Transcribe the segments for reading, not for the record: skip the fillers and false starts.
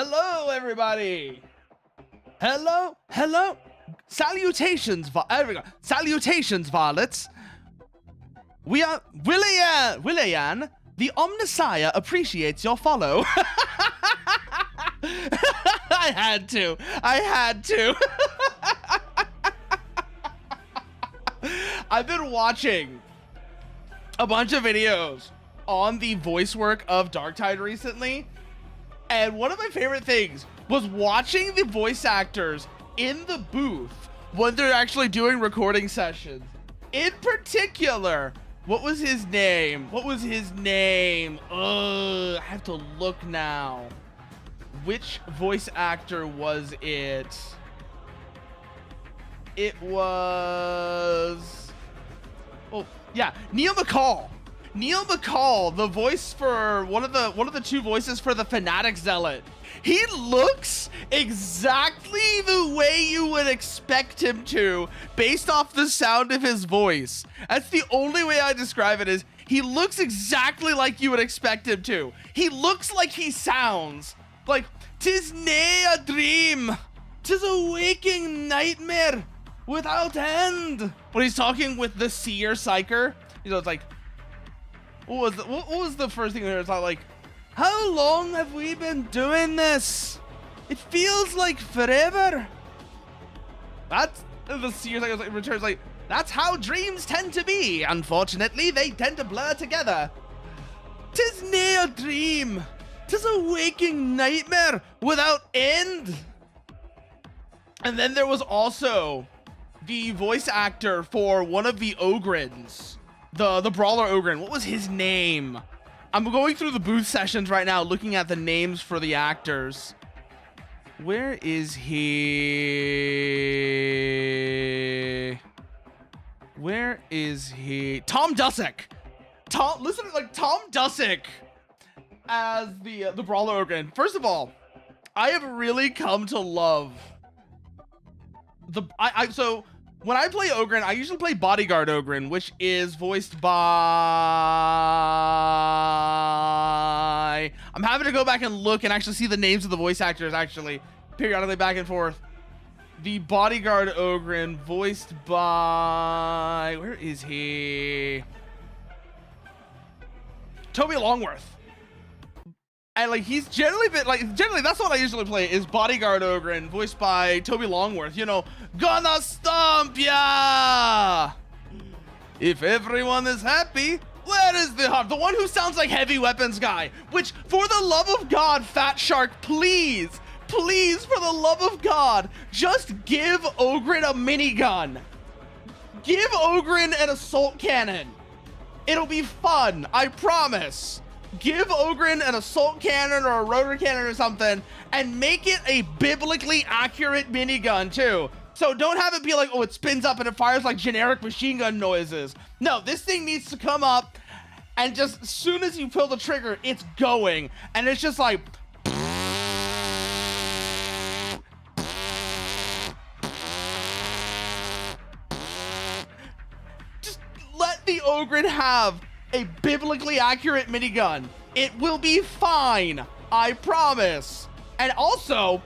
Hello, everybody. Hello. Salutations, salutations, Varlets. We are Willian. The Omnissiah appreciates your follow. I had to. I've been watching a bunch of videos on the voice work of Darktide recently, and one of my favorite things was watching the voice actors in the booth when they're actually doing recording sessions. In particular, what was his name? I have to look now. Which voice actor was it? It was... oh, yeah, Neil McCall. Neil McCall, the voice for one of the two voices for the Fanatic Zealot. He looks exactly the way you would expect him to based off the sound of his voice. That's the only way I describe it, is he looks exactly like you would expect him to. He looks like he sounds like, "'Tis nae a dream, 'tis a waking nightmare without end." When he's talking with the seer psyker, you know, it's like, what was the first thing there? It's like, "How long have we been doing this? It feels like forever." That's the seer psyker returns like, "That's how dreams tend to be. Unfortunately, they tend to blur together. 'Tis nae a dream, 'tis a waking nightmare without end." And then there was also the voice actor for one of the Ogrins, the Brawler Ogrin. What was his name? I'm going through the booth sessions right now, looking at the names for the actors. Where is he? Tom Dusek. Listen to Tom Dusek as the Brawler Ogrin. First of all, I have really come to love so when I play Ogrin, I usually play Bodyguard Ogrin, which is voiced by... I'm having to go back and look and actually see the names of the voice actors, actually, periodically back and forth. The Bodyguard Ogrin, voiced by... where is he? Toby Longworth. And he's generally that's what I usually play, is Bodyguard Ogrin, voiced by Toby Longworth. You know, "Gonna stomp ya! If everyone is happy, where is the heart?" The one who sounds like Heavy Weapons guy, which, for the love of God, Fat Shark, please, for the love of God, just give Ogrin a minigun. Give Ogrin an assault cannon. It'll be fun, I promise. Give Ogrin an assault cannon or a rotor cannon or something, and make it a biblically accurate minigun too. So don't have it be like, oh, it spins up and it fires like generic machine gun noises. No, this thing needs to come up and just, as soon as you pull the trigger, it's going. And it's just like... just let the Ogrin have a biblically accurate minigun. It will be fine, I promise. And also,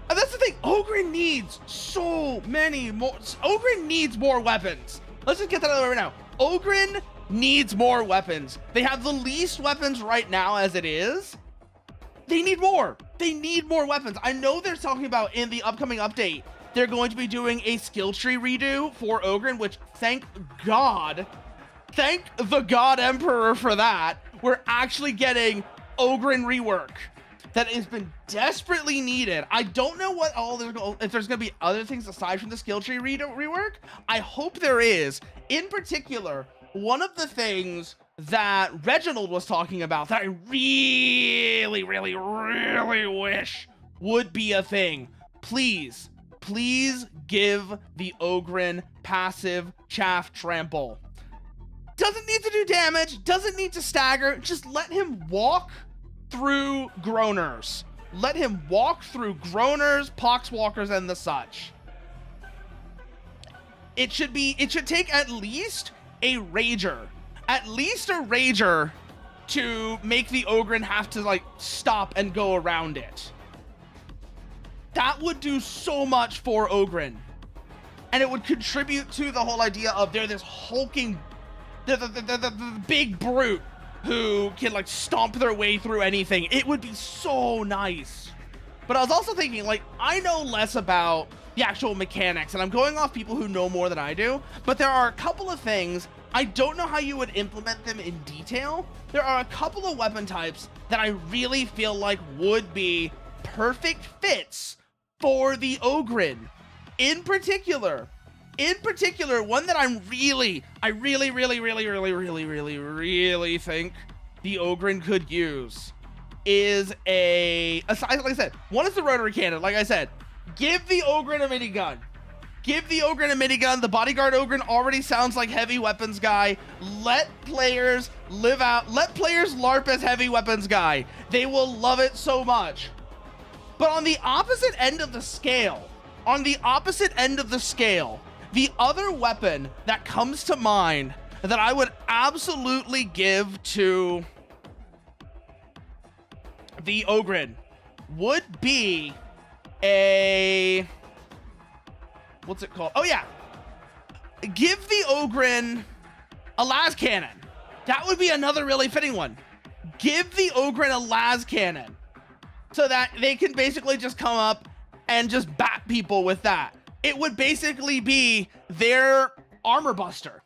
and that's the thing, Ogrin needs so many more. Ogrin needs more weapons. Let's just get that out of the way right now. Ogrin needs more weapons. They have the least weapons right now as it is. They need more. They need more weapons. I know they're talking about in the upcoming update, they're going to be doing a skill tree redo for Ogrin, which, thank God. Thank the God Emperor for that. We're actually getting Ogrin rework that has been desperately needed. I don't know what if there's going to be other things aside from the skill tree rework. I hope there is. In particular, one of the things that Reginald was talking about that I really wish would be a thing. Please give the Ogrin passive chaff trample. Doesn't need to do damage, doesn't need to stagger, just let him walk through groaners. Let him walk through groaners, poxwalkers, and the such. It should take at least a rager to make the Ogryn have to like stop and go around it. That would do so much for Ogryn. And it would contribute to the whole idea of they're this hulking, the big brute who can like stomp their way through anything. It would be so nice. But I was also thinking, like, I know less about the actual mechanics, and I'm going off people who know more than I do, but there are a couple of things, I don't know how you would implement them in detail. There are a couple of weapon types that I really feel like would be perfect fits for the Ogryn. In particular, one that I really think the Ogryn could use is like I said, one is the rotary cannon. Like I said, give the Ogryn a minigun. Give the Ogryn a minigun. The bodyguard Ogryn already sounds like heavy weapons guy. Let players live out. Let players LARP as heavy weapons guy. They will love it so much. But on the opposite end of the scale, the other weapon that comes to mind that I would absolutely give to the Ogryn would be a, what's it called? Oh yeah, give the Ogryn a las cannon. That would be another really fitting one. Give the Ogryn a las cannon so that they can basically just come up and just bat people with that. It would basically be their armor buster.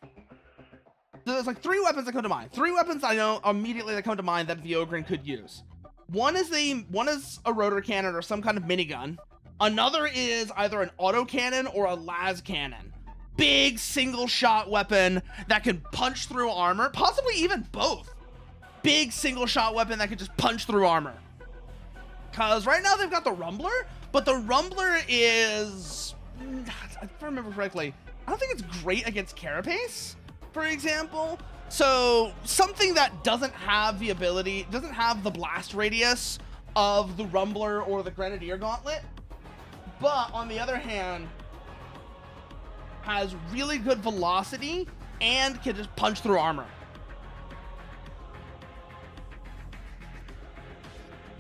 So there's like 3 weapons that come to mind. 3 weapons I know immediately that come to mind that the Ogryn could use. One is a rotor cannon or some kind of minigun. Another is either an autocannon or a las cannon. Big single shot weapon that can punch through armor, possibly even both. Big single shot weapon that can just punch through armor. Cause right now they've got the Rumbler, but the Rumbler is, if I remember correctly, I don't think it's great against Carapace, for example. So something that doesn't have the ability, doesn't have the blast radius of the Rumbler or the Grenadier Gauntlet, but on the other hand, has really good velocity and can just punch through armor.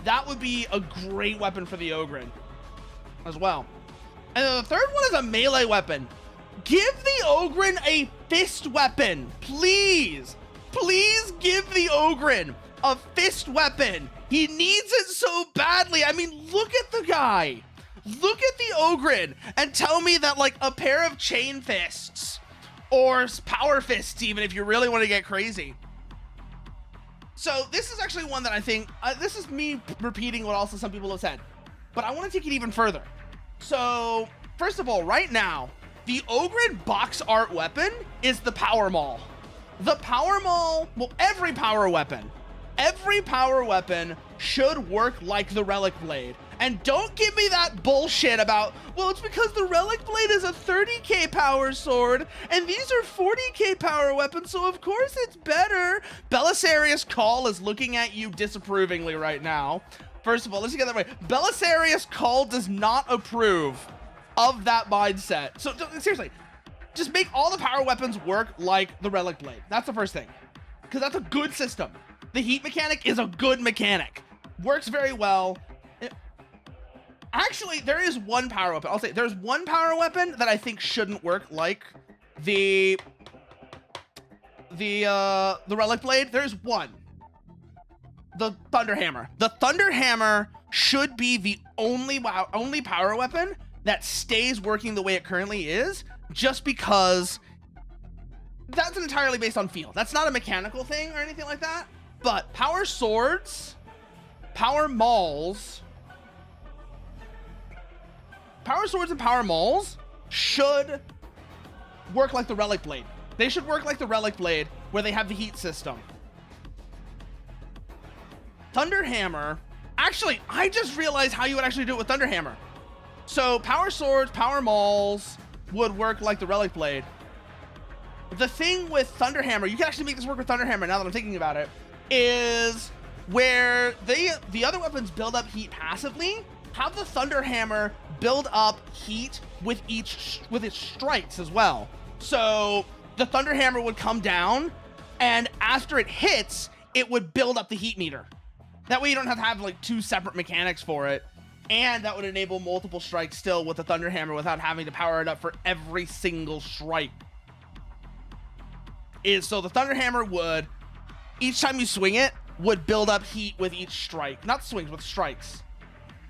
That would be a great weapon for the Ogryn as well. And then the third one is a melee weapon. Give the Ogryn a fist weapon, please. Please give the Ogryn a fist weapon. He needs it so badly. I mean, look at the guy. Look at the Ogryn and tell me that like a pair of chain fists or power fists, even if you really want to get crazy. So this is actually one that I think, this is me repeating what also some people have said, but I want to take it even further. So first of all, right now, the Ogryn box art weapon is the Power Maul. The Power Maul, well, every power weapon should work like the Relic Blade. And don't give me that bullshit about, well, it's because the Relic Blade is a 30k power sword, and these are 40k power weapons, so of course it's better. Belisarius Call is looking at you disapprovingly right now. First of all, let's get that right. Belisarius Call does not approve of that mindset. So seriously, just make all the power weapons work like the Relic Blade. That's the first thing, because that's a good system. The heat mechanic is a good mechanic. Works very well. Actually, there is one power weapon. I'll say there's one power weapon that I think shouldn't work like the Relic Blade. There's one. The Thunder Hammer. The Thunder Hammer should be the only power weapon that stays working the way it currently is, just because that's entirely based on feel. That's not a mechanical thing or anything like that. But power swords, power mauls, and power mauls should work like the Relic Blade. They should work like the Relic Blade, where they have the heat system. Thunder Hammer, actually, I just realized how you would actually do it with Thunder Hammer. So power swords, power mauls would work like the Relic Blade. The thing with Thunder Hammer, you can actually make this work with Thunder Hammer now that I'm thinking about it, is where the other weapons build up heat passively. Have the Thunder Hammer build up heat with its strikes as well. So the Thunder Hammer would come down, and after it hits, it would build up the heat meter. That way you don't have like 2 separate mechanics for it. And that would enable multiple strikes still with the Thunderhammer without having to power it up for every single strike. So the Thunderhammer would, each time you swing it, would build up heat with each strike. Not swings, with strikes.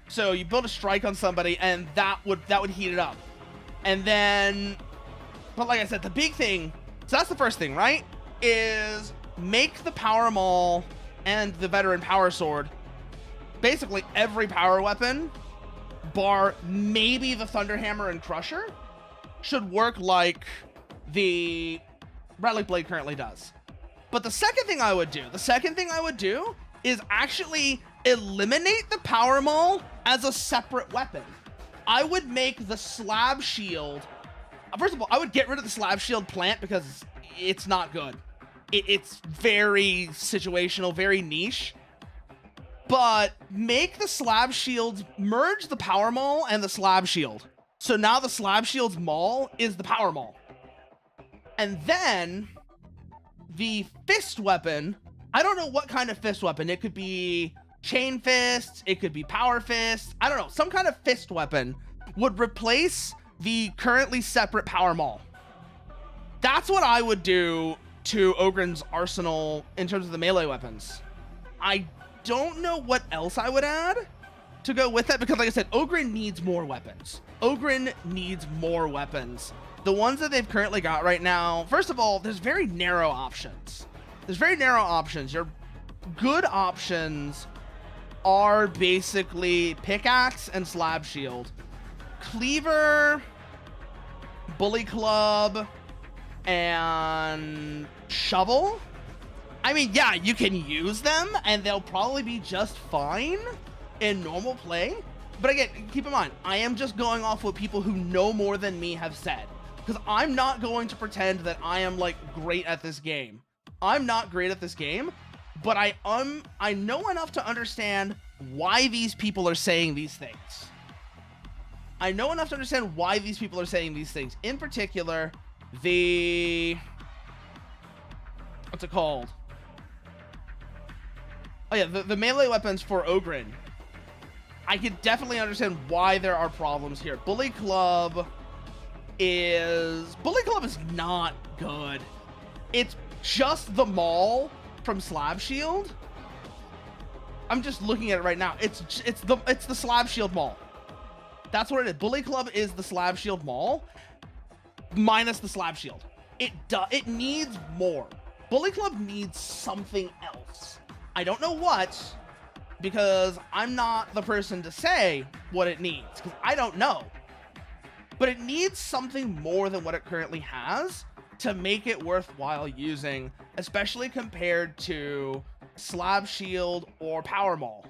So you build a strike on somebody and that would heat it up. And then, but like I said, the big thing, so that's the first thing, right? Is make the Power Maul and the Veteran Power Sword basically every power weapon, bar maybe the Thunderhammer and Crusher, should work like the Relic Blade currently does. But the second thing I would do is actually eliminate the Power Maul as a separate weapon. I would make the Slab Shield, first of all, I would get rid of the Slab Shield plant because it's not good. It's very situational, very niche. But make the Slab Shields, merge the Power Maul and the Slab Shield. So now the Slab Shield's Maul is the Power Maul. And then the Fist weapon, I don't know what kind of Fist weapon. It could be Chain Fist, it could be Power Fist, I don't know. Some kind of Fist weapon would replace the currently separate Power Maul. That's what I would do to Ogryn's arsenal in terms of the melee weapons. I don't know what else I would add to go with that, because like I said, Ogryn needs more weapons. Ogryn needs more weapons. The ones that they've currently got right now, first of all, there's very narrow options. Your good options are basically Pickaxe and Slab Shield. Cleaver, Bully Club, and Shovel. I mean, yeah, you can use them and they'll probably be just fine in normal play. But again, keep in mind, I am just going off what people who know more than me have said. Because I'm not going to pretend that I am like great at this game. I'm not great at this game, but I know enough to understand why these people are saying these things. I know enough to understand why these people are saying these things. In particular, the... what's it called? Oh yeah, the melee weapons for Ogryn. I could definitely understand why there are problems here. Bully Club is not good. It's just the Maul from Slab Shield. I'm just looking at it right now. It's the Slab Shield Maul. That's what it is. Bully Club is the Slab Shield Maul minus the Slab Shield. It needs more. Bully Club needs something else. I don't know what, because I'm not the person to say what it needs, because I don't know. But it needs something more than what it currently has to make it worthwhile using, especially compared to Slab Shield or Power Maul,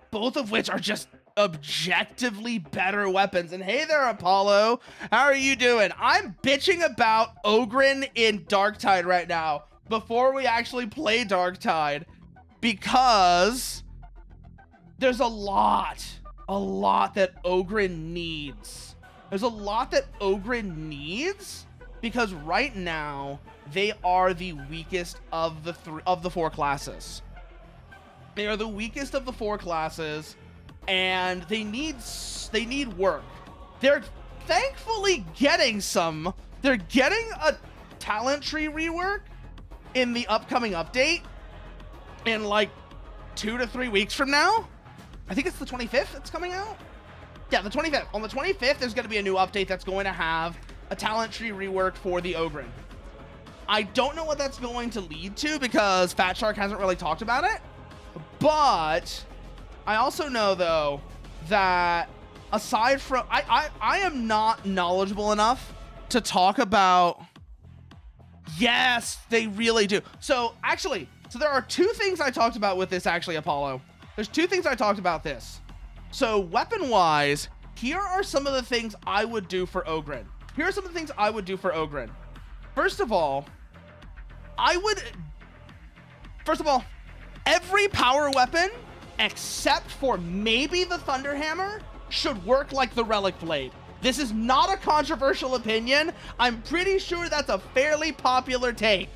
both of which are just objectively better weapons. And hey there, Apollo, how are you doing? I'm bitching about Ogryn in Darktide right now before we actually play Darktide, because there's a lot that Ogryn needs. There's a lot that Ogryn needs, because right now they are the weakest of the 4 classes. They are the weakest of the 4 classes, and they need work. They're thankfully getting some. They're getting a talent tree rework in the upcoming update in like 2 to 3 weeks from now. I think it's the 25th it's coming out. Yeah, the 25th. On the 25th, there's going to be a new update that's going to have a talent tree rework for the Ogryn. I don't know what that's going to lead to, because Fat Shark hasn't really talked about it. But I also know, though, that aside from... I am not knowledgeable enough to talk about... Yes, they really do. So, actually, there are 2 things I talked about with this, actually, Apollo. There's 2 things I talked about this. So, weapon-wise, here are some of the things I would do for Ogryn. First of all, every power weapon, except for maybe the Thunderhammer, should work like the Relic Blade. This is not a controversial opinion. I'm pretty sure that's a fairly popular take.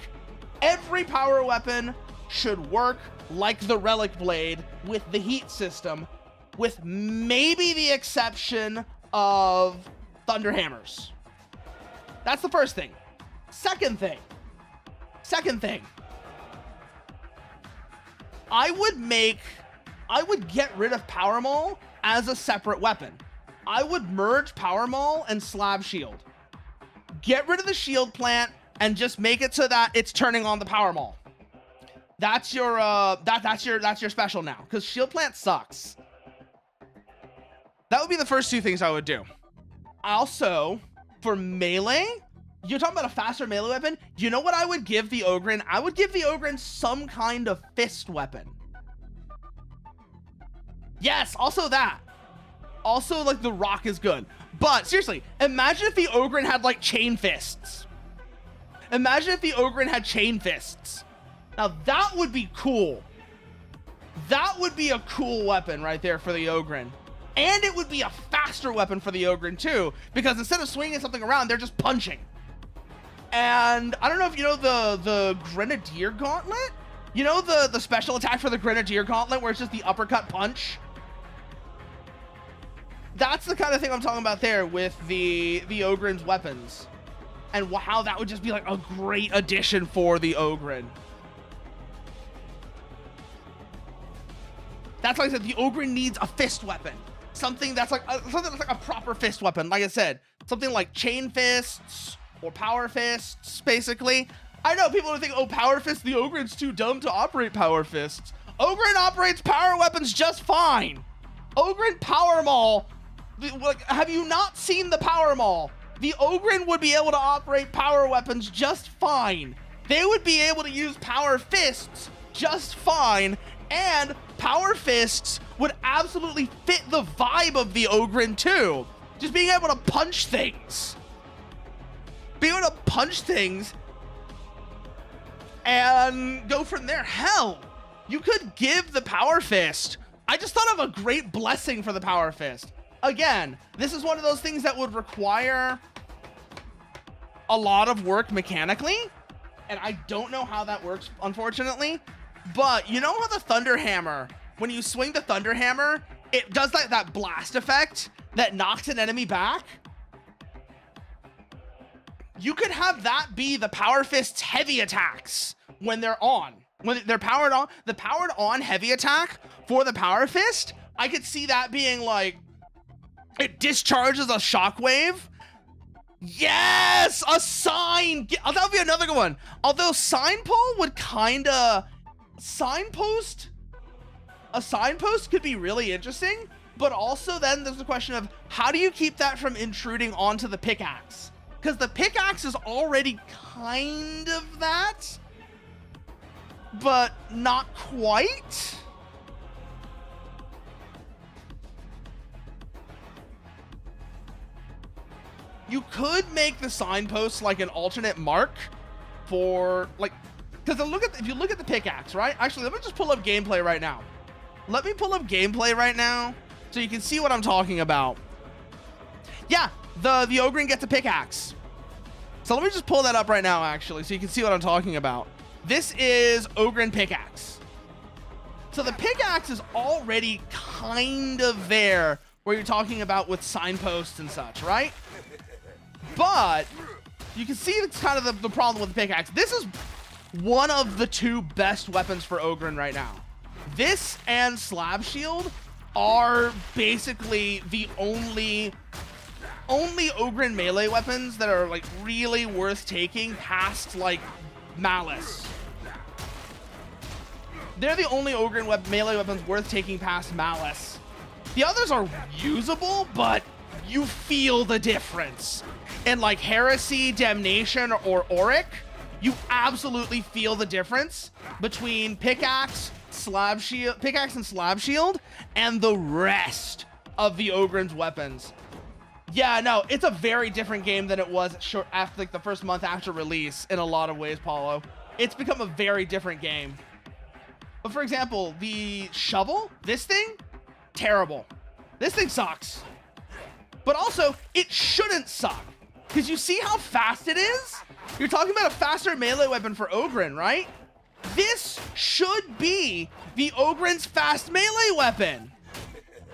Every power weapon should work like the Relic Blade with the heat system, with maybe the exception of Thunderhammers. That's the first thing. Second thing. I would get rid of Power Maul as a separate weapon. I would merge Power Maul and Slab Shield. Get rid of the shield plant and just make it so that it's turning on the Power Maul. That's your that's your special now, because shield plant sucks. That would be the first two things I would do. Also, for melee, you're talking about a faster melee weapon. You know what I would give the Ogryn? I would give the Ogryn some kind of fist weapon. Yes, also that. Also, like, the rock is good. But seriously, imagine if the Ogryn had like chain fists. Imagine if the Ogryn had chain fists. Now that would be cool. That would be a cool weapon right there for the Ogryn. And it would be a faster weapon for the Ogryn too, because instead of swinging something around, they're just punching. And I don't know if you know the Grenadier Gauntlet? You know the special attack for the Grenadier Gauntlet where it's just the uppercut punch? That's the kind of thing I'm talking about there with the Ogryn's weapons. And how that would just be like a great addition for the Ogryn. That's like I said, the Ogryn needs a fist weapon. Something that's like a proper fist weapon. Like I said, something like chain fists or power fists, basically. I know people would think, oh, power fists, the Ogryn's too dumb to operate power fists. Ogryn operates power weapons just fine. Ogryn Power Maul. Like, have you not seen the Power Maul? The Ogryn would be able to operate power weapons just fine. They would be able to use power fists just fine, and power fists would absolutely fit the vibe of the Ogryn too. Just being able to punch things. Being able to punch things and go from there. Hell, you could give the power fist. I just thought of a great blessing for the power fist. Again, this is one of those things that would require a lot of work mechanically, and I don't know how that works, unfortunately. But you know how the Thunder Hammer, when you swing the Thunder Hammer, it does like that blast effect that knocks an enemy back? You could have that be the Power Fist's heavy attacks when they're on. When they're powered on, the powered on heavy attack for the Power Fist, I could see that being like, it discharges a shockwave. Yes, a sign. That would be another good one. Although sign pole would kind of, a signpost could be really interesting, but also then there's the question of how do you keep that from intruding onto the pickaxe? Because the pickaxe is already kind of that, but not quite. You could make the signpost like an alternate mark for like, because if you look at the pickaxe, right? Actually, let me just pull up gameplay right now. Let me pull up gameplay right now so you can see what I'm talking about. Yeah, the Ogryn gets a pickaxe. So let me just pull that up right now, actually, so you can see what I'm talking about. This is Ogryn pickaxe. So the pickaxe is already kind of there where you're talking about with signposts and such, right? But you can see it's kind of the problem with the pickaxe. This is one of the two best weapons for Ogryn right now. This and Slab Shield are basically the only Ogryn melee weapons that are like really worth taking past like Malice. They're the only Ogryn melee weapons worth taking past Malice. The others are usable, but you feel the difference. In like Heresy, Damnation, or Auric, you absolutely feel the difference between pickaxe and Slab Shield, and the rest of the Ogryn's weapons. Yeah, no, it's a very different game than it was after like the first month after release in a lot of ways, Paulo. It's become a very different game. But for example, the shovel, this thing, terrible. This thing sucks. But also, it shouldn't suck. Because you see how fast it is? You're talking about a faster melee weapon for Ogryn, right? This should be the Ogryn's fast melee weapon.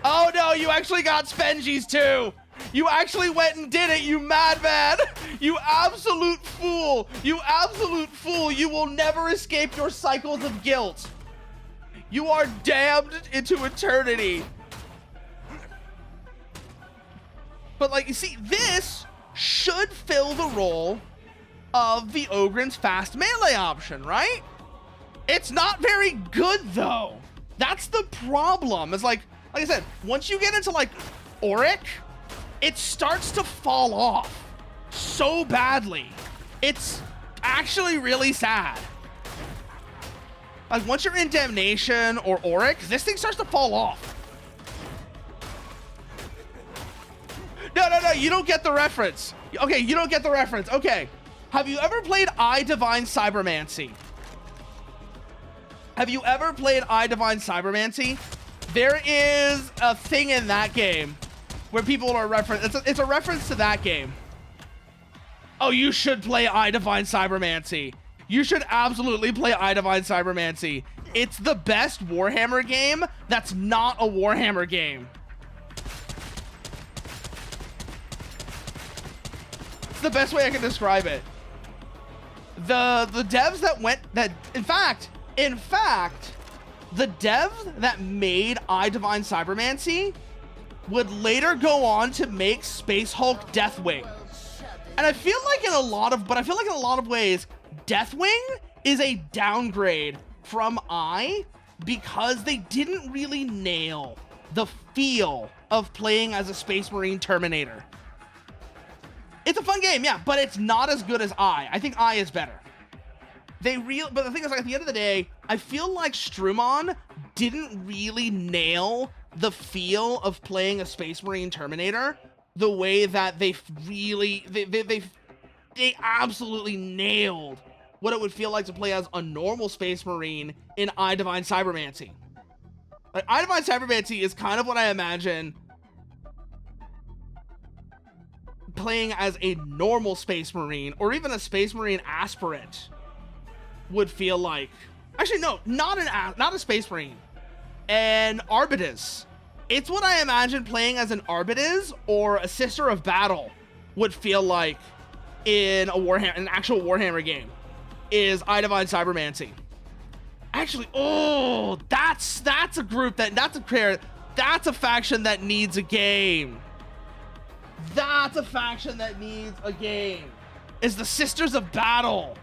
Oh no, you actually got Spengies too. You actually went and did it, you madman. You absolute fool. You absolute fool. You will never escape your cycles of guilt. You are damned into eternity. But like, you see, this should fill the role of the Ogryn's fast melee option, right? It's not very good though. That's the problem. It's like I said, once you get into like Auric, it starts to fall off so badly. It's actually really sad. Like once you're in Damnation or Auric, this thing starts to fall off. No, you don't get the reference. Okay, you don't get the reference. Okay. Have you ever played I Divine Cybermancy? Have you ever played I Divine Cybermancy? There is a thing in that game where people are reference. It's a reference to that game. Oh, you should play I Divine Cybermancy. You should absolutely play I Divine Cybermancy. It's the best Warhammer game that's not a Warhammer game. It's the best way I can describe it. The devs in fact, the devs that made I Divine Cybermancy would later go on to make Space Hulk Deathwing. And I feel like in a lot of ways, Deathwing is a downgrade from I because they didn't really nail the feel of playing as a Space Marine Terminator. It's a fun game, yeah, but it's not as good as I. I think I is better. But the thing is, like, at the end of the day, I feel like Strumon didn't really nail the feel of playing a Space Marine Terminator the way that they absolutely nailed what it would feel like to play as a normal Space Marine in I Divine Cybermancy. Like, I Divine Cybermancy is kind of what I imagine playing as a normal Space Marine or even a Space Marine aspirant would feel like. Actually, no, not a Space Marine. An Arbites. It's what I imagine playing as an Arbites or a Sister of Battle would feel like in an actual Warhammer game. Is I Divine Cybermancy. Actually, oh, that's a group that's a faction that needs a game. That's a faction that needs a game. Is the Sisters of Battle.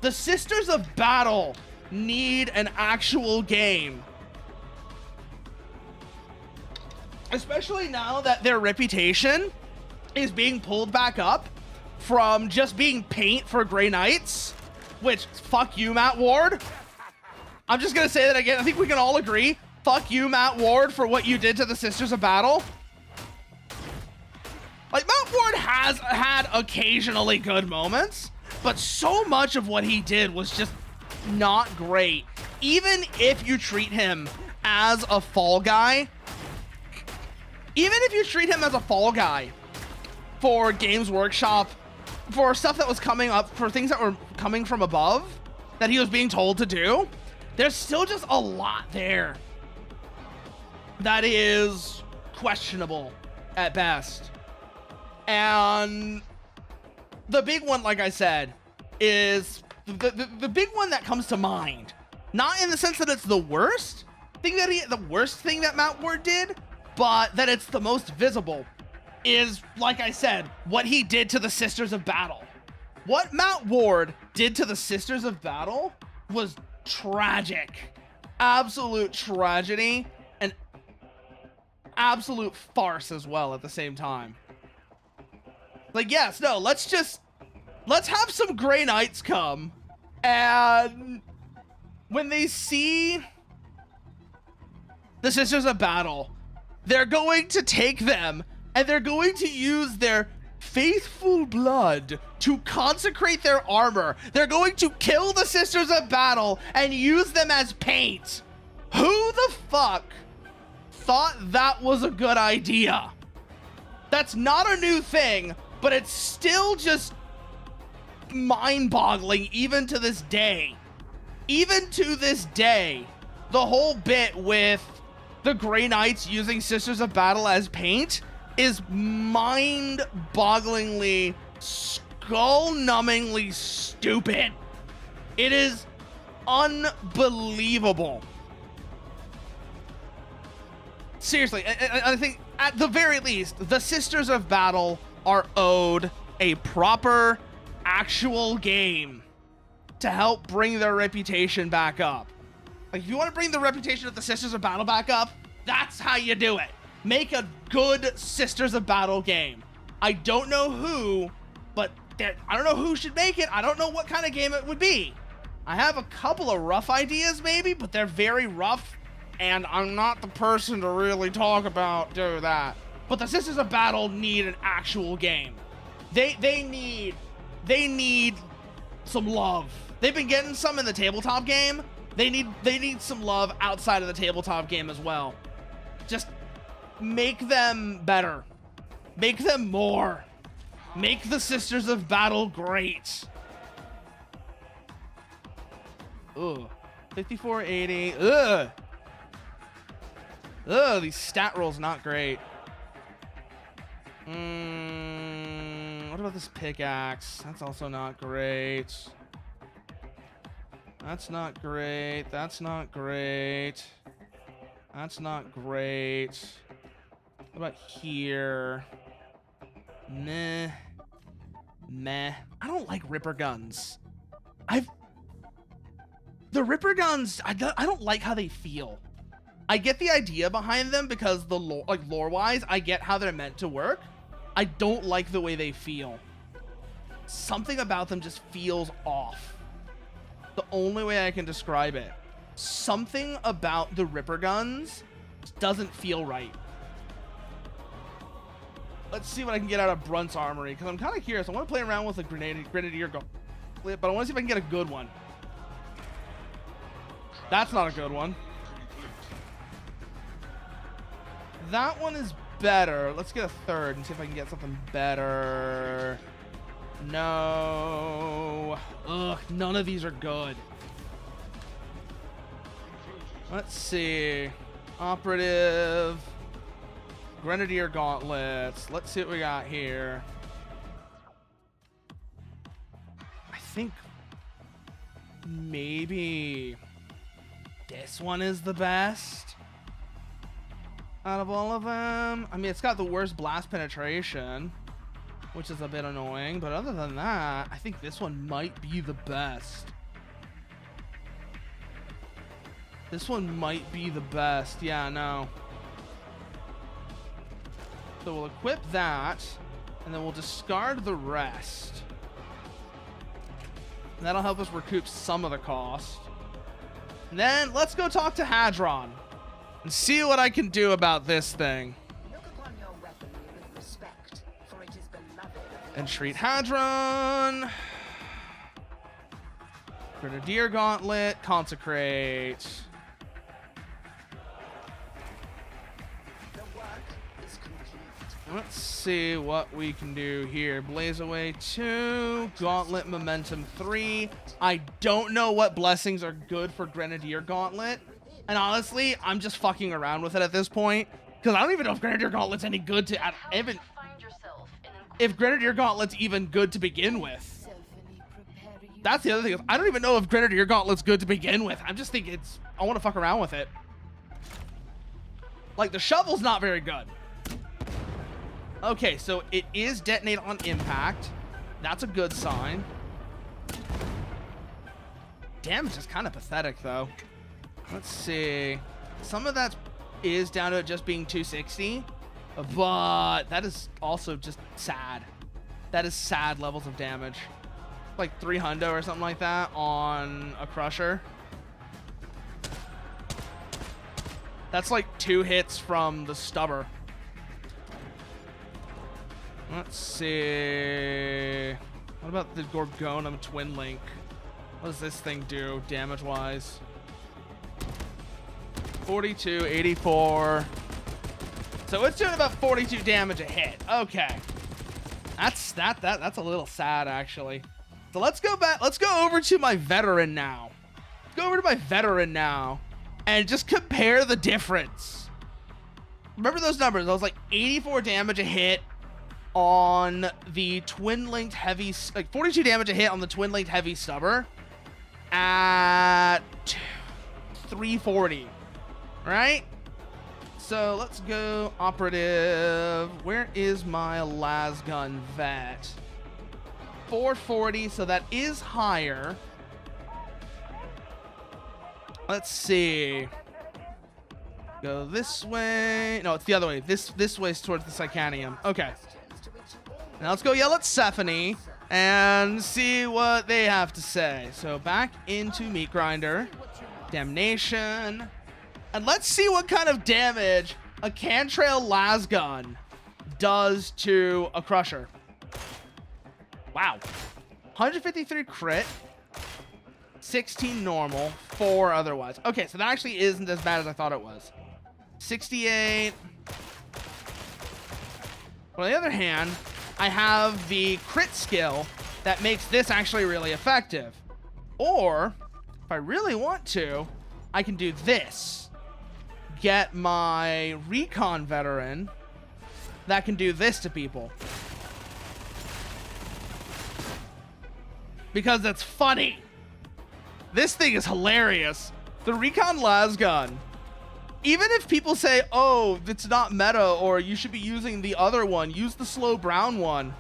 The Sisters of Battle need an actual game. Especially now that their reputation is being pulled back up from just being paint for Grey Knights, which, fuck you, Matt Ward. I'm just gonna say that again. I think we can all agree. Fuck you, Matt Ward, for what you did to the Sisters of Battle. Like, Matt Ward has had occasionally good moments, but so much of what he did was just not great. Even if you treat him as a fall guy, for Games Workshop, for stuff that was coming up, for things that were coming from above, that he was being told to do, there's still just a lot there that is questionable at best. And the big one, like I said, is the big one that comes to mind, not in the sense that it's the worst thing that Matt Ward did, but that it's the most visible, is, like I said, what he did to the Sisters of Battle. What Matt Ward did to the Sisters of Battle was tragic. Absolute tragedy, and absolute farce as well at the same time. Like, yes, no, let's have some Grey Knights come, and when they see the Sisters of Battle, they're going to take them, and they're going to use their faithful blood to consecrate their armor. They're going to kill the Sisters of Battle and use them as paint. Who the fuck thought that was a good idea? That's not a new thing, but it's still just mind-boggling even to this day. Even to this day, the whole bit with the Grey Knights using Sisters of Battle as paint is mind-bogglingly, skull-numbingly stupid. It is unbelievable. Seriously, I think at the very least, the Sisters of Battle are owed a proper, actual game to help bring their reputation back up. Like, if you want to bring the reputation of the Sisters of Battle back up, that's how you do it. Make a good Sisters of Battle game. I don't know who, but I don't know who should make it. I don't know what kind of game it would be. I have a couple of rough ideas maybe, but they're very rough, and I'm not the person to really talk about do that. But the Sisters of Battle need an actual game. They need some love. They've been getting some in the tabletop game. They need some love outside of the tabletop game as well. Just make them better. Make them more. Make the Sisters of Battle great. Ugh. 5480. Ugh. Ugh, these stat rolls not great. What about this pickaxe? That's also not great. That's not great. That's not great. That's not great. What about here? Meh. Meh. I don't like Ripper guns. The Ripper guns, I don't like how they feel. I get the idea behind them because the lore, like lore-wise, I get how they're meant to work. I don't like the way they feel. Something about them just feels off. The only way I can describe it. Something about the Ripper guns doesn't feel right. Let's see what I can get out of Brunt's Armory, because I'm kind of curious. I want to play around with a Grenadier Gauntlet, but I want to see if I can get a good one. That's not a good one. That one is better. Let's get a third and see if I can get something better. No. Ugh, none of these are good. Let's see. Operative. Grenadier Gauntlets. Let's see what we got here. I think maybe this one is the best out of all of them. I mean, it's got the worst blast penetration, which is a bit annoying, but other than that, I think this one might be the best. This one might be the best. Yeah, no. So we'll equip that, and then we'll discard the rest. And that'll help us recoup some of the cost. And then let's go talk to Hadron and see what I can do about this thing. Look upon your weaponry with respect, for it is beloved. And treat Hadron. Grenadier Gauntlet. Consecrate. The work is complete. Let's see what we can do here. Blaze Away 2. Gauntlet Momentum 3. I don't know what blessings are good for Grenadier Gauntlet. And honestly, I'm just fucking around with it at this point. Because I don't even know if Grenadier Gauntlet's any good to... If Grenadier Gauntlet's even good to begin with. That's the other thing. I don't even know if Grenadier Gauntlet's good to begin with. I'm just thinking it's... I want to fuck around with it. Like, the shovel's not very good. Okay, so it is detonate on impact. That's a good sign. Damage is kind of pathetic, though. Let's see. Some of that is down to it just being 260, but that is also just sad. That is sad levels of damage. Like 300 or something like that on a Crusher. That's like 2 hits from the Stubber. Let's see. What about the Gorgonum Twin Link? What does this thing do damage-wise? 42, 84. So it's doing about 42 damage a hit. Okay. That's a little sad, actually. So let's go back. Let's go over to my veteran now. go over to my veteran now and just compare the difference. Remember those numbers? I was like 84 damage a hit on the twin-linked heavy, like 42 damage a hit on the twin-linked heavy stubber at 340, right? So let's go operative. Where is my lasgun vet? 440, so that is higher. Let's see. Go this way. No, it's the other way. This way is towards the Psychanium. Okay. Now let's go yell at Stephanie and see what they have to say. So back into Meat Grinder. Damnation. And let's see what kind of damage a Cantrail Lasgun does to a Crusher. Wow. 153 crit. 16 normal. 4 otherwise. Okay, so that actually isn't as bad as I thought it was. 68. On the other hand, I have the crit skill that makes this actually really effective. Or, if I really want to, I can do this. Get my recon veteran that can do this to people. Because that's funny. This thing is hilarious. The recon lasgun. Even if people say, oh, it's not meta, or you should be using the other one, use the slow brown one.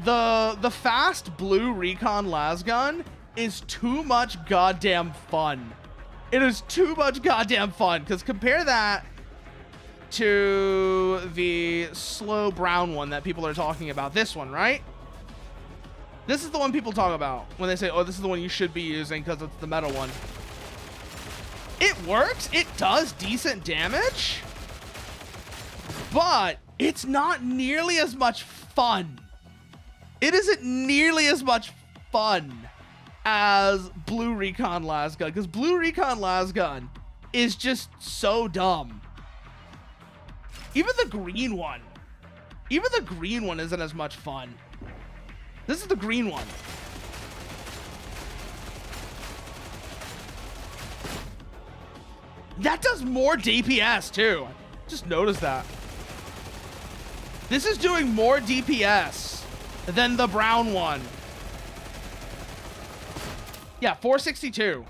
The fast blue recon lasgun is too much goddamn fun. It is too much goddamn fun, because compare that to the slow brown one that people are talking about. This one, right? This is the one people talk about when they say, oh, this is the one you should be using because it's the meta one. It works. It does decent damage, but it's not nearly as much fun. It isn't nearly as much fun as Blue Recon Lasgun, because Blue Recon Lasgun is just so dumb. Even the green one isn't as much fun. This is the green one. That does more DPS too. Just noticed that. This is doing more DPS than the brown one. Yeah, 462.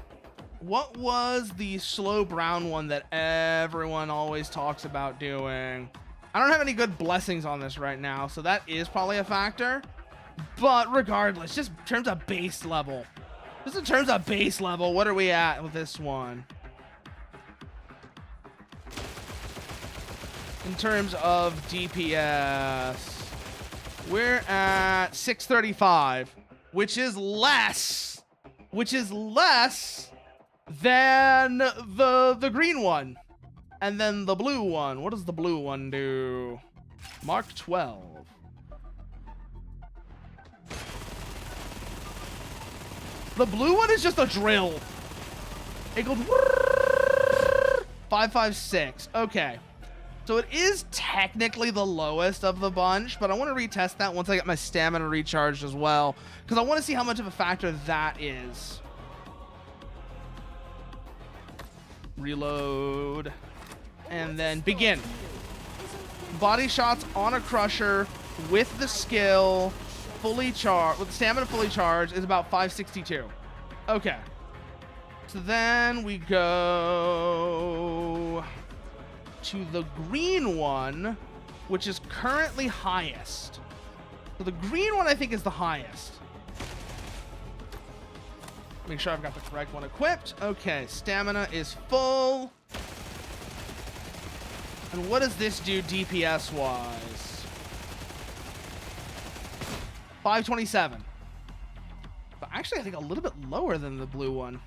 What was the slow brown one that everyone always talks about doing? I don't have any good blessings on this right now, so that is probably a factor. But regardless, just in terms of base level. Just in terms of base level, what are we at with this one? In terms of DPS, we're at 635, which is less than the green one. And then the blue one. What does the blue one do? Mark 12. The blue one is just a drill. It goes 556. Okay. So it is technically the lowest of the bunch, but I want to retest that once I get my stamina recharged as well, because I want to see how much of a factor that is. Reload. And then begin. Body shots on a Crusher with the skill fully charged, with the stamina fully charged, is about 562. Okay. So then we go to the green one, which is currently highest. So the green one I think is the highest. Make sure I've got the correct one equipped. Okay, stamina is full. And what does this do DPS wise? 527. But actually I think a little bit lower than the blue one.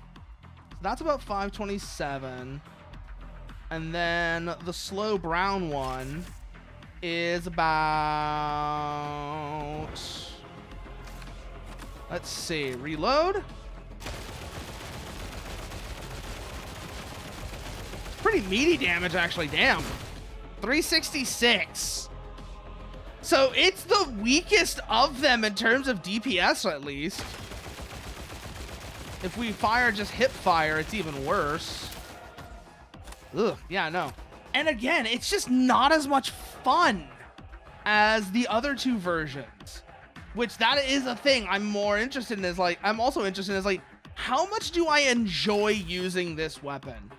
So that's about 527. And then the slow brown one is about, let's see, reload. Pretty meaty damage actually, damn. 366. So it's the weakest of them in terms of DPS at least. If we fire just hip fire, it's even worse. Ugh, yeah, no. And again, it's just not as much fun as the other two versions, which that is a thing I'm more interested in. Is like, I'm also interested in is like, how much do I enjoy using this weapon?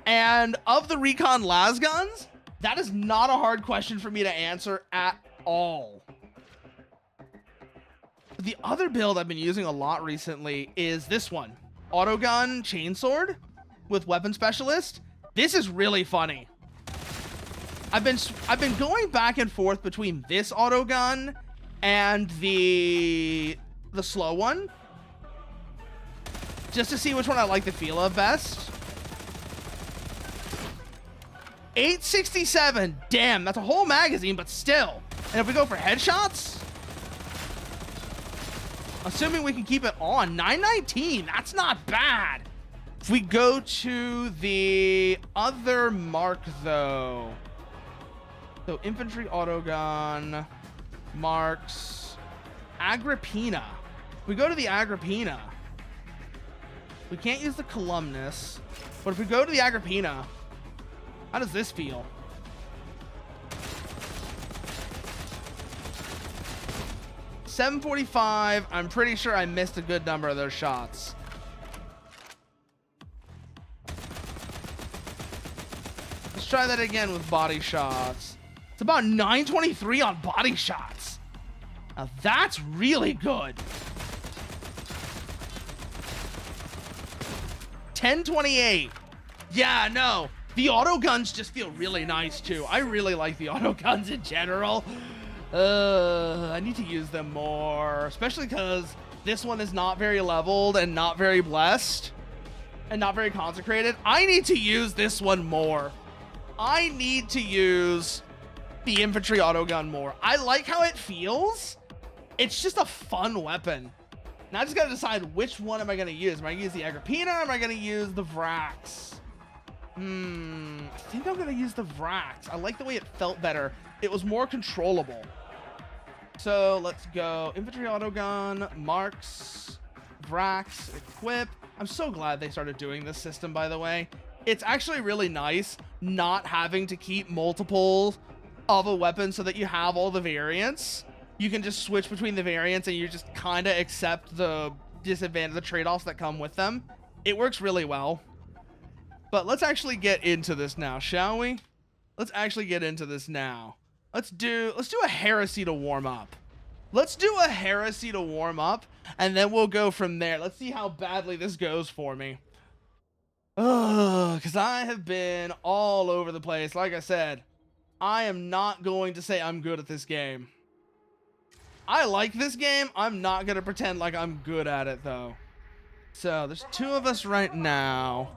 And of the recon las guns, that is not a hard question for me to answer at all. The other build I've been using a lot recently is this one, autogun chainsword with weapon specialist. This is really funny. I've been going back and forth between this autogun and the slow one, just to see which one I like the feel of best. 867, damn, that's a whole magazine, but still. And if we go for headshots, assuming we can keep it on, 919, that's not bad. If we go to the other mark though, so infantry autogun, marks, Agrippina. If we go to the Agrippina, we can't use the columnus, but if we go to the Agrippina, how does this feel? .745, I'm pretty sure I missed a good number of those shots. Let's try that again with body shots. It's about 923 on body shots. Now that's really good. 1028. Yeah, no. The auto guns just feel really nice too. I really like the auto guns in general. I need to use them more, especially because this one is not very leveled and not very blessed and not very consecrated. I need to use this one more. I need to use the infantry autogun more. I like how it feels. It's just a fun weapon. Now I just gotta decide which one am I gonna use. Am I gonna use the Agrippina or am I gonna use the Vrax? I think I'm gonna use the Vrax. I like the way it felt better. It was more controllable. So let's go infantry autogun, marks, Vrax, equip. I'm so glad they started doing this system, by the way. It's actually really nice not having to keep multiples of a weapon so that you have all the variants. You can just switch between the variants and you just kind of accept the disadvantage, the trade-offs that come with them. It works really well. But let's actually get into this now, shall we? Let's actually get into this now. Let's do a heresy to warm up. Let's do a heresy to warm up, and then we'll go from there. Let's see how badly this goes for me. Because I have been all over the place. Like I said, I am not going to say I'm good at this game. I like this game. I'm not going to pretend like I'm good at it, though. So, there's two of us right now.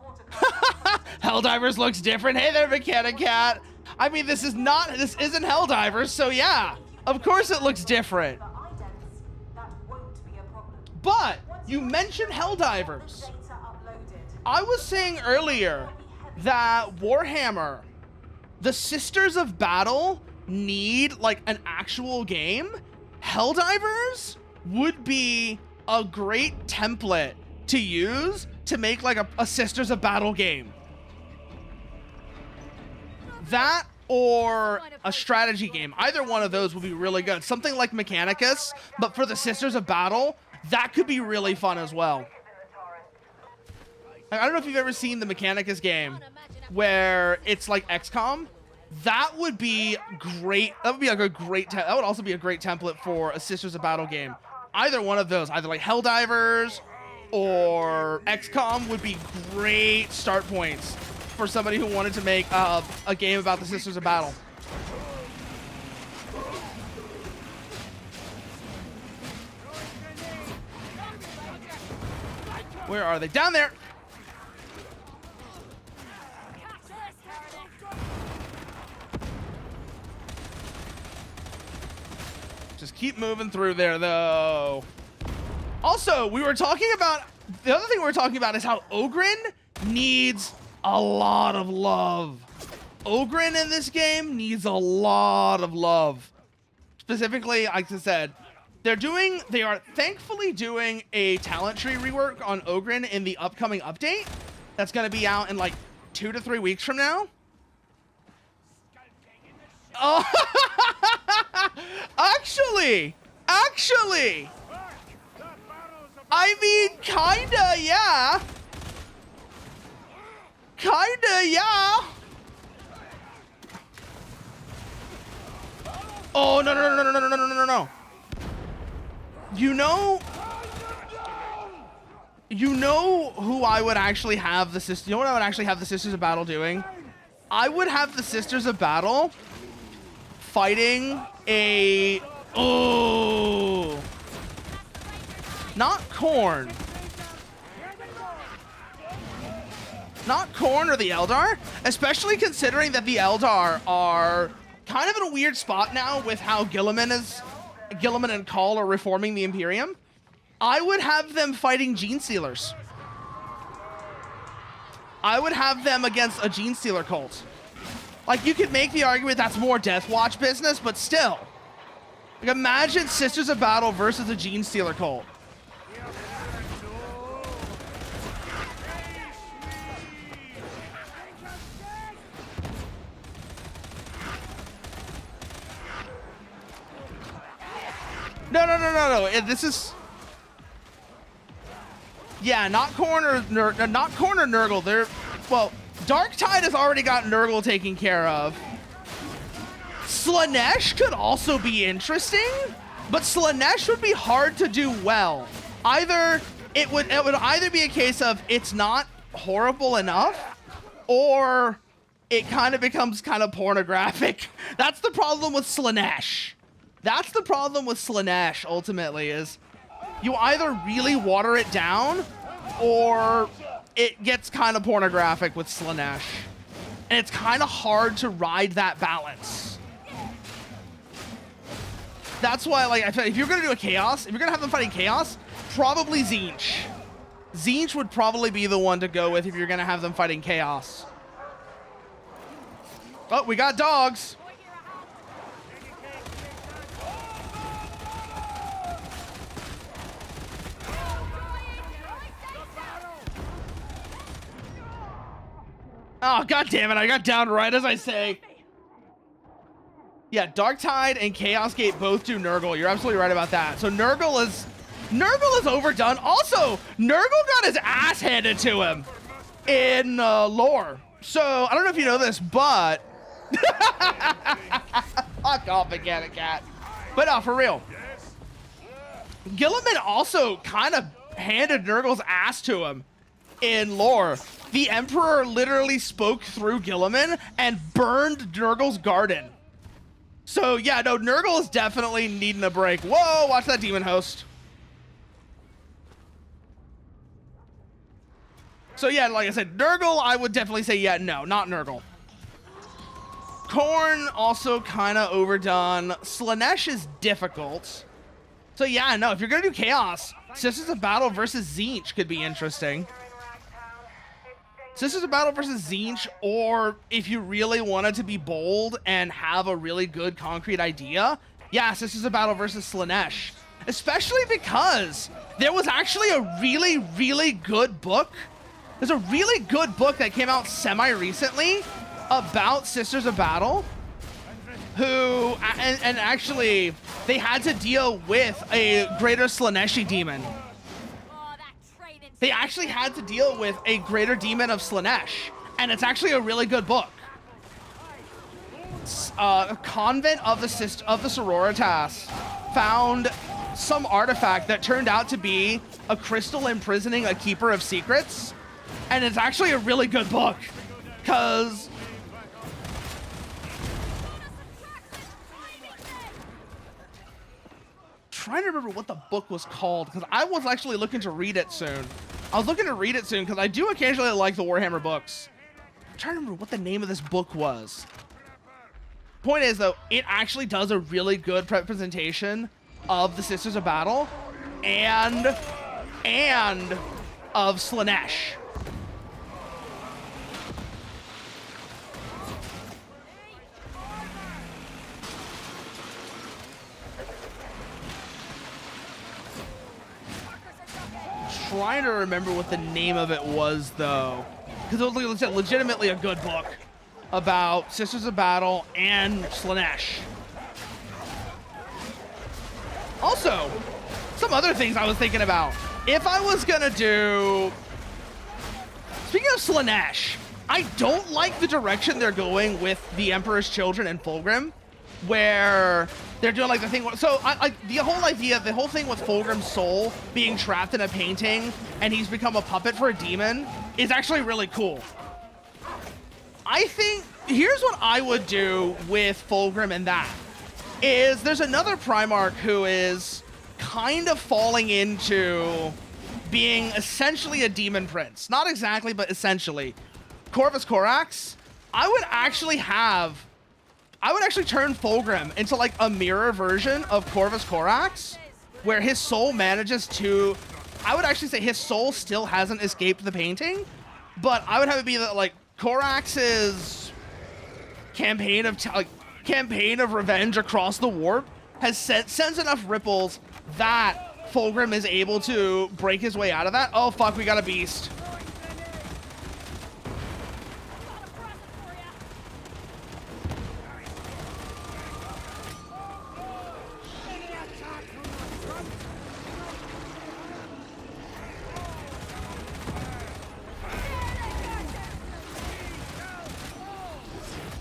Helldivers looks different. Hey there, Mechanic Cat. I mean, this isn't Helldivers, so yeah. Of course it looks different. But, you mentioned Helldivers. I was saying earlier that Warhammer, the Sisters of Battle, need, like, an actual game. Helldivers would be a great template to use to make, like, a Sisters of Battle game. That or a strategy game. Either one of those would be really good. Something like Mechanicus, but for the Sisters of Battle, that could be really fun as well. I don't know if you've ever seen the Mechanicus game where it's like XCOM. That would be great. That would be like a great, that would also be a great template for a Sisters of Battle game. Either one of those, either like Helldivers or XCOM would be great start points for somebody who wanted to make a game about the Sisters of Battle. Where are they? Down there! Just keep moving through there, though. Also, we were talking about... The other thing we were talking about is how Ogryn needs a lot of love. Ogryn in this game needs a lot of love. Specifically, like I said, They are thankfully doing a talent tree rework on Ogren in the upcoming update. That's going to be out in like 2 to 3 weeks from now. Oh, actually, I mean, kinda, yeah. Oh, no. You know who I would actually have the Sisters... You know what I would actually have the Sisters of Battle doing? I would have the Sisters of Battle fighting a... Oh... Not Khorne. Not Khorne or the Eldar, especially considering that the Eldar are kind of in a weird spot now with how Guilliman and Khal are reforming the Imperium. I would have them fighting Gene Stealers. I would have them against a Gene Stealer cult. Like, you could make the argument that's more Death Watch business, but still. Like, imagine Sisters of Battle versus a Gene Stealer cult. No. This is... Yeah, not Khorne or Nurgle. They're... Well, Darktide has already got Nurgle taken care of. Slaanesh could also be interesting, but Slaanesh would be hard to do well. It would either be a case of it's not horrible enough, or it kind of becomes kind of pornographic. That's the problem with Slaanesh. That's the problem with Slaanesh, ultimately, is you either really water it down, or it gets kind of pornographic with Slaanesh. And it's kind of hard to ride that balance. That's why, like, I feel if you're going to do a Chaos, if you're going to have them fighting Chaos, probably Tzeentch. Tzeentch would probably be the one to go with if you're going to have them fighting Chaos. Oh, we got dogs. Oh, god damn it, I got down right as I say. Yeah, Darktide and Chaos Gate both do Nurgle. You're absolutely right about that. So Nurgle is overdone. Also, Nurgle got his ass handed to him in lore. So, I don't know if you know this, but... Fuck off again, cat. But no, for real. Guilliman also kind of handed Nurgle's ass to him in lore. The Emperor literally spoke through Guilliman and burned Nurgle's garden. So yeah, no, Nurgle is definitely needing a break. Whoa, watch that demon host. So yeah, like I said, Nurgle, I would definitely say, yeah, no, not Nurgle. Khorne also kind of overdone. Slaanesh is difficult. So yeah, no, if you're gonna do Chaos, Sisters of Battle versus Tzeentch could be interesting. Sisters of Battle versus Tzeentch, or if you really wanted to be bold and have a really good concrete idea, yeah, Sisters of Battle versus Slaanesh. Especially because there was actually a really, really good book. There's a really good book that came out semi-recently about Sisters of Battle, who, and actually, they had to deal with a greater Slaaneshi demon. They actually had to deal with a greater demon of Slaanesh, and it's actually a really good book. A convent of the Sororitas found some artifact that turned out to be a crystal imprisoning a keeper of secrets, and it's actually a really good book, because trying to remember what the book was called, because I was actually looking to read it soon. I was looking to read it soon because I do occasionally like the Warhammer books. I'm trying to remember what the name of this book was. Point is, though, it actually does a really good representation of the Sisters of Battle and of Slaanesh. trying to remember what the name of it was, though. Because it was legitimately a good book about Sisters of Battle and Slaanesh. Also, some other things I was thinking about. If I was gonna do... Speaking of Slaanesh, I don't like the direction they're going with the Emperor's Children and Fulgrim, where they're doing like the thing. So the whole idea, the whole thing with Fulgrim's soul being trapped in a painting and he's become a puppet for a demon is actually really cool. I think here's what I would do with Fulgrim and that is there's another Primarch who is kind of falling into being essentially a demon prince. Not exactly, but essentially. Corvus Corax. I would actually turn Fulgrim into like a mirror version of Corvus Corax, where his soul manages to, I would actually say his soul still hasn't escaped the painting, but I would have it be that like Corax's campaign of revenge across the warp sends enough ripples that Fulgrim is able to break his way out of that. Oh fuck, we got a beast.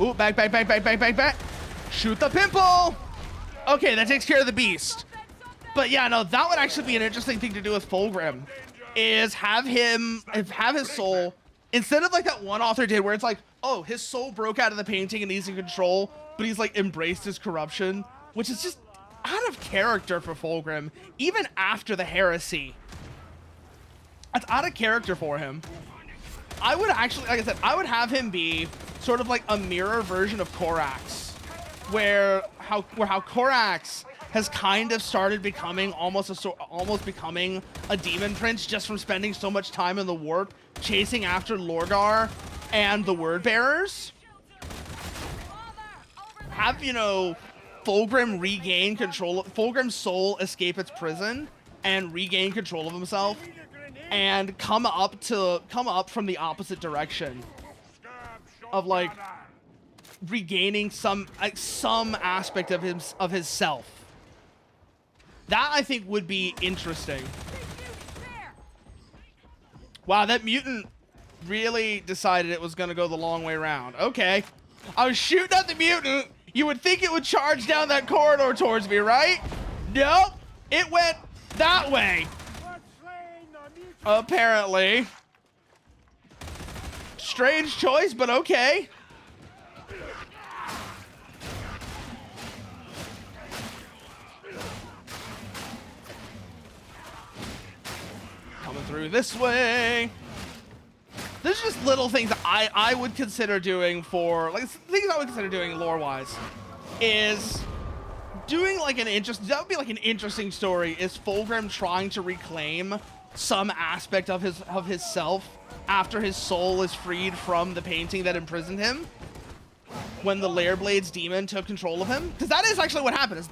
Ooh, back. Shoot the pimple. Okay, that takes care of the beast. But yeah, no, that would actually be an interesting thing to do with Fulgrim, is have his soul, instead of like that one author did where it's like, oh, his soul broke out of the painting and he's in control, but he's like embraced his corruption, which is just out of character for Fulgrim, even after the heresy. That's out of character for him. I would actually, like I said, I would have him be sort of like a mirror version of Corax, where how Corax has kind of started becoming almost becoming a demon prince just from spending so much time in the warp chasing after Lorgar and the word bearers. Have, you know, Fulgrim regain control, Fulgrim's soul escape its prison and regain control of himself and come up from the opposite direction of like regaining some aspect of his self. That I think would be interesting. Wow, that mutant really decided it was gonna go the long way around. Okay, I was shooting at the mutant. You would think it would charge down that corridor towards me, right? Nope, it went that way. Apparently. Strange choice, but okay. Coming through this way. There's just little things that I would consider doing for, like, things I would consider doing lore-wise, is doing like an that would be like an interesting story, is Fulgrim trying to reclaim some aspect of his self after his soul is freed from the painting that imprisoned him when the Lairblades demon took control of him. Because that is actually what happened, is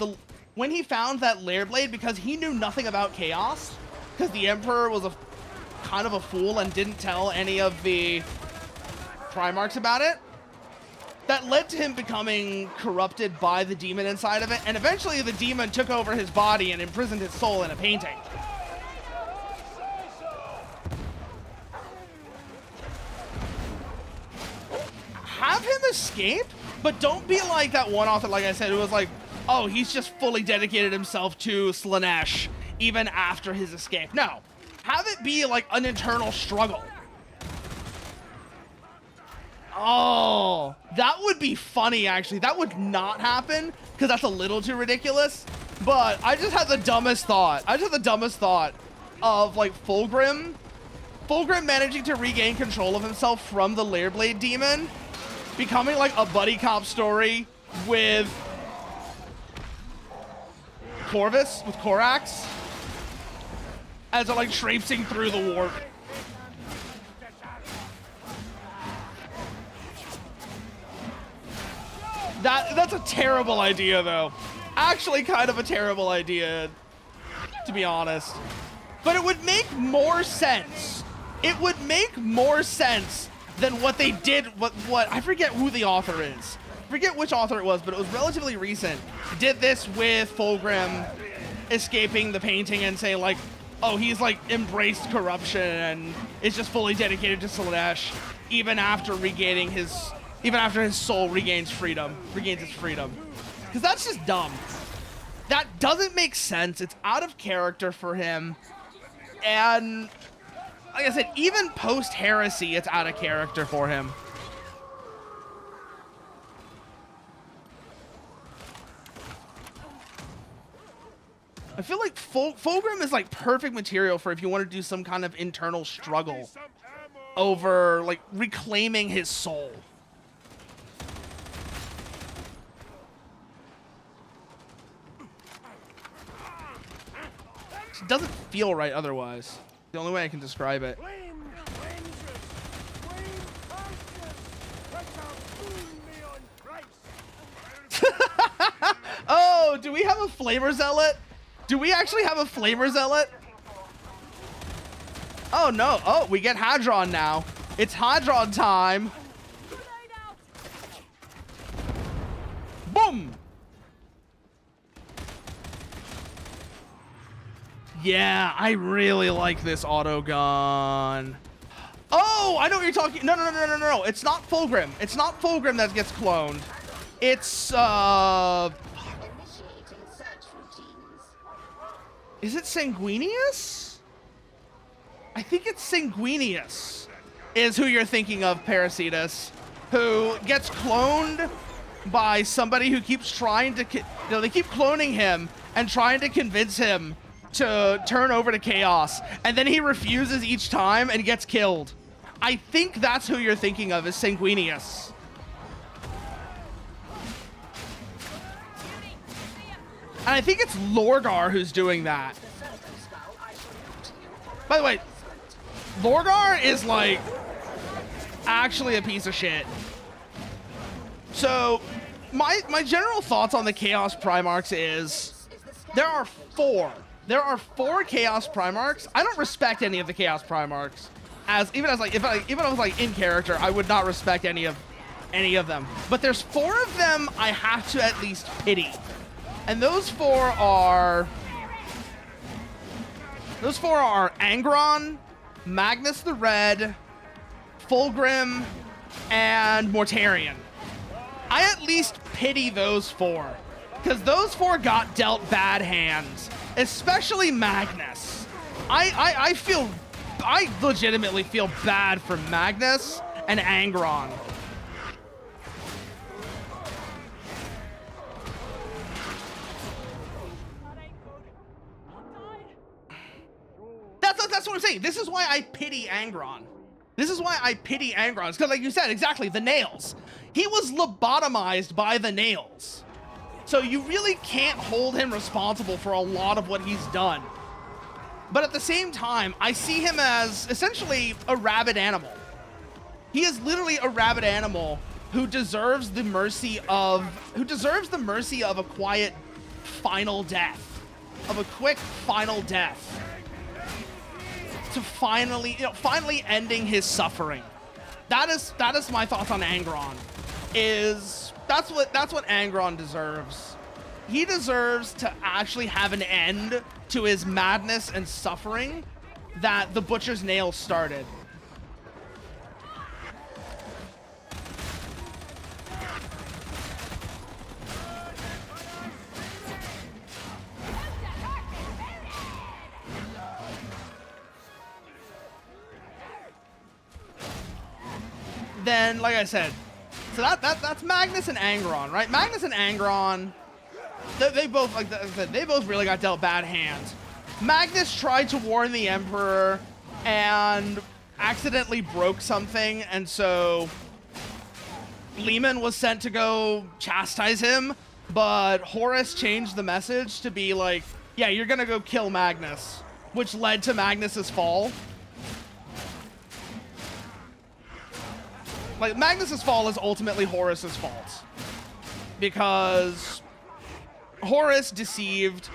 when he found that Lairblade, because he knew nothing about chaos, because the Emperor was kind of a fool and didn't tell any of the Primarchs about it, that led to him becoming corrupted by the demon inside of it, and eventually the demon took over his body and imprisoned his soul in a painting. Have him escape, but don't be like that one author, like I said, who was like, oh, he's just fully dedicated himself to Slaanesh even after his escape. No, have it be like an internal struggle. Oh, that would be funny, actually. That would not happen, because that's a little too ridiculous. But I just had the dumbest thought. Of, like, Fulgrim managing to regain control of himself from the Lairblade demon, becoming, like, a buddy cop story with Corax, as they're, like, traipsing through the warp. That's a terrible idea, though. Actually, kind of a terrible idea, to be honest. But it would make more sense. It would make more sense than what they did. What I forget who the author is. I forget which author it was, but it was relatively recent. Did this with Fulgrim escaping the painting and saying like, oh, he's like embraced corruption and is just fully dedicated to Slaanesh, even after his soul regains its freedom. Because that's just dumb. That doesn't make sense. It's out of character for him. And like I said, even post-heresy, it's out of character for him. I feel like Fulgrim is like perfect material for if you want to do some kind of internal struggle over like reclaiming his soul. It doesn't feel right otherwise. The only way I can describe it. Oh, do we have a Flamer Zealot? Do we actually have a Flamer Zealot? Oh no, oh, we get Hadron now. It's Hadron time. Boom! Yeah, I really like this auto gun. Oh, I know what you're talking. No. It's not Fulgrim. It's not Fulgrim that gets cloned. It's is it Sanguinius? I think it's Sanguinius is who you're thinking of, Parasitus, who gets cloned by somebody who keeps trying to, they keep cloning him and trying to convince him to turn over to Chaos, and then he refuses each time and gets killed. I think that's who you're thinking of, is Sanguinius. And I think it's Lorgar who's doing that. By the way, Lorgar is like actually a piece of shit. So my general thoughts on the Chaos Primarchs is there are four Chaos Primarchs. I don't respect any of the Chaos Primarchs. Even if I was like in character, I would not respect any of them. But there's four of them I have to at least pity. And those four are Angron, Magnus the Red, Fulgrim, and Mortarion. I at least pity those four, because those four got dealt bad hands, especially Magnus. I legitimately feel bad for Magnus and Angron. That's what I'm saying. This is why I pity Angron. Because like you said, exactly, the nails. He was lobotomized by the nails. So you really can't hold him responsible for a lot of what he's done. But at the same time, I see him as essentially a rabid animal. He is literally a rabid animal who deserves the mercy of a quiet final death. Of a quick final death. To finally ending his suffering. That is my thoughts on Angron. That's what Angron deserves. He deserves to actually have an end to his madness and suffering that the Butcher's Nail started. Then, like I said, so that's Magnus and Angron, right? Magnus and Angron, they both, like I said, they both really got dealt bad hands. Magnus tried to warn the Emperor and accidentally broke something, and so Lehman was sent to go chastise him, but Horus changed the message to be like, yeah, you're gonna go kill Magnus, which led to Magnus's fall. Like, Magnus's fall is ultimately Horus's fault, because Horus deceived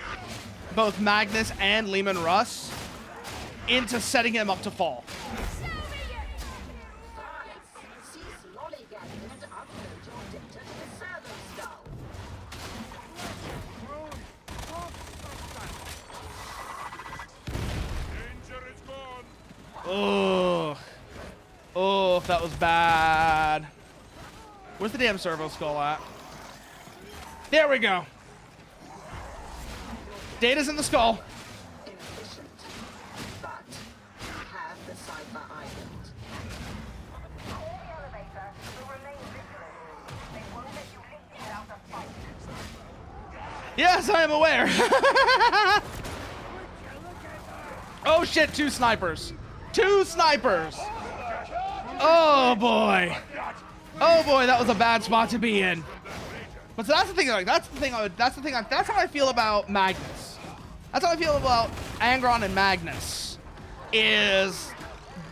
both Magnus and Leman Russ into setting him up to fall. Cease lollygagging and upload your data to the server skull. Danger is gone. Oh, oh, that was bad. Where's the damn servo skull at? There we go. Data's in the skull. Inefficient, but have the cipher island. Call the elevator, but remain vigilant. They won't let you leave without a fight. Yes, I am aware. Oh shit, 2 snipers. 2 snipers. Oh boy. Oh boy, that was a bad spot to be in. But so that's the thing. Like, that's how I feel about Magnus. That's how I feel about Angron and Magnus. That's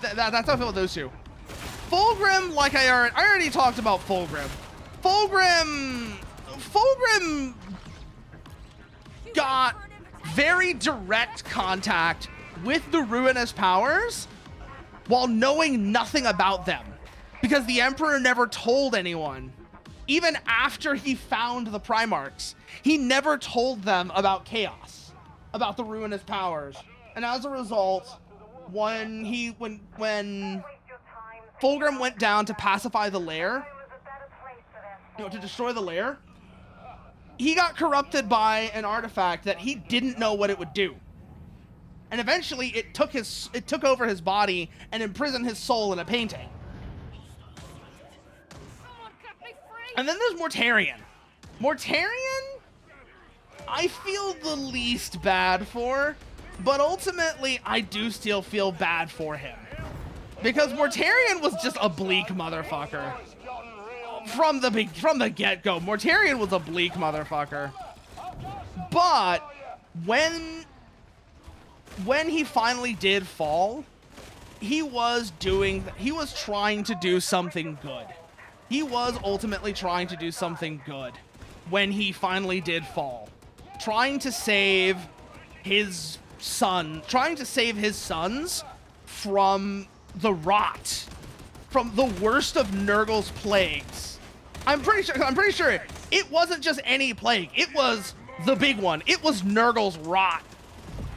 how I feel with those two. Fulgrim, like I already talked about Fulgrim. Fulgrim got very direct contact with the Ruinous Powers while knowing nothing about them, because the Emperor never told anyone. Even after he found the Primarchs, he never told them about Chaos, about the Ruinous Powers. And as a result, when Fulgrim went down to pacify the lair, to destroy the lair, he got corrupted by an artifact that he didn't know what it would do. And eventually it took over his body and imprisoned his soul in a painting. And then there's Mortarion. Mortarion, I feel the least bad for, but ultimately I do still feel bad for him. Because Mortarion was just a bleak motherfucker. From the get-go, Mortarion was a bleak motherfucker. But when he finally did fall, he was trying to do something good. He was ultimately trying to do something good when he finally did fall. Trying to save his sons from the rot, from the worst of Nurgle's plagues. I'm pretty sure it wasn't just any plague. It was the big one. It was Nurgle's rot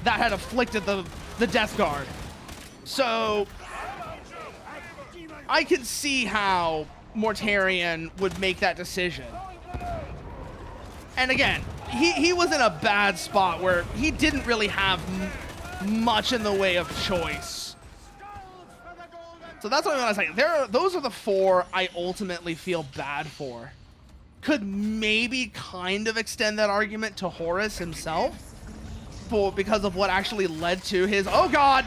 that had afflicted the Death Guard. So I can see how Mortarion would make that decision. And again, he was in a bad spot where he didn't really have much in the way of choice. So that's what I want to say. Those are the 4 I ultimately feel bad for. Could maybe kind of extend that argument to Horus himself, because of what actually led to his... Oh god!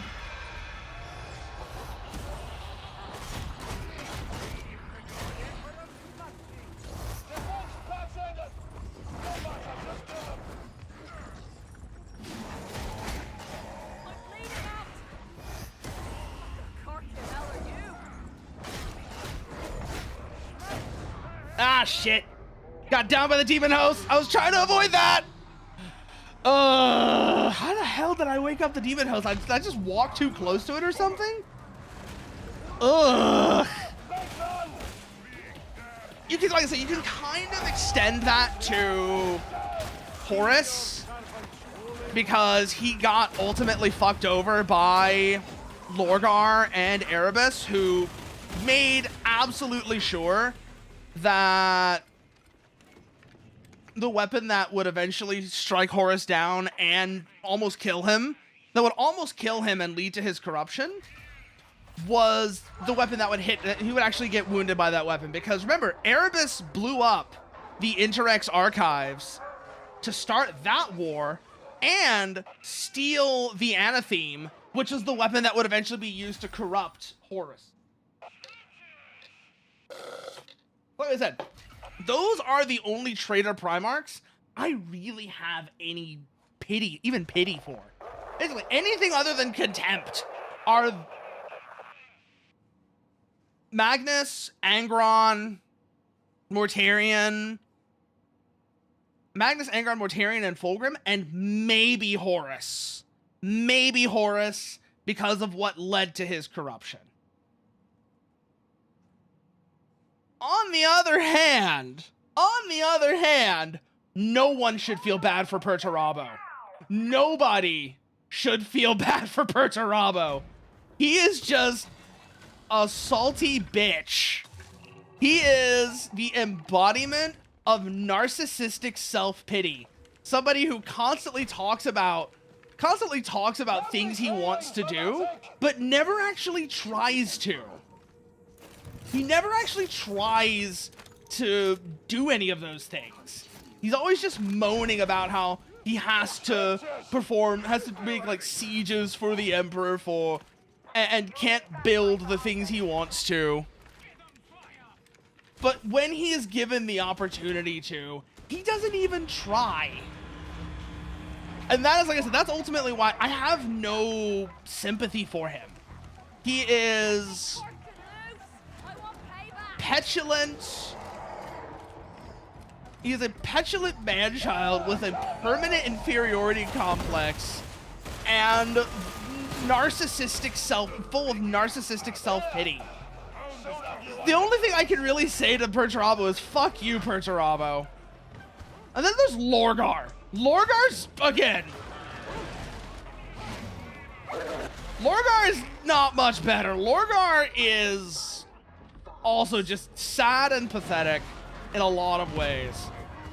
Ah, shit. Got down by the demon host. I was trying to avoid that. How the hell did I wake up the demon host? Did I just walk too close to it or something? Ugh. You can, like I said, you can kind of extend that to Horus, because he got ultimately fucked over by Lorgar and Erebus, who made absolutely sure that the weapon that would eventually strike Horus down and almost kill him, and lead to his corruption, was the weapon that would hit, he would actually get wounded by that weapon. Because remember, Erebus blew up the Interrex archives to start that war and steal the Anatheme, which is the weapon that would eventually be used to corrupt Horus. Like I said, those are the only traitor Primarchs I really have any pity, even pity for. Basically, anything other than contempt are Magnus, Angron, Mortarion, and Fulgrim, and maybe Horus. Maybe Horus, because of what led to his corruption. On the other hand, no one should feel bad for Perturabo. Nobody should feel bad for Perturabo. He is just a salty bitch. He is the embodiment of narcissistic self-pity. Somebody who constantly talks about things he wants to do, but never actually tries to. He never actually tries to do any of those things. He's always just moaning about how he has to make like sieges for the Emperor and can't build the things he wants to. But when he is given the opportunity to, he doesn't even try. And that is, like I said, that's ultimately why I have no sympathy for him. He is petulant. He is a petulant man-child with a permanent inferiority complex and full of narcissistic self-pity. The only thing I can really say to Perturabo is, fuck you, Perturabo. And then there's Lorgar. Lorgar's, again. Lorgar is not much better. Lorgar is also just sad and pathetic in a lot of ways.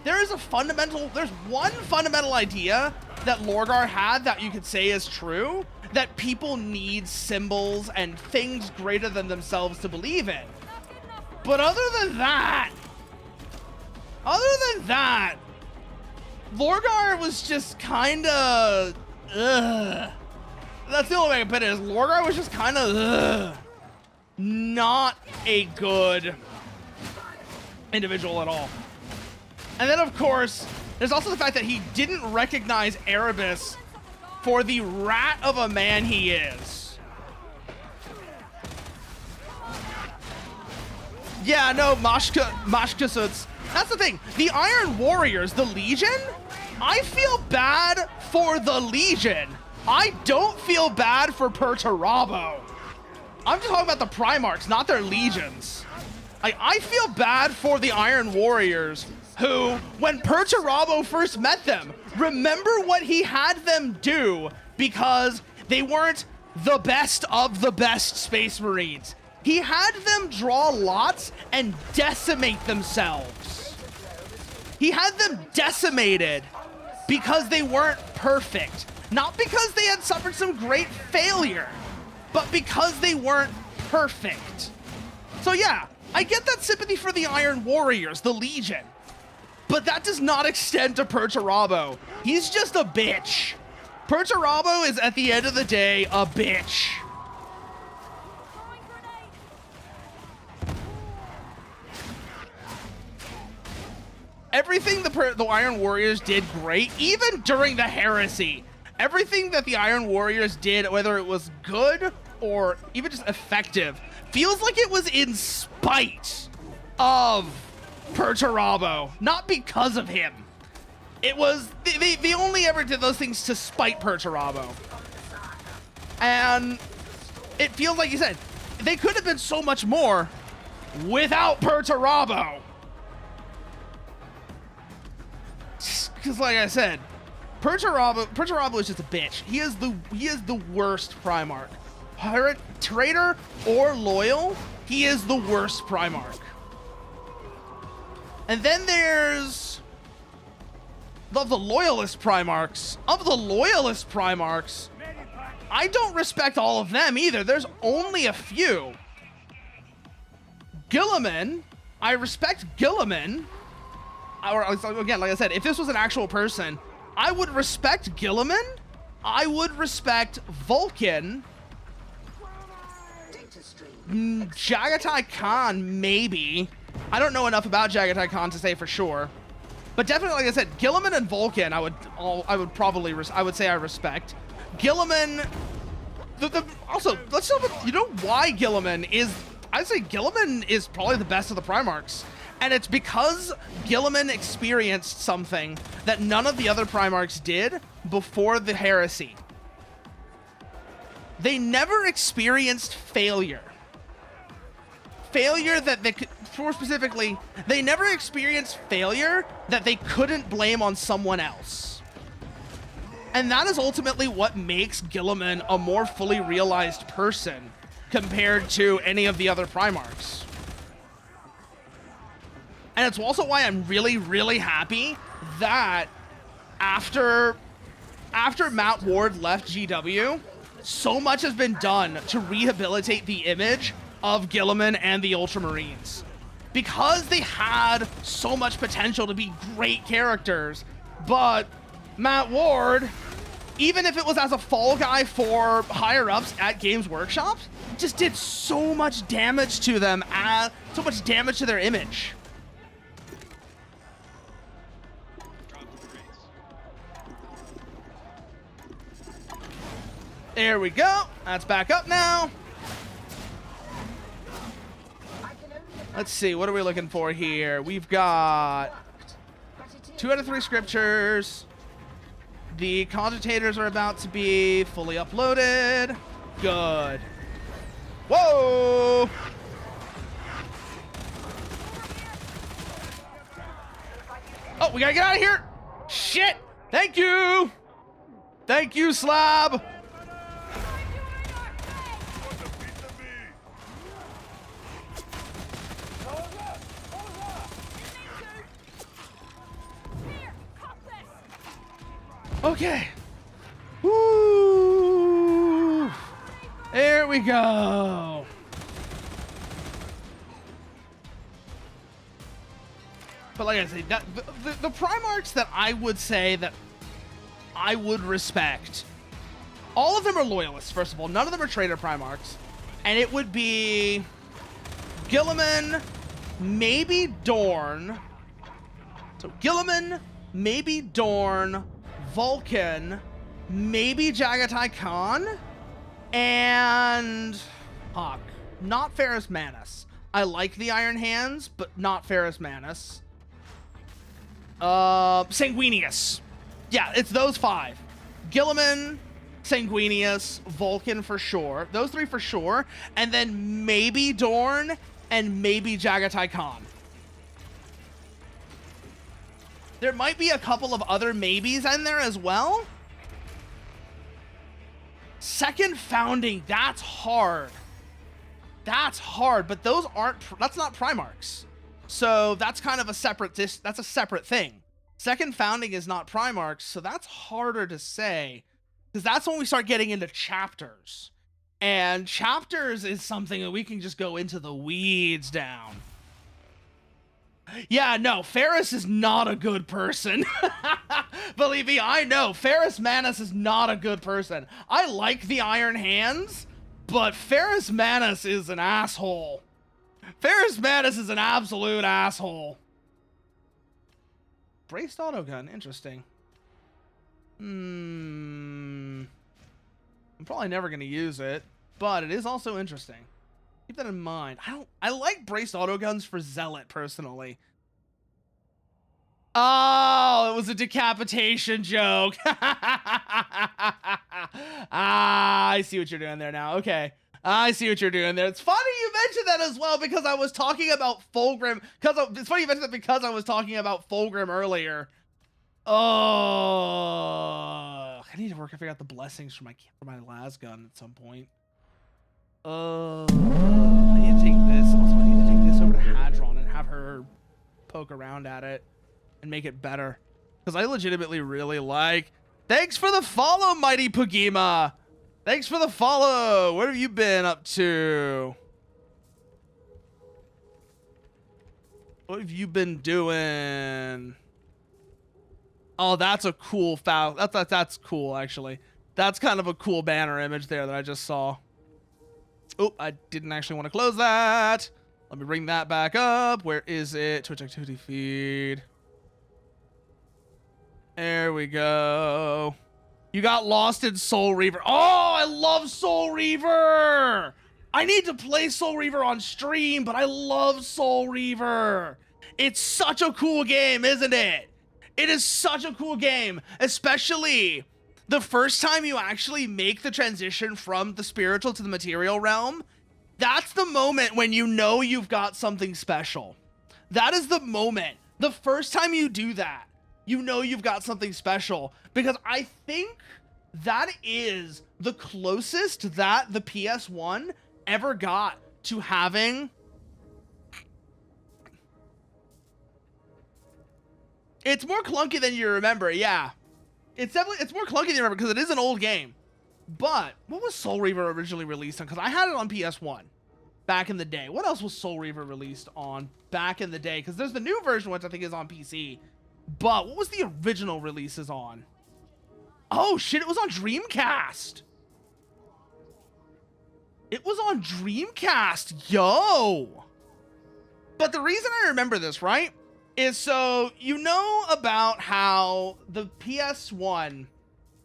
There's one fundamental idea that Lorgar had that you could say is true, that people need symbols and things greater than themselves to believe in. But other than that, Lorgar was just kinda, ugh. That's the only way I can put it, is Lorgar was just kinda, ugh. Not a good individual at all. And then, of course, there's also the fact that he didn't recognize Erebus for the rat of a man he is. Yeah, no, Mashkasuts. That's the thing. The Iron Warriors, the Legion, I feel bad for the Legion. I don't feel bad for Perturabo. I'm just talking about the Primarchs, not their legions. I feel bad for the Iron Warriors who, when Perturabo first met them, remember what he had them do because they weren't the best of the best Space Marines. He had them draw lots and decimate themselves. He had them decimated because they weren't perfect. Not because they had suffered some great failure, but because they weren't perfect. So yeah, I get that sympathy for the Iron Warriors, the Legion, but that does not extend to Perturabo. He's just a bitch. Perturabo is, at the end of the day, a bitch. Everything the Iron Warriors did great, even during the Heresy. Everything that the Iron Warriors did, whether it was good or even just effective, feels like it was in spite of Perturabo, not because of him. It was, they only ever did those things to spite Perturabo. And it feels like you said, they could have been so much more without Perturabo. Because like I said, Perturabo is just a bitch. He is the worst Primarch. Traitor or loyal, he is the worst Primarch. And then there's of the loyalist Primarchs. I don't respect all of them either. There's only a few. Guilliman, I respect Guilliman. Or again, like I said, if this was an actual person, I would respect Guilliman. I would respect Vulcan. Jagatai Khan, maybe. I don't know enough about Jagatai Khan to say for sure. But definitely, like I said, Guilliman and Vulcan, I would say I respect. Guilliman, also, let's talk about, you know why Guilliman is, I'd say Guilliman is probably the best of the Primarchs. And it's because Guilliman experienced something that none of the other Primarchs did before the Heresy. they never experienced failure. Failure that they could, more specifically, they never experienced failure that they couldn't blame on someone else. And that is ultimately what makes Guilliman a more fully realized person compared to any of the other Primarchs. And it's also why I'm really, really happy that after Matt Ward left GW, so much has been done to rehabilitate the image of Guilliman and the Ultramarines. Because they had so much potential to be great characters, but Matt Ward, even if it was as a fall guy for higher-ups at Games Workshop, just did so much damage to them, so much damage to their image. There we go. That's back up now. Let's see, what are we looking for here? We've got 2 out of 3 scriptures. The cogitators are about to be fully uploaded. Good. Whoa! Oh, we gotta get out of here! Shit! Thank you! Thank you, Slab! Okay. Woo! There we go. But like I say, the Primarchs that I would say that I would respect, all of them are loyalists, first of all. None of them are traitor Primarchs. And it would be Guilliman, maybe Dorn. So Guilliman, maybe Dorn, Vulcan, maybe Jagatai Khan, and Hawk. Not Ferrus Manus. I like the Iron Hands, but not Ferrus Manus. Sanguinius. Yeah, it's those 5. Guilliman, Sanguinius, Vulcan for sure. Those 3 for sure. And then maybe Dorn and maybe Jagatai Khan. There might be a couple of other maybes in there as well. Second Founding, that's hard. That's hard, but those aren't, that's not Primarchs. So that's kind of a separate, that's a separate thing. Second Founding is not Primarchs, so that's harder to say. Because that's when we start getting into chapters. And chapters is something that we can just go into the weeds down. Yeah, no, Ferrus is not a good person. Believe me, I know. Ferrus Manus is not a good person. I like the Iron Hands, but Ferrus Manus is an asshole. Ferrus Manus is an absolute asshole. Braced autogun, interesting. I'm probably never going to use it, but it is also interesting. Keep that in mind. I like braced autoguns for Zealot, personally. Oh, it was a decapitation joke. I see what you're doing there now. Okay. I see what you're doing there. It's funny you mentioned that as well, because I was talking about Fulgrim. It's funny you mentioned that because I was talking about Fulgrim earlier. Oh, I need to figure out the blessings for my last gun at some point. I need to take this. Also, I need to take this over to Hadron and have her poke around at it and make it better. Because I legitimately really like... Thanks for the follow, Mighty Pugima! Thanks for the follow! What have you been up to? What have you been doing? Oh, that's a cool foul. That's cool, actually. That's kind of a cool banner image there that I just saw. Oh, I didn't actually want to close that. Let me bring that back up. Where is it? Twitch activity feed. There we go. You got lost in Soul Reaver. Oh, I love Soul Reaver. I need to play Soul Reaver on stream, but I love Soul Reaver. It's such a cool game, isn't it? It is such a cool game, especially The first time you actually make the transition from the spiritual to the material realm, that's the moment when you know you've got something special. That is the moment. The first time you do that, you know you've got something special, because I think that is the closest that the PS1 ever got to having. It's more clunky than you remember, yeah. It's more clunky than you remember because it is an old game. But what was Soul Reaver originally released on? Because I had it on PS1 back in the day. What else was Soul Reaver released on back in the day? Because there's the new version, which I think is on PC. But what was the original releases on? Oh shit, it was on Dreamcast. It was on Dreamcast, yo. But the reason I remember this, right, is so you know about how the PS1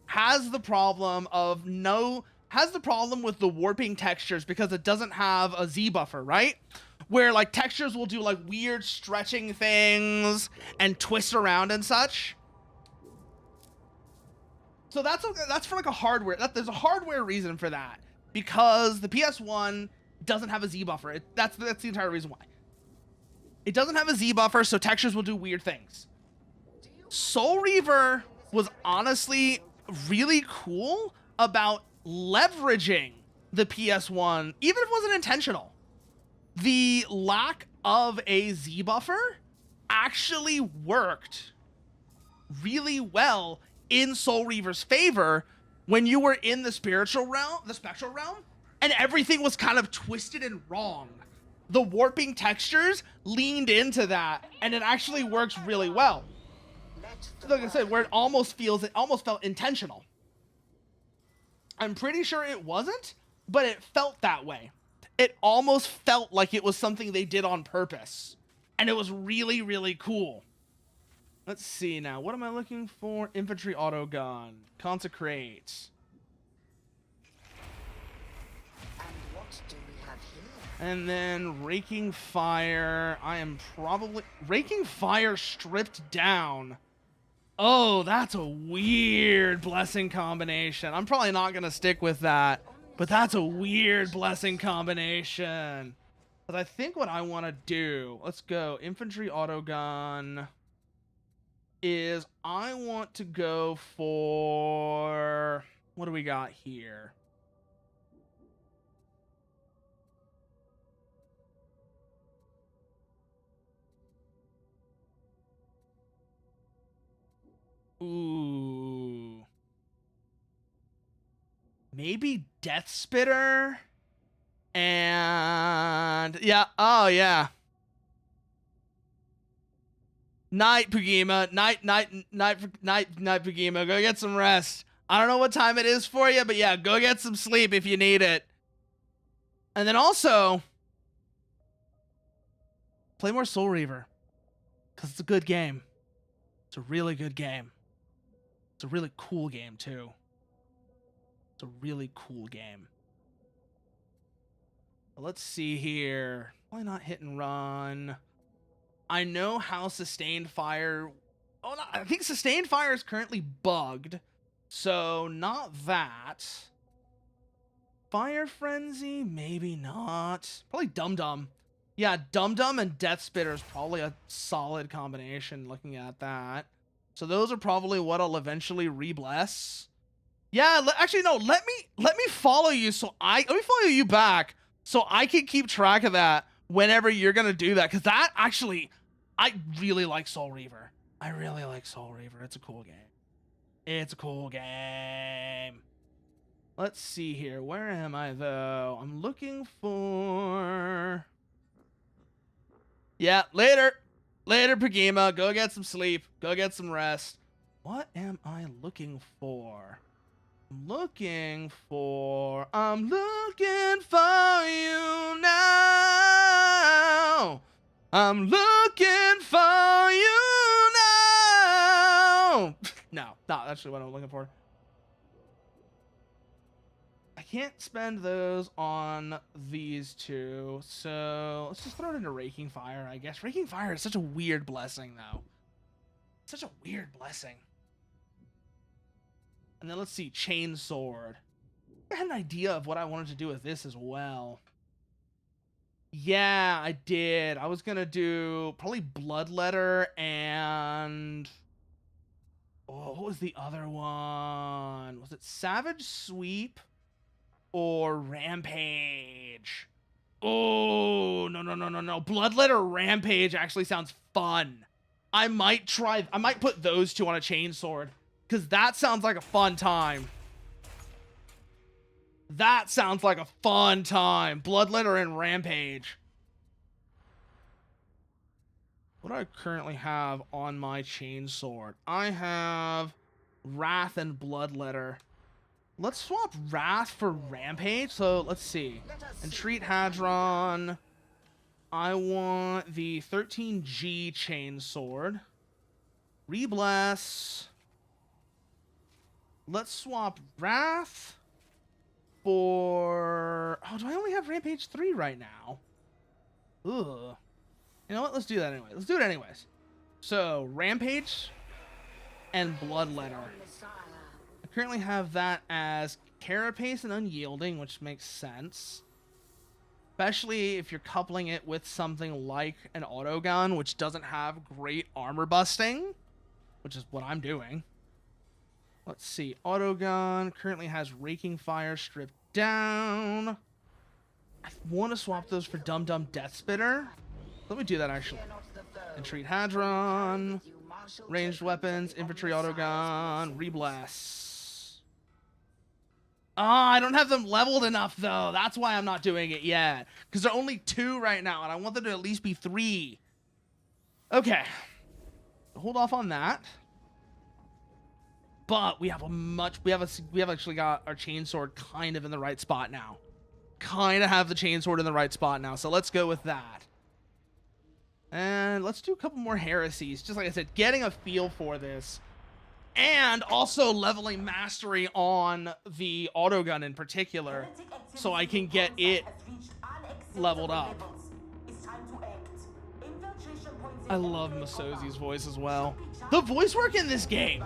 has the problem with the warping textures because it doesn't have a Z buffer, right? Where like textures will do like weird stretching things and twist around and such. So that's for like a hardware. There's a hardware reason for that, because the PS1 doesn't have a Z buffer. That's the entire reason why. It doesn't have a Z buffer, so textures will do weird things. Soul Reaver was honestly really cool about leveraging the PS1, even if it wasn't intentional. The lack of a Z buffer actually worked really well in Soul Reaver's favor when you were in the spectral realm, and everything was kind of twisted and wrong. The warping textures leaned into that, and it actually works really well. Like I said, where it almost felt intentional. I'm pretty sure it wasn't, but it felt that way. It almost felt like it was something they did on purpose, and it was really, really cool. Let's see now. What am I looking for? Infantry auto gun. Consecrate. And what do we have here? And then Raking Fire. Raking Fire stripped down. Oh, that's a weird blessing combination. I'm probably not going to stick with that, but that's a weird blessing combination. But I think what I want to do, let's go. Infantry auto gun. Is I want to go for, what do we got here? Ooh. Maybe Death Spitter? And yeah, oh yeah. Night, Pugima. Night, Pugima. Go get some rest. I don't know what time it is for you, but yeah, go get some sleep if you need it. And then also, play more Soul Reaver, because it's a good game. It's a really good game. It's a really cool game, too. It's a really cool game. Let's see here. Why not hit and run? I know how Sustained Fire... Oh, no, I think Sustained Fire is currently bugged. So, not that. Fire Frenzy? Maybe not. Probably Dum Dum. Yeah, Dum Dum and Death Spitter is probably a solid combination looking at that. So those are probably what I'll eventually re-bless. Yeah, actually, no, let me follow you let me follow you back so I can keep track of that whenever you're going to do that. Because that actually, I really like Soul Reaver. I really like Soul Reaver. It's a cool game. It's a cool game. Let's see here. Where am I, though? I'm looking for... Yeah, later. Later, Pugima. Go get some sleep. Go get some rest. What am I looking for? I'm looking for you now. I'm looking for you now. No, not actually what I'm looking for. I can't spend those on these two, so let's just throw it into Raking Fire, I guess. Raking Fire is such a weird blessing, though. Such a weird blessing. And then let's see, chainsword. I had an idea of what I wanted to do with this as well. Yeah, I did. I was gonna do probably bloodletter and what was the other one? Was it Savage Sweep or Rampage? Oh, no. Bloodletter Rampage actually sounds fun. I might put those two on a chainsword, because that sounds like a fun time. That sounds like a fun time. Bloodletter and Rampage. What do I currently have on my chainsword? I have Wrath and Bloodletter. Let's swap Wrath for Rampage. So let's see. Entreat Hadron. I want the 13G chainsword. Rebless. Let's swap Wrath for... Oh, do I only have Rampage 3 right now? Ugh. You know what? Let's do that anyway. Let's do it anyways. So, Rampage and Bloodletter. I currently have that as Carapace and Unyielding, which makes sense. Especially if you're coupling it with something like an autogun, which doesn't have great armor busting, which is what I'm doing. Let's see. Autogun currently has Raking Fire stripped down. I want to swap those for Dum Dum Death Spitter. Let me do that actually. Entreat Hadron. Ranged weapons. Infantry autogun. Rebless. I don't have them leveled enough though. That's why I'm not doing it yet. Because they're only 2 right now, and I want them to at least be 3. Okay. Hold off on that. But we have actually got our chainsword kind of in the right spot now. Kind of have the chainsword in the right spot now. So let's go with that. And let's do a couple more heresies. Just like I said, getting a feel for this. And also leveling mastery on the autogun in particular, so I can get it leveled up. I love Masosi's voice as well. The voice work in this game.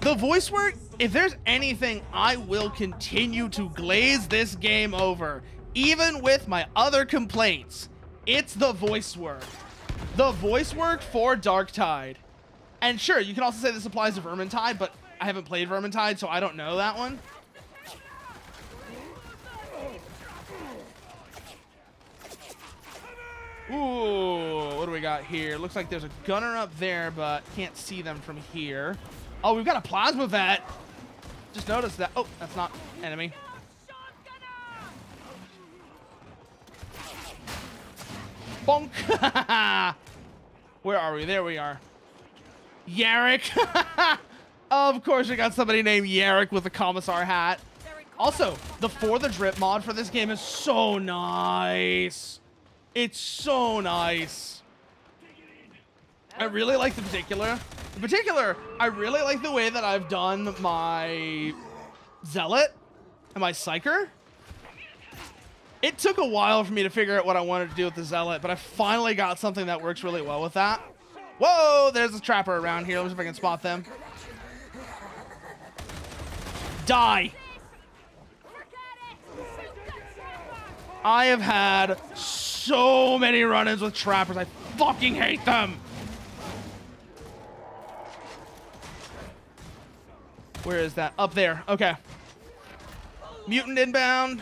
The voice work, if there's anything I will continue to glaze this game over, even with my other complaints, it's the voice work. The voice work for Darktide. And sure, you can also say this applies to Vermintide, but I haven't played Vermintide, so I don't know that one. Ooh, what do we got here? Looks like there's a gunner up there, but can't see them from here. Oh, we've got a plasma vet. Just noticed that. Oh, that's not enemy. Bonk. Where are we? There we are. Yarrick. Of course, we got somebody named Yarrick with a commissar hat. Also, the For the Drip mod for this game is so nice. It's so nice. I really like the particular. In particular, I really like the way that I've done my Zealot and my Psyker. It took a while for me to figure out what I wanted to do with the Zealot, but I finally got something that works really well with that. Whoa, there's a trapper around here. Let me see if I can spot them. Die. I have had so many run-ins with trappers. I fucking hate them. Where is that? Up there. Okay. Mutant inbound.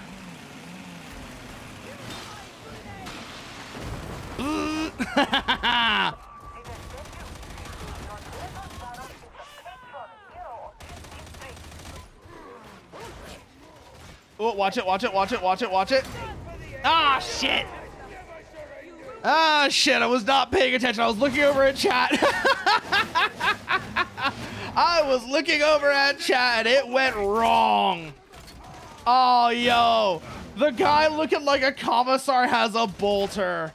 Oh, watch it, watch it, watch it, watch it, watch it. Ah, shit. Ah, shit, I was not paying attention. I was looking over at chat. I was looking over at chat and it went wrong. Oh, yo. The guy looking like a commissar has a bolter.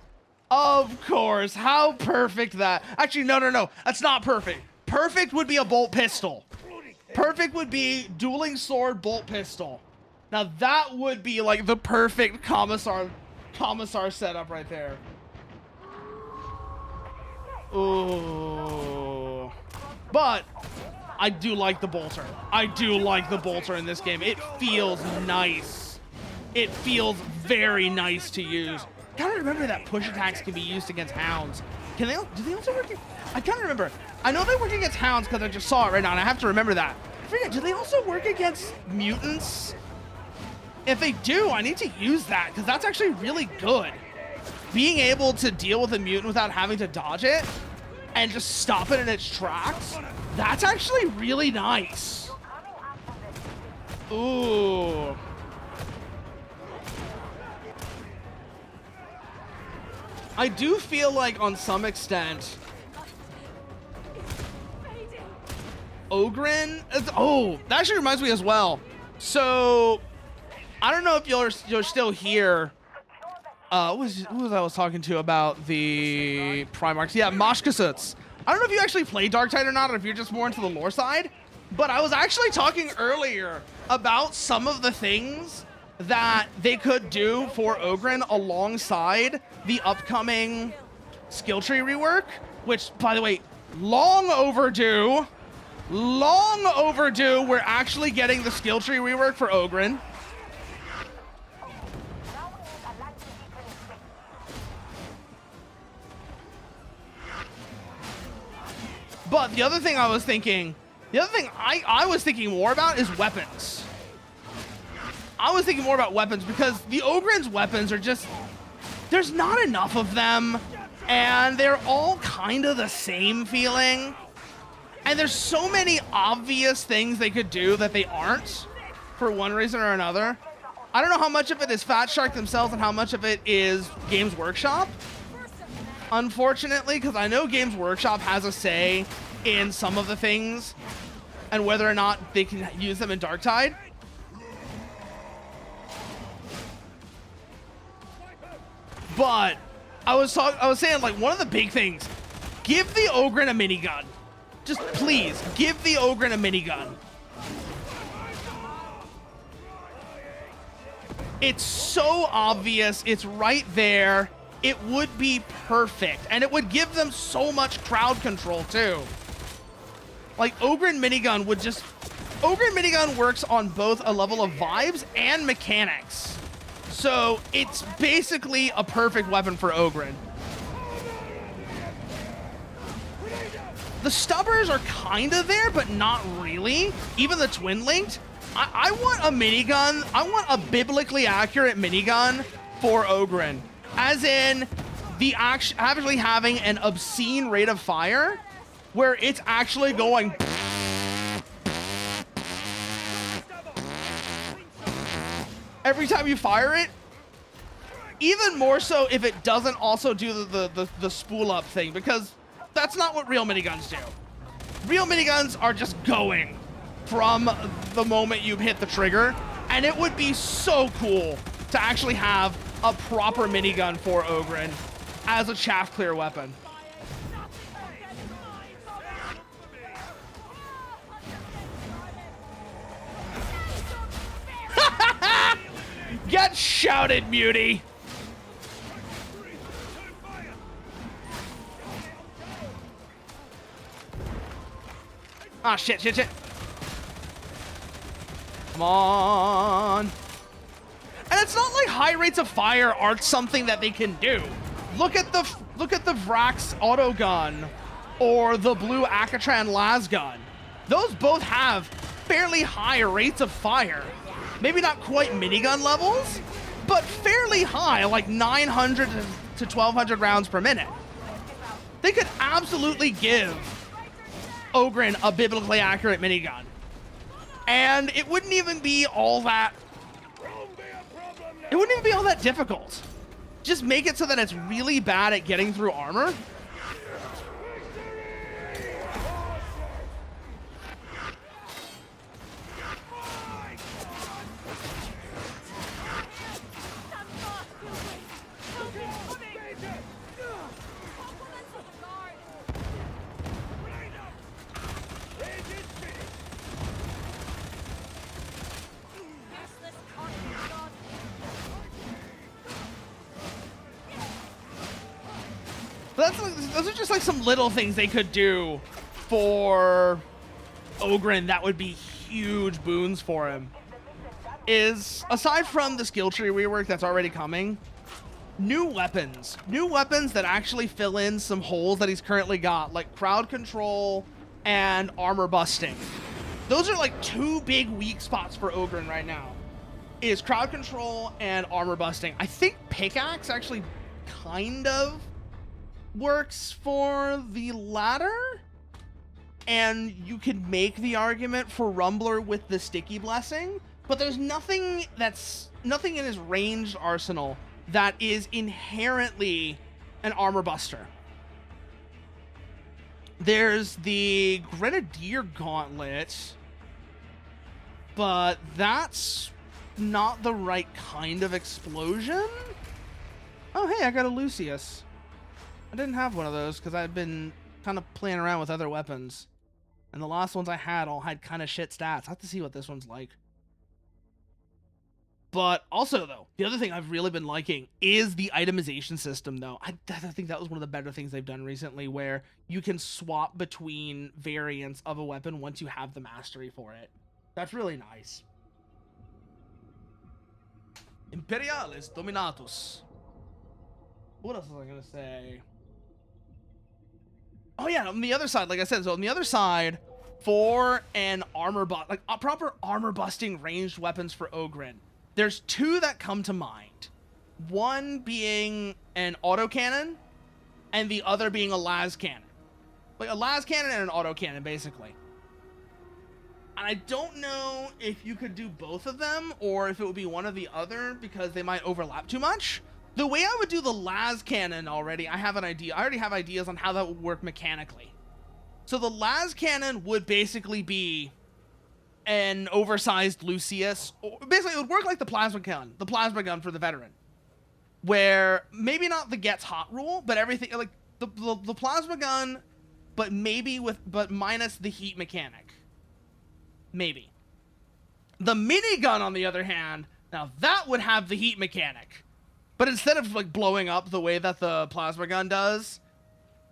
Of course. How perfect that. Actually, no. That's not perfect. Perfect would be a bolt pistol. Perfect would be dueling sword, bolt pistol. Now that would be like the perfect commissar setup right there. Ooh. But I do like the bolter. I do like the bolter in this game. It feels nice. It feels very nice to use. Gotta remember that push attacks can be used against hounds. Can they? Do they also work? I can't remember. I know they work against hounds because I just saw it right now, and I have to remember that. I forget. Do they also work against mutants? If they do, I need to use that because that's actually really good. Being able to deal with a mutant without having to dodge it and just stop it in its tracks, that's actually really nice. Ooh. I do feel like on some extent, Ogren, oh, that actually reminds me as well. So, I don't know if you're still here. Who was I was talking to about the Primarchs? Yeah, Moshkasuts. I don't know if you actually play Darktide or not, or if you're just more into the lore side, but I was actually talking earlier about some of the things that they could do for Ogren alongside the upcoming skill tree rework, which, by the way, long overdue. Long overdue. We're actually getting the skill tree rework for Ogren. But the other thing I was thinking, I was thinking more about is weapons. I was thinking more about weapons because the Ogren's weapons are just, there's not enough of them, and they're all kind of the same feeling. And there's so many obvious things they could do that they aren't for one reason or another. I don't know how much of it is Fat Shark themselves and how much of it is Games Workshop. Unfortunately, because I know Games Workshop has a say in some of the things and whether or not they can use them in Darktide. But I was saying, like, one of the big things, give the Ogren a minigun. Just please, give the Ogren a minigun. It's so obvious, it's right there. It would be perfect, and it would give them so much crowd control too. Like, Ogren minigun would just... Ogren minigun works on both a level of vibes and mechanics. So it's basically a perfect weapon for Ogren. The stubbers are kind of there, but not really. Even the twin linked. I want a minigun. I want a biblically accurate minigun for Ogren. As in, the actually having an obscene rate of fire where it's actually going... every time you fire it. Even more so if it doesn't also do the spool up thing, because that's not what real miniguns do. Real miniguns are just going from the moment you hit the trigger, and it would be so cool to actually have a proper minigun for Ogren as a chaff clear weapon. Get shouted, Muty! Ah, shit. Come on. And it's not like high rates of fire aren't something that they can do. Look at the Vrax auto gun or the blue Akatran las gun. Those both have fairly high rates of fire. Maybe not quite minigun levels, but fairly high, like 900 to 1200 rounds per minute. They could absolutely give Ogren a biblically accurate minigun. And it wouldn't even be all that... It wouldn't even be all that difficult. Just make it so that it's really bad at getting through armor. Those are just like some little things they could do for Ogren that would be huge boons for him is, aside from the skill tree rework that's already coming, new weapons that actually fill in some holes that he's currently got, like crowd control and armor busting. Those are like two big weak spots for Ogren right now, is crowd control and armor busting. I think pickaxe actually kind of works for the latter, and you could make the argument for Rumbler with the sticky blessing, but there's nothing in his ranged arsenal that is inherently an armor buster. There's the Grenadier Gauntlet, but that's not the right kind of explosion. Oh, hey, I got a Lucius. I didn't have one of those because I've been kind of playing around with other weapons. And the last ones I had all had kind of shit stats. I have to see what this one's like. But also, though, the other thing I've really been liking is the itemization system, though. I think that was one of the better things they've done recently, where you can swap between variants of a weapon once you have the mastery for it. That's really nice. Imperialis Dominatus. What else was I going to say? Oh, yeah, on the other side, like I said, so on the other side, for an like a proper armor-busting ranged weapons for Ogren, there's two that come to mind. One being an autocannon, and the other being a las cannon. Like a las cannon and an autocannon, basically. And I don't know if you could do both of them, or if it would be one or the other, because they might overlap too much. The way I would do the las cannon already, I have an idea. I already have ideas on how that would work mechanically. So the las cannon would basically be an oversized Lucius. Basically, it would work like the plasma gun for the veteran, where maybe not the gets hot rule, but everything like the plasma gun, but minus the heat mechanic. Maybe the minigun, on the other hand, now that would have the heat mechanic, but instead of like blowing up the way that the plasma gun does,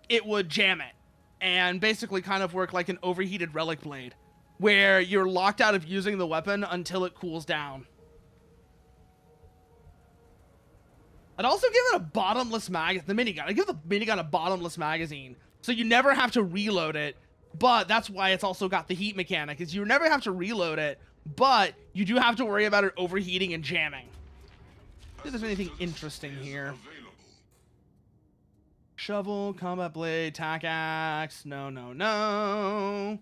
it would jam it and basically kind of work like an overheated relic blade, where you're locked out of using the weapon until it cools down. I'd also give it a bottomless the minigun. I'd give the minigun a bottomless magazine, so you never have to reload it, but that's why it's also got the heat mechanic, is you never have to reload it, but you do have to worry about it overheating and jamming. See if there's anything interesting here. Shovel, combat blade, tack axe, no.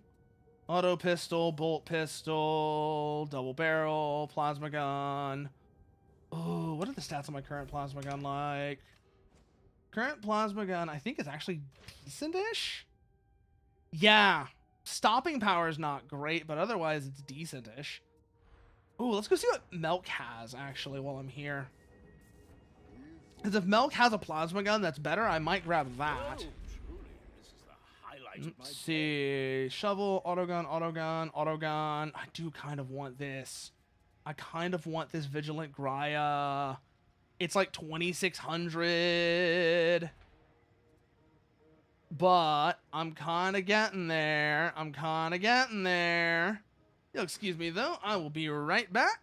Auto pistol, bolt pistol, double barrel, plasma gun. Oh, what are the stats on my current plasma gun like? Current plasma gun, I think, is actually decent-ish. Yeah, stopping power is not great, but otherwise it's decent-ish. Ooh, let's go see what Melk has, actually, while I'm here. Because if Melk has a plasma gun that's better, I might grab that. Let's see. Shovel, autogun. I do kind of want this. I kind of want this Vigilant Graia. It's like 2,600. But I'm kind of getting there. You'll excuse me, though. I will be right back.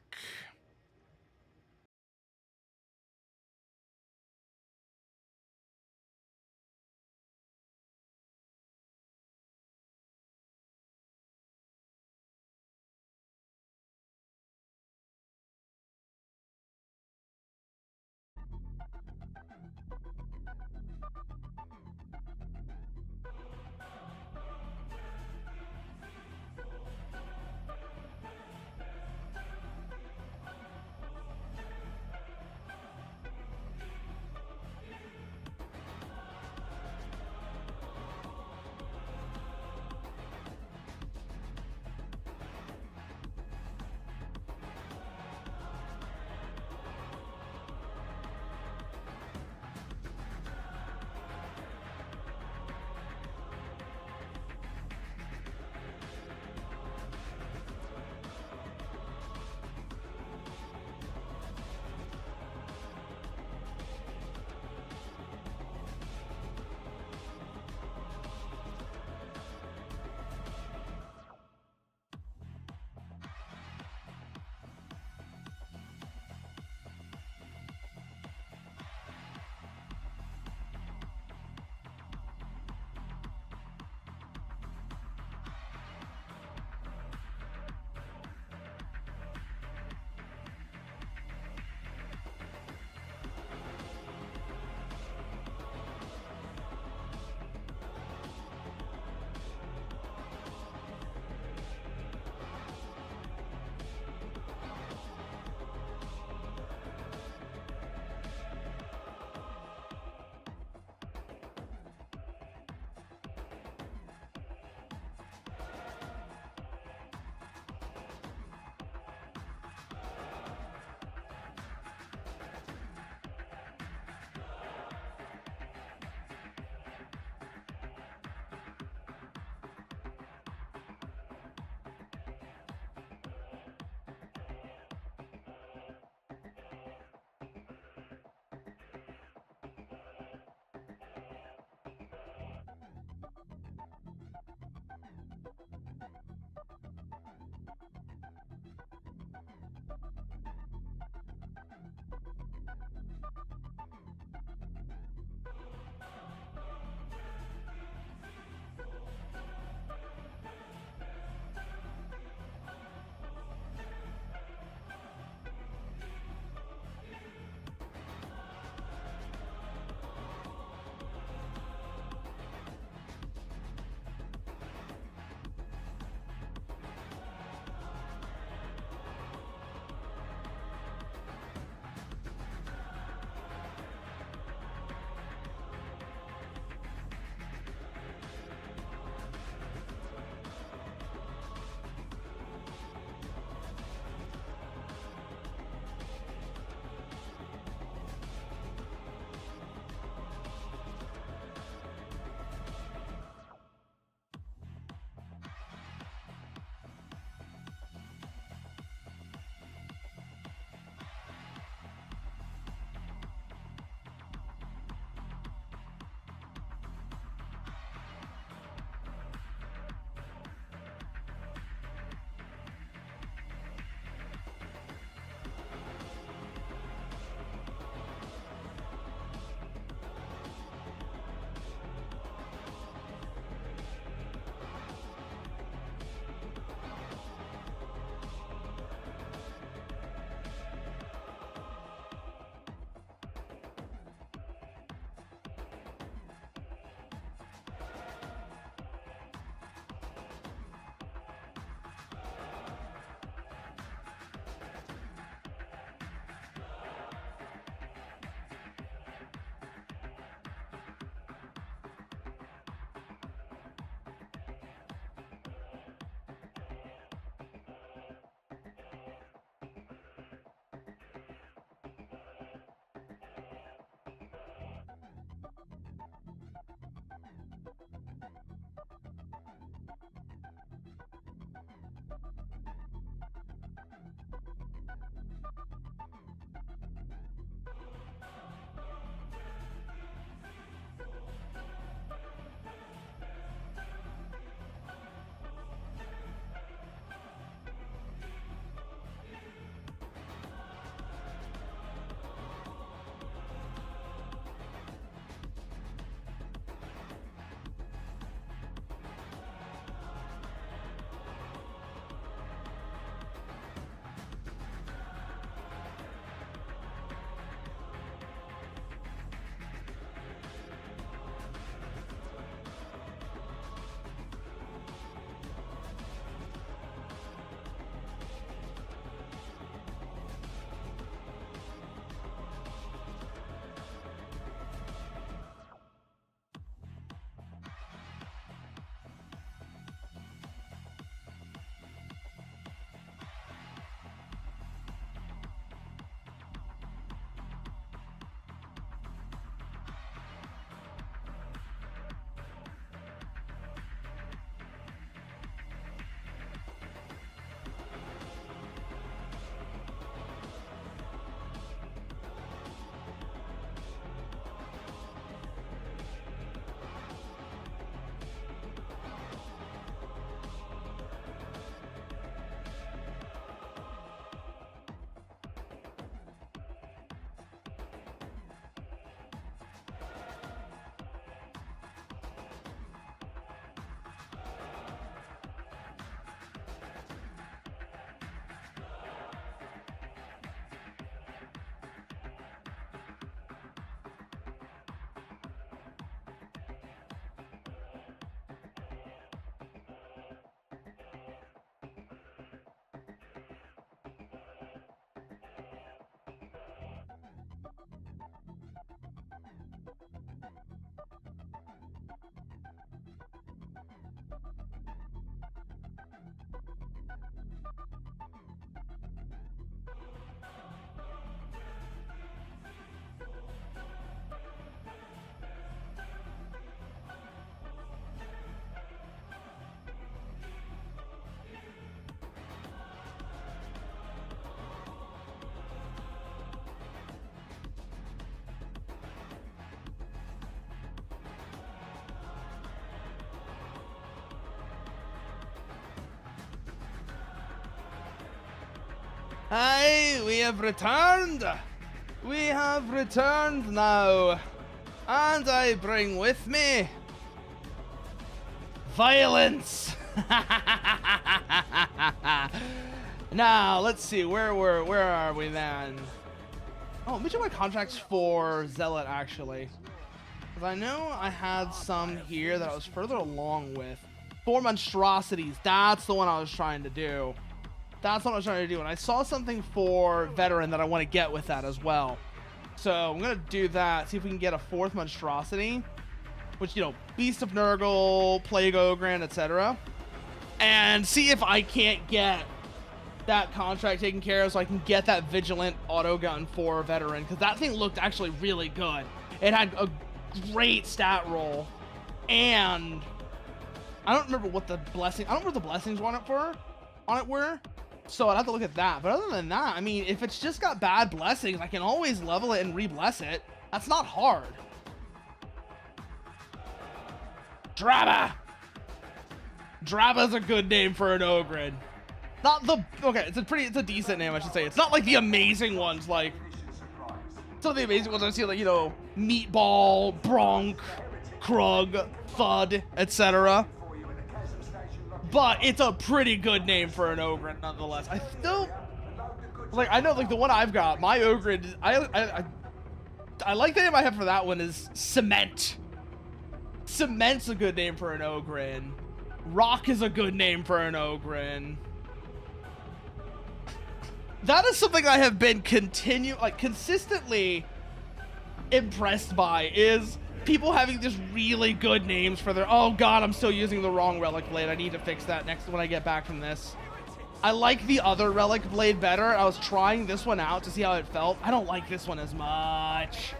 Aye, we have returned. We have returned now. And I bring with me violence. Now, let's see. Where are we then? Oh, let me check my contracts for Zealot, actually. Because I know I had some here that I was further along with. 4 monstrosities. That's the one I was trying to do. That's what I was trying to do. And I saw something for veteran that I want to get with that as well. So I'm going to do that. See if we can get a 4th monstrosity. Which, you know, Beast of Nurgle, Plague Ogre, etc. And see if I can't get that contract taken care of so I can get that Vigilant auto gun for veteran. Because that thing looked actually really good. It had a great stat roll. And I don't remember what the blessing. I don't remember what the blessings on it were. So I'd have to look at that. But other than that, I mean, if it's just got bad blessings, I can always level it and re-bless it. That's not hard. Draba. Draba's a good name for an Ogre. Not the okay. It's a decent name, I should say. It's not like the amazing ones, like some of the amazing ones I see, like, you know, Meatball, Bronk, Krug, Thud, etc. But it's a pretty good name for an Ogre, nonetheless. I still, like, I know, like, the one I've got, my Ogre, I like the name I have for that one is Cement. Cement's a good name for an Ogre. Rock is a good name for an Ogre. That is something I have been consistently impressed by, is people having just really good names for their... Oh god, I'm still using the wrong Relic Blade. I need to fix that next when I get back from this. I like the other Relic Blade better. I was trying this one out to see how it felt. I don't like this one as much.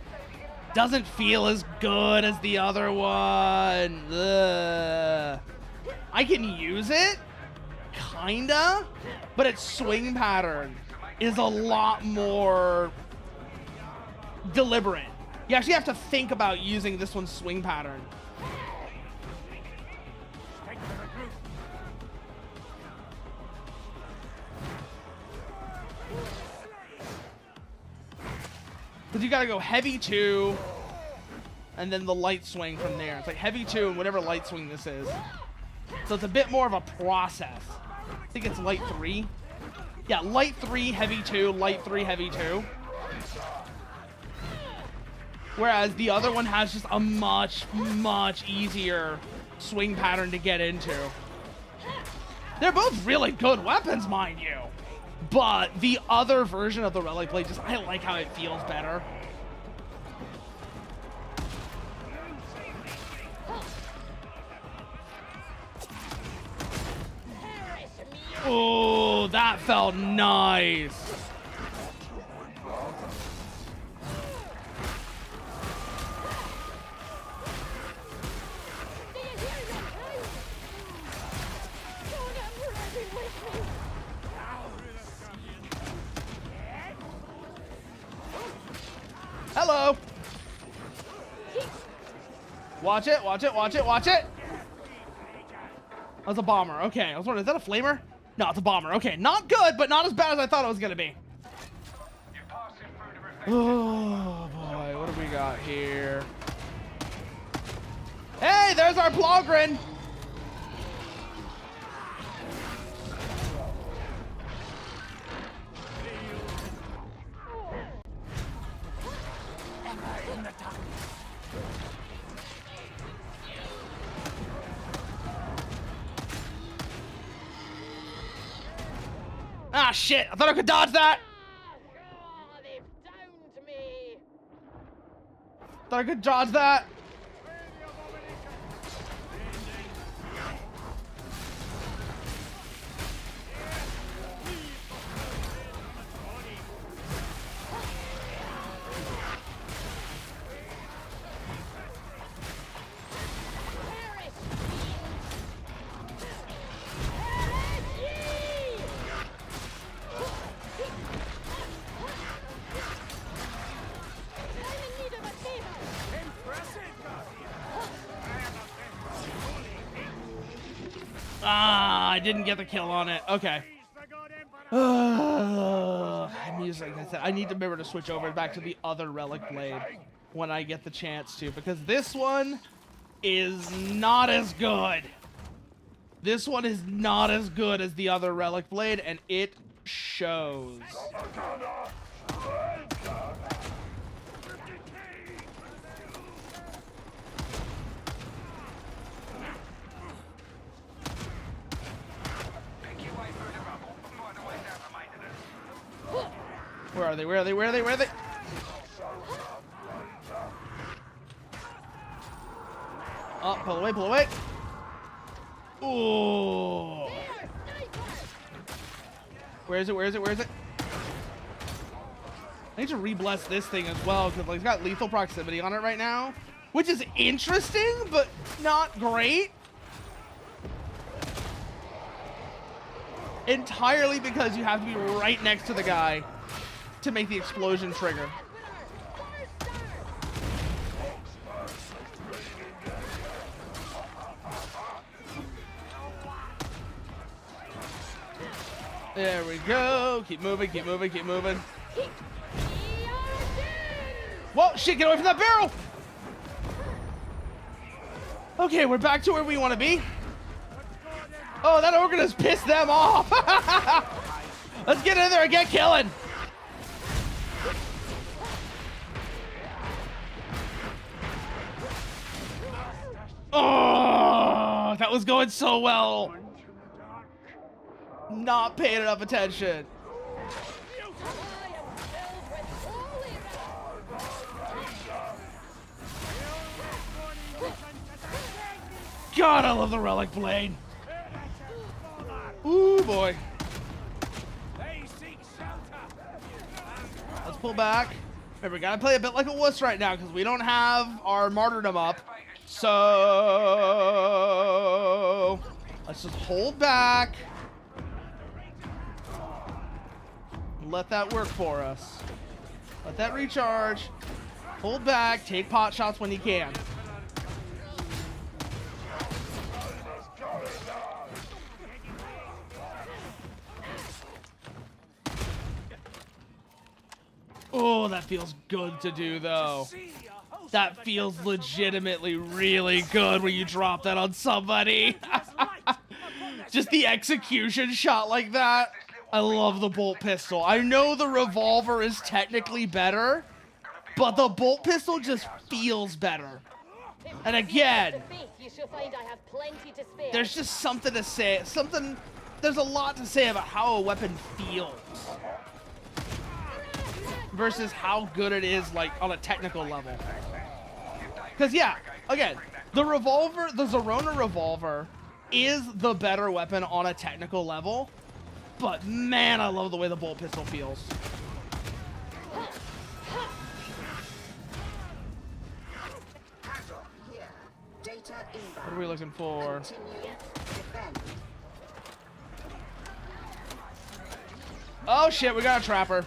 Doesn't feel as good as the other one. Ugh. I can use it, kinda, but its swing pattern is a lot more deliberate. You actually have to think about using this one's swing pattern. Because you gotta go heavy 2, and then the light swing from there. It's like heavy 2 and whatever light swing this is. So it's a bit more of a process. I think it's light 3. Yeah, light 3, heavy 2, light 3, heavy 2. Whereas the other one has just a much, much easier swing pattern to get into. They're both really good weapons, mind you. But the other version of the Relic Blade, I like how it feels better. Oh, that felt nice. Hello. Watch it, watch it, watch it, watch it. That's a bomber. Okay, I was wondering, is that a flamer? No, it's a bomber. Okay, not good, but not as bad as I thought it was gonna be. Oh boy, what do we got here? Hey, there's our Plogren. Ah, shit! I thought I could dodge that! Oh, they've downed me. Thought I could dodge that! Ah, I didn't get the kill on it. Okay. music. Like I said, I need to remember to switch over back to the other relic blade when I get the chance to, because this one is not as good. This one is not as good as the other relic blade, and it shows. Where are they? Where are they? Where are they? Where are they? Oh, pull away, pull away. Ooh. Where is it? Where is it? Where is it? I need to re-bless this thing as well, because like, it's got lethal proximity on it right now, which is interesting, but not great. Entirely because you have to be right next to the guy to make the explosion trigger. There we go. Keep moving, keep moving, keep moving. Whoa, shit, get away from that barrel! Okay, we're back to where we want to be. Oh, that organist pissed them off! Let's get in there and get killing! Oh, that was going so well. Not paying enough attention. God, I love the relic blade. Ooh, boy. Let's pull back. Remember, we gotta play a bit like a wuss right now because we don't have our martyrdom up. So let's just hold back. Let that work for us. Let that recharge. Hold back. Take pot shots when you can. Oh, that feels good to do, though. That feels legitimately really good when you drop that on somebody. Just the execution shot like that. I love the bolt pistol. I know the revolver is technically better, but the bolt pistol just feels better. And again, there's just something to say. There's a lot to say about how a weapon feels versus how good it is, like, on a technical level. Because, yeah, again, the revolver, the Zerona revolver is the better weapon on a technical level. But man, I love the way the bolt pistol feels. What are we looking for? Oh shit, we got a trapper.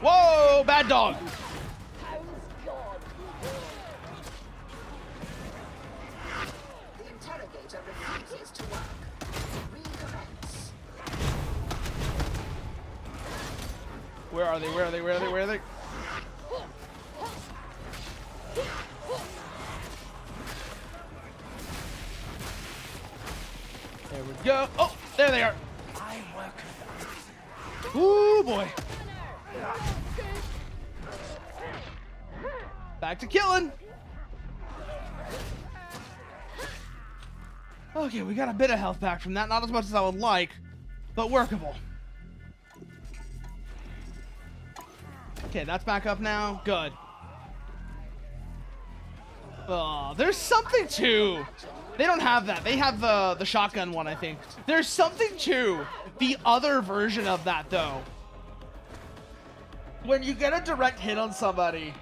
Whoa, bad dog. The interrogator refuses to work. Recommence. Where are they? Where are they? Where are they? Where are they? There we go. Oh, there they are. Ooh, boy. Back to killing. Okay, we got a bit of health back from that. Not as much as I would like, but workable. Okay, that's back up now. Good. Oh, there's something to... They don't have that. They have the shotgun one, I think. There's something to the other version of that, though. When you get a direct hit on somebody,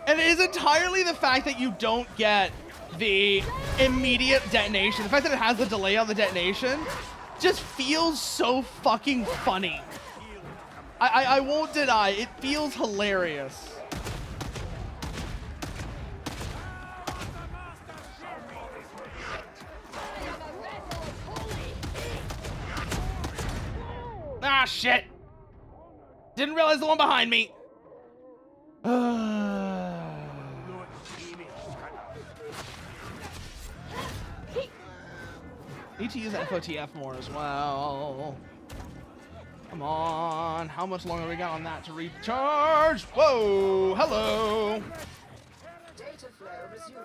and it is entirely the fact that you don't get the immediate detonation. The fact that it has the delay on the detonation just feels so fucking funny. I won't deny, it feels hilarious. Ah, shit! Didn't realize the one behind me. Need to use FOTF more as well. Come on. How much longer we got on that to recharge? Whoa, hello. Data flow resuming.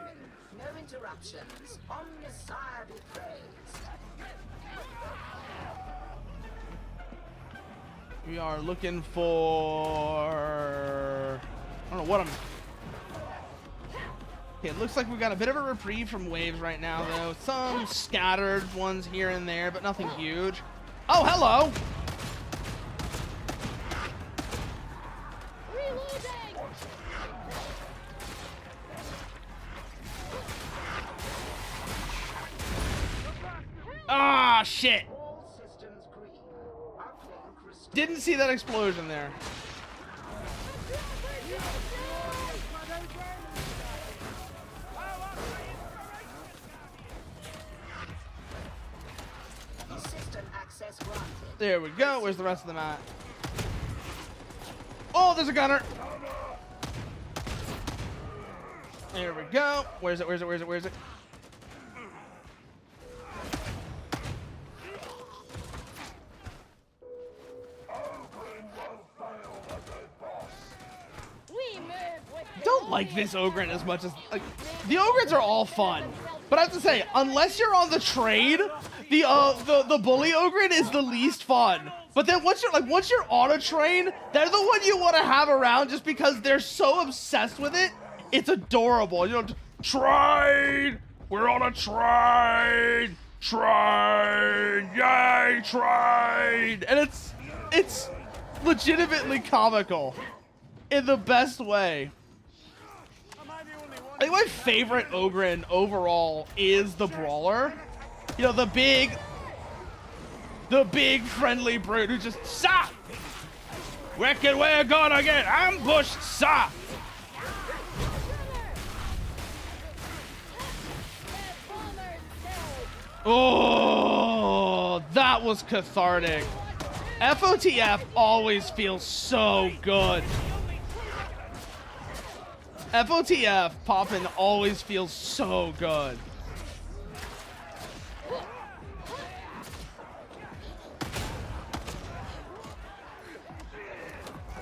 No interruptions. Omnissiah be praised. We are looking for... I don't know what I'm... Okay, it looks like we've got a bit of a reprieve from waves right now, though. Some scattered ones here and there, but nothing huge. Oh, hello! Ah, shit! All systems green. Uplink restored. Didn't see that explosion there. System access granted. There we go. Where's the rest of the map? Oh, there's a gunner. There we go. Where's it? Where's it? Where's it? Where's it? Don't like this Ogryn as much as like, the Ogrins are all fun, but I have to say, unless you're on the trade, the bully Ogryn is the least fun. But then once you're on a train, they're the one you want to have around just because they're so obsessed with it. It's adorable. You know, train. We're on a train. Train. Yay, train. And it's legitimately comical in the best way. I think my favorite Ogryn overall is the Brawler. You know, the big friendly brute who just, "Sa! Reckon we're gonna get ambushed, sa!" Oh, that was cathartic. FOTF always feels so good. FOTF poppin' always feels so good.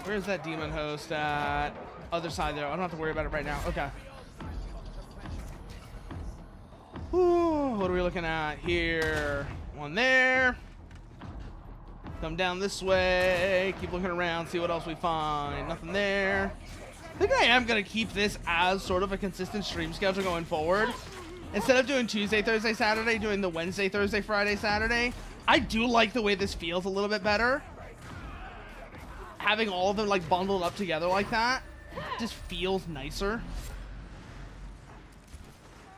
Where's that demon host at? Other side there. I don't have to worry about it right now. Okay. Ooh, what are we looking at here? One there. Come down this way. Keep looking around. See what else we find. Nothing there. I think I am going to keep this as sort of a consistent stream schedule going forward. Instead of doing Tuesday, Thursday, Saturday, doing the Wednesday, Thursday, Friday, Saturday. I do like the way this feels a little bit better. Having all of them like bundled up together like that just feels nicer.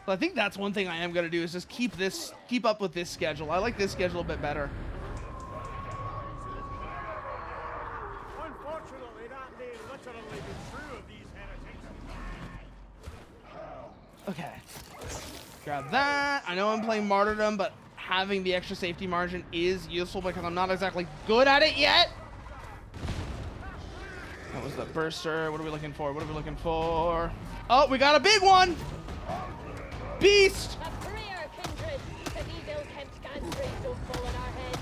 So I think that's one thing I am going to do is just keep up with this schedule. I like this schedule a bit better. Unfortunately, that may literally be true of these heretics. Okay. Grab that. I know I'm playing Martyrdom, but having the extra safety margin is useful because I'm not exactly good at it yet. That was the burster. What are we looking for? What are we looking for? Oh, we got a big one! Beast! A prayer, kindred, that these ill-kempt ganstrays don't fall on our heads.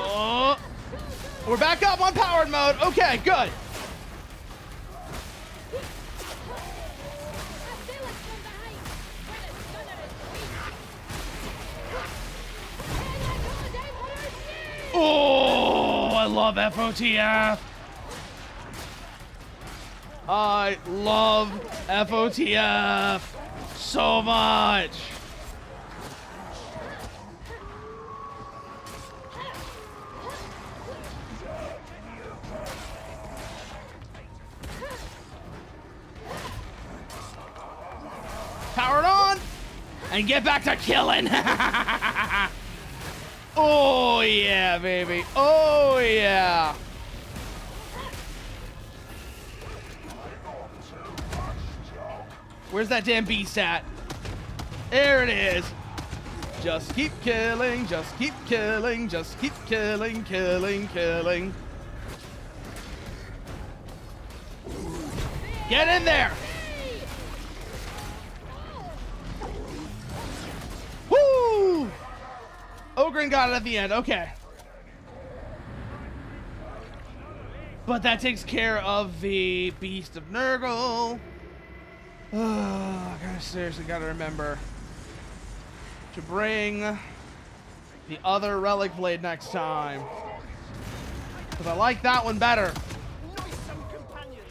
Oh, we're back up on powered mode. Okay, good. Oh, I love FOTF. I love FOTF so much. Power it on and get back to killing. Oh yeah, baby. Oh yeah. Where's that damn beast at? There it is. Just keep killing, just keep killing, just keep killing, killing. Get in there. Woo! Ogren got it at the end, okay. But that takes care of the Beast of Nurgle. Oh, I seriously gotta remember to bring the other relic blade next time. Because I like that one better. Noisome companions.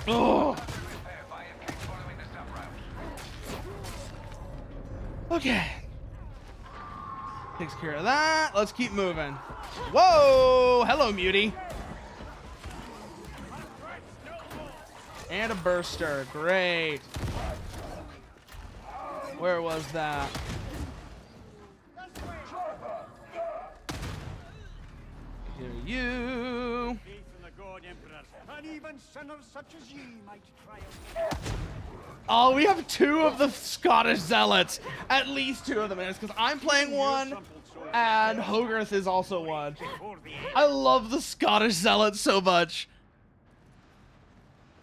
Oh. Okay. Takes care of that. Let's keep moving. Whoa! Hello, Mutie. And a burster. Great. Where was that? Here you. Faith in the God Emperor, and even sinners such as ye might triumph. Oh, we have two of the Scottish Zealots. At least two of them. And it's because I'm playing one, and Hogarth is also one. I love the Scottish Zealots so much.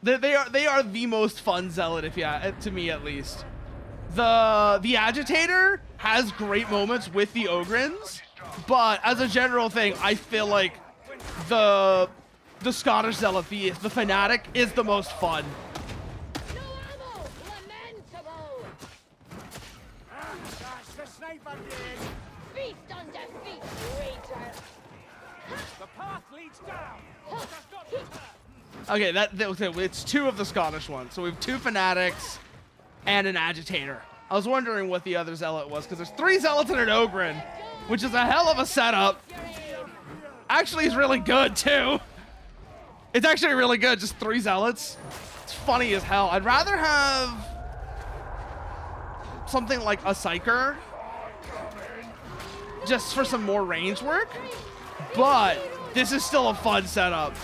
They are the most fun Zealot, to me at least. The Agitator has great moments with the Ogrins, but as a general thing, I feel like the Scottish Zealot, the Fanatic, is the most fun. That's the sniper dead. Feast on defeat, traitor! The path leads down. Does not return. Okay, it's two of the Scottish ones. So we have two Fanatics and an Agitator. I was wondering what the other Zealot was, because there's three Zealots and an Ogren, which is a hell of a setup. Actually, it's really good, too. It's actually really good, just three Zealots. It's funny as hell. I'd rather have something like a Psyker, just for some more range work, but this is still a fun setup.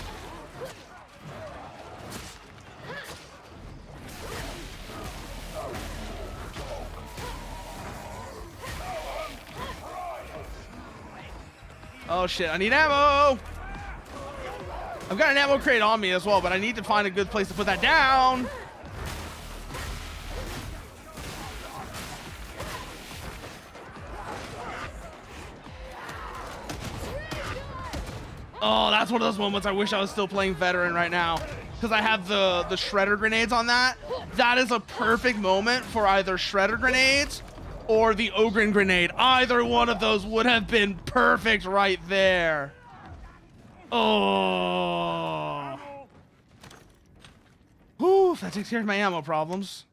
Oh shit, I need ammo! I've got an ammo crate on me as well, but I need to find a good place to put that down. Oh, that's one of those moments I wish I was still playing Veteran right now, because I have the Shredder grenades on that. That is a perfect moment for either Shredder grenades or the Ogren grenade. Either one of those would have been perfect right there. Oh. Whew, that takes care of my ammo problems.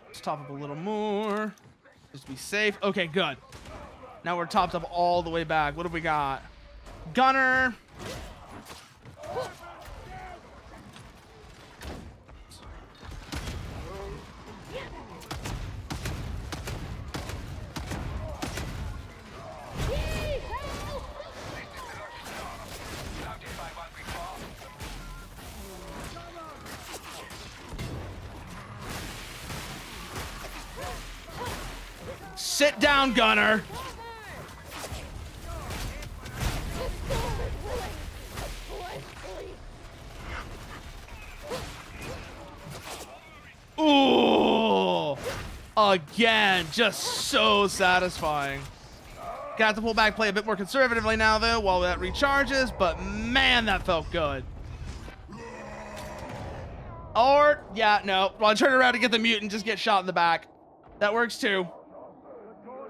Let's top up a little more. Just to be safe. Okay, good. Now we're topped up all the way back. What have we got? Gunner. Sit down, Gunner. Ooh! Again, just so satisfying. Got to pull back, play a bit more conservatively now, though, while that recharges, but man, that felt good. Or, yeah, no. Well, I turn around to get the mutant, just get shot in the back. That works too.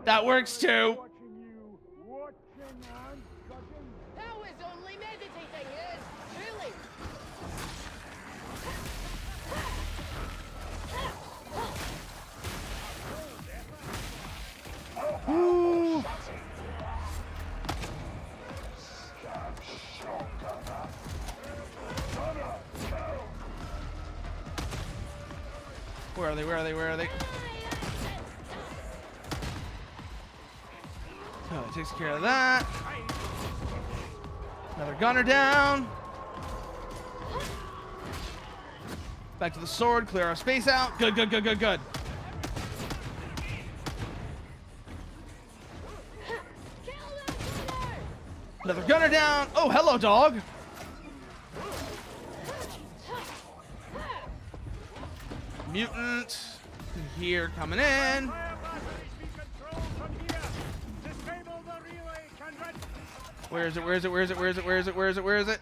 That works too. Watching you, watching and judging. That was only meditating, yes, truly. Ooh. Where are they? Where are they? Where are they? Oh, it takes care of that. Another gunner down. Back to the sword. Clear our space out. Good, good, good, good, good. Kill that gunner! Another gunner down. Oh, hello, dog. Mutant here coming in. Fire batteries be controlled from here. Disable the relay, Kindred. Where is it? Where is it? Where is it? Where is it? Where is it? Where is it? Where is it?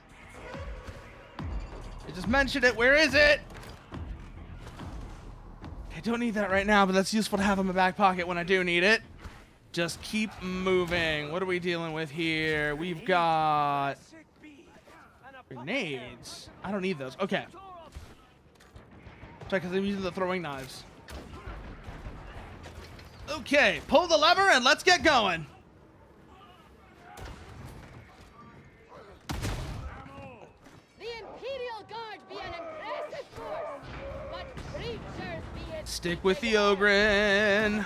I just mentioned it. Where is it? I don't need that right now, but that's useful to have in my back pocket when I do need it. Just keep moving. What are we dealing with here? We've got grenades. I don't need those. Okay. Check, because I'm using the throwing knives. Okay, pull the lever and let's get going. The Imperial Guard be an impressive force, but creatures be it. Stick with the Ogren.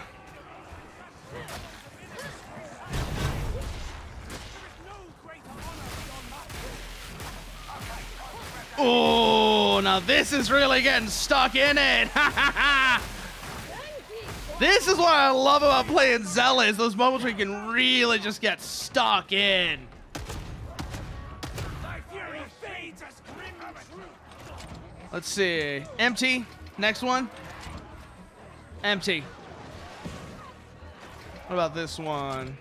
Oh, now this is really getting stuck in it. This is what I love about playing Zealots. Those moments where you can really just get stuck in. Let's see. Empty. Next one. Empty. What about this one?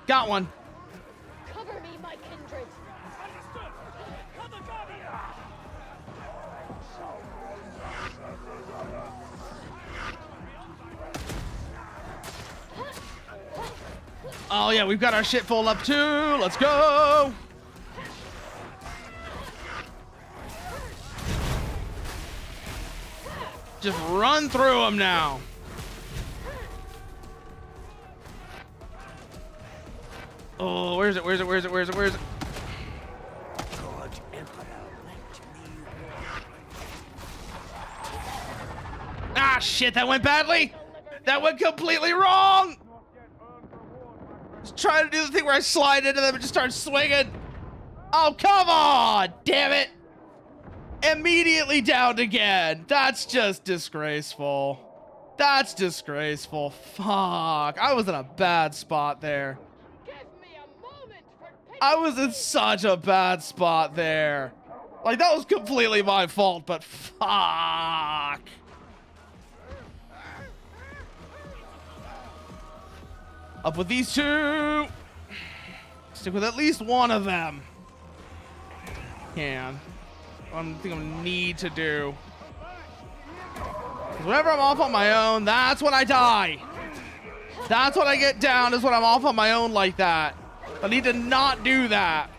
Got one. Cover me, my kindred. Oh yeah, we've got our shit full up too. Let's go. Just run through them now. Oh, where is it? Where is it? Where is it? Where is it? Where is it? Ah, shit, that went badly. That went completely wrong. Just trying to do the thing where I slide into them and just start swinging. Oh, come on. Damn it. Immediately downed again. That's just disgraceful. That's disgraceful. Fuck. I was in a bad spot there. Give me a moment for pity. I was in such a bad spot there. Like, that was completely my fault, but fuck. Up with these two. Stick with at least one of them. Can. I think I need to do. 'Cause whenever I'm off on my own, that's when I die. That's when I get down, is when I'm off on my own like that. I need to not do that.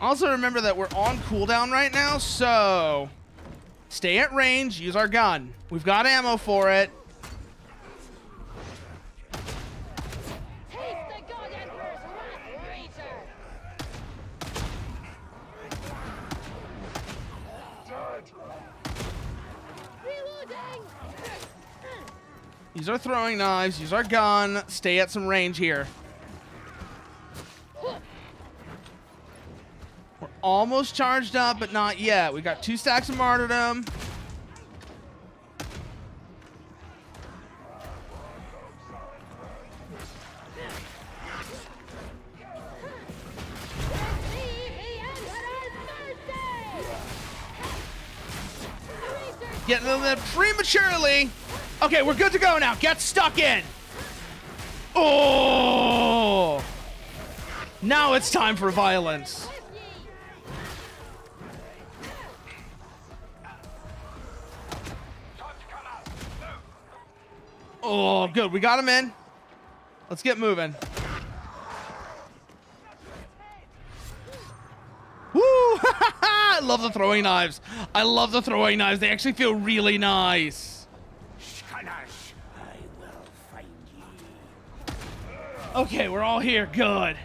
Also remember that we're on cooldown right now, so stay at range, use our gun. We've got ammo for it. Taste the God Emperor's wrath, Raider. Reloading. Use our throwing knives, use our gun, stay at some range here. We're almost charged up, but not yet. We got 2 stacks of martyrdom. Leave the Emperor's mercy. Raider. Getting them prematurely. Okay, we're good to go now. Get stuck in. Oh! Now it's time for violence. Oh, good. We got him in. Let's get moving. Woo! I love the throwing knives. I love the throwing knives. They actually feel really nice. Shkanash, I will find ye. Okay, we're all here. Good.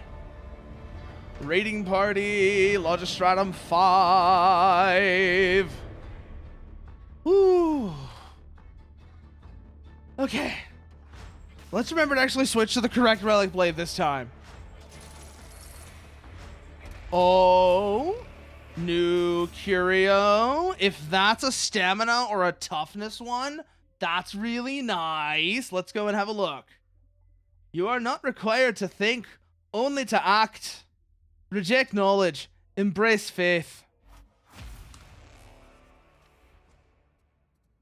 Raiding party. Logistratum 5. Woo. Okay. Let's remember to actually switch to the correct relic blade this time. Oh, new curio. If that's a stamina or a toughness one, that's really nice. Let's go and have a look. You are not required to think, only to act. Reject knowledge, embrace faith.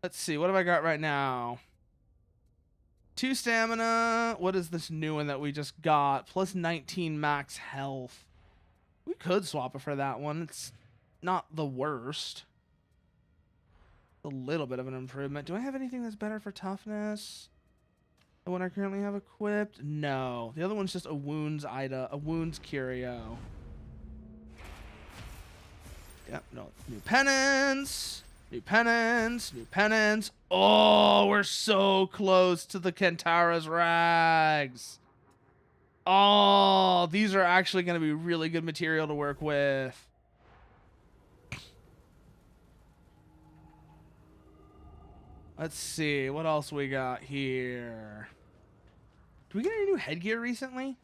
Let's see, what have I got right now? 2 stamina. What is this new one that we just got? Plus 19 max health. We could swap it for that one. It's not the worst. A little bit of an improvement. Do I have anything that's better for toughness? The one I currently have equipped? No. The other one's just a wounds curio. Yep, no. New penance. New penance. New penance. Oh, we're so close to the Kentara's rags. Oh, these are actually going to be really good material to work with. Let's see. What else we got here? Did we get any new headgear recently?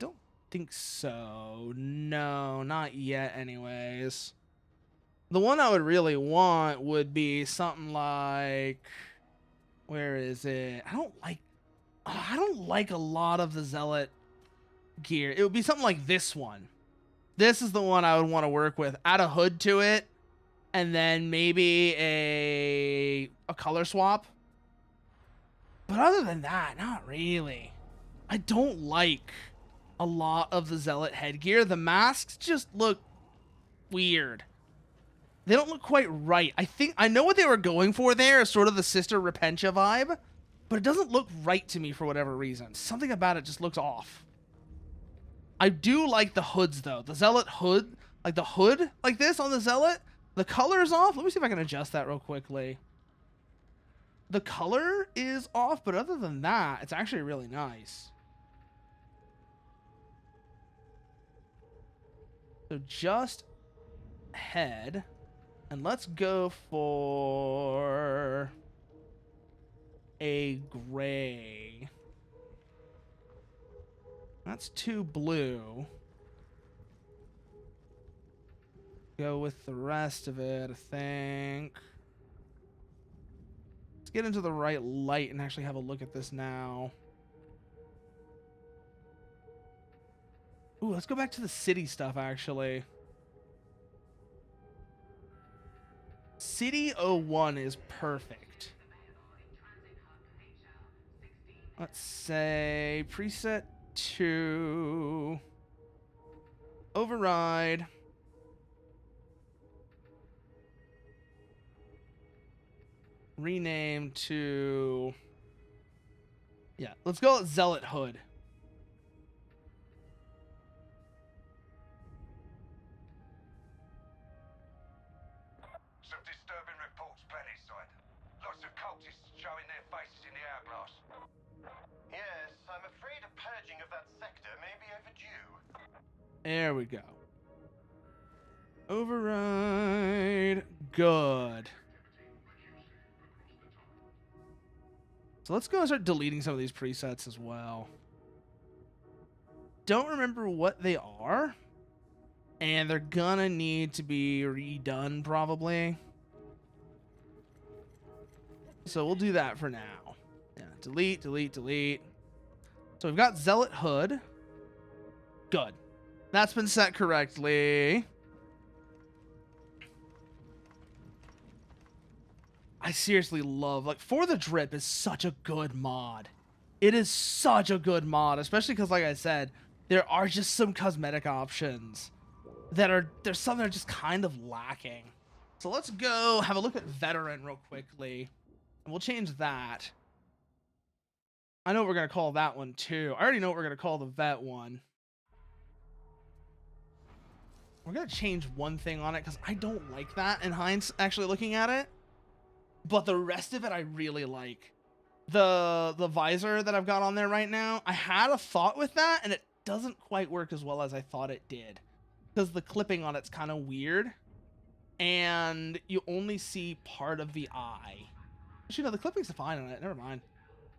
Don't think so. No, not yet anyways. The one I would really want would be something like... Where is it? I don't like a lot of the Zealot gear. It would be something like this one. This is the one I would want to work with. Add a hood to it, and then maybe a color swap. But other than that, not really. I don't like a lot of the Zealot headgear. The masks just look weird. They don't look quite right. I know what they were going for there, is sort of the Sister Repentia vibe, but it doesn't look right to me for whatever reason. Something about it just looks off. I do like the hoods, though. The Zealot hood, like the hood like this on the Zealot, the color is off. Let me see if I can adjust that real quickly. The color is off, but other than that, it's actually really nice. So just head, and let's go for a gray. That's 2 blue. Go with the rest of it, I think. Let's get into the right light and actually have a look at this now. Ooh, let's go back to the city stuff, actually. City 01 is perfect. Let's say preset 2. Override. Rename to... Yeah, let's go with Zealot Hood. Some disturbing reports planet-side. Lots of cultists showing their faces in the hourglass. Yes, I'm afraid a purging of that sector may be overdue. There we go. Override. Good. So let's go and start deleting some of these presets as well. Don't remember what they are. And they're gonna need to be redone probably. So we'll do that for now. Yeah, delete, delete, delete. So we've got Zealot Hood. Good. That's been set correctly. I seriously love, like, For the Drip is such a good mod. It is such a good mod, especially because, like I said, there are just some cosmetic options that are, there's some that are just kind of lacking. So let's go have a look at Veteran real quickly, and we'll change that. I know what we're going to call that one too. I already know what we're going to call the vet one. We're going to change one thing on it because I don't like that in hindsight, actually looking at it. But the rest of it I really like. The visor that I've got on there right now, I had a thought with that, and it doesn't quite work as well as I thought it did. Because the clipping on it's kind of weird. And you only see part of the eye. Actually, no, the clipping's fine on it. Never mind.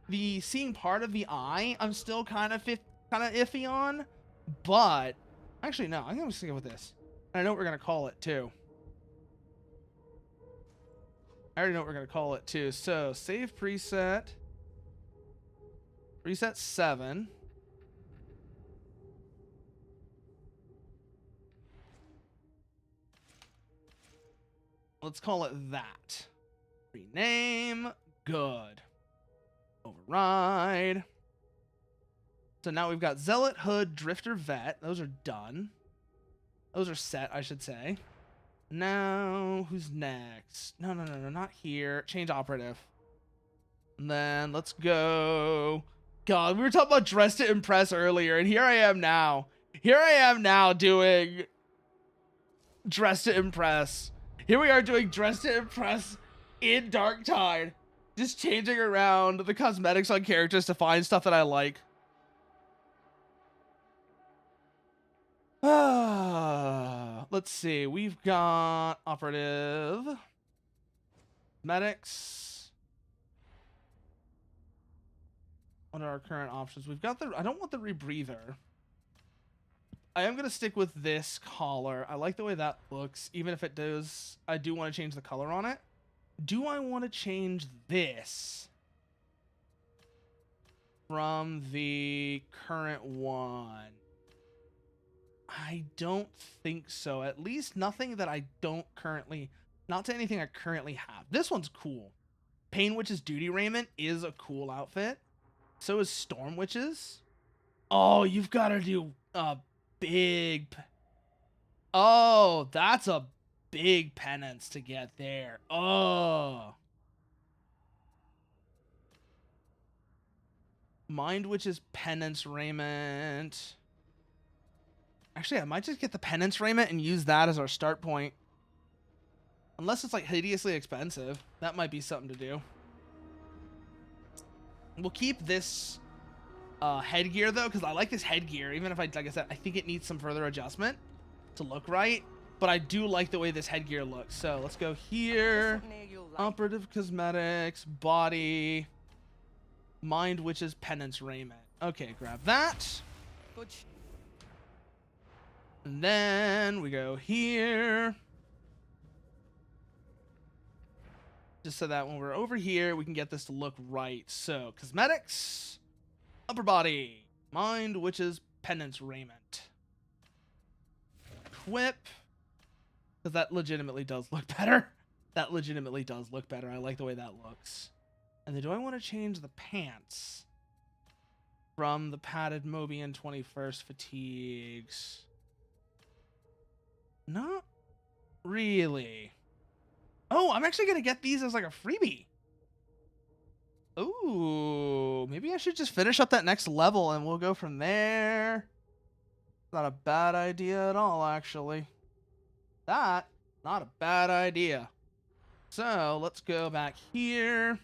The seeing part of the eye, I'm still kind of iffy on. But, actually, no, I'm going to stick with this. And I know what we're going to call it, too. I already know what we're going to call it, too. So, save preset. Preset 7. Let's call it that. Rename. Good. Override. So now we've got Zealot, Hood, Drifter, Vet. Those are done. Those are set, I should say. Now, who's next? No, not here. Change operative. And then let's go. God, we were talking about dress to impress earlier, and here I am now. Here I am now doing dress to impress. Here we are doing dress to impress in Darktide. Just changing around the cosmetics on characters to find stuff that I like. Let's see. We've got operative, medics. What are our current options? We've got the. I don't want the rebreather. I am gonna stick with this collar. I like the way that looks, even if it does. I do want to change the color on it. Do I want to change this from the current one? I don't think so. At least nothing that I don't currently... Not to anything I currently have. This one's cool. Pain Witch's duty raiment is a cool outfit. So is Storm Witch's. Oh, you've got to do a big... Oh, that's a big penance to get there. Oh. Mind Witch's penance raiment... Actually, I might just get the penance raiment and use that as our start point. Unless it's like hideously expensive. That might be something to do. We'll keep this headgear though, because I like this headgear. Even if like I said, I think it needs some further adjustment to look right. But I do like the way this headgear looks. So let's go here. Operative cosmetics, body, Mind Witch's penance raiment. Okay, grab that. And then we go here. Just so that when we're over here, we can get this to look right. So, cosmetics, upper body, Mind Witch's penance raiment. Equip. Because that legitimately does look better. That legitimately does look better. I like the way that looks. And then do I want to change the pants from the padded Mobian 21st fatigues? Not really. Oh, I'm actually going to get these as like a freebie. Ooh, maybe I should just finish up that next level and we'll go from there. Not a bad idea at all, actually. Not a bad idea. So, let's go back here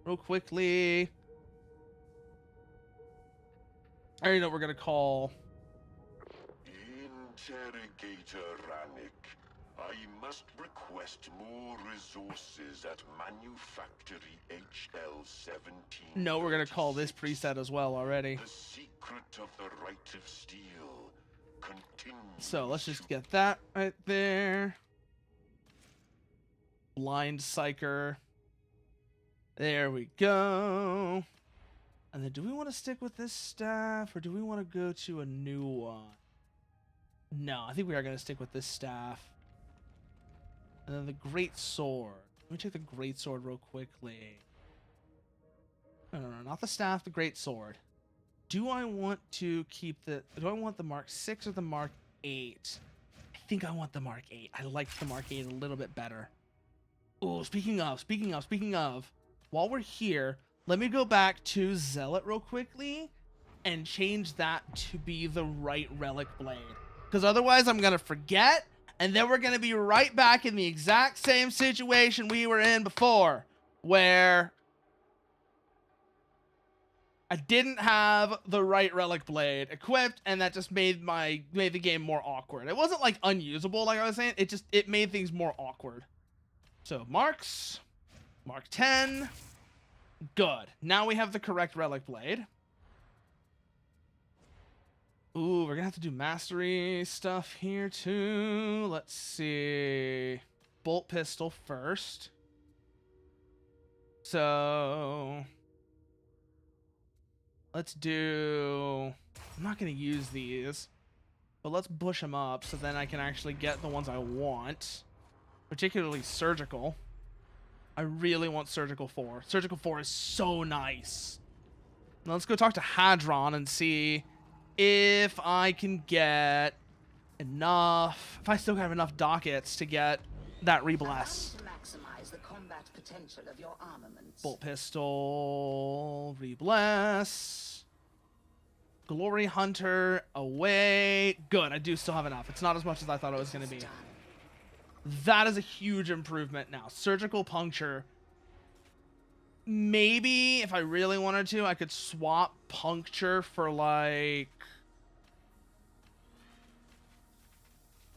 real quickly. I already know what we're going to call... Interrogator Rannick, I must request more resources at Manufactory HL-17. No, we're going to call this preset as well already. The secret of the Right of Steel continues. So let's just get that right there. Blind Psyker. There we go. And then do we want to stick with this staff or do we want to go to a new one? No, I think we are going to stick with this staff. And then the Great Sword. Let me check the Great Sword real quickly. No, not the staff, the Great Sword. Do I want to keep the... Do I want the Mark 6 or the Mark 8? I think I want the Mark 8. I like the Mark 8 a little bit better. Oh, speaking of. While we're here, Let me go back to Zealot real quickly and change that to be the right relic blade. Because otherwise I'm going to forget, and then we're going to be right back in the exact same situation we were in before, where I didn't have the right relic blade equipped, and that just made the game more awkward. It wasn't like unusable, like I was saying. It made things more awkward. So marks, Mark 10. Good. Now we have the correct relic blade. Ooh, we're gonna have to do mastery stuff here too. Let's see. Bolt pistol first. So let's do... I'm not gonna use these, but let's bush them up so then I can actually get the ones I want. Particularly surgical. I really want surgical 4. Surgical 4 is so nice. Now let's go talk to Hadron and see if I can get enough, if I still have enough dockets to get that rebless. To maximize the combat potential of your armaments. Bolt pistol, rebless. Glory Hunter, away. Good, I do still have enough. It's not as much as I thought it was going to be. That is a huge improvement now. Surgical puncture. Maybe if I really wanted to, I could swap puncture for like...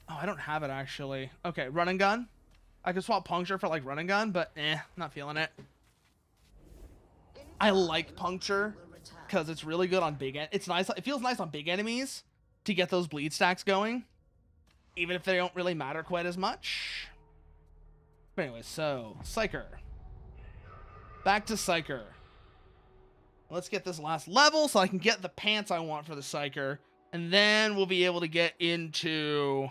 Oh, I don't have it actually. Okay, run and gun. I could swap puncture for like run and gun, but not feeling it. I like puncture because it's really good on big. It's nice. It feels nice on big enemies to get those bleed stacks going, even if they don't really matter quite as much. But anyway, so Psyker. Back to Psyker. Let's get this last level so I can get the pants I want for the Psyker, and then we'll be able to get into...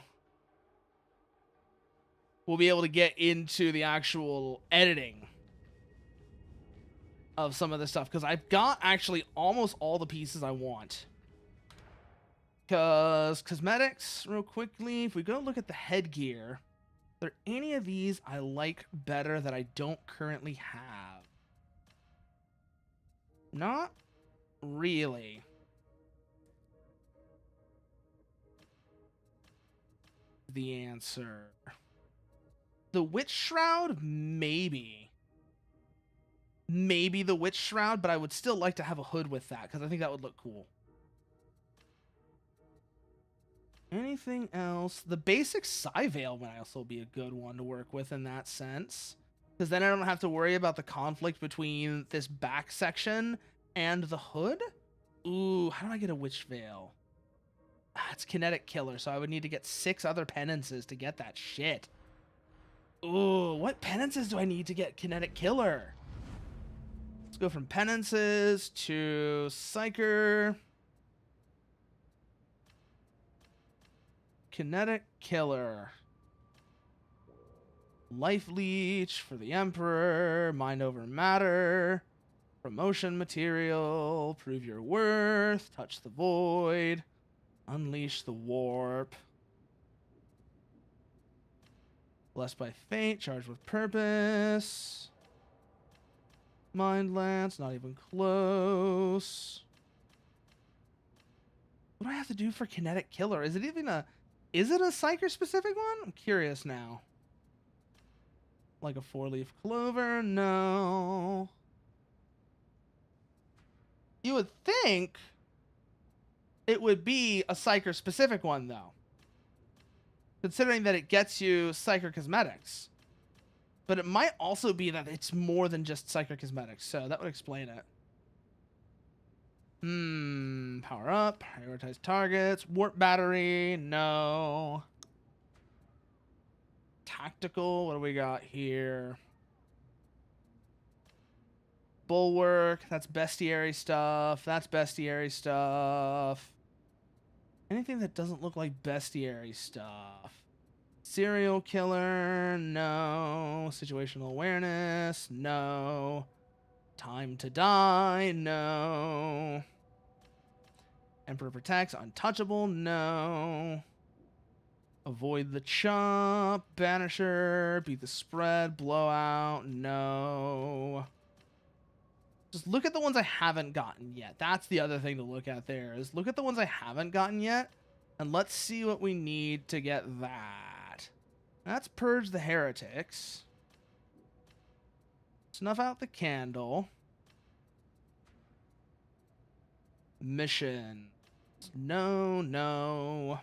the actual editing of some of this stuff, because I've got actually almost all the pieces I want. Because cosmetics, real quickly, if we go look at the headgear, are there any of these I like better that I don't currently have? Not really. The answer. The Witch Shroud? Maybe. Maybe the Witch Shroud, but I would still like to have a hood with that, because I think that would look cool. Anything else? The basic Psy Veil might also be a good one to work with in that sense. Because then I don't have to worry about the conflict between this back section and the hood. Ooh, how do I get a Witch Veil? It's Kinetic Killer, so I would need to get 6 other penances to get that shit. Ooh, what penances do I need to get Kinetic Killer? Let's go from penances to Psyker. Kinetic Killer. Life Leech for the Emperor. Mind over Matter. Promotion Material. Prove your worth. Touch the Void. Unleash the Warp. Blessed by Fate. Charged with Purpose. Mind Lance. Not even close. What do I have to do for Kinetic Killer? Is it even a... Is it a Psyker specific one? I'm curious now. Like a 4-leaf clover? No. You would think it would be a Psyker specific one, though. Considering that it gets you Psyker cosmetics. But it might also be that it's more than just Psyker cosmetics, so that would explain it. Power up, prioritize targets, warp battery, no. Tactical, what do we got here? Bulwark, that's bestiary stuff, that's bestiary stuff. Anything that doesn't look like bestiary stuff. Serial killer, no. Situational awareness, no. Time to die, no. Emperor protects, untouchable, no. Avoid the chop, banisher, beat the spread, blowout, no. Just look at the ones I haven't gotten yet. That's the other thing to look at there, is look at the ones I haven't gotten yet, and let's see what we need to get that. That's Purge the Heretics. Snuff out the candle. Mission. No, no.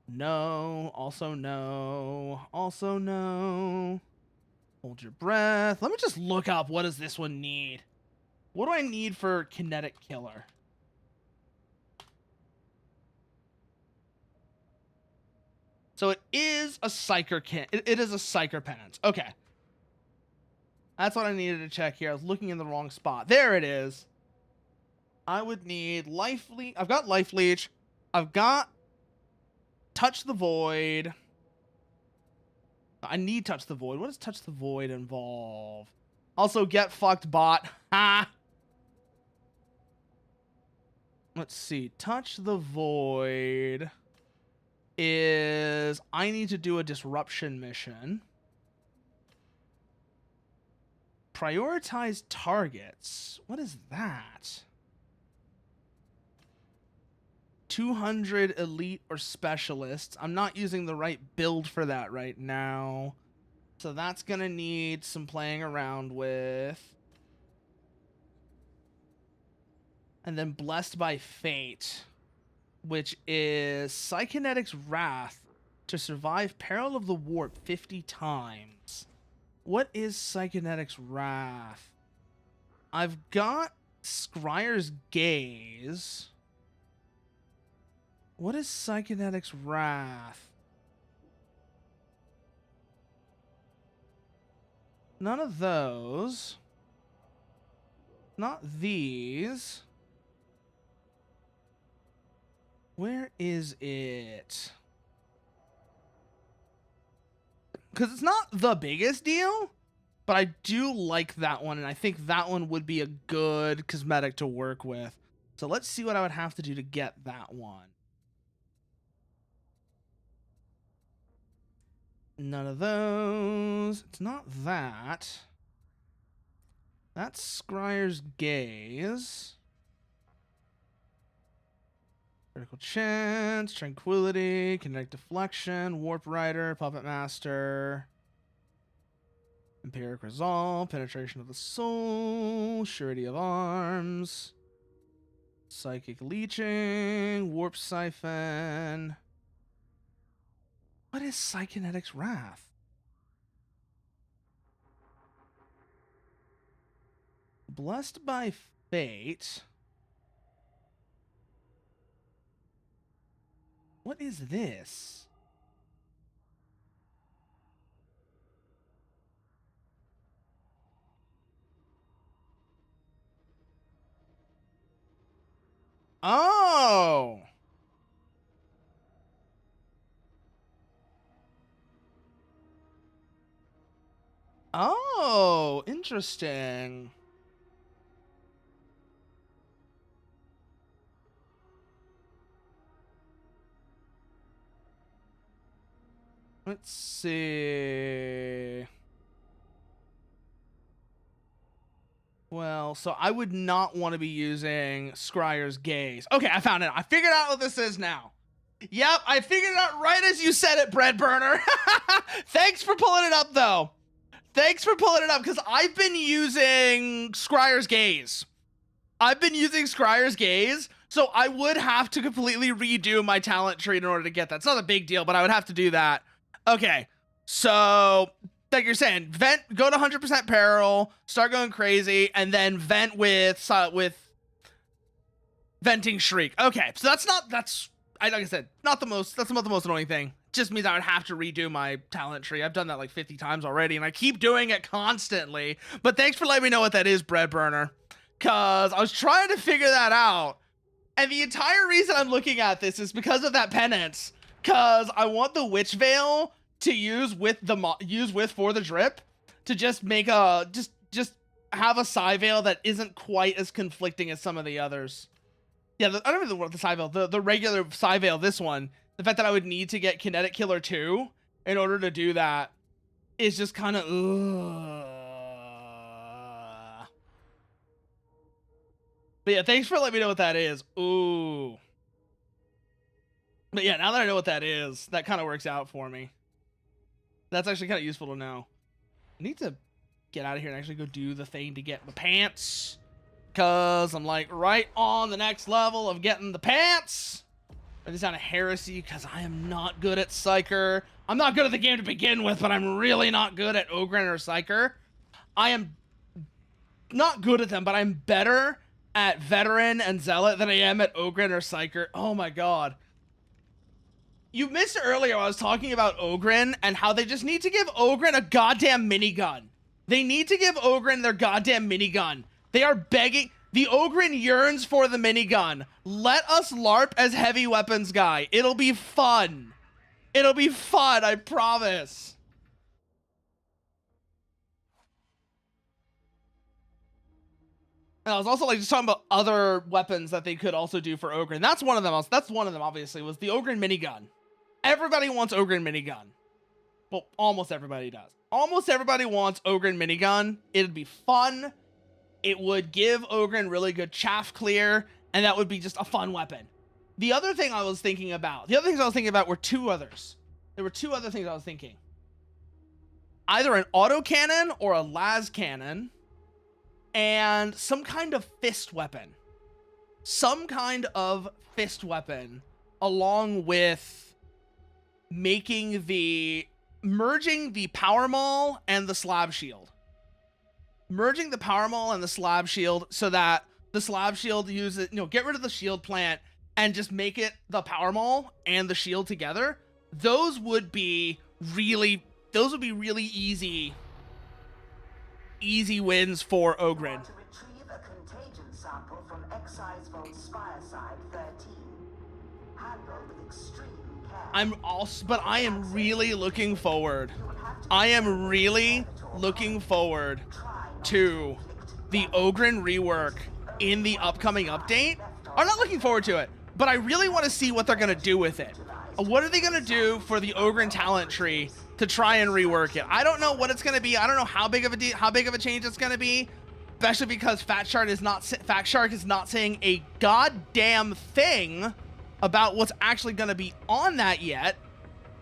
No. Also no. Also no. Hold your breath. Let me just look up, what does this one need? What do I need for Kinetic Killer? So it is a Psyker it is a Psyker Penance. Okay. That's what I needed to check here. I was looking in the wrong spot. There it is. I would need Life Leech. I've got Life Leech. I've got Touch the Void. I need Touch the Void. What does Touch the Void involve? Also, Get Fucked Bot. Ha! Let's see. Touch the Void is... I need to do a disruption mission. Prioritize targets. What is that? 200 elite or specialists. I'm not using the right build for that right now. So that's going to need some playing around with. And then Blessed by Fate, which is Psykinetic's Wrath to survive Peril of the Warp 50 times. What is Psykinetic's Wrath? I've got Scryer's Gaze. What is Psykinetic's Wrath? None of those. Not these. Where is it? Because it's not the biggest deal, but I do like that one, and I think that one would be a good cosmetic to work with. So let's see what I would have to do to get that one. None of those. It's not that. That's Scryer's Gaze. Critical Chance, Tranquility, Kinetic Deflection, Warp Rider, Puppet Master, Empiric Resolve, Penetration of the Soul, Surety of Arms, Psychic Leeching, Warp Siphon. What is Psykinetic's Wrath? Blessed by Fate. What is this? Oh! Oh, interesting. Let's see. Well, so I would not want to be using Scryer's Gaze. Okay, I found it. I figured out what this is now. Yep, I figured it out right as you said it, Bread Burner. Thanks for pulling it up, though. Thanks for pulling it up, because I've been using Scryer's Gaze. So I would have to completely redo my talent tree in order to get that. It's not a big deal, but I would have to do that. Okay, so like you're saying, vent, go to 100% peril, start going crazy, and then vent with venting shriek. Okay, so that's like I said, that's not the most annoying thing. Just means I would have to redo my talent tree. I've done that like 50 times already, and I keep doing it constantly. But thanks for letting me know what that is, Bread Burner, because I was trying to figure that out, and the entire reason I'm looking at this is because of that penance. Because I want the Witch Veil to use with for the drip to just make a just have a Psy Veil that isn't quite as conflicting as some of the others. Yeah, I don't even want the Psy Veil, the regular Psy Veil. This one, the fact that I would need to get Kinetic Killer 2 in order to do that is just kind of But yeah, thanks for letting me know what that is. Ooh. But yeah, now that I know what that is, that kind of works out for me. That's actually kind of useful to know. I need to get out of here and actually go do the thing to get the pants. Because I'm like right on the next level of getting the pants. Write this down a heresy because I am not good at Psyker. I'm not good at the game to begin with, but I'm really not good at Ogren or Psyker. I am not good at them, but I'm better at Veteran and Zealot than I am at Ogren or Psyker. Oh my god. You missed it earlier. I was talking about Ogren and how they just need to give Ogren a goddamn minigun. They need to give Ogren their goddamn minigun. They are begging. The Ogren yearns for the minigun. Let us LARP as heavy weapons guy. It'll be fun. It'll be fun, I promise. And I was also like just talking about other weapons that they could also do for Ogren. That's one of them. That's one of them, obviously, was the Ogren minigun. Everybody wants Ogren minigun. Well, almost everybody does. Almost everybody wants Ogren minigun. It'd be fun. It would give Ogren really good chaff clear, and that would be just a fun weapon. The other thing I was thinking about, were two others. There were two other things I was thinking. Either an autocannon or a las cannon, and some kind of fist weapon. Some kind of fist weapon, along with merging the power maul and the slab shield. Merging the power maul and the slab shield so that the slab shield uses, get rid of the shield plant and just make it the power maul and the shield together. Those would be really easy wins for Ogren. To retrieve a contagion sample from Excise Vault Spireside 13. Handle with extreme care. But I am really looking forward. I am really looking forward to the Ogren rework in the upcoming update. I'm not looking forward to it, but I really want to see what they're going to do with it. What are they going to do for the Ogren talent tree to try and rework it? I don't know what it's going to be. I don't know how big of a change it's going to be, especially because Fat Shark is not saying a goddamn thing about what's actually going to be on that yet,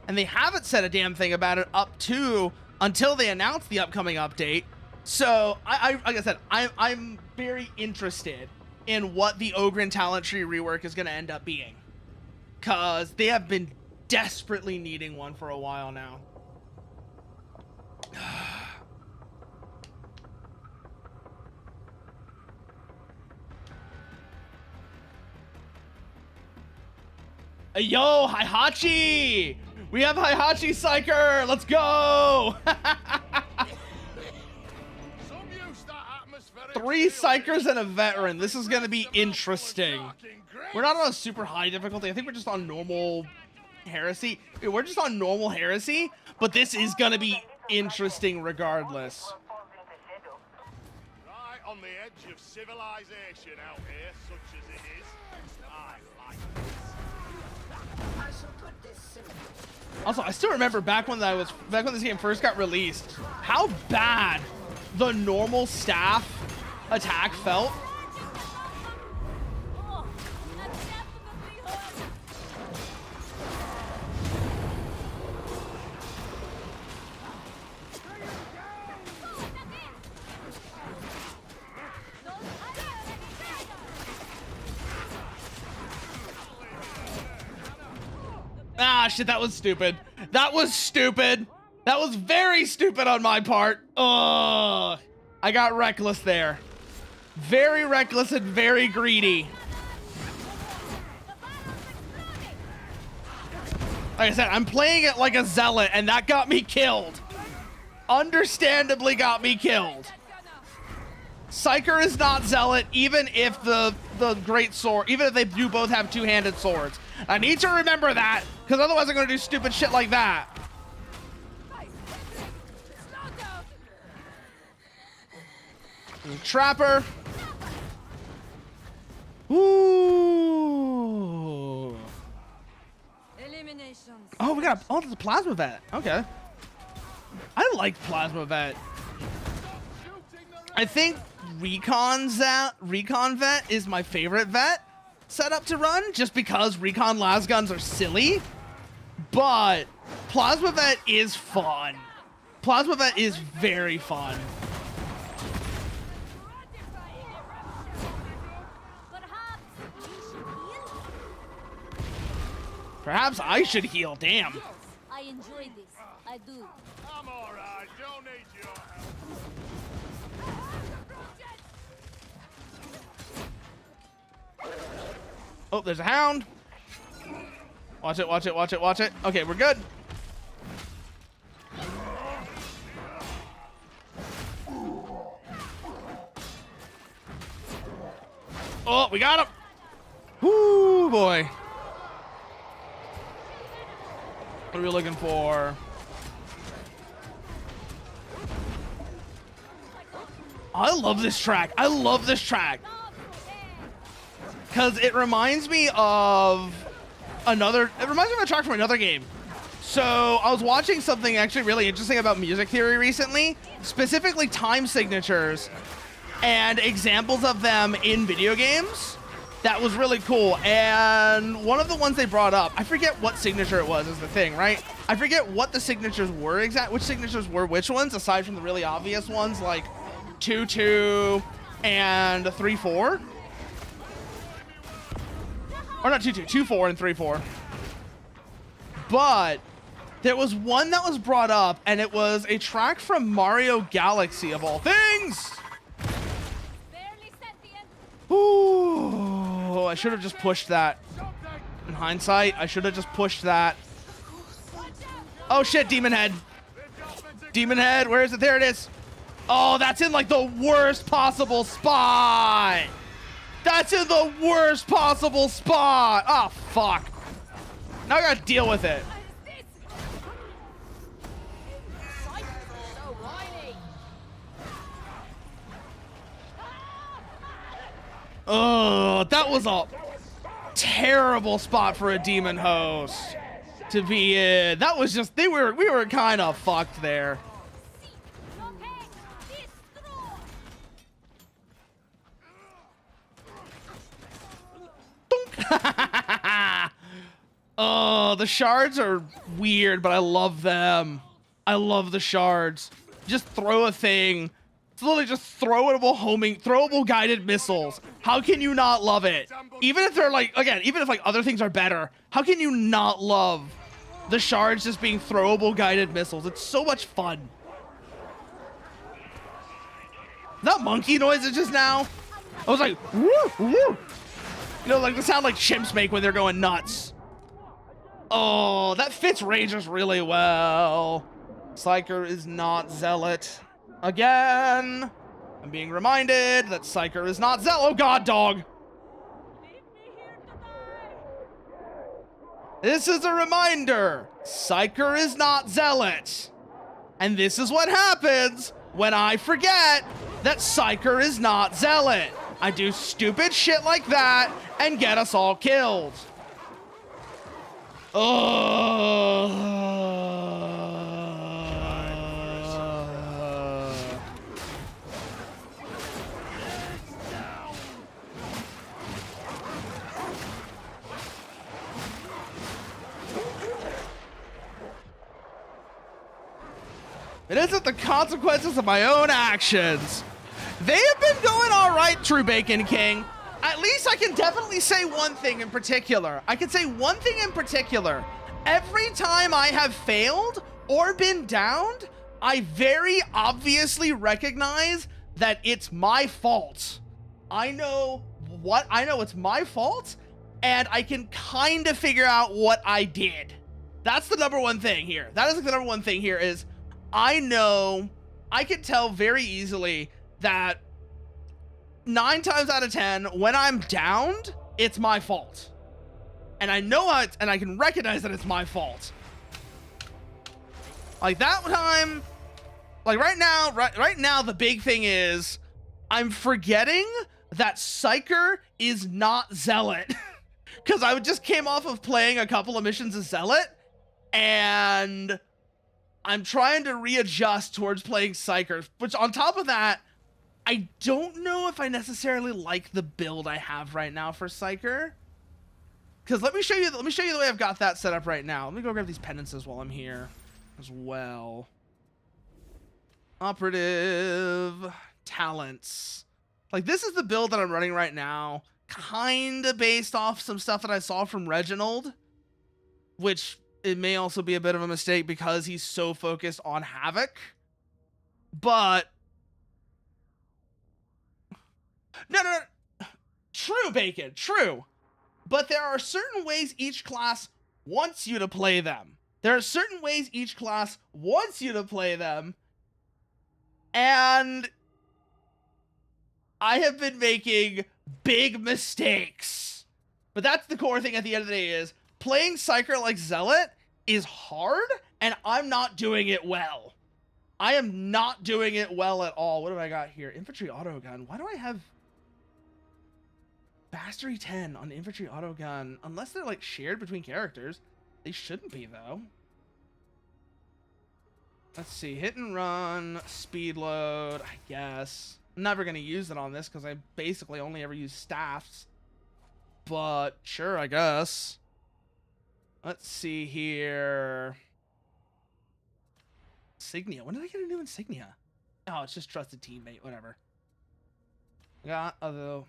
and they haven't said a damn thing about it until they announce the upcoming update. So like I said, I'm very interested in what the Ogren talent tree rework is going to end up being, because they have been desperately needing one for a while now. Yo, Hihachi! We have Hihachi Psyker! Let's go! 3 Psychers and a Veteran. This is gonna be interesting. We're not on a super high difficulty. I think we're just on normal Heresy. We're just on normal Heresy, but this is gonna be interesting regardless. Right on the edge of civilization out here, such as it is. I like this. I shall put this simply. Also, I still remember back when this game first got released, how bad the normal staff attack felt. Ah, shit, that was stupid. That was stupid. That was very stupid on my part. Ugh. I got reckless there. Very reckless and very greedy. Like I said, I'm playing it like a zealot, and that got me killed. Understandably got me killed. Psyker is not zealot, even if the great sword, even if they do both have two-handed swords. I need to remember that, because otherwise I'm going to do stupid shit like that. Trapper. Ooh. Oh, we got. Oh, there's a plasma vet. Okay. I like plasma vet. I think recon vet is my favorite vet setup to run, just because recon lasguns are silly. But plasma vet is fun. Plasma vet is very fun. Perhaps I should heal. Damn. I enjoy this. I do. I'm alright, don't need your help. Oh, there's a hound. Watch it, watch it, watch it, watch it. Okay, we're good. Oh, we got him. Whoo, boy. What are we looking for? I love this track. I love this track. Because it reminds me of a track from another game. So I was watching something actually really interesting about music theory recently, specifically time signatures and examples of them in video games. That was really cool. And one of the ones they brought up, I forget what signature it was, is the thing, right? I forget what the signatures were which signatures were which ones, aside from the really obvious ones like 2-2 and 3-4. Or not 2-2, 2-4 and 3-4. But there was one that was brought up, and it was a track from Mario Galaxy, of all things. Ooh, I should have just pushed that. In hindsight, I should have just pushed that. Oh shit, Demon Head. Demon Head, where is it? There it is. Oh, that's in like the worst possible spot. That's in the worst possible spot. Oh, fuck. Now I gotta deal with it. Oh, that was a terrible spot for a demon host to be in. That was just, we were kind of fucked there. Oh, the shards are weird, but I love them. I love the shards. Just throw a thing. It's literally just throwable guided missiles. How can you not love it? Even if they're like, again, even if like other things are better, how can you not love the shards just being throwable guided missiles? It's so much fun. That monkey noises just now, I was like, woo, woo. You know, like the sound like chimps make when they're going nuts. Oh, that fits Rangers really well. Psyker is not Zealot. Again, I'm being reminded that Psyker is not Zealot. Oh god, dog. This is a reminder. Psyker is not Zealot. And this is what happens when I forget that Psyker is not Zealot. I do stupid shit like that and get us all killed. It isn't the consequences of my own actions. They have been going all right, True Bacon King. At least I can definitely say one thing in particular. I can say one thing in particular. Every time I have failed or been downed, I very obviously recognize that it's my fault. I know it's my fault, and I can kind of figure out what I did. That's the number one thing here. That is the number one thing here is I know, I can tell very easily that 9 times out of 10, when I'm downed, it's my fault. And I know and I can recognize that it's my fault. Like that time, like right now, the big thing is I'm forgetting that Psyker is not Zealot. Because I just came off of playing a couple of missions as Zealot, and I'm trying to readjust towards playing Psyker, which on top of that, I don't know if I necessarily like the build I have right now for Psyker. Because let me show you the way I've got that set up right now. Let me go grab these penances while I'm here as well. Operative talents. Like, this is the build that I'm running right now. Kind of based off some stuff that I saw from Reginald, which it may also be a bit of a mistake because he's so focused on Havoc. But no. True, Bacon, true. But there are certain ways each class wants you to play them. There are certain ways each class wants you to play them. And I have been making big mistakes. But that's the core thing at the end of the day is playing Psyker like Zealot is hard, and I'm not doing it well. I am not doing it well at all. What do I got here? Infantry autogun. Why do I have Mastery 10 on infantry autogun? Unless they're like shared between characters. They shouldn't be though. Let's see. Hit and run, speed load, I guess. I'm never going to use it on this because I basically only ever use staffs. But sure, I guess. Let's see here. Insignia. When did I get a new insignia? Oh, it's just trusted teammate. Whatever. Got the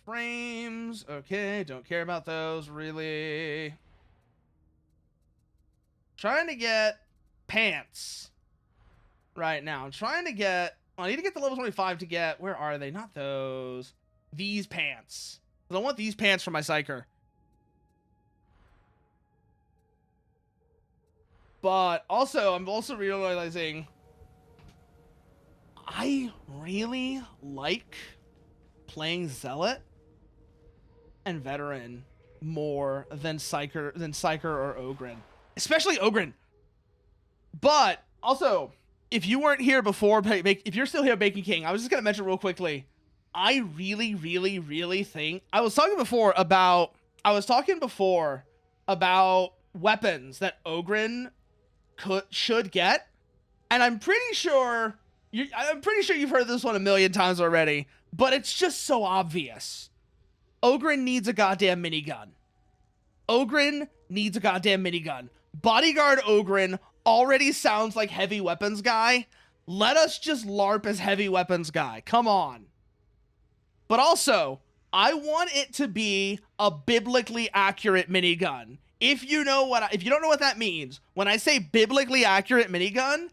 frames. Okay, don't care about those really. Trying to get pants right now. I'm trying to get. I need to get the level 25 to get. Where are they? Not those. These pants. I want these pants for my Psyker. But also, I'm also realizing I really like playing Zealot and Veteran more than Psyker or Ogren. Especially Ogren. But also, if you weren't here before, if you're still here, Bacon King, I was just going to mention real quickly, I really think I was talking before about weapons that Ogren should get, and I'm pretty sure you've heard this one a million times already, but it's just so obvious. Ogren needs a goddamn minigun. Ogren needs a goddamn minigun. Bodyguard Ogren already sounds like heavy weapons guy. Let us just LARP as heavy weapons guy. Come on. But also, I want it to be a biblically accurate minigun. If you don't know what that means, when I say biblically accurate minigun,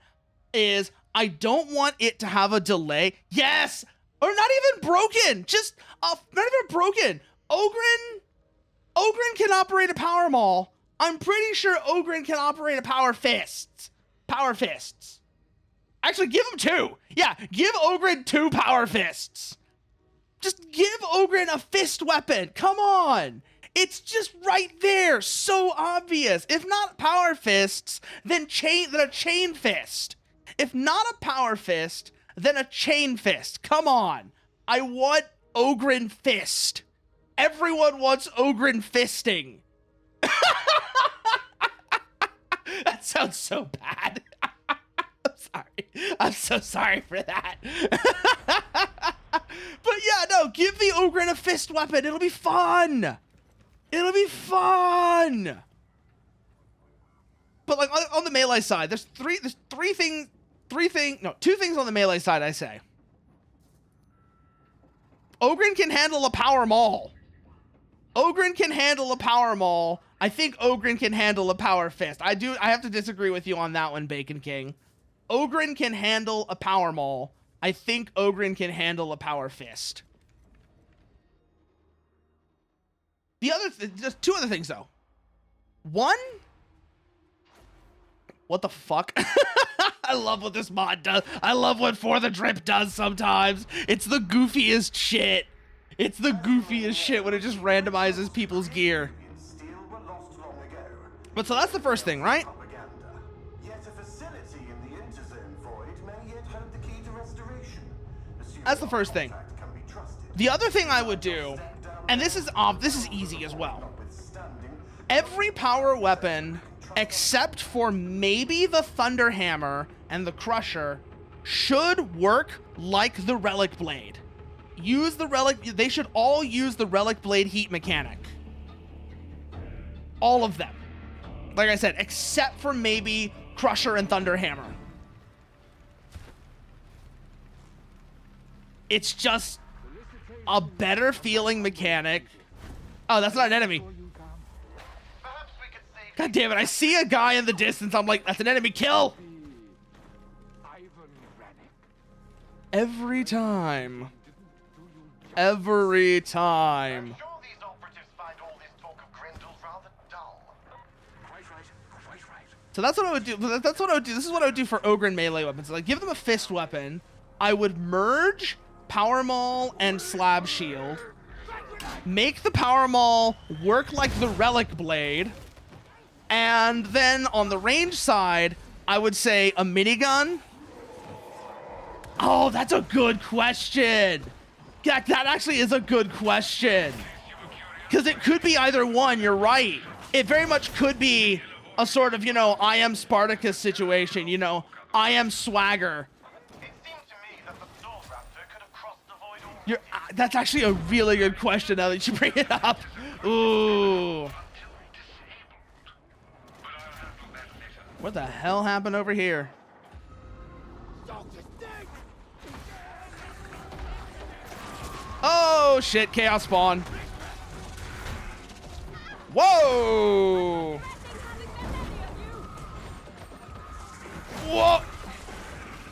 is I don't want it to have a delay. Yes, or not even broken. Just not even broken. Ogren can operate a power maul. I'm pretty sure Ogren can operate a power fists. Power fists. Actually, give him 2. Yeah, give Ogren 2 power fists. Just give Ogren a fist weapon. Come on. It's just right there. So obvious. If not power fists, then a chain fist. If not a power fist, then a chain fist. Come on. I want Ogren fist. Everyone wants Ogren fisting. That sounds so bad. I'm sorry. I'm so sorry for that. But yeah, no, give the Ogren a fist weapon. It'll be fun. It'll be fun. But like on the melee side, there's two things on the melee side, I say. Ogren can handle a power maul. Ogren can handle a power maul. I think Ogren can handle a power fist. I have to disagree with you on that one, Bacon King. Ogren can handle a power maul. I think Ogren can handle a power fist. Just 2 other things though. 1, what the fuck? I love what this mod does. I love what For the Drip does sometimes. It's the goofiest shit. It's the goofiest shit when it just randomizes people's gear. But so that's the first thing, right? That's the first thing. The other thing I would do, and this is easy as well. Every power weapon, except for maybe the Thunderhammer and the Crusher, should work like the Relic Blade. Use the Relic, they should all use the Relic Blade heat mechanic. All of them. Like I said, except for maybe Crusher and Thunderhammer. It's just a better feeling mechanic. Oh, that's not an enemy. Perhaps we could save God damn it, I see a guy in the distance. I'm like, that's an enemy, kill! Every time. Every time. I'm sure these operatives find all this talk of Grendel rather dull. Quite right. So that's what I would do. That's what I would do. This is what I would do for Ogre and melee weapons. Like, give them a fist weapon. I would merge Power Maul and Slab Shield. Make the Power Maul work like the Relic Blade. And then on the range side, I would say a minigun. Oh, that's a good question. That actually is a good question. Because it could be either one, you're right. It very much could be a sort of, you know, I am Spartacus situation, you know, I am Swagger. It seemed to me that the Sword Raptor could have crossed the void already. That's actually a really good question now that you bring it up. Ooh. What the hell happened over here? Oh shit, Chaos Spawn. Whoa! Whoa!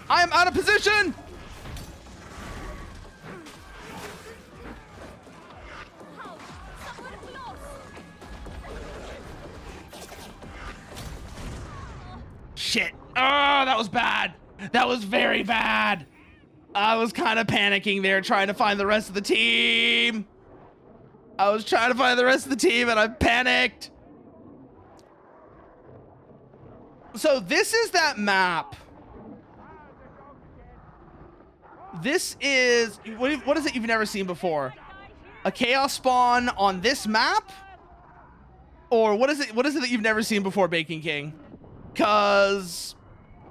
I am out of position! Shit. Oh, that was bad. That was very bad. I was kind of panicking there, trying to find the rest of the team. I was trying to find the rest of the team, and I panicked. So this is that map. This is... What is it you've never seen before? A Chaos Spawn on this map? Or what is it that you've never seen before, Baking King? Because...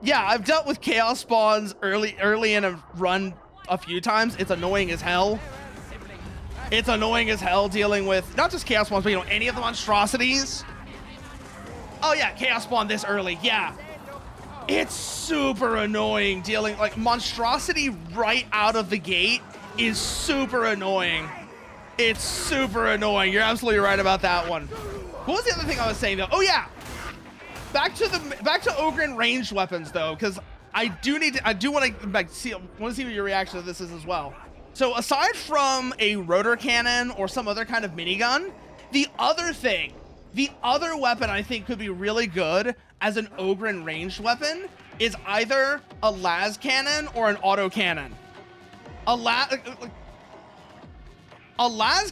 yeah, I've dealt with Chaos Spawns early in a run a few times. It's annoying as hell. It's annoying as hell dealing with not just Chaos Spawns, but, you know, any of the monstrosities. Oh yeah, Chaos Spawn this early, yeah. It's super annoying dealing, like, monstrosity right out of the gate is super annoying. It's super annoying. You're absolutely right about that one. What was the other thing I was saying though? Oh yeah. Back to Ogre and ranged weapons though, because I do want to see what your reaction to this is as well. So aside from a rotor cannon or some other kind of minigun, the other weapon I think could be really good as an Ogre and ranged weapon is either a las cannon or an auto cannon. A las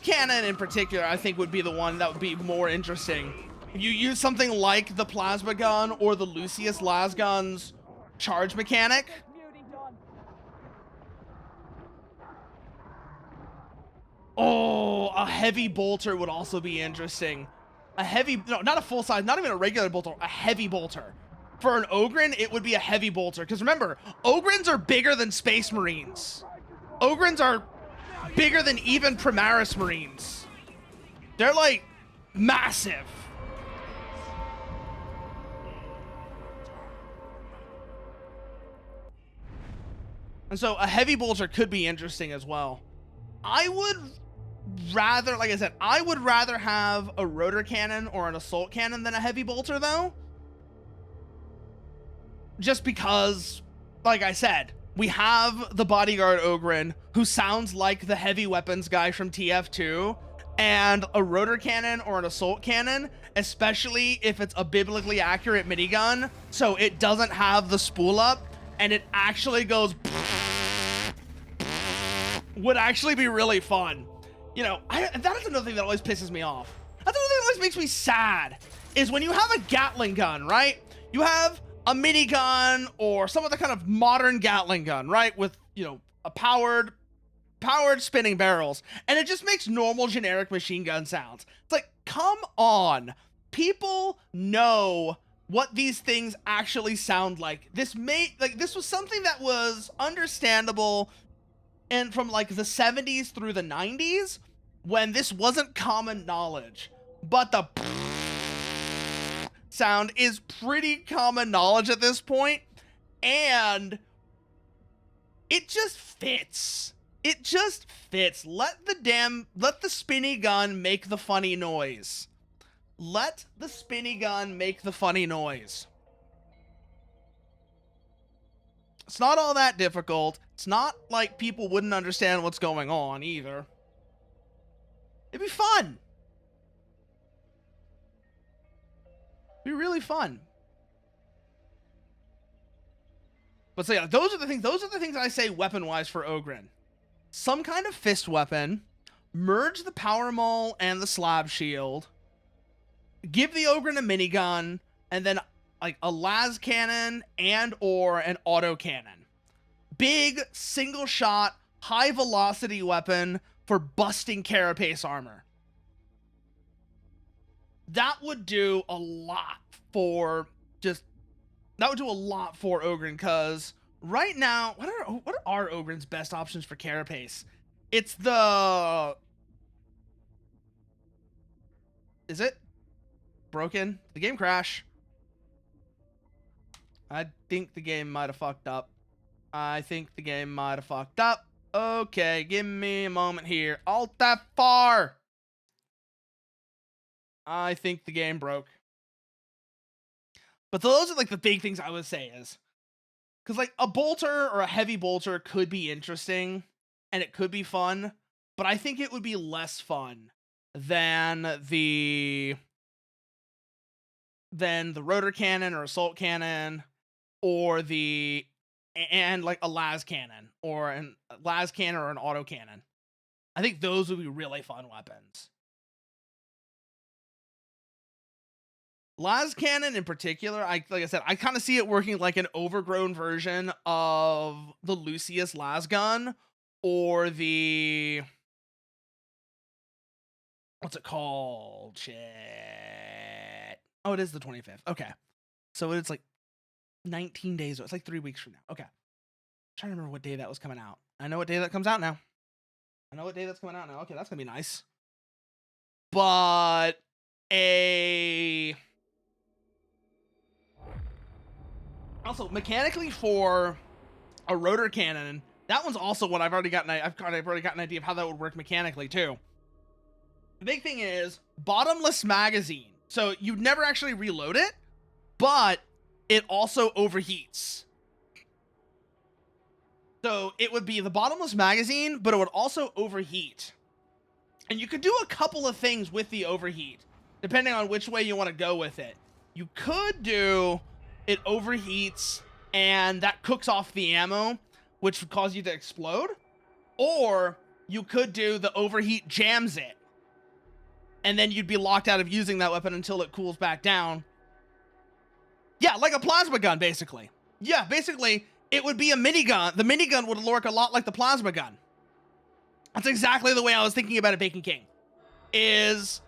cannon in particular, I think, would be the one that would be more interesting. You use something like the plasma gun or the Lucius las gun's charge mechanic. Oh, a heavy bolter would also be interesting. A heavy, no, not a full size, not even a regular bolter, a heavy bolter. For an Ogren, it would be a heavy bolter. Because remember, Ogrens are bigger than Space Marines. Ogrens are bigger than even Primaris Marines. They're like massive. And so a heavy bolter could be interesting as well. I would rather, like I said, I would rather have a rotor cannon or an assault cannon than a heavy bolter though. Just because, like I said, we have the bodyguard Ogren who sounds like the heavy weapons guy from TF2, and a rotor cannon or an assault cannon, especially if it's a biblically accurate minigun, so it doesn't have the spool up and it actually goes would actually be really fun. You know, that is another thing that always pisses me off. That's another thing that always makes me sad, is when you have a Gatling gun, right? You have a minigun or some other kind of modern Gatling gun, right? With, you know, a powered spinning barrels, and it just makes normal generic machine gun sounds. It's like, come on. People know what these things actually sound like. This was something that was understandable and from like the 70s through the 90s when this wasn't common knowledge, but the sound is pretty common knowledge at this point, and it just fits. It just fits. Let the spinny gun make the funny noise. Let the spinny gun make the funny noise. It's not all that difficult. It's not like people wouldn't understand what's going on either. It'd be fun. It'd be really fun. But so yeah, those are the things I say weapon-wise for Ogryn. Some kind of fist weapon, merge the power maul and the slab shield, give the Ogryn a minigun, and then like a las cannon and or an auto cannon. Big single shot, high velocity weapon for busting carapace armor. That would do a lot for Ogryn, because right now, what are Ogryn's best options for carapace? It's the... Is it? Broken? The game crash? I think the game might have fucked up. Okay, give me a moment here. Alt F4! I think the game broke. But those are like the big things I would say is, because like a bolter or a heavy bolter could be interesting and it could be fun, but I think it would be less fun than the rotor cannon or assault cannon or like a las cannon or an auto cannon. I think those would be really fun weapons. Las cannon in particular, like I said, I kind of see it working like an overgrown version of the Lucius las gun or the... What's it called? Shit. Oh, it is the 25th. Okay. So it's like 19 days. It's like 3 weeks from now. Okay. I'm trying to remember what day that was coming out. I know what day that comes out now. Okay, that's going to be nice. But also, mechanically for a rotor cannon, that one's also what I've already got an idea of how that would work mechanically too. The big thing is bottomless magazine. So you'd never actually reload it, but it also overheats. So it would be the bottomless magazine, but it would also overheat. And you could do a couple of things with the overheat, depending on which way you want to go with it. You could do it overheats and that cooks off the ammo, which would cause you to explode. Or you could do the overheat jams it, and then you'd be locked out of using that weapon until it cools back down. Yeah, like a plasma gun, basically. Yeah, basically, it would be a minigun. The minigun would work a lot like the plasma gun. That's exactly the way I was thinking about it, Bacon King. It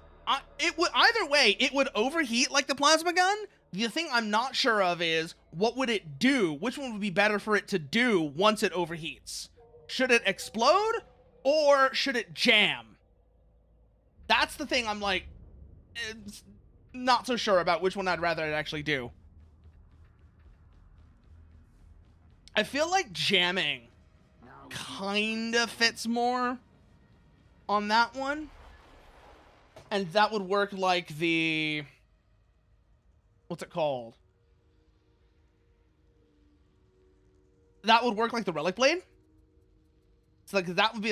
would, either way, it would overheat like the plasma gun. The thing I'm not sure of is, what would it do? Which one would be better for it to do once it overheats? Should it explode, or should it jam? That's the thing I'm like, not so sure about which one I'd rather it actually do. I feel like jamming kind of fits more on that one. And that would work like the... What's it called? That would work like the Relic Blade. So like that would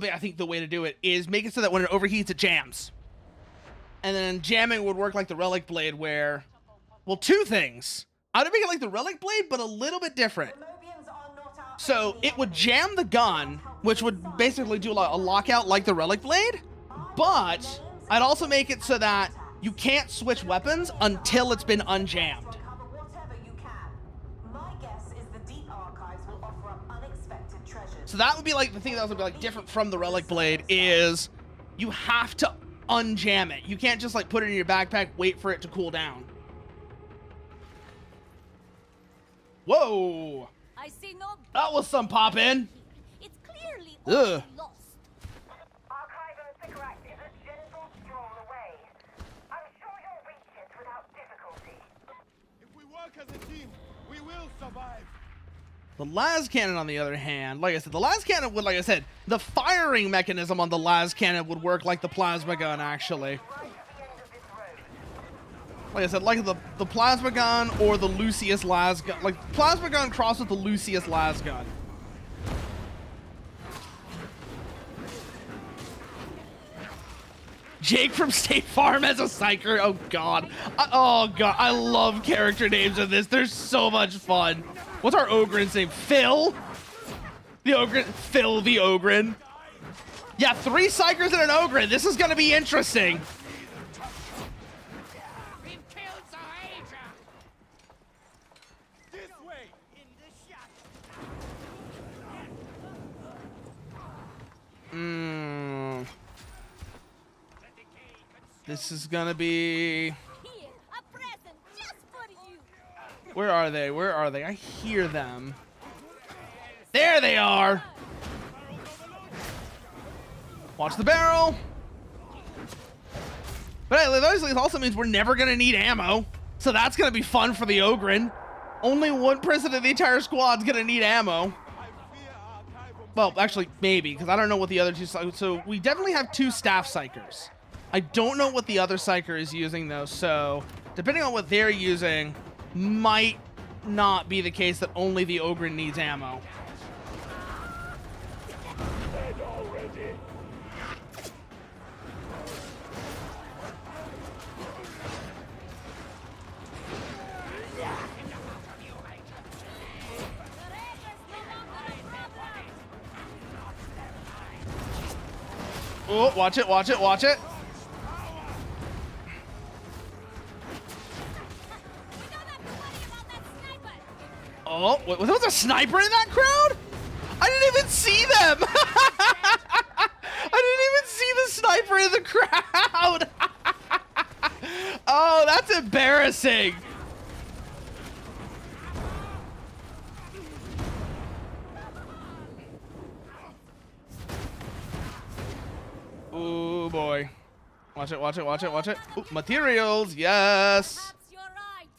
be I think the way to do it is make it so that when it overheats it jams. And then jamming would work like the Relic Blade where, well, two things. I would make it like the Relic Blade but a little bit different. So it would jam the gun, which would basically do a lockout like the Relic Blade, but I'd also make it so that you can't switch weapons until it's been unjammed. So that would be like the thing that would be like different from the Relic Blade is you have to unjam it. You can't just like put it in your backpack, wait for it to cool down. Whoa! I see no. That was some pop in. It's clearly Ugh. lost. Archive and Sycorax is a gentle stroll away. I'm sure you'll reach it without difficulty. If we work as a team, we will survive. The las cannon, on the other hand, like I said, the las cannon would, like I said, the firing mechanism on the las cannon would work like the plasma gun, actually. Like I said, like the plasma gun or the Lucius las gun. Like, plasma gun crossed with the Lucius las gun. Jake from State Farm as a psyker. Oh, God. Oh, God. I love character names in this. They're so much fun. What's our Ogren's name? Phil? The Ogren. Phil the Ogren. Yeah, 3 psychers and an Ogren. This is going to be interesting. We've killed Sahara. This way. In the shadow. This is going to be... Here, a present just for you. Where are they? Where are they? I hear them. There they are. Watch the barrel. But hey, it also means we're never going to need ammo. So that's going to be fun for the Ogren. Only one person in the entire squad's going to need ammo. Well, actually, maybe, because I don't know what the other two... So we definitely have 2 staff psychers. I don't know what the other psyker is using, though, so depending on what they're using, might not be the case that only the Ogren needs ammo. Oh, watch it, watch it, watch it. Oh, was there a sniper in that crowd? I didn't even see them. I didn't even see the sniper in the crowd. Oh, that's embarrassing. Oh boy. Watch it, watch it, watch it, watch it. Ooh, materials, yes. Perhaps you're right.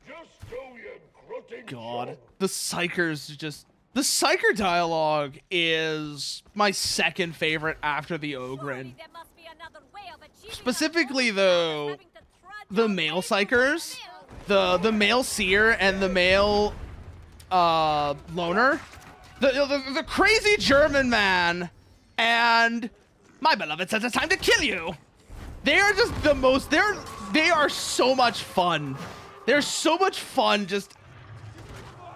Just go, you grunting God, the psychers just... The psycher dialogue is my second favorite after the Ogren. Surely there must be another way of achieving Specifically, our goals though, without having to trudge the our male way psychers, through the male seer and the male loner, the crazy German man and my beloved says it's time to kill you. They are just the most... They are so much fun. They're so much fun. Just...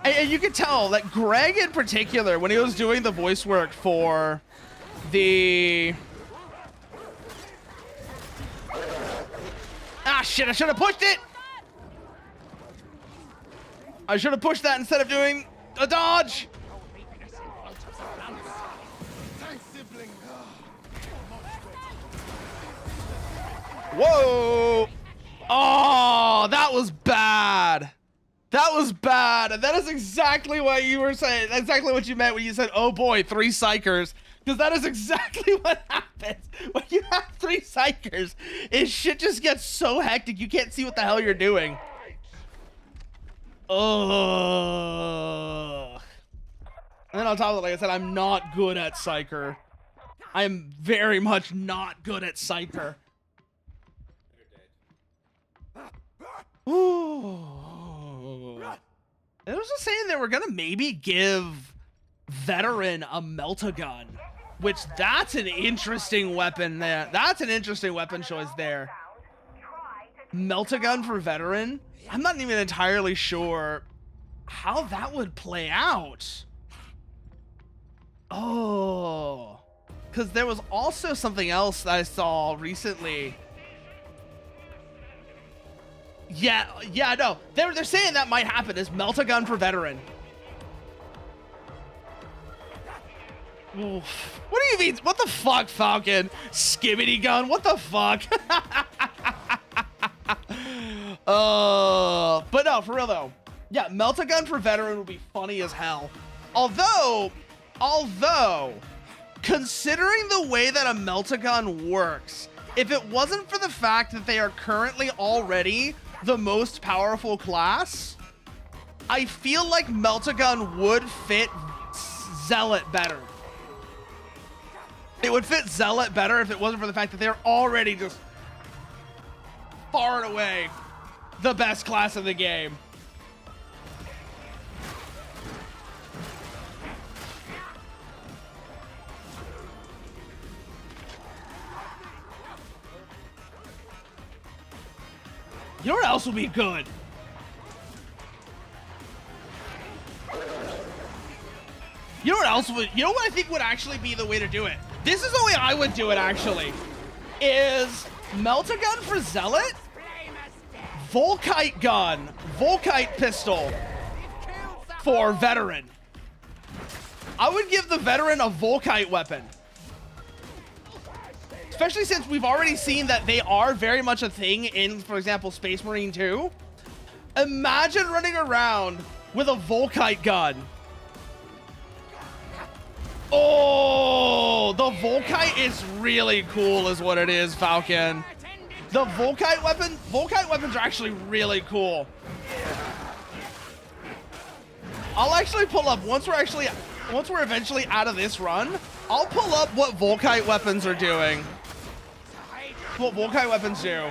And you can tell that Greg in particular, when he was doing the voice work for the... Ah, shit, I should have pushed it! I should have pushed that instead of doing a dodge! Whoa! Oh, that was bad! That was bad, and that is exactly what you were saying. That's exactly what you meant when you said, oh boy, 3 psychers. Because that is exactly what happens when you have 3 psychers. Is shit just gets so hectic, you can't see what the hell you're doing. Ugh. And then on top of it, like I said, I'm not good at psycher. I'm very much not good at psycher. Ooh. I was just saying they were gonna maybe give veteran a meltagun, which that's an interesting weapon there. That's an interesting weapon choice there. Meltagun for veteran. I'm not even entirely sure how that would play out. Oh, because there was also something else that I saw recently. Yeah, no. They're saying that might happen as Meltagun for veteran. Oof. What do you mean? What the fuck, Falcon? Skibbity gun? What the fuck? But no, for real though. Yeah, melt-a-gun for veteran would be funny as hell. Although, considering the way that a melt-a-gun works, if it wasn't for the fact that they are currently already the most powerful class, I feel like melt-a-gun would fit Zealot better. It would fit Zealot better if it wasn't for the fact that they're already just far and away the best class in the game. You know what else would be good? You know what else would, you know what I think would actually be the way to do it? This is the way I would do it actually. Is melt-a-gun for Zealot, Volkite gun, Volkite pistol for veteran. I would give the veteran a Volkite weapon. Especially since we've already seen that they are very much a thing in, for example, Space Marine 2. Imagine running around with a Volkite gun. Oh, the Volkite is really cool is what it is, Falcon. The Volkite weapons are actually really cool. I'll actually pull up, once we're eventually out of this run, I'll pull up what Volkite weapons are doing. What Volkite weapons do.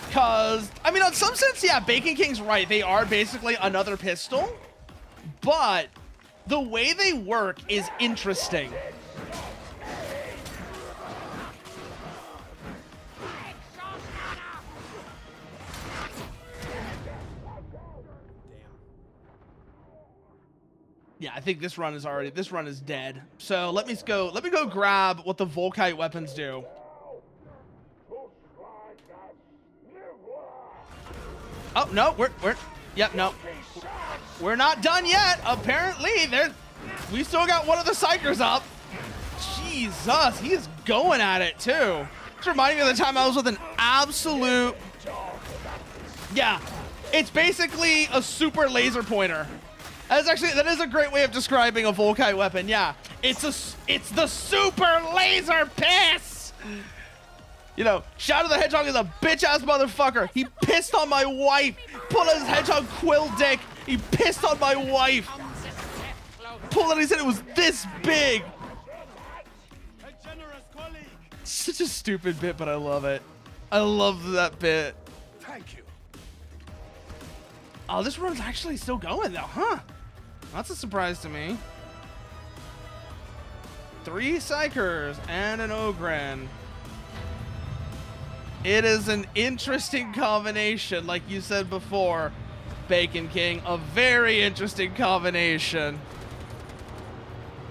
Because, I mean, in some sense, yeah, Bacon King's right. They are basically another pistol. But the way they work is interesting. Yeah, I think this run is dead. So let me go grab what the Volkite weapons do. Oh, no, we're not done yet. Apparently, we still got one of the Psychers up. Jesus, he is going at it too. It's reminding me of the time I was with an absolute, yeah, it's basically a super laser pointer. That is a great way of describing a Volkite weapon. Yeah, it's the super laser piss. You know, Shadow the Hedgehog is a bitch-ass motherfucker. He pissed on my wife. Pulled out his hedgehog quill dick. He pissed on my wife. Pulled out, he said it was this big. Such a stupid bit, but I love it. I love that bit. Thank you. Oh, this run's actually still going though, huh? That's a surprise to me. 3 Psychers and an Ogren. It is an interesting combination, like you said before, Bacon King. A very interesting combination.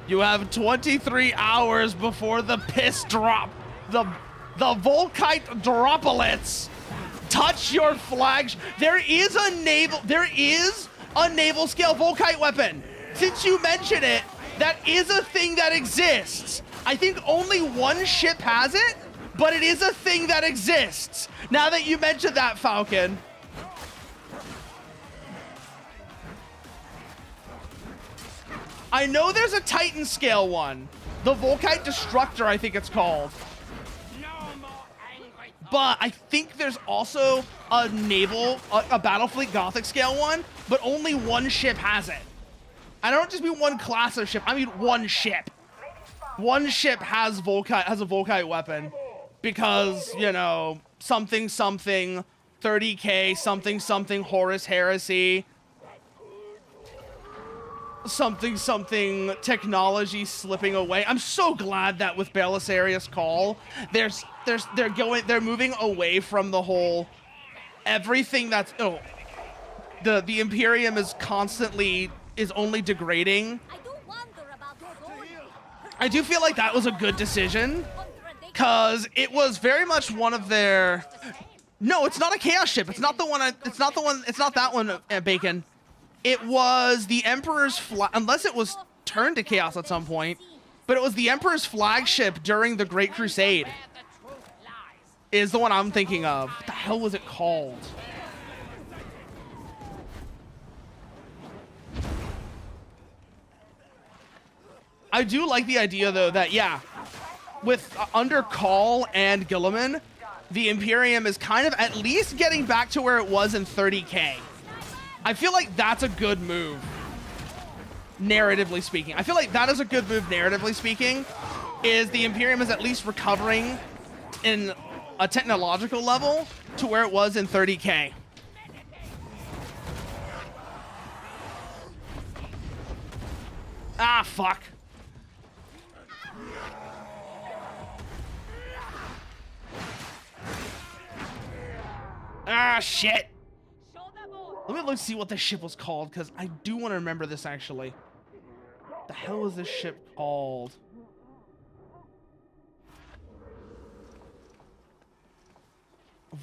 You have 23 hours before the piss drop. The Volkite droplets touch your flag. There is a naval scale Volkite weapon. Since you mention it, that is a thing that exists. I think only one ship has it, but it is a thing that exists. Now that you mentioned that, Falcon. I know there's a Titan scale one. The Volkite Destructor, I think it's called. But I think there's also a a Battlefleet Gothic scale one, but only one ship has it. I don't just mean one class of ship, I mean one ship. One ship has a Volkite weapon. Because, you know, something 30k, something Horus Heresy, something technology slipping away. I'm so glad that with Belisarius Call, they're moving away from the whole everything that's the Imperium is only degrading. I do feel like that was a good decision. Cause it was very much one of their. No, it's not a Chaos ship. It's not the one. It's not that one. Bacon. It was the Emperor's flag, unless it was turned to Chaos at some point. But it was the Emperor's flagship during the Great Crusade. Is the one I'm thinking of. What the hell was it called? I do like the idea, though, that, yeah, with under Call and Guilliman, the Imperium is kind of at least getting back to where it was in 30K. I feel like that's a good move, narratively speaking. I feel like that is a good move, narratively speaking, is the Imperium is at least recovering in a technological level to where it was in 30K. Ah, fuck. Ah, shit. Let me look see what this ship was called, because I do want to remember this, actually. What the hell is this ship called?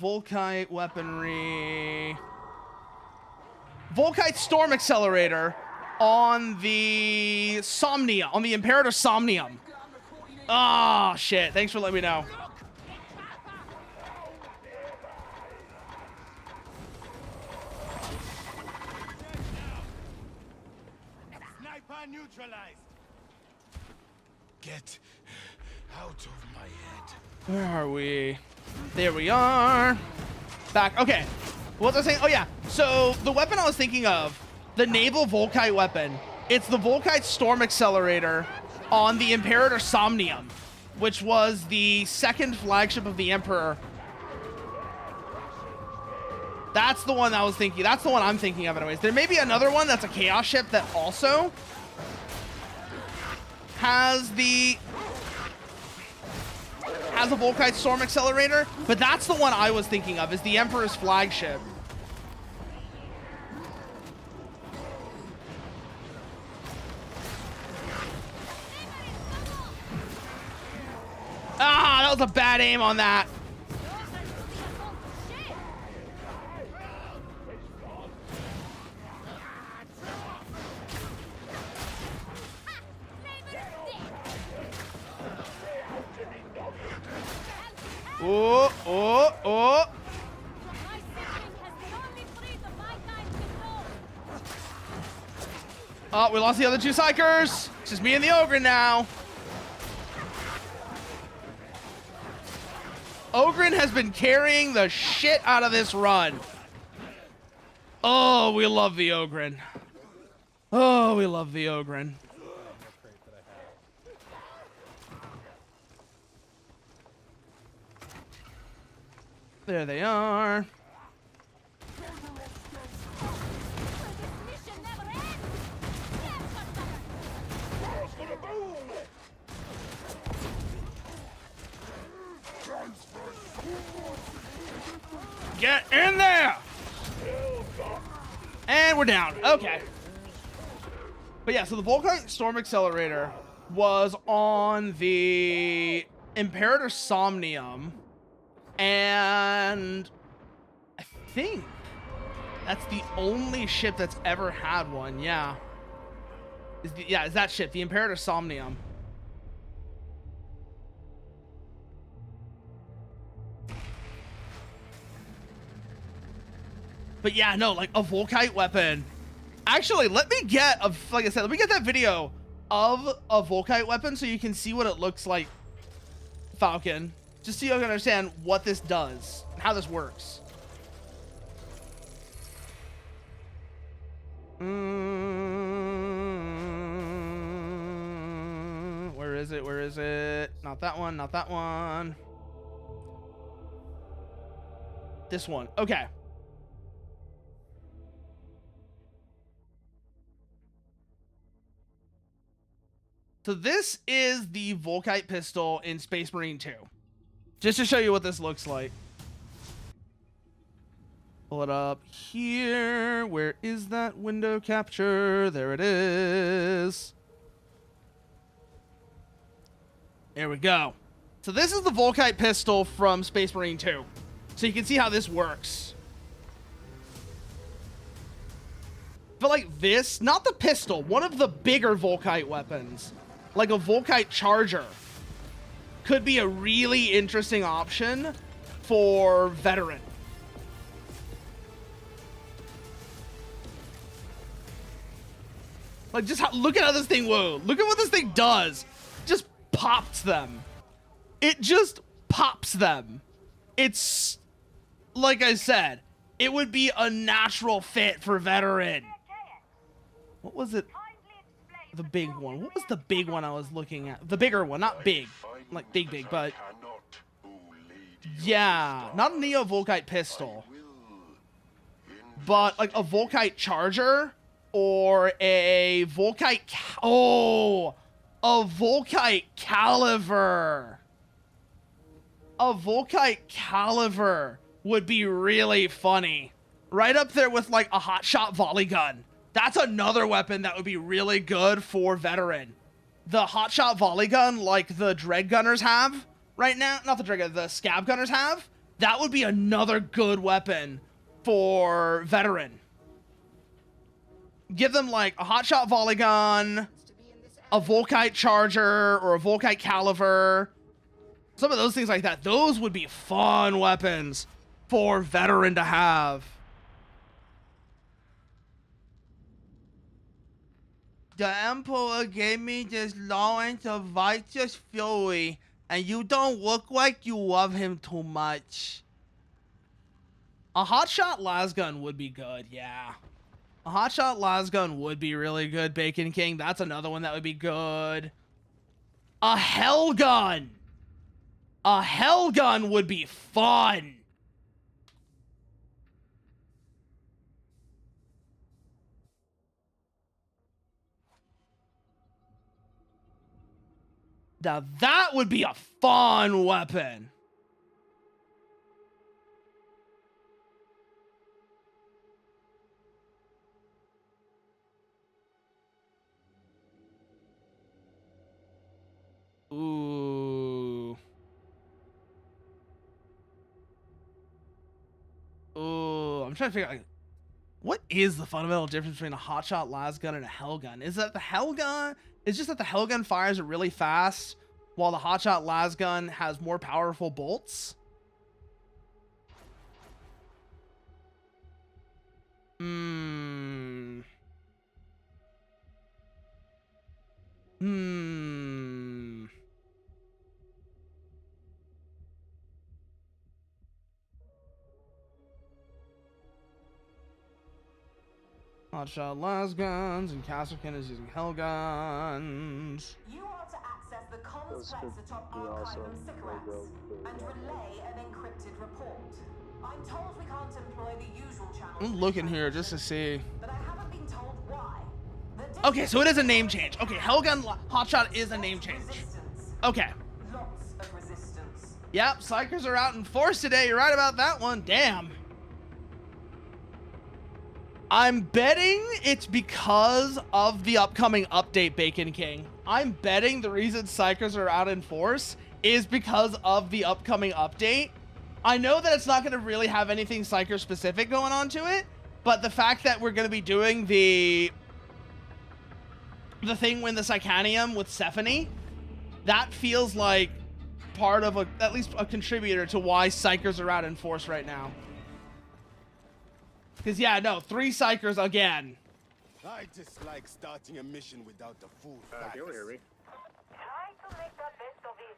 Volkite weaponry. Volkite storm accelerator on the Somnia, on the Imperator Somnium. Ah, shit. Thanks for letting me know. Neutralized. Get out of my head. Where are we? There we are. Back. Okay. What was I saying? Oh, yeah. So the weapon I was thinking of, the naval Volkite weapon, it's the Volkite Storm Accelerator on the Imperator Somnium, which was the second flagship of the Emperor. That's the one I was thinking. That's the one I'm thinking of anyways. There may be another one that's a Chaos ship that also has a Volkite Storm Accelerator, but that's the one I was thinking of, is the Emperor's flagship. Ah, that was a bad aim on that. Oh, oh, oh. Oh, we lost the other two Psychers. It's just me and the Ogre now. Ogren has been carrying the shit out of this run. Oh, we love the Ogren. Oh, we love the Ogren. There they are. Get in there! And we're down. Okay. But yeah, so the Volkite Storm Accelerator was on the Imperator Somnium. And I think that's the only ship that's ever had one. Yeah. Is that ship, the Imperator Somnium. But yeah, no, like a Volkite weapon. Actually, let me get, like I said, let me get that video of a Volkite weapon so you can see what it looks like, Falcon. Just so you can understand what this does and how this works. Where is it? Where is it? Not that one. Not that one. This one. Okay. So this is the Volkite pistol in Space Marine 2. Just to show you what this looks like. Pull it up here. Where is that window capture? There it is. There we go. So this is the Volkite pistol from Space Marine 2. So you can see how this works. But like this, not the pistol, one of the bigger Volkite weapons, like a Volkite charger, could be a really interesting option for veteran. Like, just look at how this thing, whoa. Look at what this thing does. Just pops them. It just pops them. It's, like I said, it would be a natural fit for veteran. What was it? The big one. What was the big one I was looking at? The bigger one, not big. Like big, but... Yeah, not a Neo-Volkite pistol. But, like, a Volkite charger or a Volkite... Oh! A Volkite caliver. A Volkite caliver would be really funny. Right up there with, like, a hotshot volley gun. That's another weapon that would be really good for veteran. The hotshot volley gun, like the Dread Gunners have right now, not the Dread Gunners, the Scab Gunners have, that would be another good weapon for veteran. Give them like a hotshot volley gun, a Volkite charger, or a Volkite caliver. Some of those things like that. Those would be fun weapons for veteran to have. The Emperor gave me this lawrence of righteous fury, and you don't look like you love him too much. A hotshot lasgun would be good, yeah. A hotshot lasgun would be really good, Bacon King. That's another one that would be good. A hell gun. A hell gun would be fun. Now that would be a fun weapon. Ooh. Ooh, I'm trying to figure out, like, what is the fundamental difference between a hotshot lasgun and a hellgun? Is that the hellgun? It's just that the hellgun fires it really fast, while the hotshot lasgun has more powerful bolts. Hotshot lasguns, and Castlekin is using hellguns. You are to access the comms plex atop archive of cigarettes and relay an encrypted report. I'm told we can't employ the usual channels. I'm looking here just to see. But I haven't been told why. Okay, so it is a name change. Okay, Hellgun Hotshot is a name change. Okay. Lots of resistance. Yep, Psychers are out in force today. You're right about that one. Damn. I'm betting it's because of the upcoming update, Bacon King. I'm betting the reason Psychers are out in force is because of the upcoming update. I know that it's not going to really have anything Psyker specific going on to it, but the fact that we're going to be doing the thing with the Psychanium with Sephany, that feels like part of at least a contributor to why Psychers are out in force right now. Because, yeah, no, 3 Psychers again. I dislike starting a mission without the full facts. Try to make the best of it.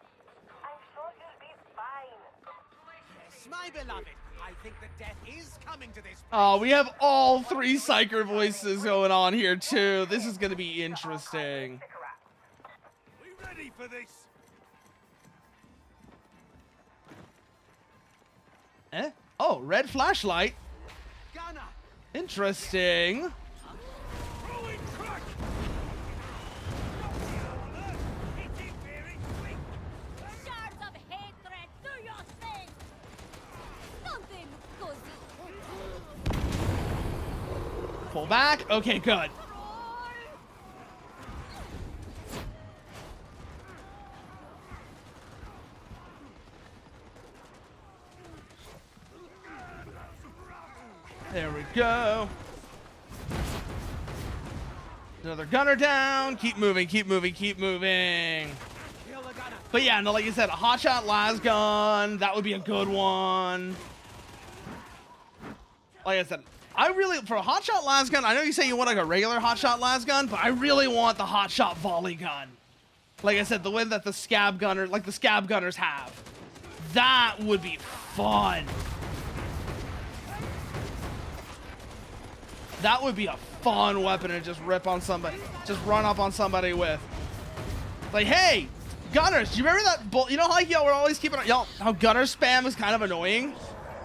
I'm sure you'll be fine. Yes, my beloved. I think that death is coming to this. Oh, we have all 3 Psyker voices going on here, too. This is going to be interesting. We ready for this? Eh? Oh, red flashlight. Gunner. Interesting. Throwing crack! Shards of hatred, do your thing! Something cozy. Pull back. Okay, good. There we go. Another gunner down. Keep moving, keep moving, keep moving. But yeah, no, like you said, a hotshot lasgun, that would be a good one. Like I said, I really, for a hotshot las gun, I know you say you want like a regular hotshot las gun, but I really want the hotshot volley gun. Like I said, the one that the scab gunner, like the scab gunners have. That would be fun. That would be a fun weapon to just rip on somebody, just run up on somebody with. Like, hey, gunners, do you remember that? You know how like, y'all were always keeping y'all how gunner spam is kind of annoying?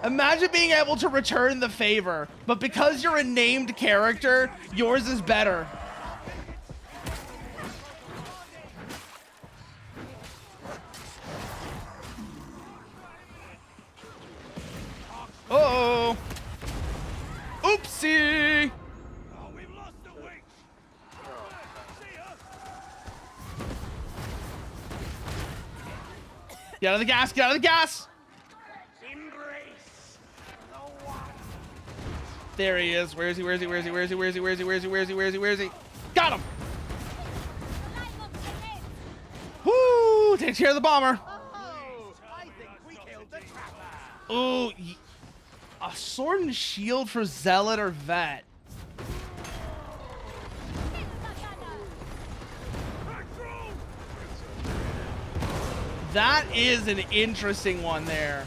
Imagine being able to return the favor, but because you're a named character, yours is better. Uh-oh. Oopsie. Oh, we've lost the witch. See ya. Get out of the gas, get out of the gas. Embrace the one. There he is. Where is he? Where is he? Where is he? Where is he? Where is he? Where is he? Where is he? Where is he? Where is he? Where is he? Got him. Woo! Takes care of the bomber. Oh, I think we killed the trapper. Ooh, a sword and shield for Zealot or Vet. That is an interesting one there.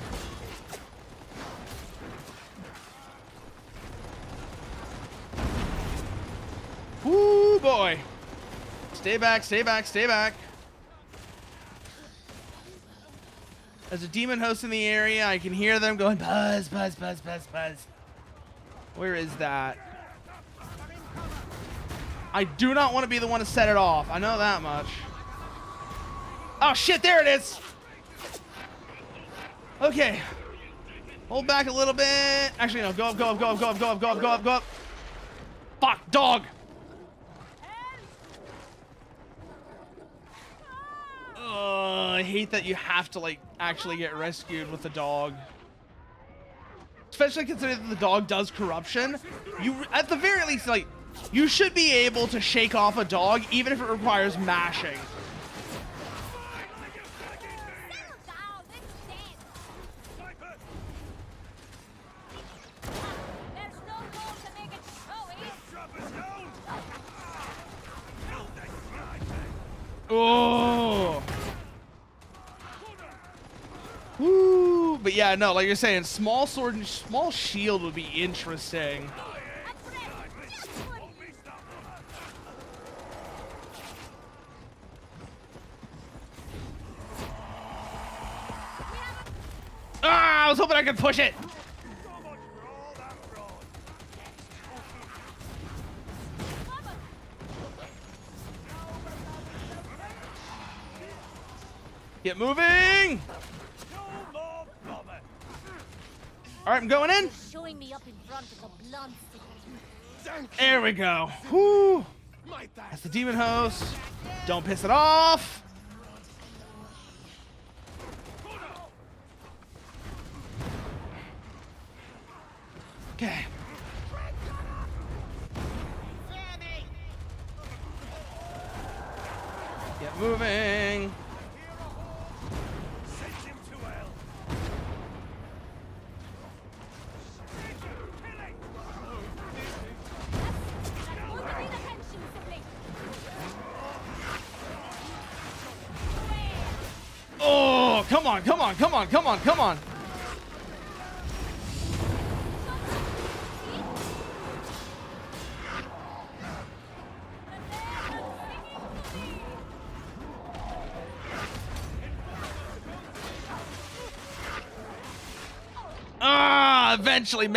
Woo, boy. Stay back, stay back, stay back. There's a demon host in the area. I can hear them going buzz, buzz, buzz, buzz, buzz. Where is that? I do not want to be the one to set it off. I know that much. Oh shit, there it is. Okay. Hold back a little bit. Actually, no, go up, go up, go up, go up, go up, go up, go up, go up. Fuck, dog. I hate that you have to like actually get rescued with the dog. Especially considering that the dog does corruption. You, at the very least, like, you should be able to shake off a dog even if it requires mashing. Oh. Woo. But yeah, no, like you're saying, small sword and small shield would be interesting. Ah, I was hoping I could push it. Get moving! All right, I'm going in. Showing me up in front of the blunt. There we go. Whoo! That's the demon host. Don't piss it off. Okay. Get moving. Oh, come on, come on, come on, come on, come on. Ah, eventually they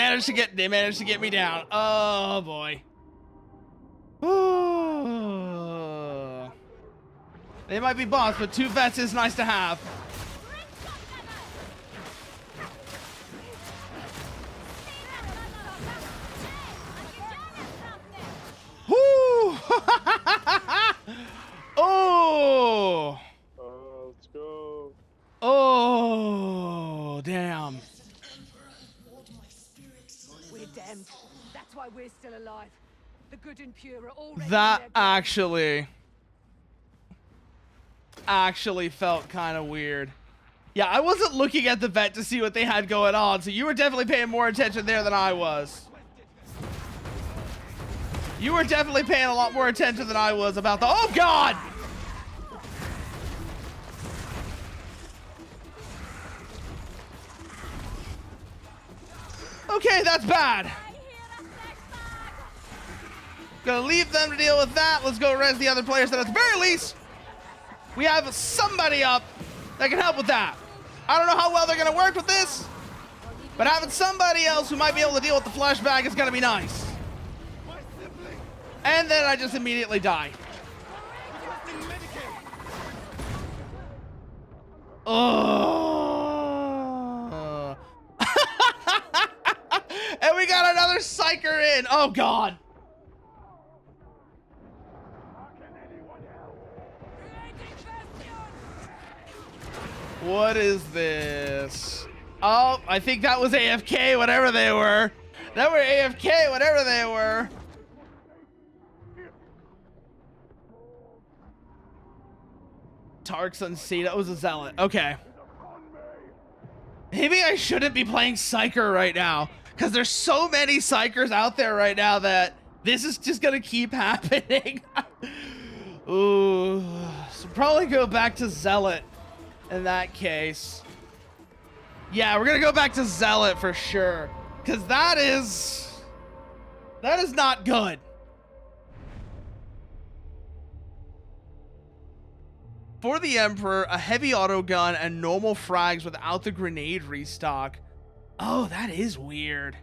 managed to get me down. Oh boy. Ooh. They might be boss, but 2 vets is nice to have. Woo! Oh! Let's go. Oh, damn. We're damned. That's why we're still alive. The good and pure are already That actually felt kind of weird. Yeah, I wasn't looking at the vet to see what they had going on, so you were definitely paying more attention there than I was. You were definitely paying a lot more attention than I was about the... Oh, God! Okay, that's bad. Gonna leave them to deal with that. Let's go res the other players. That at the very least, we have somebody up that can help with that. I don't know how well they're gonna work with this, but having somebody else who might be able to deal with the flashback is gonna be nice. And then I just immediately die. Oh. And we got another psyker in. Oh, God. What is this? Oh, I think that was AFK, whatever they were. That were AFK, whatever they were. Tarks Unseen. That was a zealot. Okay. Maybe I shouldn't be playing Psyker right now, because there's so many Psykers out there right now that this is just going to keep happening. Ooh. So probably go back to Zealot in that case. Yeah, we're going to go back to Zealot for sure, because that is not good. For the Emperor, a heavy auto gun and normal frags without the grenade restock. Oh, that is weird.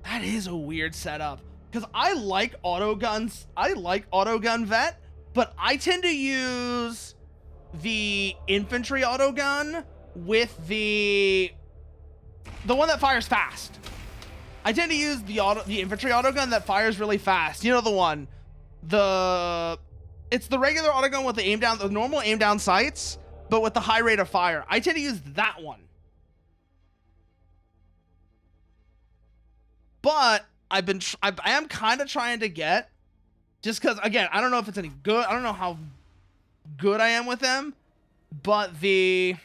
That is a weird setup. Because I like auto guns. I like auto gun vet, but I tend to use the infantry auto gun with the one that fires fast. I tend to use the infantry auto gun that fires really fast. You know the one. It's the regular auto gun with the normal aim down sights, but with the high rate of fire. I tend to use that one. But I am kind of trying to get, just because, again, I don't know if it's any good. I don't know how good I am with them, but is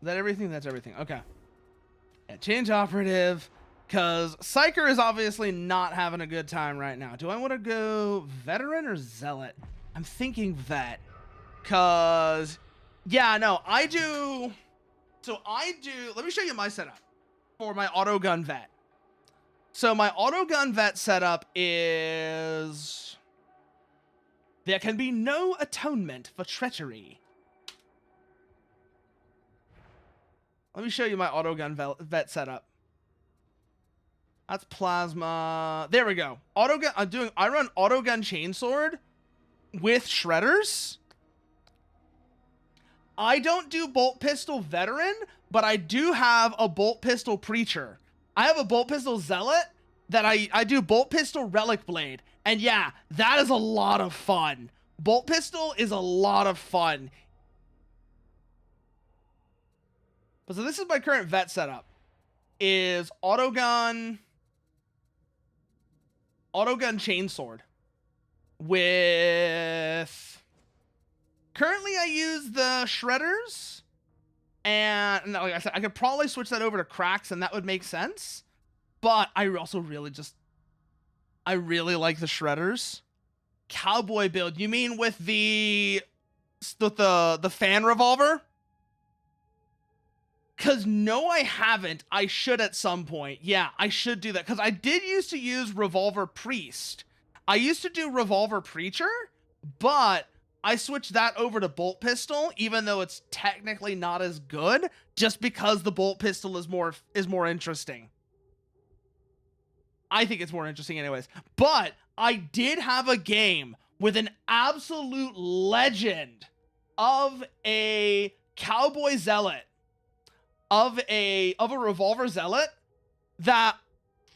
that everything? That's everything. Okay. Yeah, change operative, because Psyker is obviously not having a good time right now. Do I want to go veteran or zealot? I'm thinking vet, because, yeah, no, I do. So let me show you my setup for my auto gun vet. So my auto gun vet setup is, there can be no atonement for treachery. Let me show you my auto gun vet setup. That's plasma. There we go. Auto gun. I run auto gun chainsword with shredders. I don't do bolt pistol veteran, but I do have a bolt pistol preacher. I have a bolt pistol zealot that I do bolt pistol relic blade. And yeah, that is a lot of fun. Bolt pistol is a lot of fun. But so this is my current vet setup. Is auto gun chainsword with, currently I use the shredders, and like I said, I could probably switch that over to cracks and that would make sense. But I also really like the shredders. Cowboy build. You mean with the fan revolver? Because no, I haven't. I should at some point. Yeah, I should do that. Because I did used to use Revolver Priest. I used to do Revolver Preacher, but I switched that over to Bolt Pistol, even though it's technically not as good, just because the Bolt Pistol is more interesting. I think it's more interesting anyways. But I did have a game with an absolute legend of a Cowboy Zealot, of a Revolver Zealot, that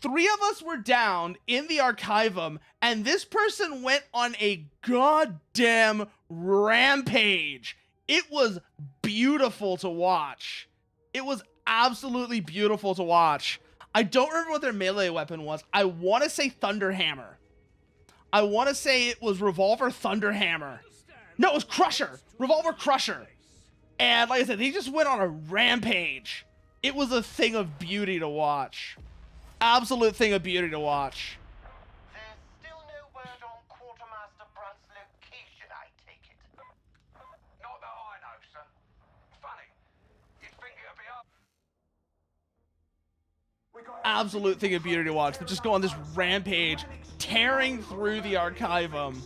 3 of us were down in the Archivum, and this person went on a goddamn rampage. It was beautiful to watch. It was absolutely beautiful to watch. I don't remember what their melee weapon was. I want to say Thunderhammer. I want to say it was Revolver Thunderhammer. No, it was Crusher. Revolver Crusher. And like I said, he just went on a rampage. It was a thing of beauty to watch. Absolute thing of beauty to watch. There's still no word on Quartermaster Brunt's location, I take it. Not that I know, son. Funny. You'd think it'd be up. Absolute thing of beauty to watch. They just go on this rampage, tearing through the Archivum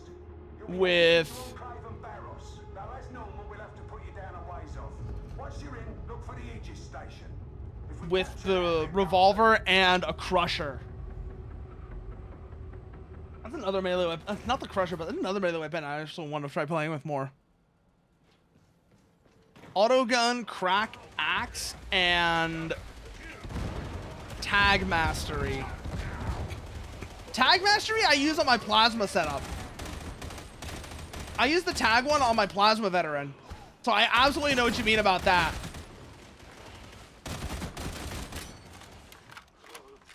with Now, as normal, we'll have to put you down a ways off. Once you're in, look for the Aegis station. If we with capture the it, revolver and a crusher. That's another melee weapon. Not the crusher, but that's another melee weapon I actually want to try playing with more. Autogun, crack axe, and tag mastery. Tag mastery I use on my plasma setup. I use the tag one on my plasma veteran. So I absolutely know what you mean about that.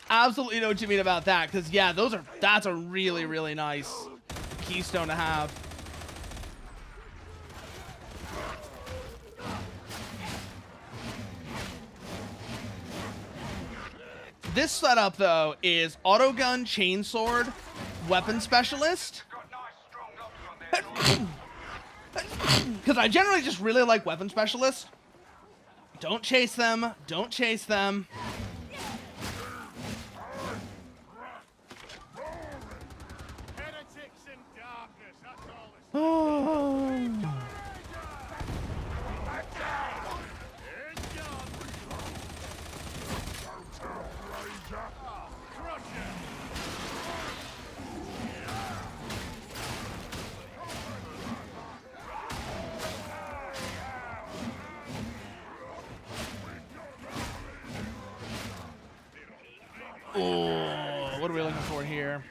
Absolutely know what you mean about that, because yeah, that's a really, really nice keystone to have. This setup though is autogun, chainsword, weapon specialist. Because I generally just really like weapon specialists. Don't chase them. Don't chase them. Heretics in darkness, that's all it's Oh. Oh, what are we looking for here?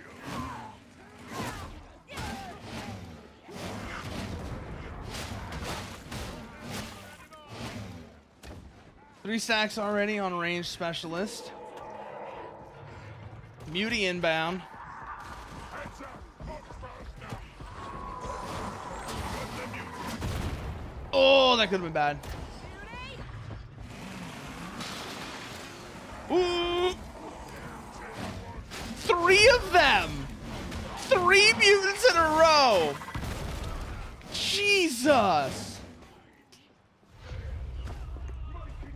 Three stacks already on range specialist. Muty inbound. Oh, that could have been bad. Ooh. 3 of them! 3 mutants in a row! Jesus!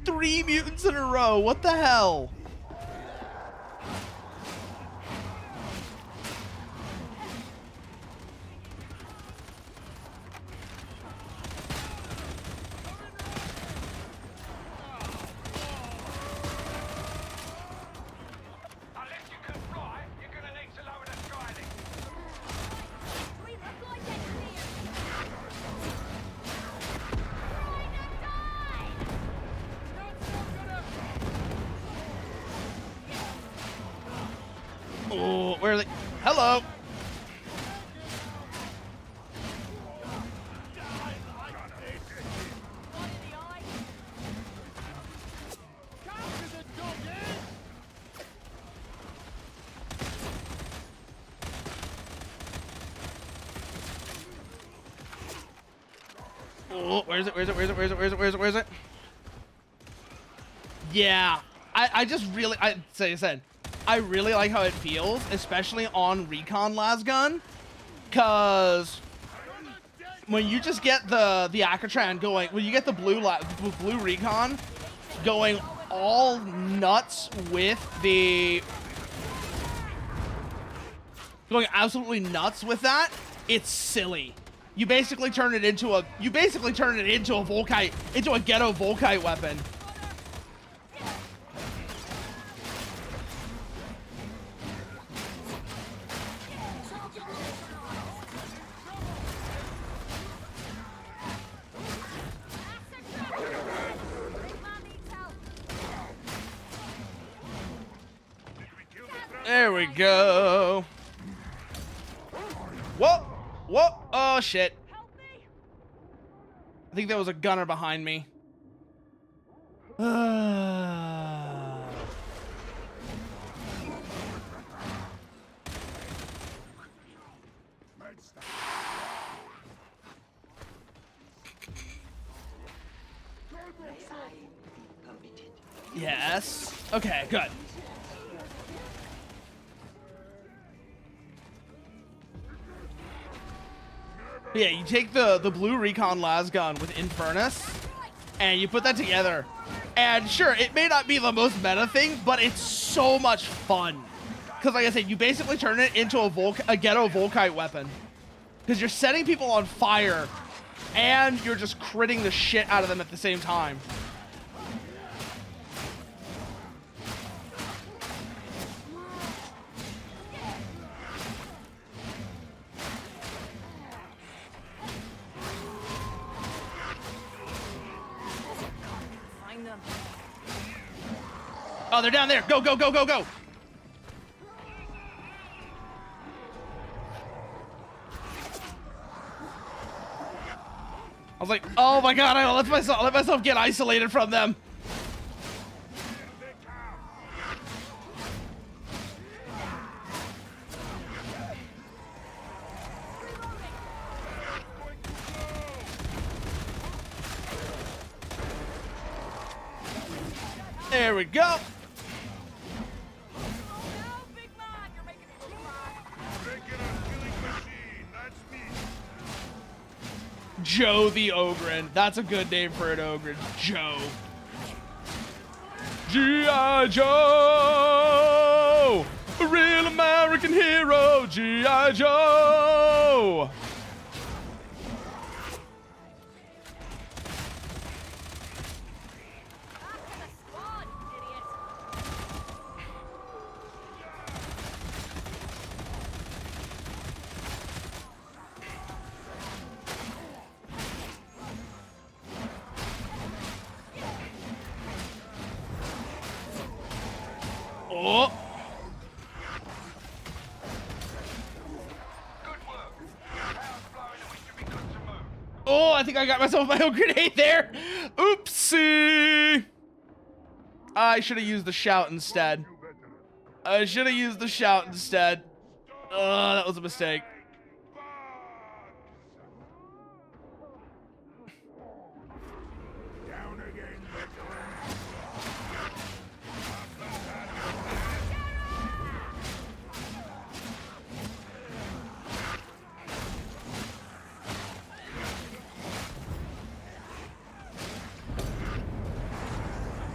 3 mutants in a row, what the hell? Unless you can fly, you're gonna need to lower the skylight. We look like engineers. Oh, where are they? Hello! Oh, where is it? Where is it? Where is it? Where is it? Where is it? Where is it? Where is it? Yeah, I just really, like I said, I really like how it feels, especially on recon lasgun, cause when you just get the Akatran going, when you get the blue recon going all nuts with the, going absolutely nuts with that, it's silly. You basically turn it into a Volkite, into a ghetto Volkite weapon. There we go. Whoa! Whoa! Oh shit! I think there was a gunner behind me. Yes. Okay, good. But yeah, you take the blue recon lasgun with Infernus, and you put that together. And sure, it may not be the most meta thing, but it's so much fun. Because like I said, you basically turn it into a ghetto Volkite weapon. Because you're setting people on fire, and you're just critting the shit out of them at the same time. Oh, they're down there. Go, go, go, go, go. I was like, oh my god, I let myself get isolated from them. There we go. Joe the Ogren. That's a good name for an Ogren. Joe. G.I. Joe! A real American hero. G.I. Joe! Oh. Oh, I think I got myself my own grenade there. Oopsie. I should have used the shout instead. Oh, that was a mistake.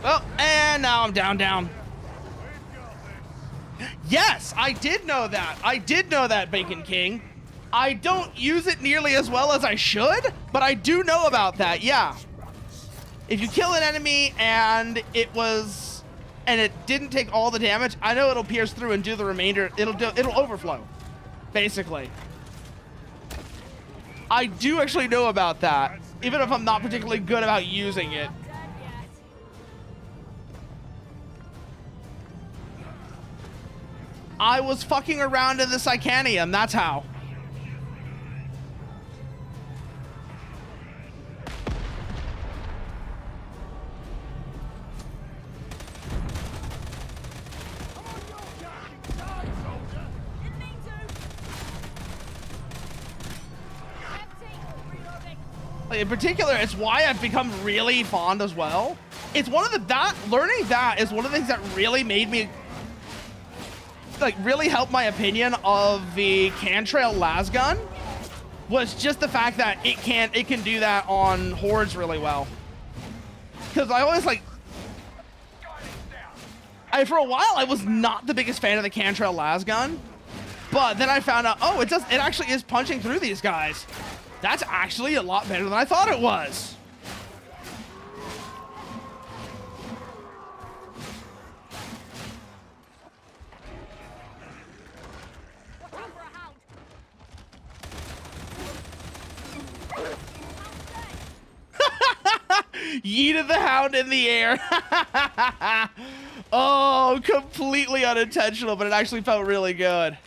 Well, and now I'm down. Yes, I did know that, Bacon King. I don't use it nearly as well as I should, but I do know about that, yeah. If you kill an enemy and it didn't take all the damage, I know it'll pierce through and do the remainder. It'll overflow, basically. I do actually know about that, even if I'm not particularly good about using it. I was fucking around in the Psychanium, that's how. Like, in particular, it's why I've become really fond as well. It's one of learning that is one of the things that really made me really helped my opinion of the Cantrail Lasgun, was just the fact that it can do that on hordes really well. Because I always for a while I was not the biggest fan of the Cantrail Lasgun, but then I found out, oh, it actually is punching through these guys. That's actually a lot better than I thought it was. Yeeted the hound in the air. Oh, completely unintentional, but it actually felt really good.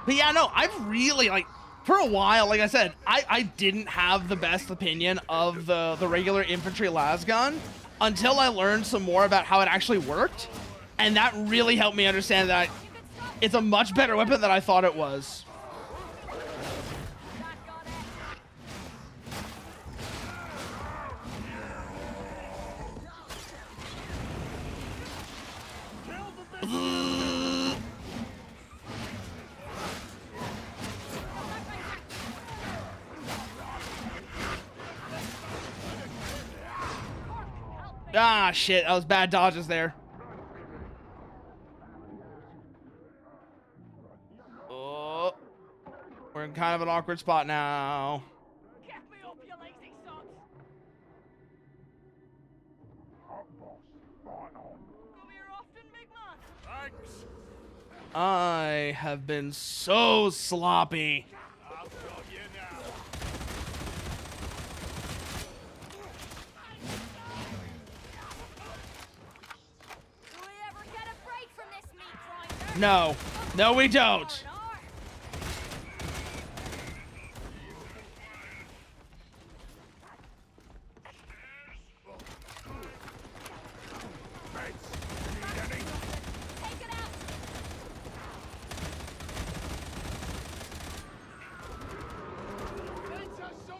But yeah, no, I've really, like, for a while, like I said, I didn't have the best opinion of the regular infantry lasgun until I learned some more about how it actually worked. And that really helped me understand that it's a much better weapon than I thought it was. Ah, shit. That was bad dodges there. Oh. We're in kind of an awkward spot now. Get me up, you lazy sons! Come here often, big man. Thanks. I have been so sloppy. I've got you now. Do we ever get a break from this meat grinder? No. No, we don't. Take it out!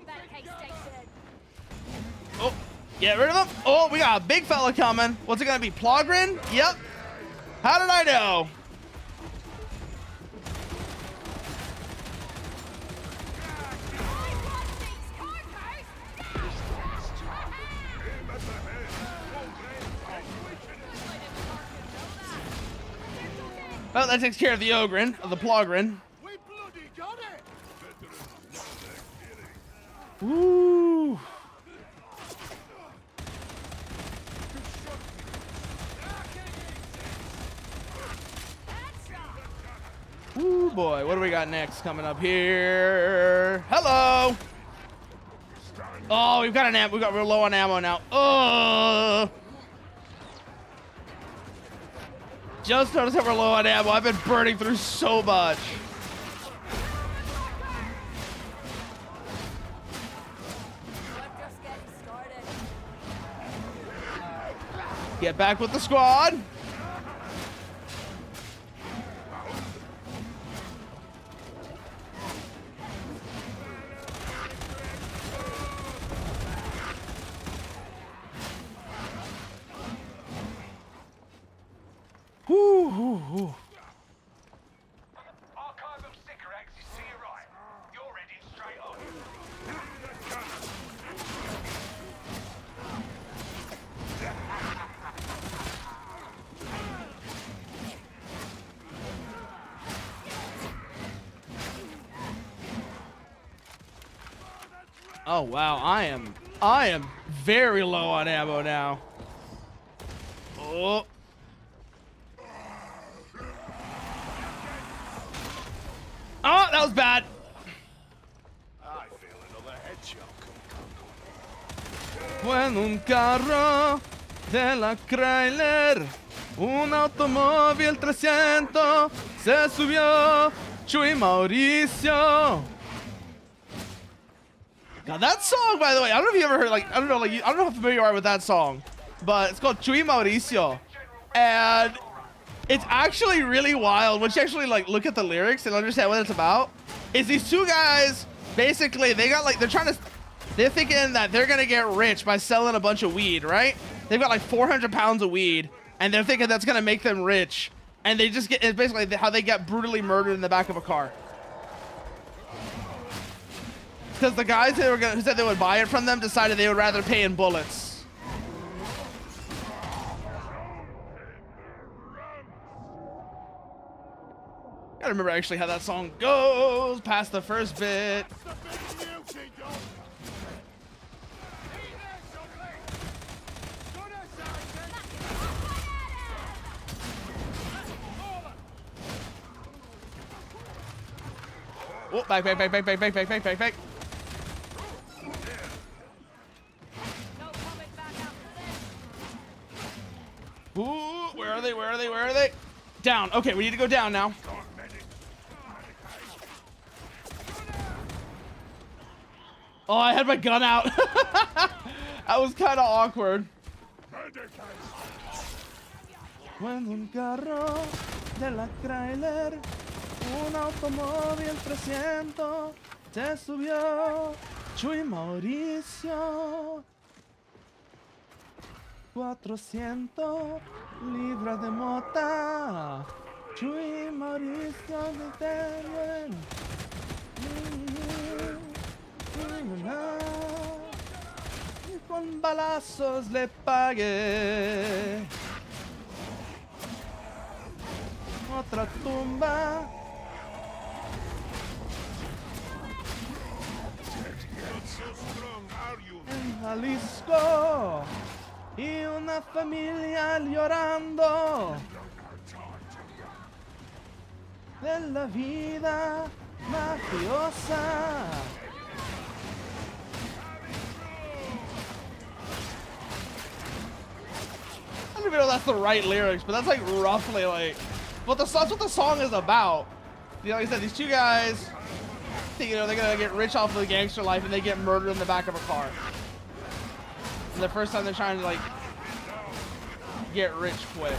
Back hay station. Oh, get rid of him. Oh, we got a big fella coming. What's it gonna be? Plogren? Yep. How did I know? Well, that takes care of the Ogren, of the Plogren. We bloody got it. Woo. Ooh, boy. What do we got next coming up here? Hello. Oh, we've got an ammo. We're low on ammo now. Oh. Just noticed that we're low on ammo. I've been burning through so much. We're just getting started. Get back with the squad. Whoo. Archive of Sycorax is to your right. You're heading straight on. Oh wow, I am very low on ammo now. Oh. Oh, that was bad. I feel another head shock. Fue en un carro de la Chrysler, un automóvil 300, se subió Chuy Mauricio. Now that song, by the way, I don't know if you ever heard, like, I don't know how familiar you are with that song, but it's called Chuy Mauricio, and it's actually really wild once you actually like look at the lyrics and understand what it's about. Is these two guys basically they're thinking that they're gonna get rich by selling a bunch of weed, right? They've got like 400 pounds of weed and they're thinking that's gonna make them rich, and they just it's basically how they get brutally murdered in the back of a car. Because the guys who said they would buy it from them decided they would rather pay in bullets. Gotta remember actually how that song goes past the first bit. Oh, back. No coming back after this. Ooh, where are they? Down. Okay, we need to go down now. Oh, I had my gun out. That was kind of awkward. Cuando un carro de la Chrysler, un automóvil 300, se subió Chuy Mauricio. 400 libras de mota. Chuy Mauricio de Terren. Y con balazos le pagué. Otra tumba. En Jalisco. Y una familia llorando. De la vida mafiosa. I don't even know if that's the right lyrics, but that's like roughly like, well, that's what the song is about. You know, like I said, these two guys think, you know, they're gonna get rich off of the gangster life, and they get murdered in the back of a car. And the first time they're trying to like get rich quick.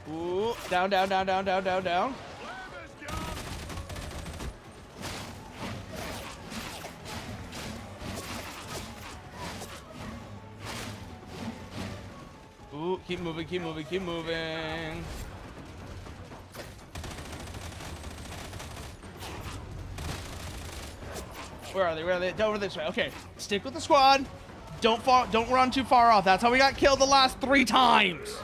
Ooh, down, down, down, down, down, down, down. Ooh, keep moving, keep moving, keep moving. Where are they? Where are they? Over this way. Okay, stick with the squad. Don't run too far off. That's how we got killed the last 3 times.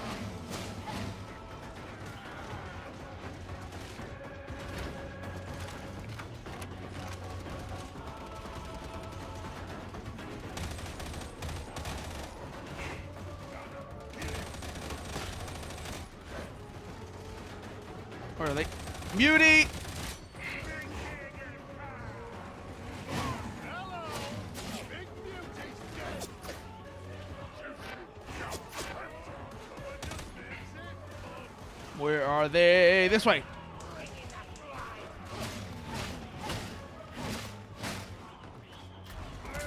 Where are they? Beauty! Where are they? This way.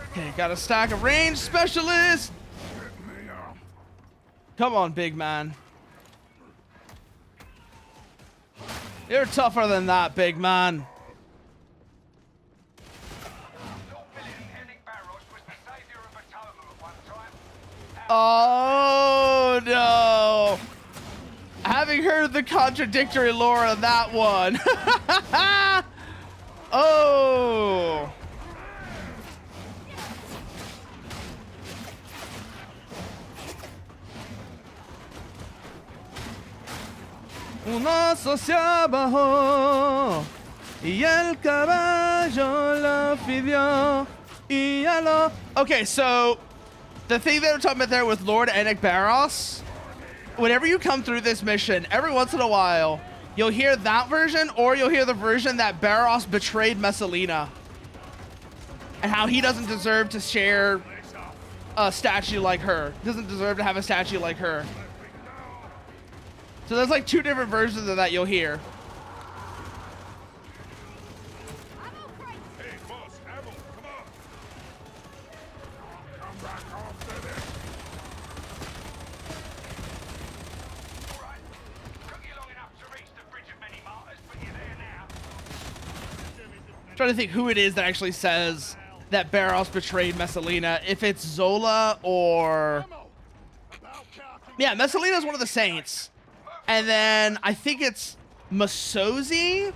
Okay, got a stack of range specialists. Come on, big man. You're tougher than that, big man. Oh, no. Having heard the contradictory lore of that one. Oh. Un oso se abajó y el caballo lo pidió y ya lo... Okay, so the thing that we're talking about there with Lord Enoch Barros, whenever you come through this mission, every once in a while, you'll hear that version, or you'll hear the version that Barros betrayed Messalina and how he doesn't deserve to share a statue like her. Doesn't deserve to have a statue like her. So there's like 2 different versions of that you'll hear. Hey, boss, ammo, come on. Come back after this. All right. Took you long enough to reach the Bridge of Many Martyrs, but you're there now. I'm trying to think who it is that actually says that Barros betrayed Messalina. If it's Zola or... Yeah, Messalina is one of the saints. And then I think it's Masozi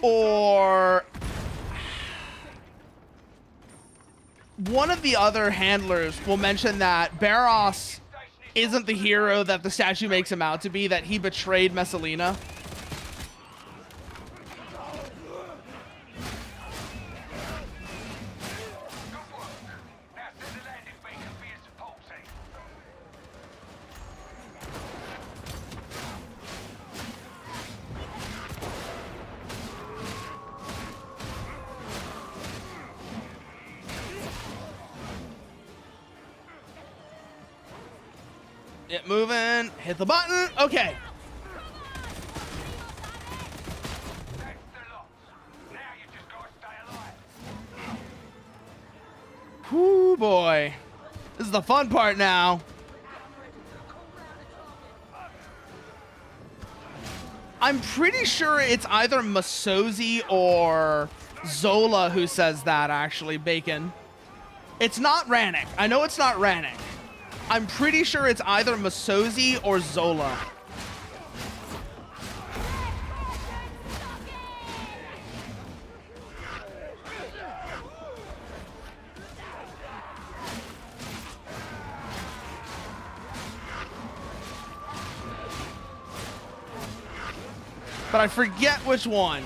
or one of the other handlers will mention that Barros isn't the hero that the statue makes him out to be, that he betrayed Messalina. Get moving. Hit the button. Okay. Whoo, boy. This is the fun part now. I'm pretty sure it's either Masozi or Zola who says that, actually, Bacon. It's not Rannick. I know it's not Rannick. I'm pretty sure it's either Masozi or Zola. But I forget which one.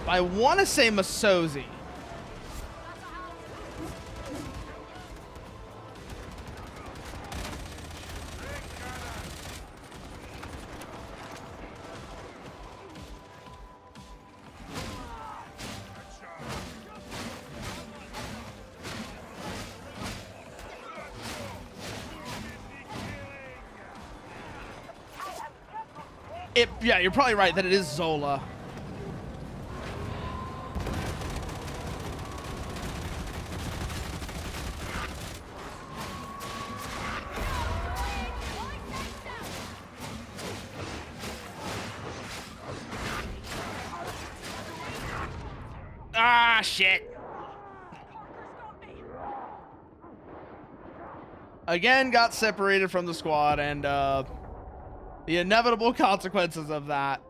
I want to say Masozi. Yeah, you're probably right that it is Zola. Ah, shit. Again, got separated from the squad, and the inevitable consequences of that.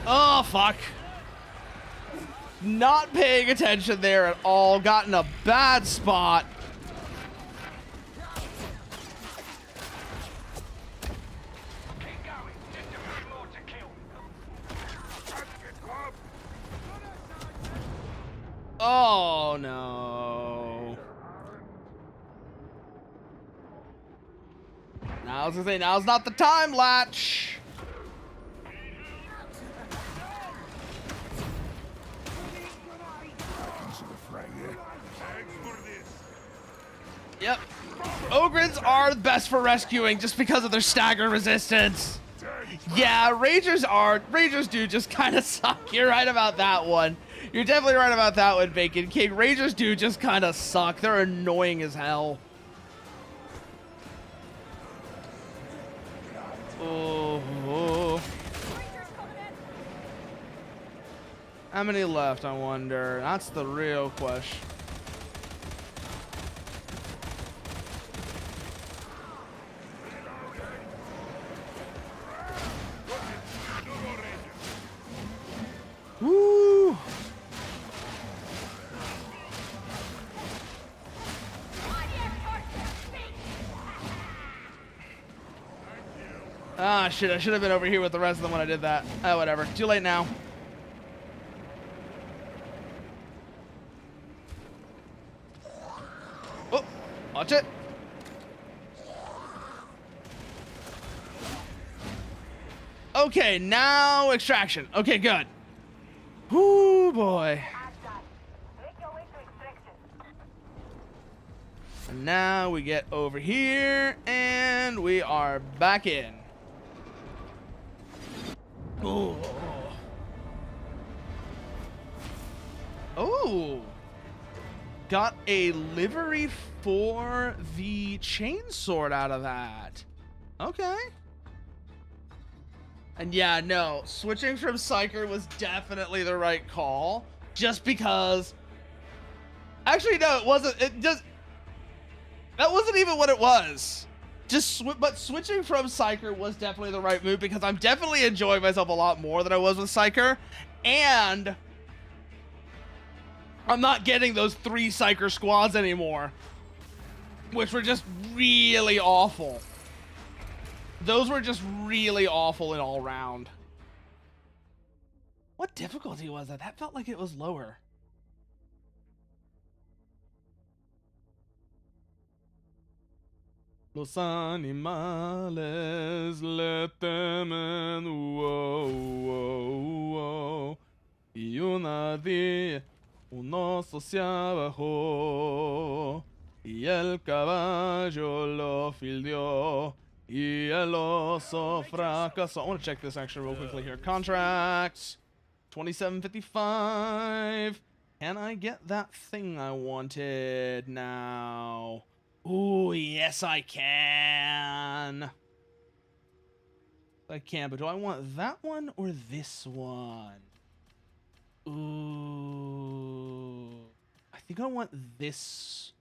Oh, fuck. Not paying attention there at all. Got in a bad spot. Oh, no. Now I was gonna say, now's not the time, Latch. Yep. Ogrins are best for rescuing just because of their stagger resistance. Yeah, Rangers do just kind of suck. You're right about that one. You're definitely right about that one, Bacon King. Rangers do just kind of suck. They're annoying as hell. Oh. How many left, I wonder? That's the real question. Woo! Ah, shit, I should have been over here with the rest of them when I did that. Oh, whatever. Too late now. Oh, watch it. Okay, now extraction. Okay, good. Whoo, boy. And now we get over here, and we are back in. Oh. Oh. Got a livery for the chainsword out of that. Okay. And yeah, no, switching from Psyker was definitely the right call. Just because... Actually, no, it wasn't. That wasn't even what it was. But switching from Psyker was definitely the right move because I'm definitely enjoying myself a lot more than I was with Psyker. And I'm not getting those 3 Psyker squads anymore, which were just really awful. Those were just really awful in all round. What difficulty was that? That felt like it was lower. Los animales le temen, y una día un oso se abajó, y el caballo lo fildió, y el oso fracasó. I want to check this actually real quickly here. Contract 2755. Can I get that thing I wanted now? Ooh, yes I can. I can, but do I want that one or this one? Ooh. I think I want this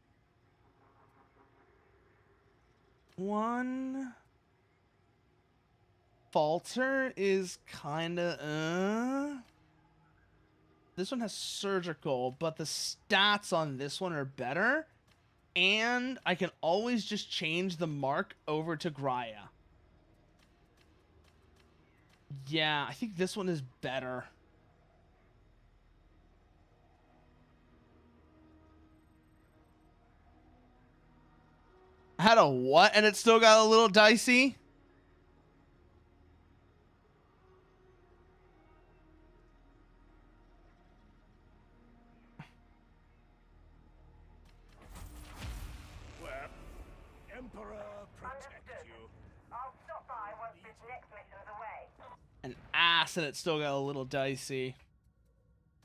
one. Falter is kinda, This one has surgical, but the stats on this one are better. And I can always just change the mark over to Graya. Yeah, I think this one is better. I had a what? And it still got a little dicey? An ass, and it still got a little dicey.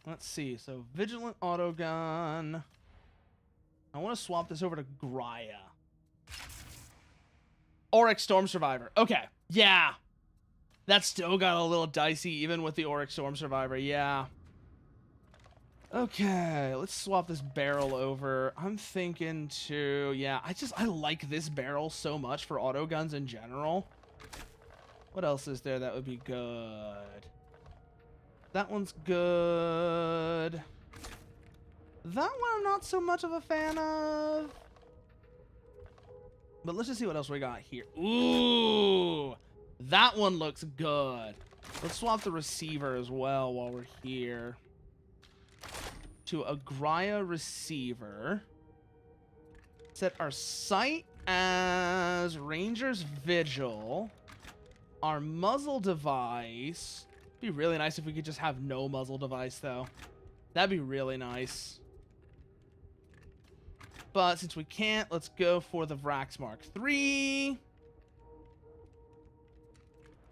Let's see. So, Vigilant Autogun. I want to swap this over to Graya. Auric Storm Survivor. Okay. Yeah. That still got a little dicey, even with the Auric Storm Survivor. Yeah. Okay. Let's swap this barrel over. I'm thinking to... Yeah, I like this barrel so much for autoguns in general. What else is there that would be good? That one's good. That one I'm not so much of a fan of. But let's just see what else we got here. Ooh, that one looks good. Let's swap the receiver as well while we're here. To a Graya receiver. Set our sight as Ranger's Vigil. Our muzzle device. It'd be really nice if we could just have no muzzle device, though. That'd be really nice. But since we can't, let's go for the Vrax Mark III.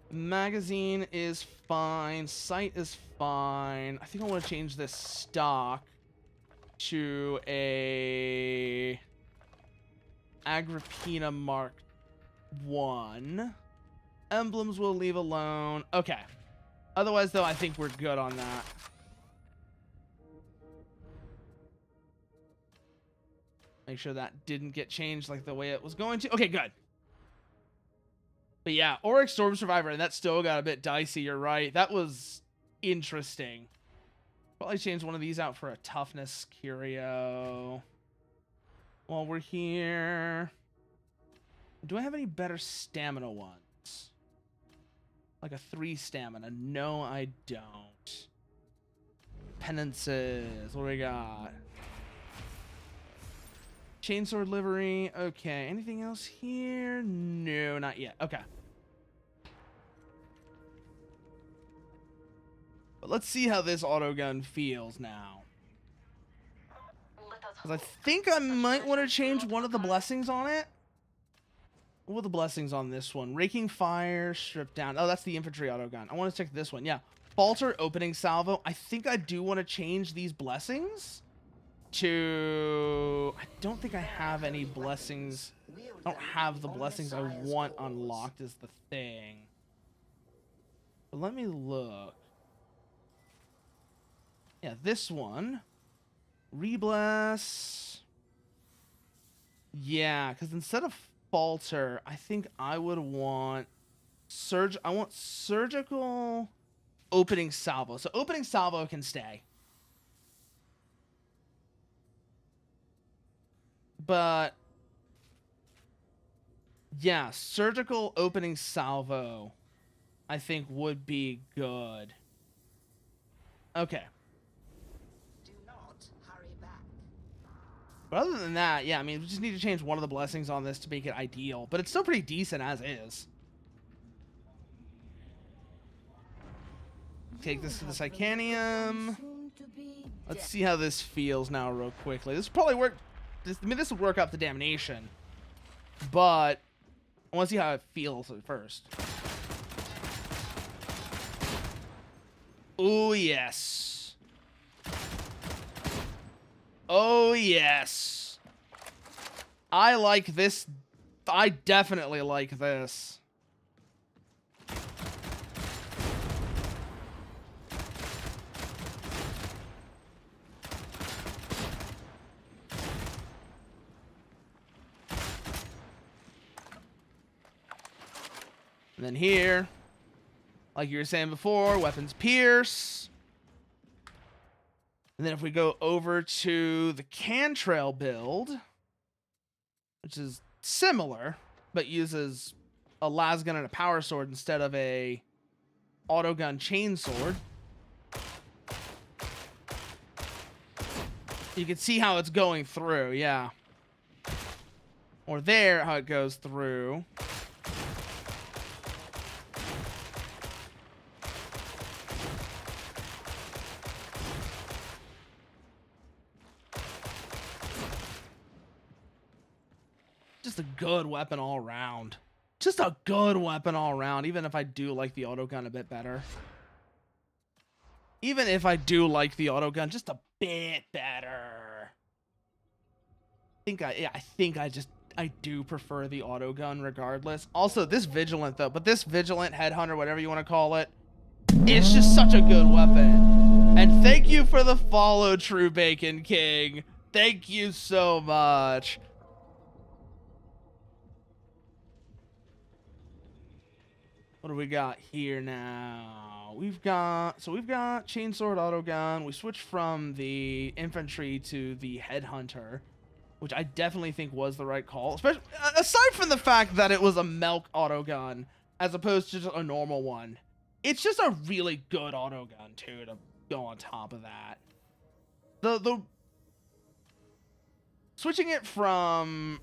Magazine is fine. Sight is fine. I think I want to change this stock to a Agrippina Mark I. Emblems we'll leave alone. Okay. Otherwise, though, I think we're good on that. Make sure that didn't get changed like the way it was going to. Okay, good. But yeah, Auric Storm Survivor, and that still got a bit dicey. You're right. That was interesting. Probably change one of these out for a Toughness Curio. While we're here. Do I have any better stamina ones? Like a 3 stamina. No, I don't. Penances. What do we got? Chainsword livery. Okay. Anything else here? No, not yet. Okay. But let's see how this autogun feels now. Because I think I might want to change one of the blessings on it. What are the blessings on this one? Raking Fire, Strip Down. Oh, that's the infantry autogun. I want to check this one. Yeah. Falter, Opening Salvo. I think I do want to change these blessings to... I don't think I have any blessings. I don't have the blessings I want unlocked is the thing. But let me look. Yeah, this one. Rebless. Yeah, because instead of Falter, I think I would want I want Surgical Opening Salvo. So Opening Salvo can stay. But yeah, Surgical Opening Salvo I think would be good. Okay. Do not hurry back. But other than that, yeah, I mean, we just need to change one of the blessings on this to make it ideal. But it's still pretty decent as is. Take this to the Psychanium. Let's see how this feels now real quickly. This will probably work. I mean, this will work up to damnation. But I want to see how it feels at first. Oh, yes. Oh, yes. I like this. I definitely like this. And then here, like you were saying before, weapons pierce. And then if we go over to the Cantrail build, which is similar, but uses a lasgun and a power sword instead of a autogun chainsword. You can see how it's going through, yeah. Or there, how it goes through. Just a good weapon all around. Just a good weapon all around, even if I do like the autogun a bit better. Even if I do like the autogun just a bit better. I do prefer the autogun regardless. Also, this Vigilant though, but this Vigilant, Headhunter, whatever you want to call it, it's just such a good weapon. And thank you for the follow, True Bacon King. Thank you so much. What do we got here now? We've got Chainsword Autogun. We switched from the infantry to the Headhunter, which I definitely think was the right call. Especially aside from the fact that it was a Melk autogun as opposed to just a normal one. It's just a really good autogun too to go on top of that. The switching it from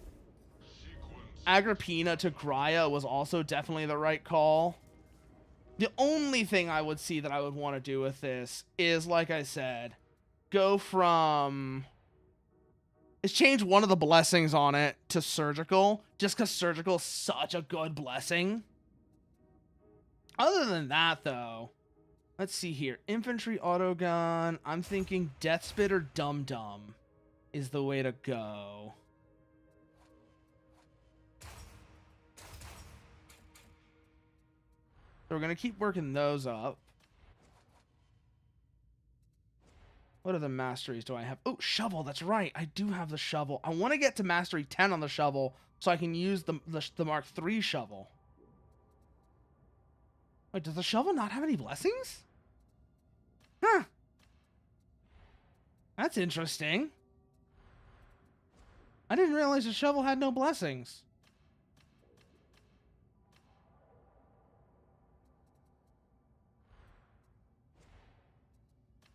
Agrippina to Graia was also definitely the right call. The only thing I would see that I would want to do with this is, like I said, change one of the blessings on it to surgical, just because surgical is such a good blessing. Other than that, though, let's see here. Infantry autogun. I'm thinking Deathspit or Dum Dum is the way to go. So we're going to keep working those up. What other masteries do I have? Oh, shovel. That's right. I do have the shovel. I want to get to mastery 10 on the shovel so I can use the Mark III shovel. Wait, does the shovel not have any blessings? Huh. That's interesting. I didn't realize the shovel had no blessings.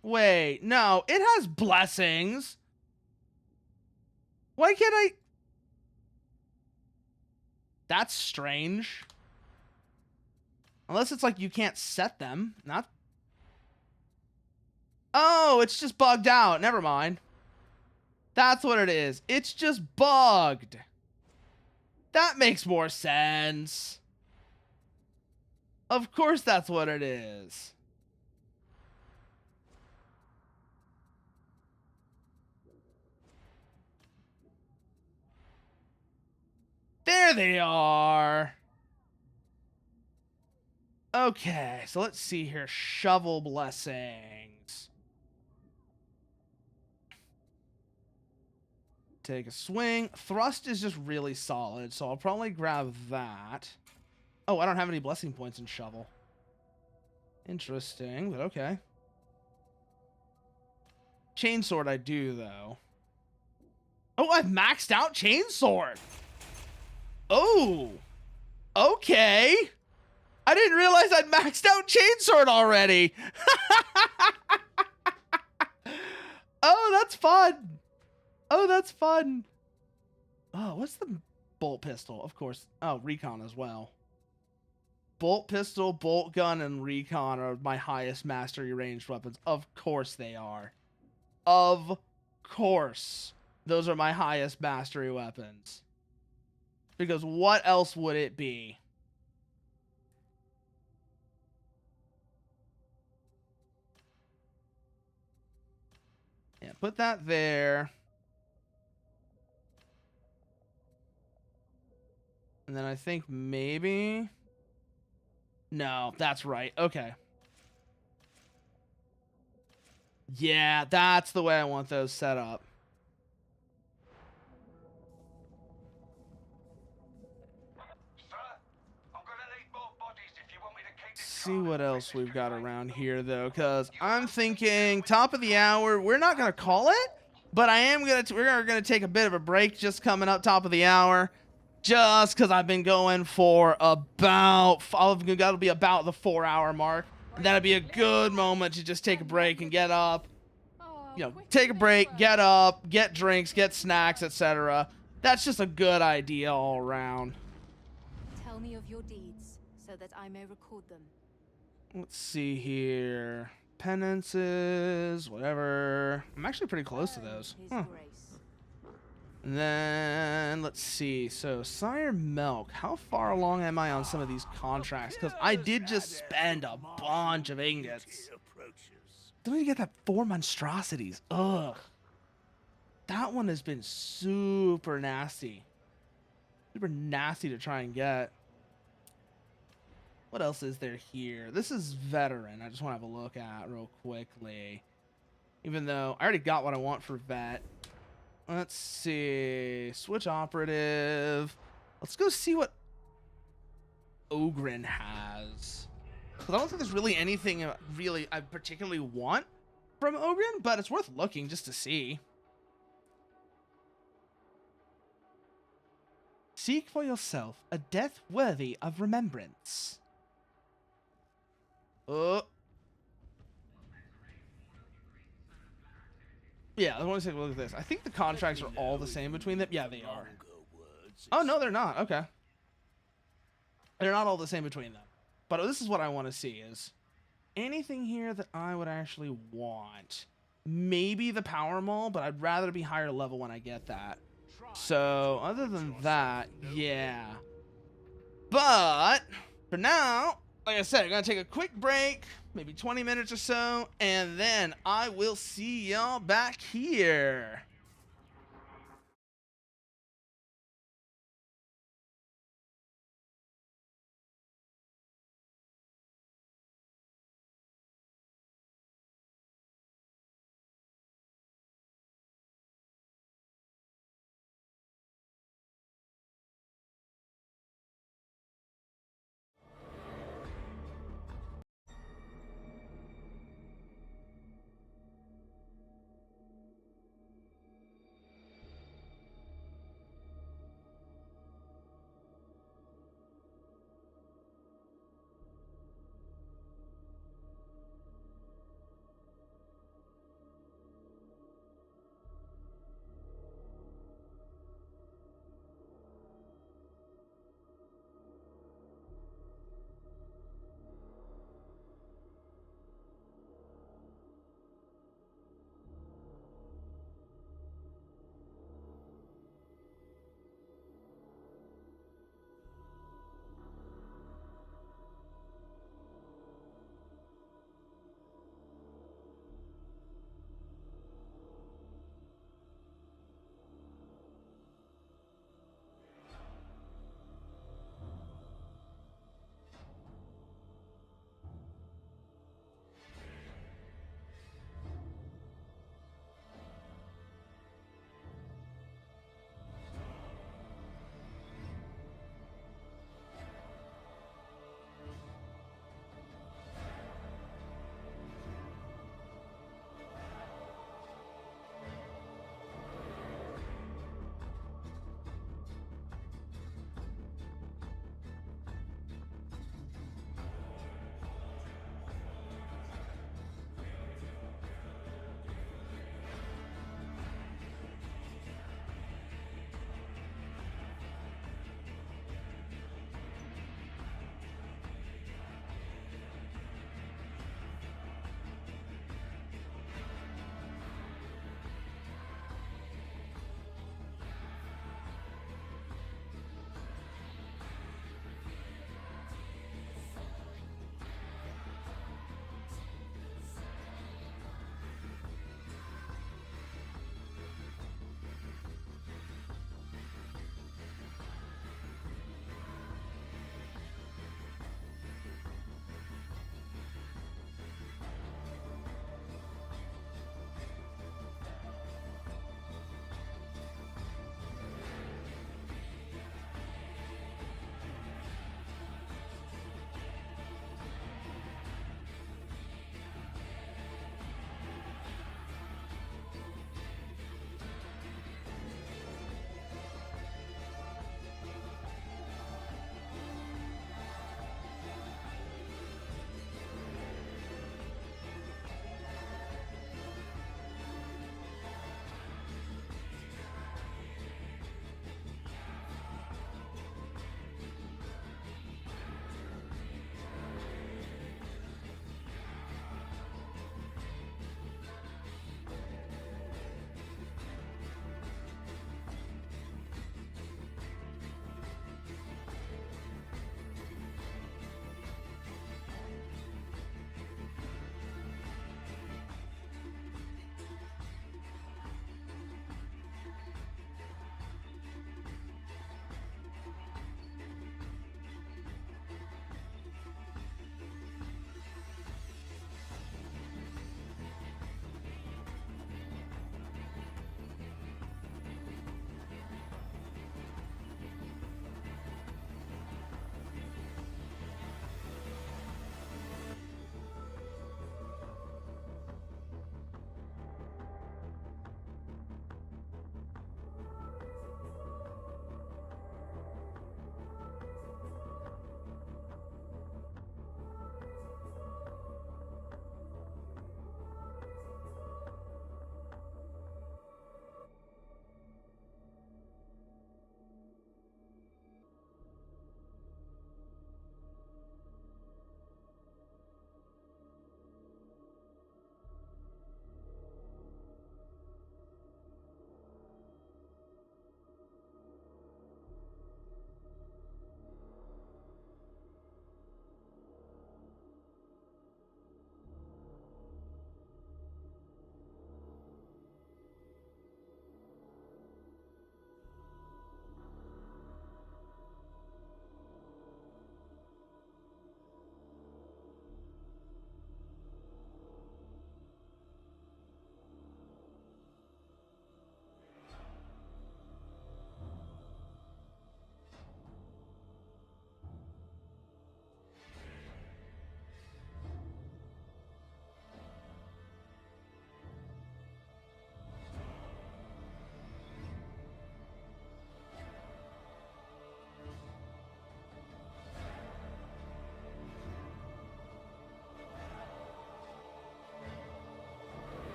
Wait, no, it has blessings. Why can't I? That's strange. Unless it's like you can't set them. Not. Oh, it's just bugged out. Never mind. That's what it is. It's just bugged. That makes more sense. Of course that's what it is. There they are. Okay, so let's see here. Shovel blessings. Take a swing. Thrust is just really solid, so I'll probably grab that. Oh, I don't have any blessing points in shovel. Interesting, but okay. Chainsword I do, though. Oh, I've maxed out Chainsword. Oh, okay. I didn't realize I'd maxed out Chainsword already. Oh, that's fun. Oh, that's fun. Oh, what's the bolt pistol? Of course. Oh, recon as well. Bolt pistol, bolt gun, and recon are my highest mastery ranged weapons. Of course they are. Of course. Those are my highest mastery weapons. Because what else would it be? Yeah, put that there. And then I think maybe... No, that's right. Okay. Yeah, that's the way I want those set up. Sir, I'm gonna need more bodies if you want me to keep this See what else we've got around here, though, because I'm thinking top of the hour. We're not going to call it, but I am going to... We're going to take a bit of a break just coming up top of the hour. Just because I've been going for about... That'll be about the 4-hour mark. And that'd be a good moment to just take a break and get up. You know, take a break, get up, get drinks, get snacks, etc. That's just a good idea all around. Tell me of your deeds, so that I may record them. Let's see here. Penances, whatever. I'm actually pretty close to those. Huh. And then, let's see. So, Sire Milk. How far along am I on some of these contracts? Because I did just spend a bunch of ingots. Don't even get that 4 monstrosities. Ugh. That one has been super nasty. Super nasty to try and get. What else is there here? This is veteran. I just want to have a look at real quickly. Even though I already got what I want for vet. Let's see. Switch operative. Let's go see what Ogren has. Because I don't think there's really anything really I particularly want from Ogren, but it's worth looking just to see. Seek for yourself a death worthy of remembrance. Yeah, I want to take a look at this. I think the contracts are all the same between them. Yeah, they are. Oh, no, they're not. Okay. They're not all the same between them. But this is what I want to see is anything here that I would actually want. Maybe the power maul, but I'd rather be higher level when I get that. So, other than that, yeah. But, for now, like I said, I'm going to take a quick break, maybe 20 minutes or so, and then I will see y'all back here.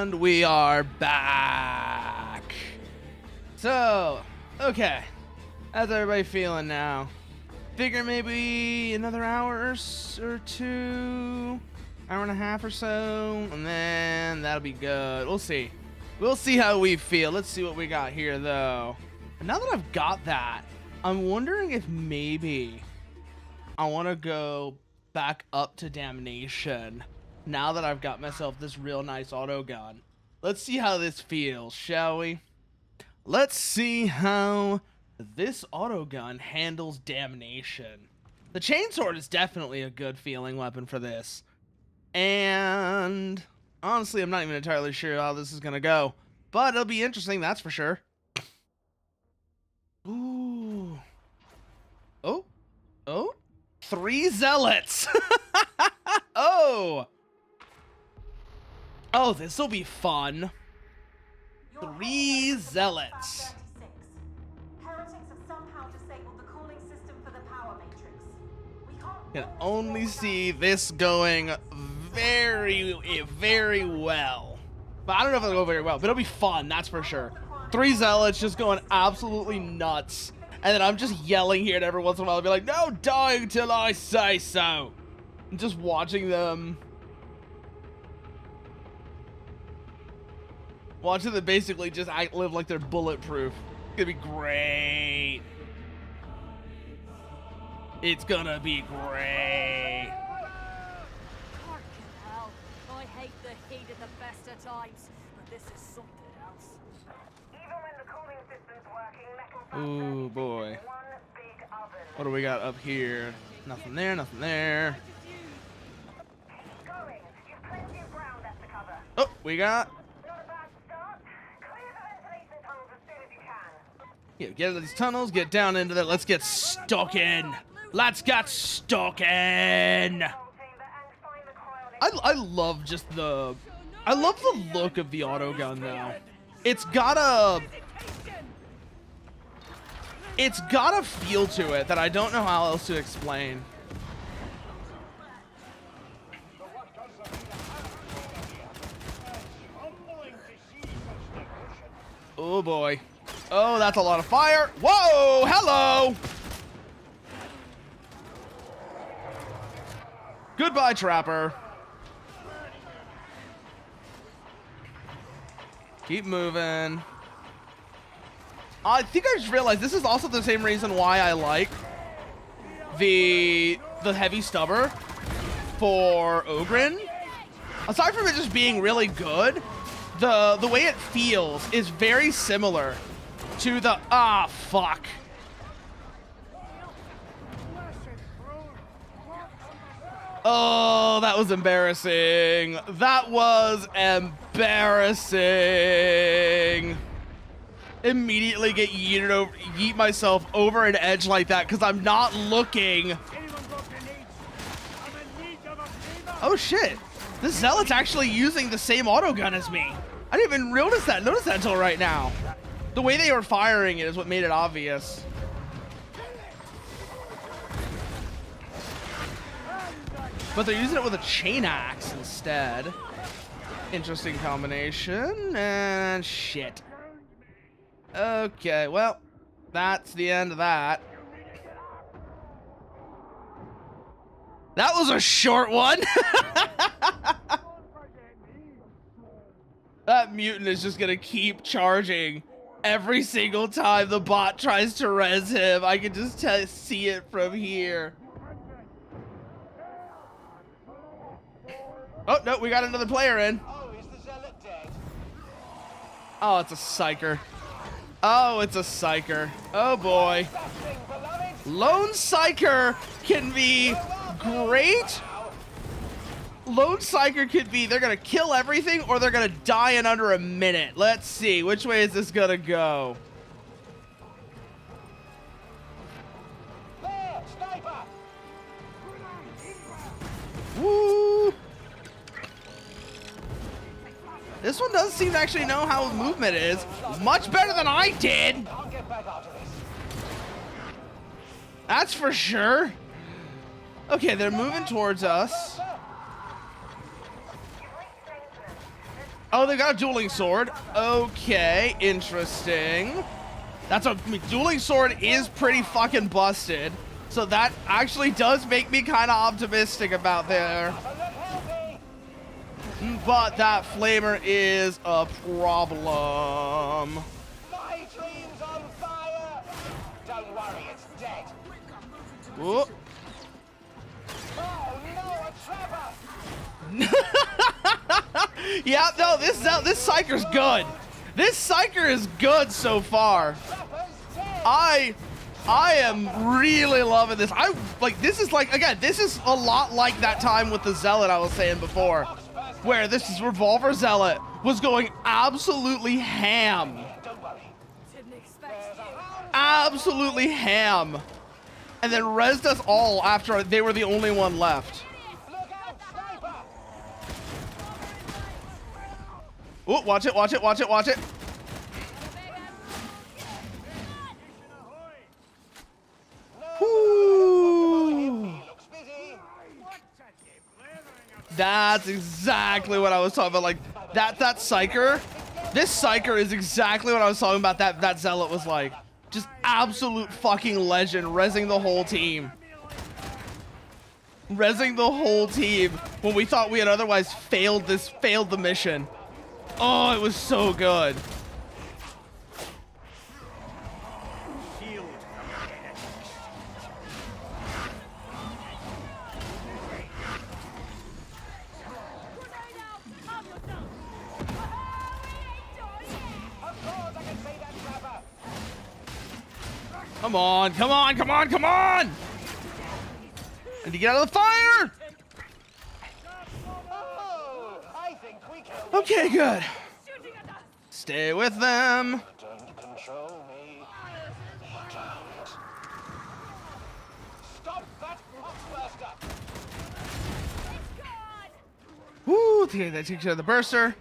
And we are back. So, okay. How's everybody feeling now? Figure maybe another hour or two, hour and a half or so, and then that'll be good. We'll see. We'll see how we feel. Let's see what we got here, though. And now that I've got that, I'm wondering if maybe I want to go back up to Damnation now that I've got myself this real nice auto gun. Let's see how this feels, shall we? Let's see how this auto gun handles Damnation. The chainsword is definitely a good feeling weapon for this. And honestly, I'm not even entirely sure how this is going to go. But it'll be interesting, that's for sure. Ooh. Oh. Oh. 3 zealots. Oh. Oh, this will be fun. 3 zealots. Heretics have somehow disabled the cooling system for the power matrix. We can't Can only see this going very, very well. But I don't know if it'll go very well, but it'll be fun, that's for sure. 3 zealots just going absolutely nuts. And then I'm just yelling here, and every once in a while I'll be like, no dying till I say so. And just watching them. Watching them basically just live like they're bulletproof. It's gonna be great. It's gonna be great. Fucking hell. I hate the heat at the best of times, but this is something else. even when the cooling system's working, metal Ooh, boy. one big oven. What do we got up here? Nothing there, nothing there. Keep going. You've plenty of ground left to cover. Oh, we got... Not a bad start. Clear the ventilation tunnels as soon as you can. Yeah, get into these tunnels, get down into there. Let's get stuck in. Let's get stuck in. I love just the... I love the look of the auto gun, though. It's got a feel to it that I don't know how else to explain. Oh boy. Oh, that's a lot of fire. Whoa, hello. Goodbye, Trapper. Keep moving. I think I just realized this is also the same reason why I like the heavy stubber for Ogren. Aside from it just being really good, the way it feels is very similar to the fuck. Oh, that was embarrassing. That was embarrassing. Immediately get yeet myself over an edge like that because I'm not looking. Oh shit. This zealot's actually using the same auto gun as me. I didn't even notice that until right now. The way they were firing it is what made it obvious. But they're using it with a chain axe instead. Interesting combination. And shit. Okay, well, that's the end of that. That was a short one. That mutant is just gonna keep charging every single time the bot tries to res him. I can just see it from here. Oh, no, we got another player in. Oh, is the zealot dead? Oh, it's a psyker. Oh, it's a psyker. Oh, boy. Lone psyker can be great. Lone psyker could be, they're going to kill everything or they're going to die in under a minute. Let's see. Which way is this going to go? There, sniper! Woo! This one does seem to actually know how movement is. Much better than I did. I'll get back out of this. That's for sure. Okay, they're moving towards us. Oh, they got a dueling sword. Okay, interesting. That's I mean, dueling sword is pretty fucking busted. So that actually does make me kind of optimistic about there. But that flamer is a problem. My dream's on fire! Don't worry, it's dead. Whoop. Oh no, a trapper! Yeah, no, this Psyker's good. This Psyker is good so far. I am really loving this. I like this is like again, this is a lot like that time with the Zealot I was saying before, where this is Revolver Zealot was going absolutely ham. Absolutely ham. And then rezzed us all after they were the only one left. Oh, watch it, watch it, watch it, watch it. Woo. That's exactly what I was talking about. Like that Psyker. This Psyker is exactly what I was talking about. That Zealot was like. Just absolute fucking legend, rezzing the whole team. Rezzing the whole team when we thought we had otherwise failed the mission. Oh, it was so good. Come on, come on, come on, come on! And to get out of the fire! Okay, good. Stay with them. Woo, okay, that takes care of the burster.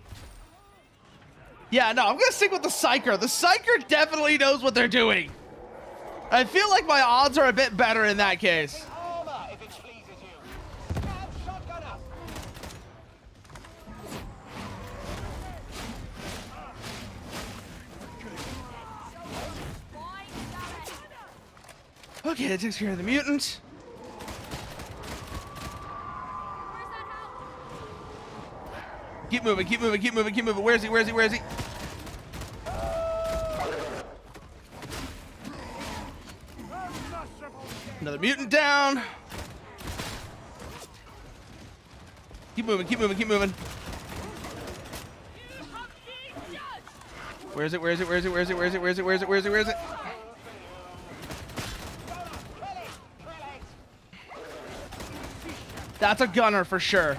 Yeah, no, I'm gonna stick with the Psyker. The Psyker definitely knows what they're doing. I feel like my odds are a bit better in that case. Okay, that takes care of the mutant. Keep moving, keep moving, keep moving, keep moving. Where is he? Where is he? Where is he? Another mutant down. Keep moving, keep moving, keep moving. Where is it? Where is it? Where is it? Where is it? Where is it? Where is it? Where is it? Where is it? Where is it? That's a gunner for sure.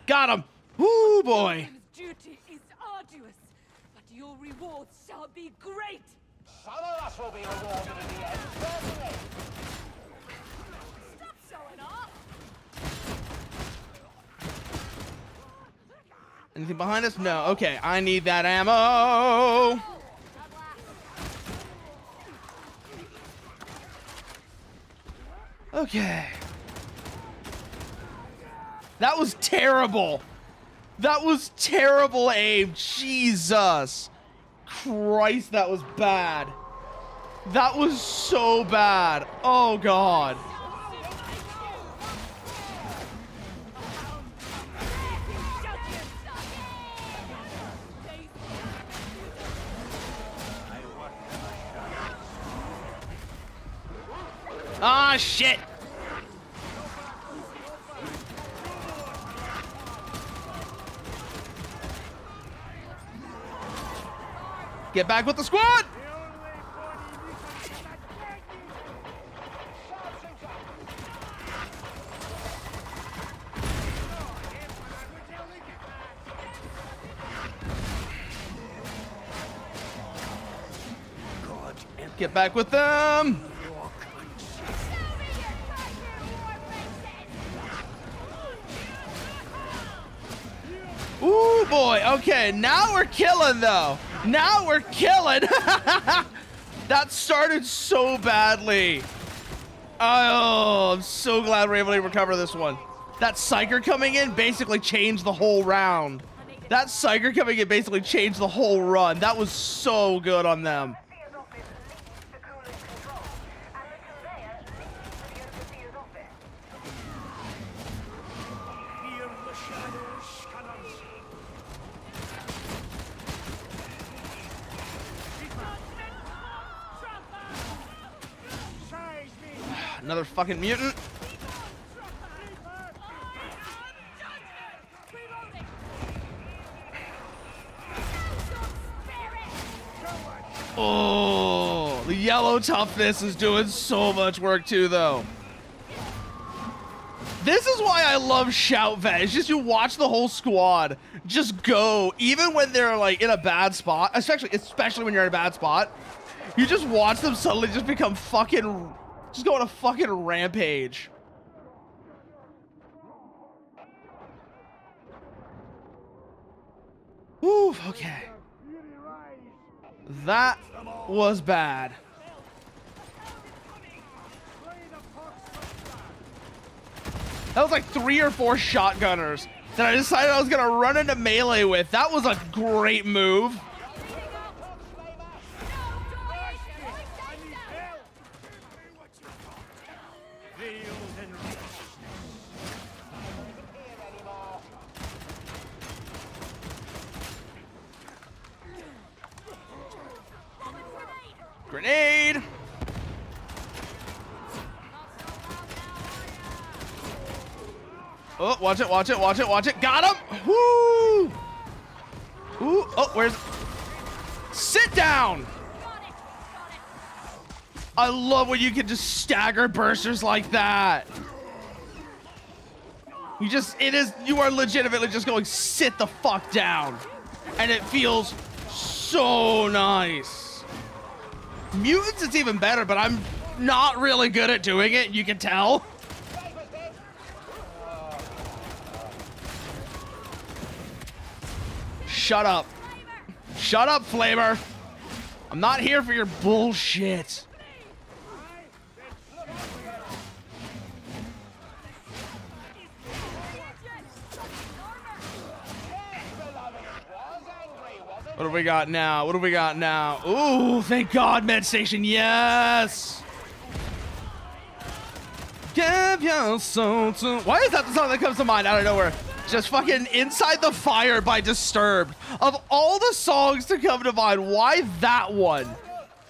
Got him. Woo, boy. Duty is arduous, but your rewards shall be great. Some of us will be rewarded in the end, certainly. Stop showing off. Anything behind us? No. Okay, I need that ammo. Okay. That was terrible. That was terrible aim. Jesus Christ, that was bad. That was so bad. Oh, God. Ah, shit. Get back with the squad! Get back with them! Ooh, boy. Okay, now we're killing, though. Now we're killing. That started so badly. Oh, I'm so glad we're able to recover this one. That Psyker coming in basically changed the whole round. That Psyker coming in basically changed the whole run. That was so good on them. Another fucking mutant. Oh, the yellow toughness is doing so much work too, though. This is why I love Shout Vet. It's just you watch the whole squad just go, even when they're like in a bad spot, especially when you're in a bad spot. You just watch them suddenly just become fucking, just go on a fucking rampage. Ooh, okay. That was bad. That was like 3 or 4 shotgunners that I decided I was gonna run into melee with. That was a great move. Grenade! Oh, watch it, watch it, watch it, watch it. Got him! Woo! Ooh, oh, where's... Sit down! I love when you can just stagger bursters like that. You are legitimately just going, sit the fuck down. And it feels so nice. Mutants, it's even better, but I'm not really good at doing it. You can tell. Shut up. Shut up, Flamer. I'm not here for your bullshit. What do we got now? What do we got now? Ooh, thank God, med station. Yes. Give your soul to... Why is that the song that comes to mind out of nowhere? Just fucking Inside the Fire by Disturbed. Of all the songs to come to mind, why that one?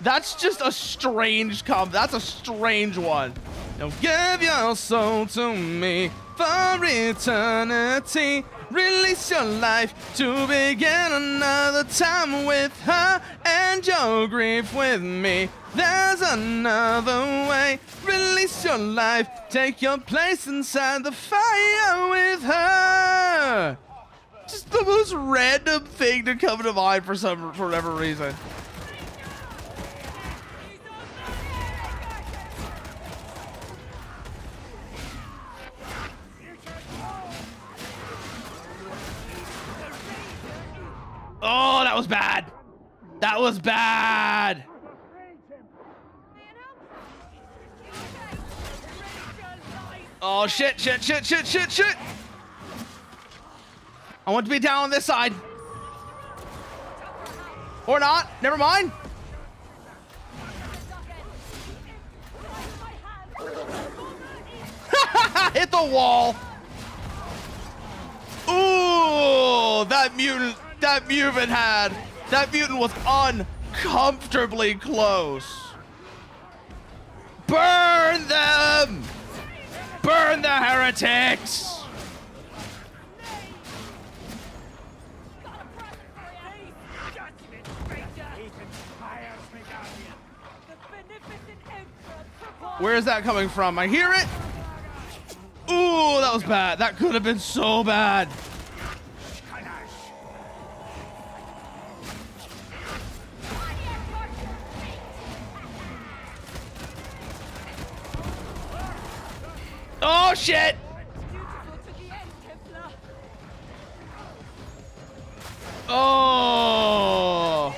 That's just a strange that's a strange one. Now give your soul to me for eternity. Release your life to begin another time with her and your grief with me. There's another way. Release your life. Take your place inside the fire with her. Just the most random thing to come to mind for whatever reason. Oh, that was bad. That was bad. Oh, shit, shit, shit, shit, shit, shit. I want to be down on this side. Or not. Never mind. Hit the wall. Ooh, that mutant was uncomfortably close. Burn them! Burn the heretics! Where is that coming from? I hear it. Ooh, that was bad. That could have been so bad. Oh, shit! Oh!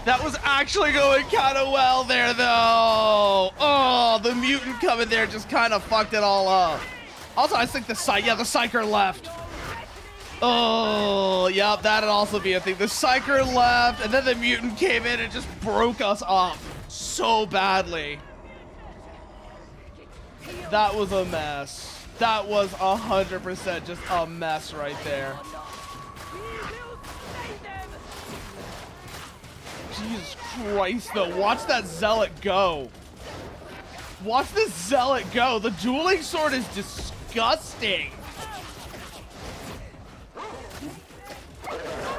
That was actually going kind of well there, though. Oh, the mutant coming there just kind of fucked it all up. Also, I think the Psyker left. Oh, yep, that'd also be a thing. The Psyker left, and then the mutant came in and just broke us up so badly. That was a mess. That was 100% just a mess right there. Jesus Christ, though. Watch that Zealot go. Watch this Zealot go. The dueling sword is disgusting.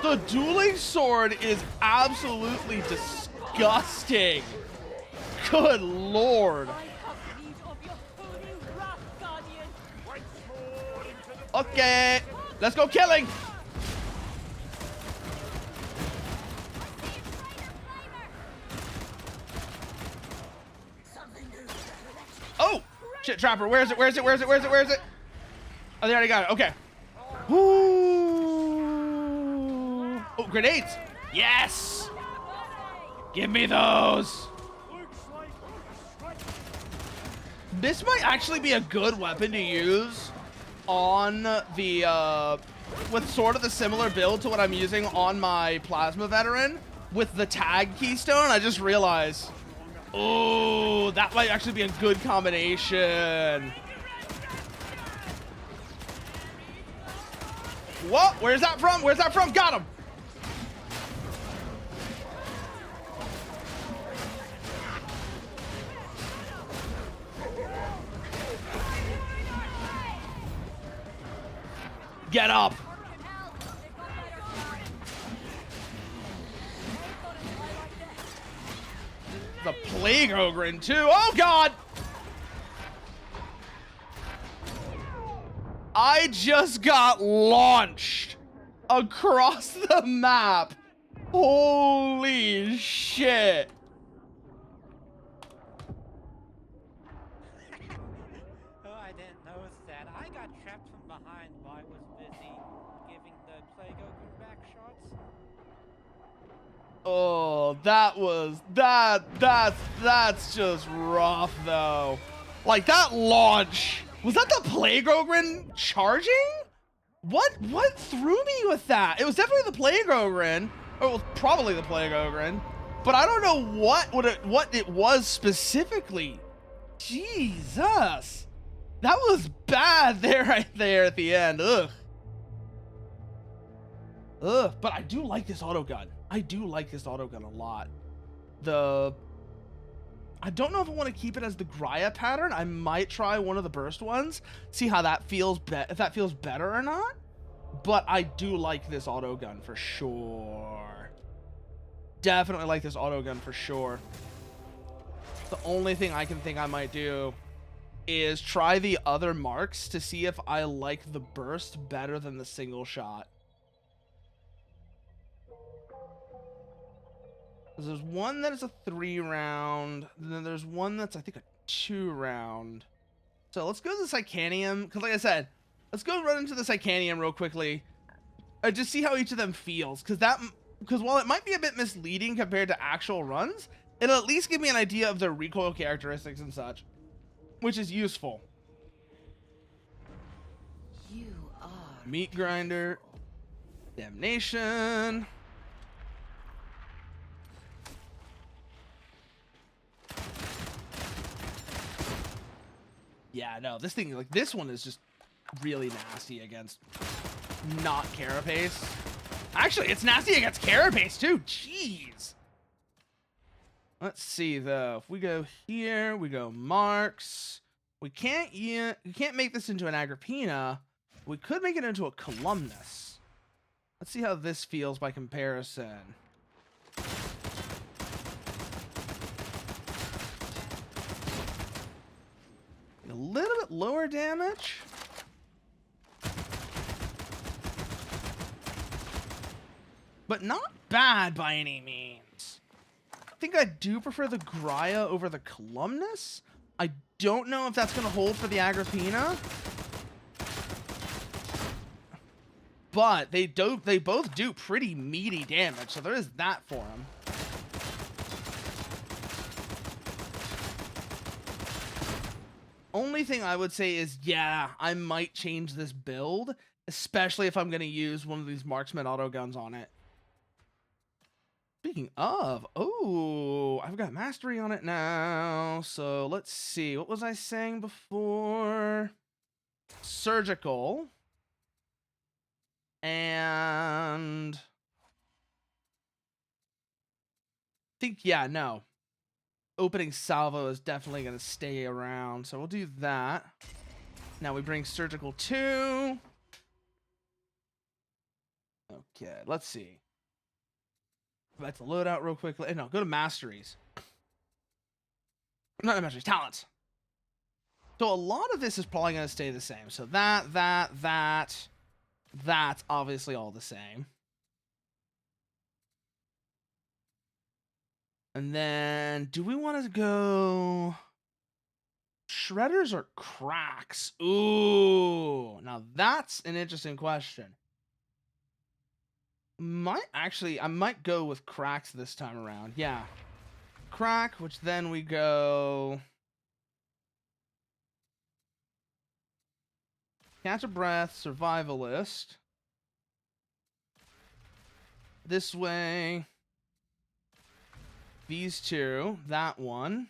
The dueling sword is absolutely disgusting. Good Lord. Okay, let's go killing. Oh, shit, Trapper, where is it? Where is it? Where is it? Where is it? Where is it? Oh, they already got it. Okay. Ooh. Oh, grenades. Yes. Give me those. This might actually be a good weapon to use on the, with sort of the similar build to what I'm using on my Plasma Veteran with the tag keystone. I just realized. Oh, that might actually be a good combination. What? Where's that from? Where's that from? Got him. Get up. The Plague Ogre too. Oh God. I just got launched across the map. Holy shit. Oh, I didn't notice that. I got trapped from behind while I was busy giving the Plague Ogre back shots. Oh, that's just rough though. Like that launch. Was that the Plague Ogre charging? What threw me with that? It was definitely the Plague Ogre, or it was probably the Plague Ogre, but I don't know what it was specifically. Jesus, that was bad there, right there at the end. Ugh. But I do like this autogun. I do like this autogun a lot. I don't know if I want to keep it as the Graya pattern. I might try one of the burst ones, see how that feels, if that feels better or not. But I do like this autogun for sure. Definitely like this autogun for sure. The only thing I can think I might do is try the other marks to see if I like the burst better than the single shot. There's one that is a 3-round, and then there's one that's, I think, a 2-round. So let's go to the Psycanium, because like I said, let's go run into the Psycanium real quickly. Just see how each of them feels, because while it might be a bit misleading compared to actual runs, it'll at least give me an idea of their recoil characteristics and such, which is useful. You are Meat Grinder, Damnation. Yeah, no, this thing, like, this one is just really nasty against not Carapace. Actually, it's nasty against Carapace, too. Jeez. Let's see, though. If we go here, we go Marks. We can't make this into an Agrippina. We could make it into a Columnus. Let's see how this feels by comparison. A little bit lower damage. But not bad by any means. I think I do prefer the Graya over the Columnus. I don't know if that's going to hold for the Agrippina. But they both do pretty meaty damage, so there is that for them. only thing I would say is, yeah, I might change this build, especially if I'm going to use one of these marksman auto guns on it. Speaking of, oh, I've got mastery on it now. So let's see. What was I saying before? Surgical. And I think, yeah, no. Opening salvo is definitely going to stay around. So we'll do that. Now we bring surgical 2. Okay, let's see. Back to loadout real quickly. No, go to masteries. Not masteries, talents. So a lot of this is probably going to stay the same. So that's obviously all the same. And then, do we want to go shredders or cracks? Ooh, now that's an interesting question. I might go with cracks this time around. Yeah. Crack, which then we go catch a breath, survivalist. This way. These two, that one.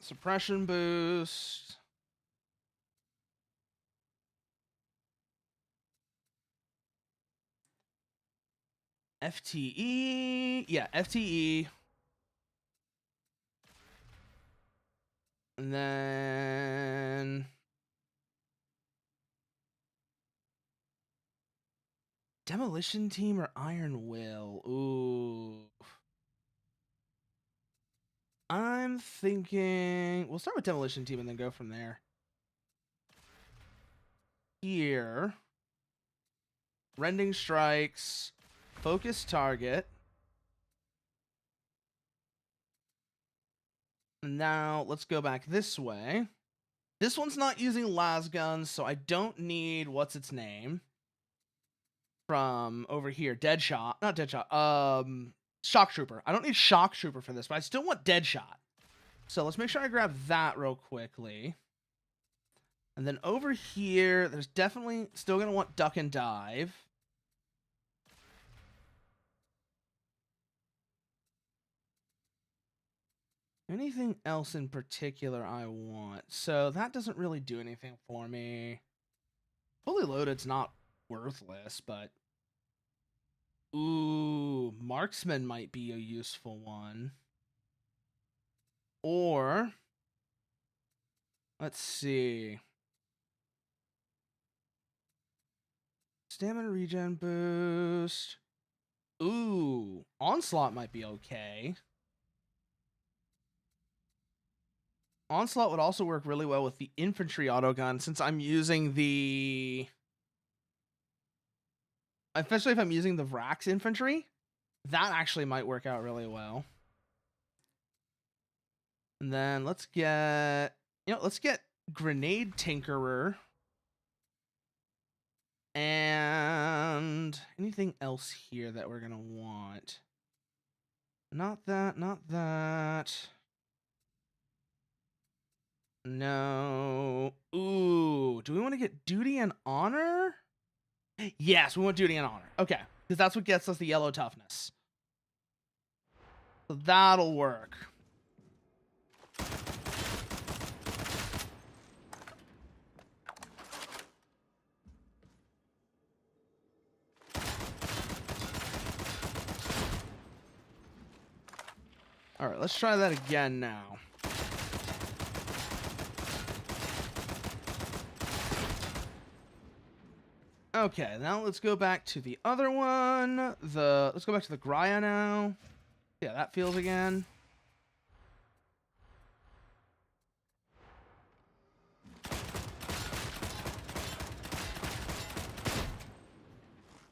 Suppression boost. FTE. Yeah, FTE. And then Demolition Team or Iron Will? Ooh. I'm thinking we'll start with Demolition Team and then go from there. Here. Rending Strikes. Focus target. And now let's go back this way. This one's not using las guns, so I don't need what's its name from over here. Deadshot. Not Deadshot. Shock Trooper. I don't need Shock Trooper for this, but I still want Deadshot. So let's make sure I grab that real quickly. And then over here, there's definitely still going to want Duck and Dive. Anything else in particular I want? So that doesn't really do anything for me. Fully loaded's not worthless, but ooh, marksman might be a useful one. Or let's see. Stamina regen boost. Ooh, onslaught might be okay. Onslaught would also work really well with the infantry autogun since I'm using the... Especially if I'm using the Vrax infantry. That actually might work out really well. And then let's get... let's get Grenade Tinkerer. And anything else here that we're going to want? Not that, not that... No. Ooh, do we want to get Duty and Honor? Yes, we want Duty and Honor. Okay, because that's what gets us the yellow toughness. So that'll work. All right, let's try that again now. Okay, now let's go back to the other one. Let's go back to the Grya now. Yeah, that feels again.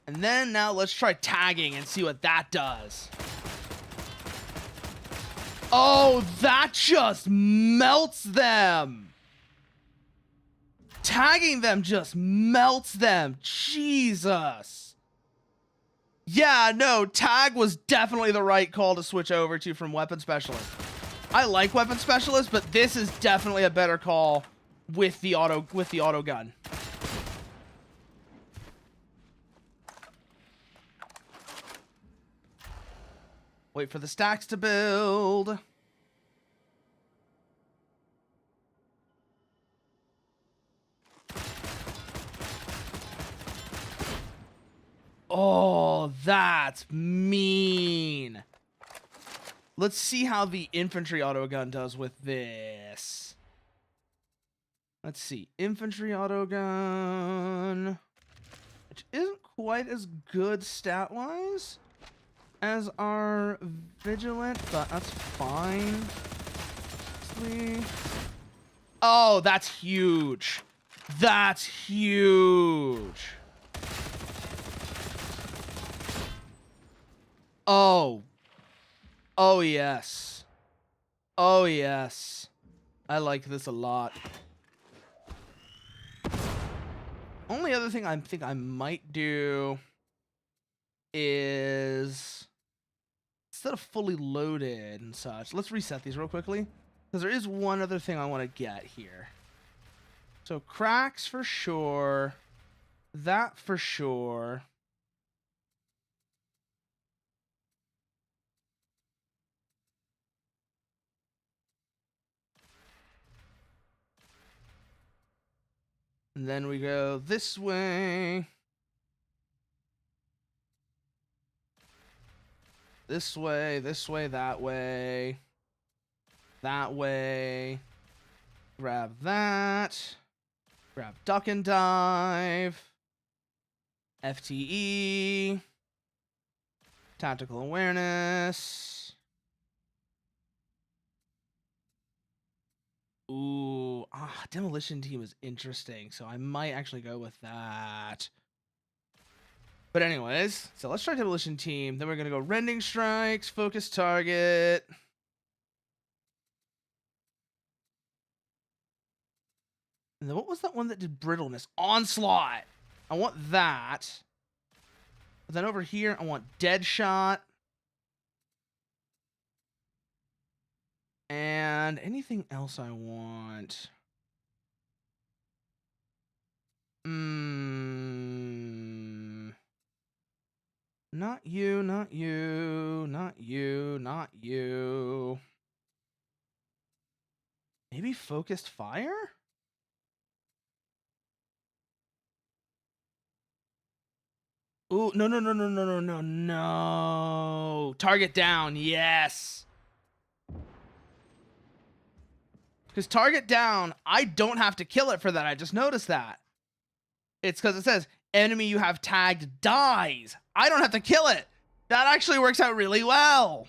And then now let's try tagging and see what that does. Oh, that just melts them. Tagging them just melts them. Jesus. Yeah, no, tag was definitely the right call to switch over to from weapon specialist. I like weapon specialist, but this is definitely a better call with the auto gun. Wait for the stacks to build. Oh, that's mean. Let's see how the infantry auto gun does with this. Let's see. Infantry auto gun, which isn't quite as good stat-wise as our vigilant, but that's fine. Oh, that's huge. That's huge. Oh. Oh, yes. Oh, yes. I like this a lot. Only other thing I think I might do is, instead of fully loaded and such, let's reset these real quickly, because there is one other thing I want to get here. So cracks for sure. That for sure. And then we go this way. This way, this way, that way. That way. Grab that. Grab duck and dive. FTE. Tactical awareness. Ooh, demolition team is interesting, so I might actually go with that. But anyways, so let's try demolition team. Then we're gonna go rending strikes, focus target. And then what was that one that did brittleness? Onslaught. I want that. But then over here, I want dead shot. And anything else I want? Not you, not you, not you, not you. Maybe focused fire? Ooh, no, no, no, no, no, no, no, no. Target down, yes. Because target down, I don't have to kill it for that. I just noticed that. It's because it says, enemy you have tagged dies. I don't have to kill it. That actually works out really well.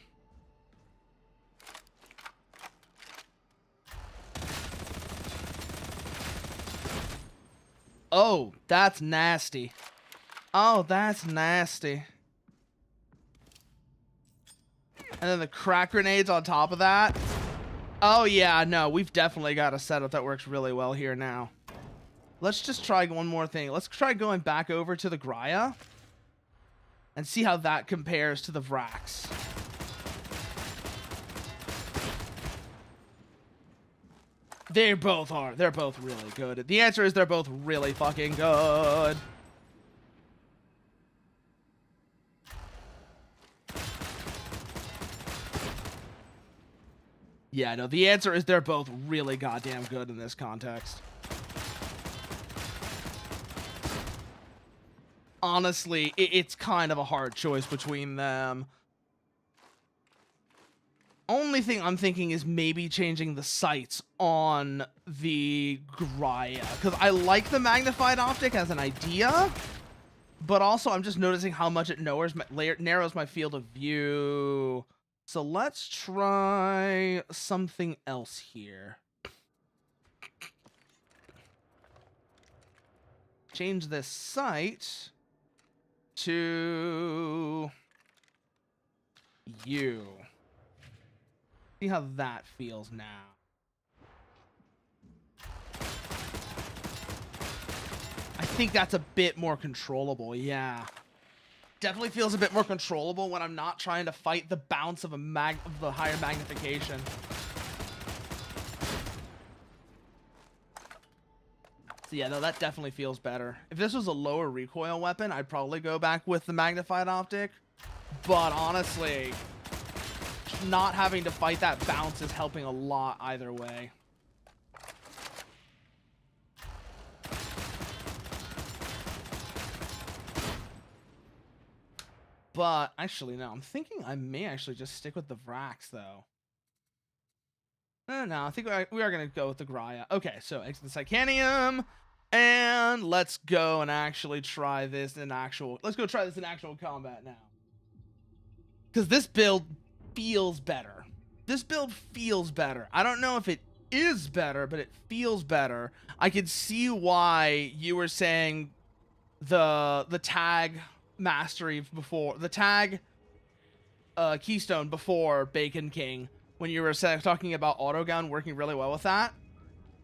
Oh, that's nasty. Oh, that's nasty. And then the crack grenades on top of that. Oh, yeah, no, we've definitely got a setup that works really well here now. Let's just try one more thing. Let's try going back over to the Graya and see how that compares to the Vrax. They're both really good. The answer is they're both really fucking good. Yeah, no, the answer is they're both really goddamn good in this context. Honestly, it's kind of a hard choice between them. Only thing I'm thinking is maybe changing the sights on the Graya, because I like the magnified optic as an idea, but also I'm just noticing how much it narrows my field of view. So let's try something else here. Change this sight to you. See how that feels now. I think that's a bit more controllable, yeah. Definitely feels a bit more controllable when I'm not trying to fight the bounce of the higher magnification. So yeah, no, that definitely feels better. If this was a lower recoil weapon, I'd probably go back with the magnified optic. But honestly, not having to fight that bounce is helping a lot either way. But actually, no, I'm thinking I may actually just stick with the Vrax though. No, I think we are going to go with the Graya. Okay, so exit the Psychanium. And let's go and actually try this in actual... Let's go try this in actual combat now. Because this build feels better. This build feels better. I don't know if it is better, but it feels better. I could see why you were saying the tag mastery before... The tag keystone before Bacon King. When you were talking about autogun working really well with that.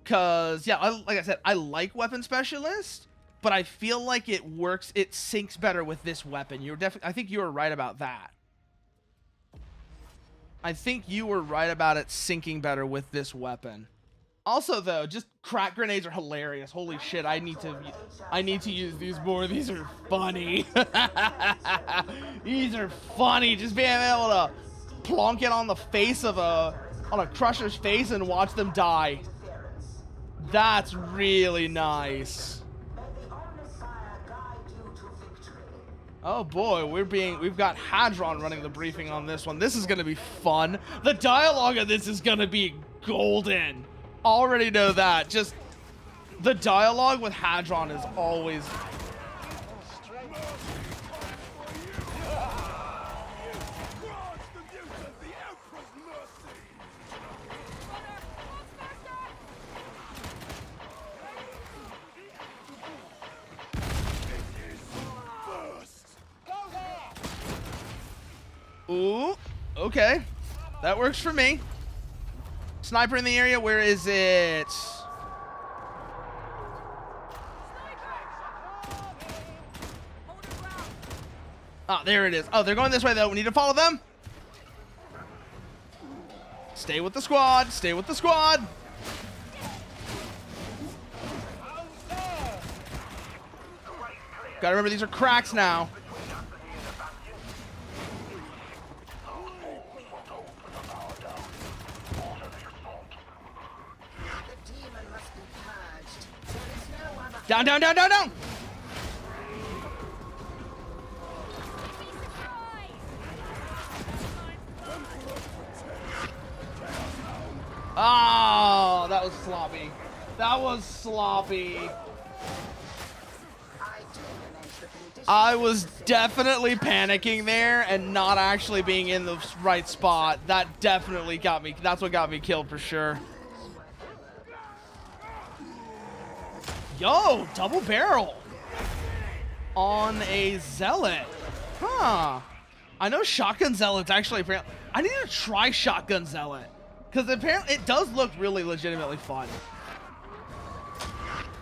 Because, yeah, like I said, I like Weapon Specialist, but I feel like it works, it syncs better with this weapon. I think you were right about that. I think you were right about it syncing better with this weapon. Also, though, just crack grenades are hilarious. Holy shit, I need to use these more. These are funny. These are funny. Just being able to plonk it on the face of on a crusher's face and watch them die. That's really nice. Oh boy, we've got Hadron running the briefing on this one. This is gonna be fun. The dialogue of this is gonna be golden. Already know that. Just the dialogue with Hadron is always... Ooh, okay. That works for me. Sniper in the area, where is it? Oh, there it is. Oh, they're going this way, though. We need to follow them. Stay with the squad. Stay with the squad. Gotta remember, these are cracks now. Down, down, down, down, down! Oh, that was sloppy. That was sloppy. I was definitely panicking there and not actually being in the right spot. That definitely got me. That's what got me killed for sure. Yo, double barrel on a Zealot. Huh. I know Shotgun Zealot's actually... I need to try Shotgun Zealot. Because apparently it does look really legitimately fun.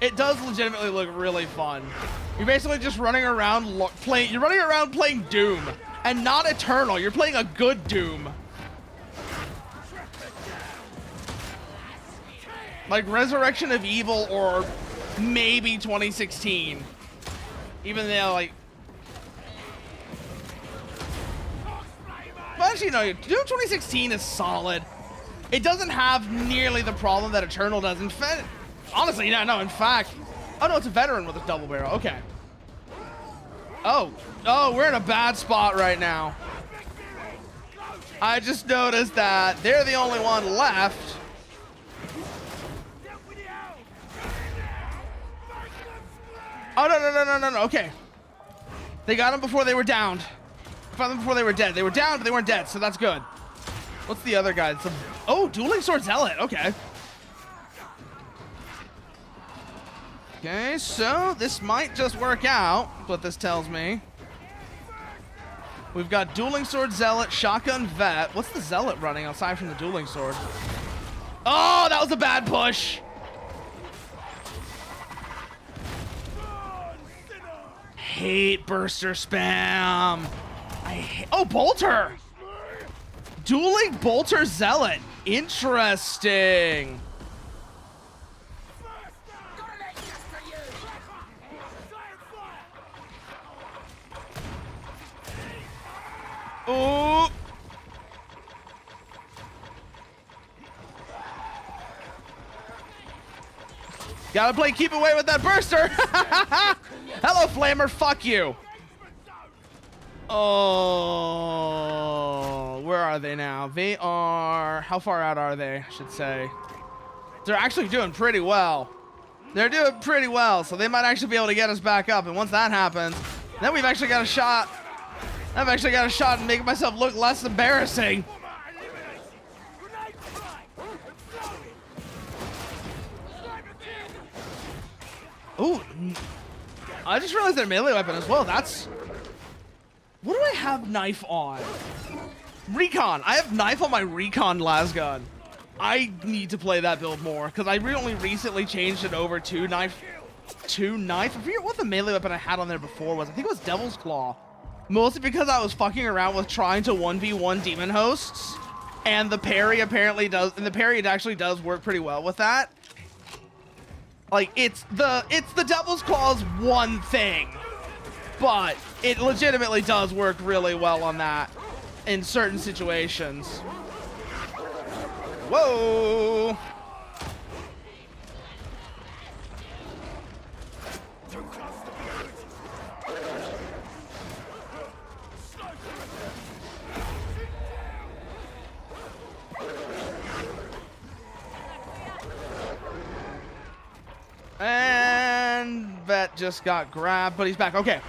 It does legitimately look really fun. You're basically just running around playing... You're running around playing Doom. And not Eternal. You're playing a good Doom. Like Resurrection of Evil or... maybe 2016, even though like, well, actually no, Doom 2016 is solid. It doesn't have nearly the problem that Eternal does. In fact, honestly, no, in fact, oh no, it's a veteran with a double barrel. Okay. Oh, we're in a bad spot right now. I just noticed that they're the only one left. Oh, no, okay. They got him before they were downed. Found them before they were dead. They were down, but they weren't dead, so that's good. What's the other guy? Oh, Dueling Sword Zealot, okay. Okay, so this might just work out, what this tells me. We've got Dueling Sword Zealot, Shotgun Vet. What's the Zealot running aside from the Dueling Sword? Oh, that was a bad push. Hate burster spam. Oh, Bolter. Dueling Bolter Zealot. Interesting. Ooh. Gotta play keep away with that burster. Hello, Flamer. Fuck you. Oh, where are they now? They are, how far out are they? I should say. They're actually doing pretty well. They're doing pretty well, so they might actually be able to get us back up. And once that happens, then we've actually got a shot. I've actually got a shot at making myself look less embarrassing. Ooh, I just realized their melee weapon as well. That's, what do I have knife on? Recon. I have knife on my recon lasgun. I need to play that build more because I only recently changed it over to knife. I forget what the melee weapon I had on there before was. I think it was Devil's Claw. Mostly because I was fucking around with trying to 1v1 demon hosts. And the parry apparently does, and the parry actually does work pretty well with that. Like, it's the Devil's Claw's one thing, but it legitimately does work really well on that in certain situations. Whoa! And Vet just got grabbed, but he's back. Okay.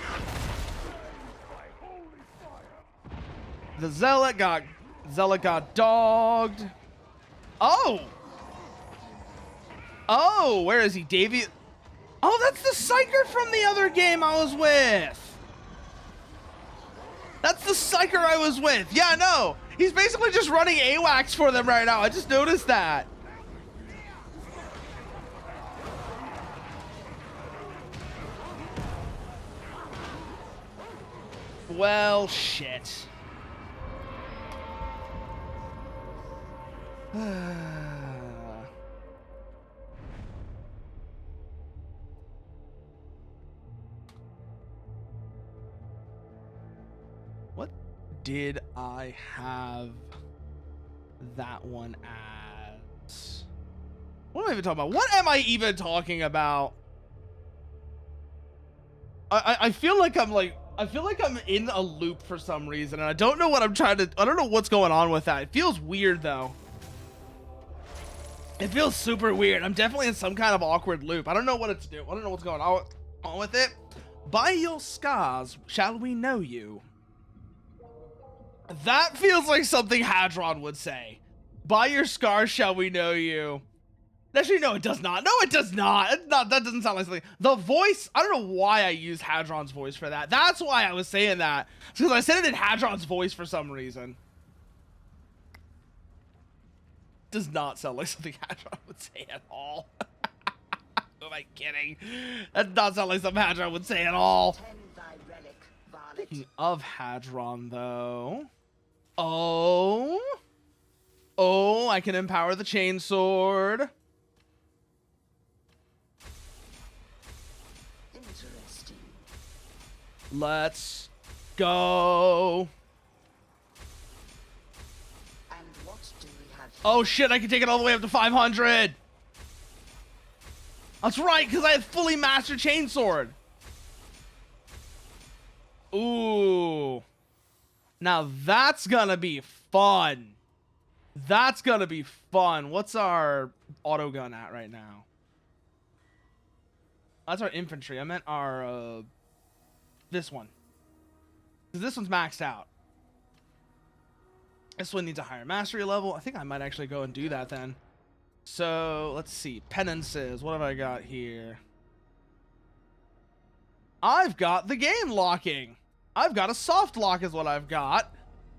The Zealot got dogged. Oh! Oh, where is he? Davey? Oh, that's the Psyker from the other game I was with. That's the Psyker I was with. Yeah, no. He's basically just running AWACS for them right now. I just noticed that. Well, shit. What did I have that one as? What am I even talking about? What am I even talking about? I feel like I'm in a loop for some reason, and I don't know what I don't know what's going on with that. It feels weird though. It feels super weird. I'm definitely in some kind of awkward loop. I don't know what it's doing. I don't know what's going on with it. By your scars shall we know you. That feels like something Hadron would say. By your scars shall we know you. Actually, no, it does not. No, it does not. It's not. That doesn't sound like something. The voice, I don't know why I used Hadron's voice for that. That's why I was saying that. It's because I said it in Hadron's voice for some reason. Does not sound like something Hadron would say at all. Who am I kidding? That does not sound like something Hadron would say at all. Speaking of Hadron, though. Oh, I can empower the chainsword. Interesting. Let's go. And what do we have here? Oh shit, I can take it all the way up to 500. That's right, because I have fully mastered chainsword. Ooh. Now that's gonna be fun. That's gonna be fun. What's our auto gun at right now? That's our infantry. I meant our, this one. Because this one's maxed out. This one needs a higher mastery level. I think I might actually go and do that then. So, let's see. Penances. What have I got here? I've got the game locking. I've got a soft lock is what I've got.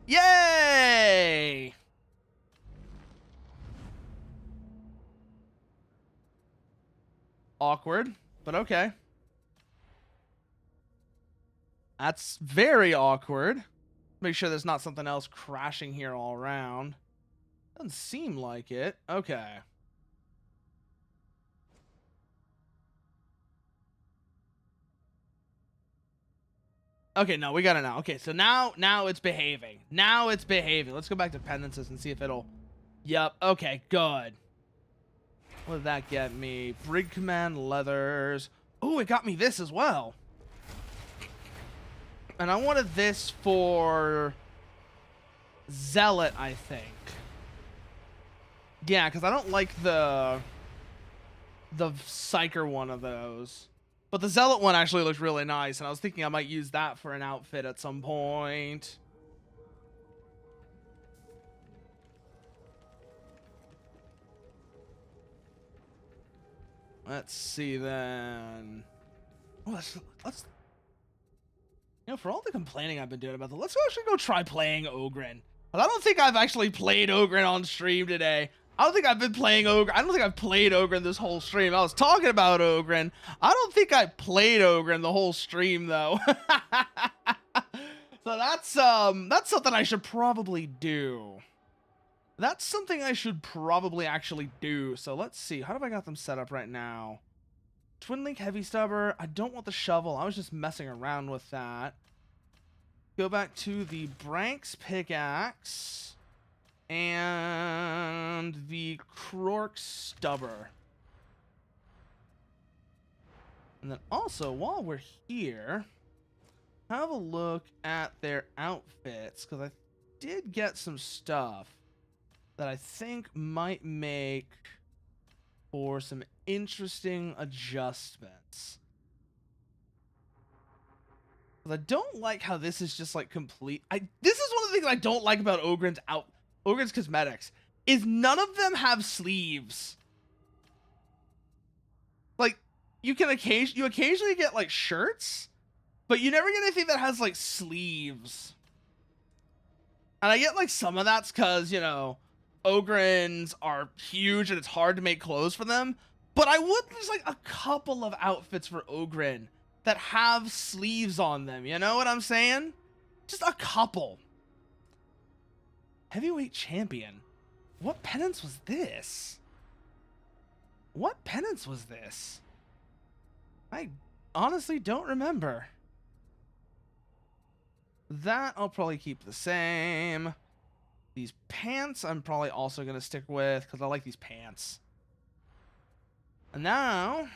Yay! Awkward, but okay. That's very awkward. Make sure there's not something else crashing here all around. Doesn't seem like it. Okay. Okay, no, we got it now. Okay, so now it's behaving. Now it's behaving. Let's go back to penances and see if it'll... Yep, okay, good. What did that get me? Brig Command Leathers. Oh, it got me this as well. And I wanted this for Zealot, I think. Yeah, because I don't like the Psyker one of those. But the Zealot one actually looked really nice, and I was thinking I might use that for an outfit at some point. Let's see then. Oh, let's you know, for all the complaining I've been doing about let's actually go try playing Ogryn. But I don't think I've actually played Ogryn on stream today. I don't think I've been playing Ogryn. I don't think I've played Ogryn this whole stream. I was talking about Ogryn. I don't think I played Ogryn the whole stream though. So that's something I should probably do. That's something I should probably actually do. So let's see. How have I got them set up right now? Twin Link Heavy Stubber. I don't want the shovel. I was just messing around with that. Go back to the Branks Pickaxe. And the Krork Stubber. And then also, while we're here, have a look at their outfits. Because I did get some stuff that I think might make for some interesting adjustments. But I don't like how this is just like complete. This is one of the things I don't like about Ogryn's cosmetics is none of them have sleeves. Like you occasionally get like shirts, but you never get anything that has like sleeves. And I get like some of that's because, you know, Ogryns are huge and it's hard to make clothes for them. But I would there's like a couple of outfits for Ogryn that have sleeves on them. You know what I'm saying? Just a couple. Heavyweight champion. What penance was this? What penance was this? I honestly don't remember. That I'll probably keep the same. These pants I'm probably also going to stick with because I like these pants. And now,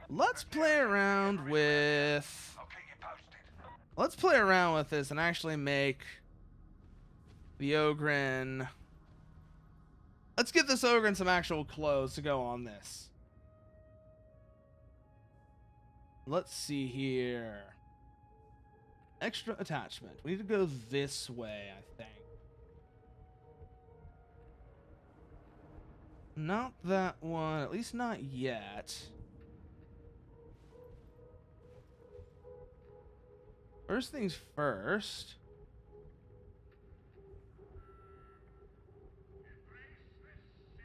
let's play around with... Let's play around with this and actually make the Ogryn... Let's give this Ogryn some actual clothes to go on this. Let's see here. Extra attachment. We need to go this way, I think. Not that one. At least not yet. First things first.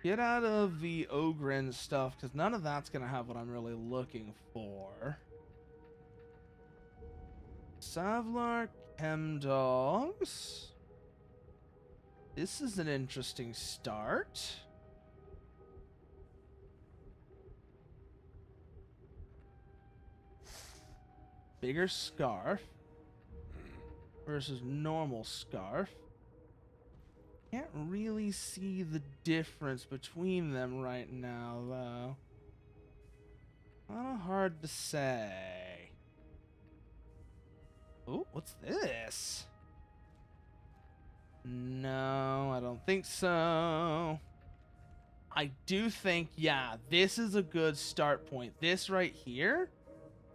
Get out of the Ogryn stuff, because none of that's going to have what I'm really looking for. Savlar Chemdogs. This is an interesting start. Bigger scarf versus normal scarf. Can't really see the difference between them right now, though. Kind of hard to say. Oh, what's this? No, I don't think so. I do think, yeah, this is a good start point. This right here.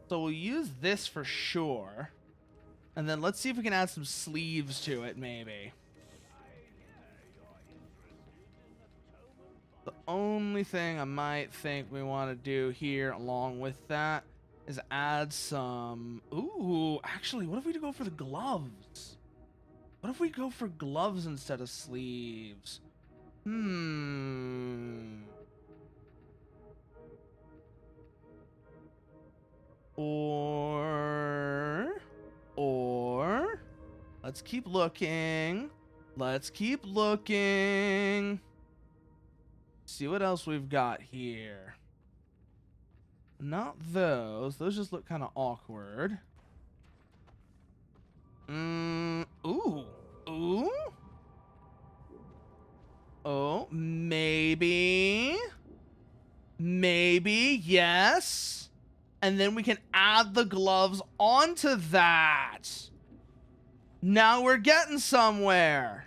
So we'll use this for sure. And then let's see if we can add some sleeves to it, maybe. The only thing I might think we want to do here along with that is add some... Ooh, actually, what if we go for the gloves? What if we go for gloves instead of sleeves? Or let's keep looking. Let's keep looking. See what else we've got here. Not those. Those just look kind of awkward. Ooh. Ooh. Oh, maybe. Maybe, yes. And then we can add the gloves onto that. Now we're getting somewhere.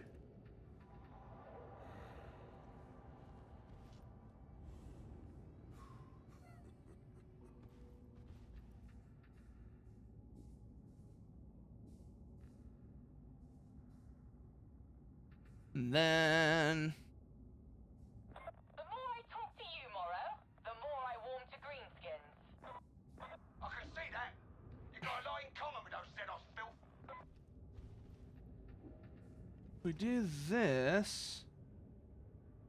And then... The more I talk to you, Morrow, the more I warm to greenskins. I can see that. You got a lot in common with those Xenos filth. we do this,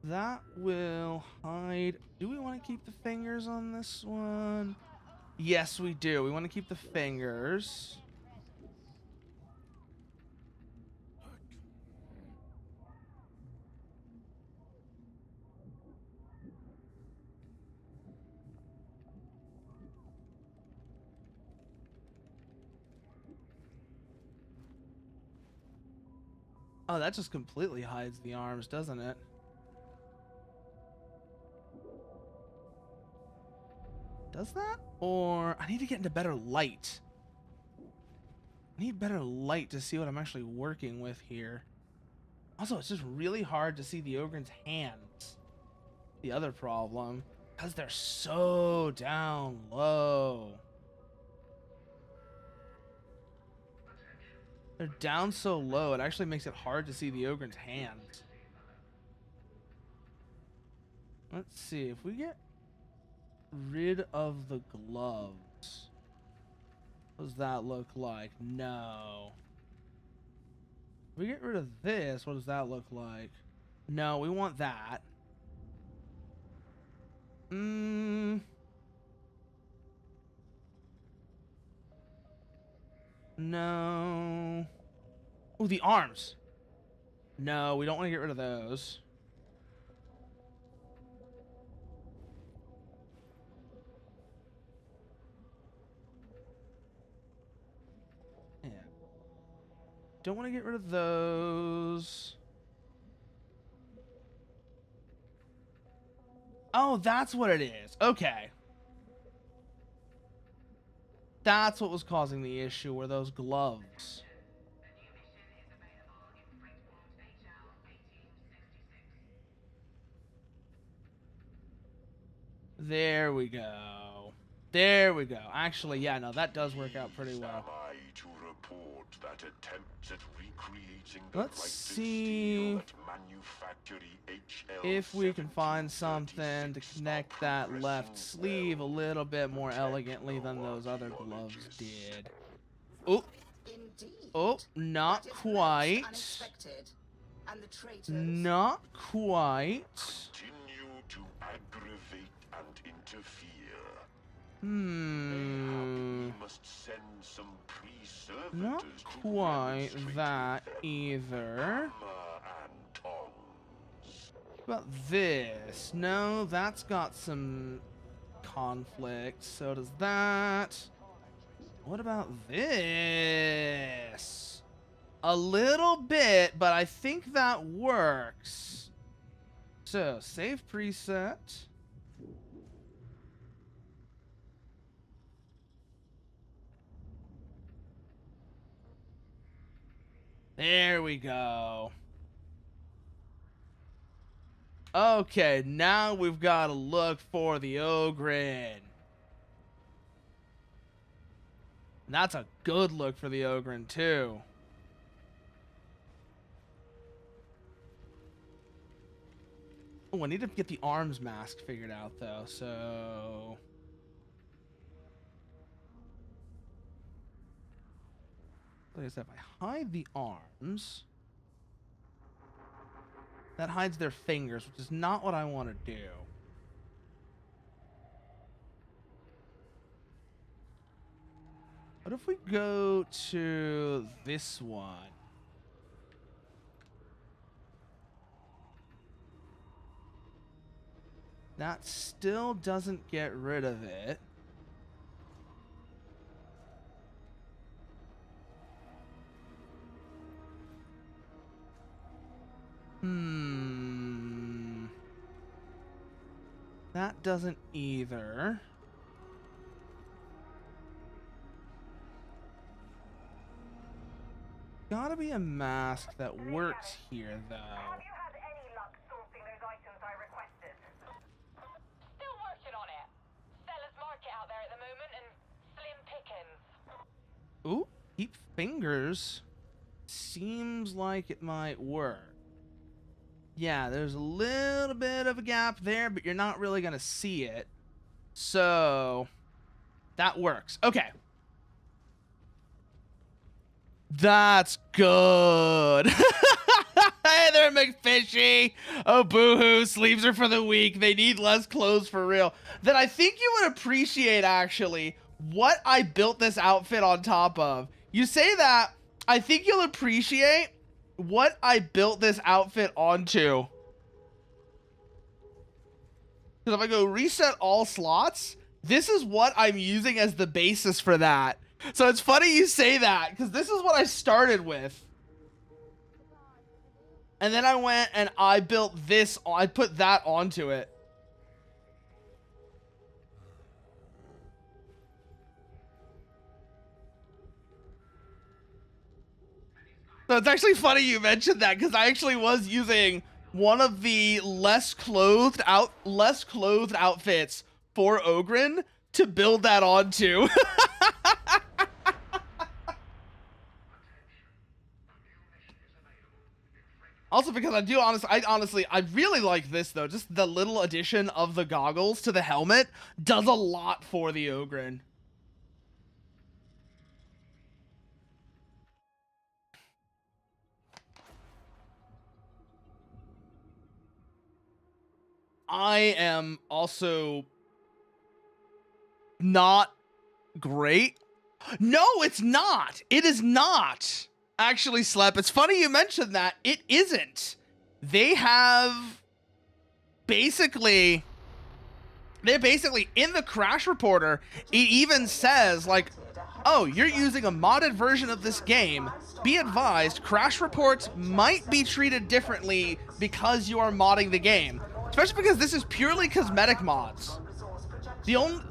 that will hide. Do we want to keep the fingers on this one? Yes, we do. We want to keep the fingers. Oh, that just completely hides the arms, doesn't it? Does that? Or I need to get into better light. I need better light to see what I'm actually working with here. Also, it's just really hard to see the Ogren's hands. The other problem, because they're so down low. They're down so low, it actually makes it hard to see the Ogren's hands. Let's see, if we get rid of the gloves, what does that look like? No. If we get rid of this, what does that look like? No, we want that. No. Oh, the arms. No, we don't want to get rid of those. Yeah. Don't want to get rid of those. Oh, that's what it is. Okay. That's what was causing the issue, were those gloves. There we go. There we go. Actually, yeah, no, that does work out pretty well. To report that attempts at recreating the Let's see if we can find something to connect that left sleeve a little bit more elegantly than those other gloves did. Oh, oh, not quite. Not quite. Continue to aggravate and interfere. Not quite that either. What about this? No, that's got some conflict. So does that. What about this? A little bit, but I think that works. So, save preset. There we go. Okay, now we've got to look for the Ogren. And that's a good look for the Ogren, too. Oh, I need to get the arms mask figured out, though, so... Like I said, if I hide the arms, that hides their fingers, which is not what I want to do. What if we go to this one? That still doesn't get rid of it. That doesn't either. Gotta be a mask that works here, though. Have you had any luck sourcing those items I requested? Still working on it. Seller's market out there at the moment and slim pickings. Ooh, keep fingers. Seems like it might work. Yeah, there's a little bit of a gap there, but you're not really gonna see it. So that works. Okay. That's good. Hey there, McFishy. Oh, boo-hoo. Sleeves are for the weak. They need less clothes for real. Then I think you would appreciate, actually, what I built this outfit on top of. You say that, I think you'll appreciate what I built this outfit onto. Because if I go reset all slots, this is what I'm using as the basis for that. So it's funny you say that, because this is what I started with. And then I went and I built this, I put that onto it. So it's actually funny you mentioned that, because I actually was using one of the less clothed outfits for Ogren to build that onto. Also, because I really like this, though. Just the little addition of the goggles to the helmet does a lot for the Ogren. I am also not great. No, it's not. It is not. Actually, Slep, it's funny you mentioned that. It isn't. They're basically in the crash reporter, it even says, like, oh, you're using a modded version of this game. Be advised, crash reports might be treated differently because you are modding the game. Especially because this is purely cosmetic mods.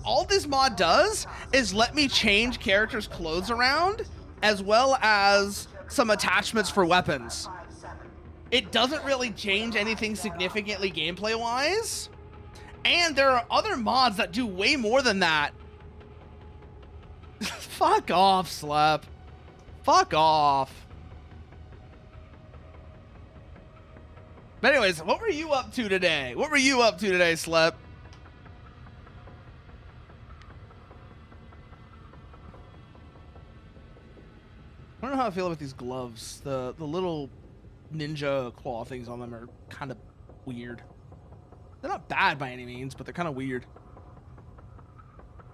All this mod does is let me change characters' clothes around, as well as some attachments for weapons. It doesn't really change anything significantly gameplay-wise. And there are other mods that do way more than that. Fuck off, Slep. Fuck off. But anyways, what were you up to today? What were you up to today, Slep? I don't know how I feel about these gloves. The little ninja claw things on them are kind of weird. They're not bad by any means, but they're kind of weird.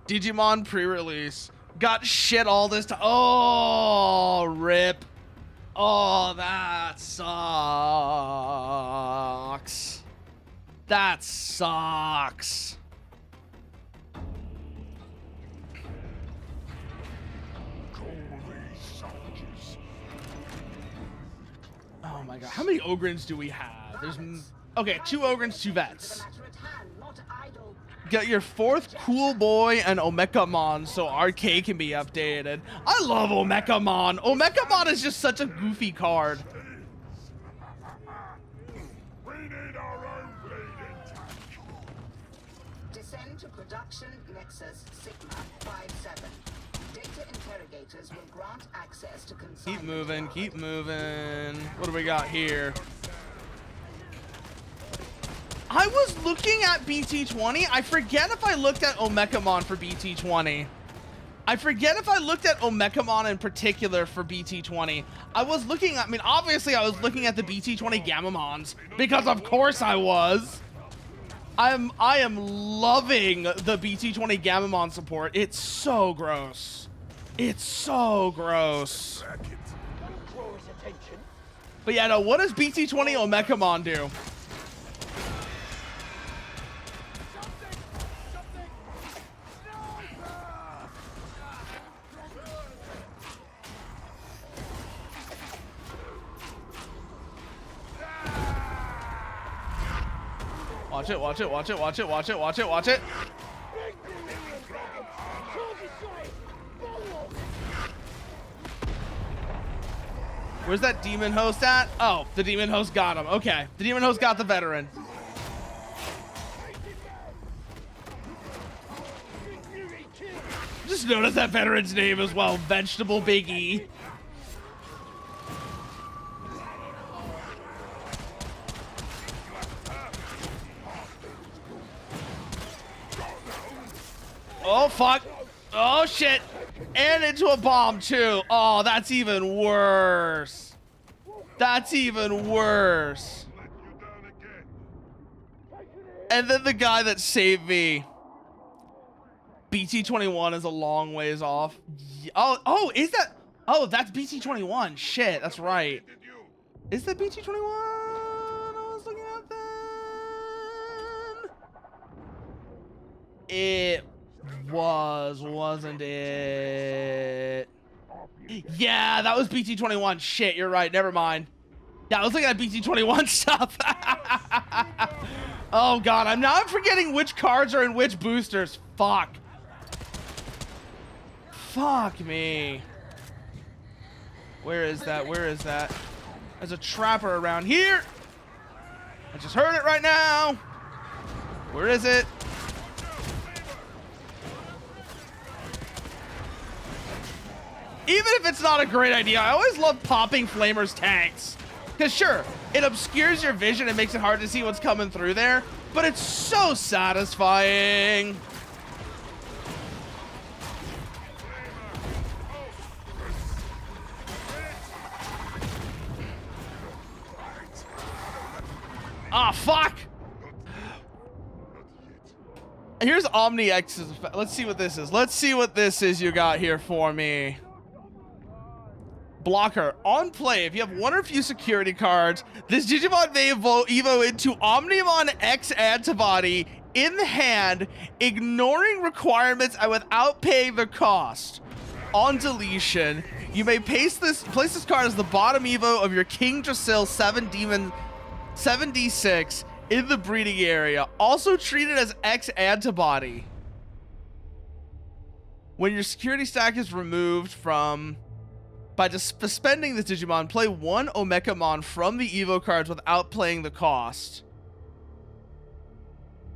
Digimon pre-release. Got shit all this time. Oh, rip. Oh, that sucks. That sucks. Oh my god, how many Ogrens do we have? There's okay, 2 Ogrens, 2 vets. Get your 4th Cool Boy and Omekamon so RK can be updated. I love Omekamon. Omekamon is just such a goofy card. We need our own bleeding tank. Descend to production Nexus Sigma 57. Data interrogators will grant access to consignment. Keep moving, keep moving. What do we got here? I was looking at BT20. I forget if I looked at Omekamon for BT20. I forget if I looked at Omekamon in particular for BT20. I was looking at, I mean, obviously I was looking at the BT20 Gamamons because of course I was. I am loving the BT20 Gamamon support. It's so gross. It's so gross. But yeah, no, what does BT20 Omekamon do? Watch it, watch it, watch it, watch it, watch it, watch it, watch it. Where's that demon host at? Oh, the demon host got him. Okay, the demon host got the veteran. Just notice that veteran's name as well, Vegetable Big E. Oh, fuck. Oh, shit. And into a bomb, too. Oh, that's even worse. That's even worse. And then the guy that saved me. BT21 is a long ways off. Oh, is that? Oh, that's BT21. Shit, that's right. Is that BT21 I was looking at then? It was, wasn't it? Yeah, that was BT21. Shit, you're right. Never mind. Yeah, I was looking at BT21 stuff. Oh, God. I'm forgetting which cards are in which boosters. Fuck. Fuck me. Where is that? Where is that? There's a trapper around here. I just heard it right now. Where is it? Even if it's not a great idea, I always love popping flamers tanks. Because sure, it obscures your vision and makes it hard to see what's coming through there, but it's so satisfying. Ah, fuck! And here's Omnissiah's. Let's see what this is. Let's see what this is you got here for me. Blocker. On play, if you have one or few security cards, this Digimon may evo into Omnimon X antibody in the hand, ignoring requirements and without paying the cost. On deletion, you may place this card as the bottom evo of your King Drasil 7d6 in the breeding area. Also treated as X antibody. When your security stack is removed by just suspending this Digimon, play one Omekamon from the Evo cards without paying the cost.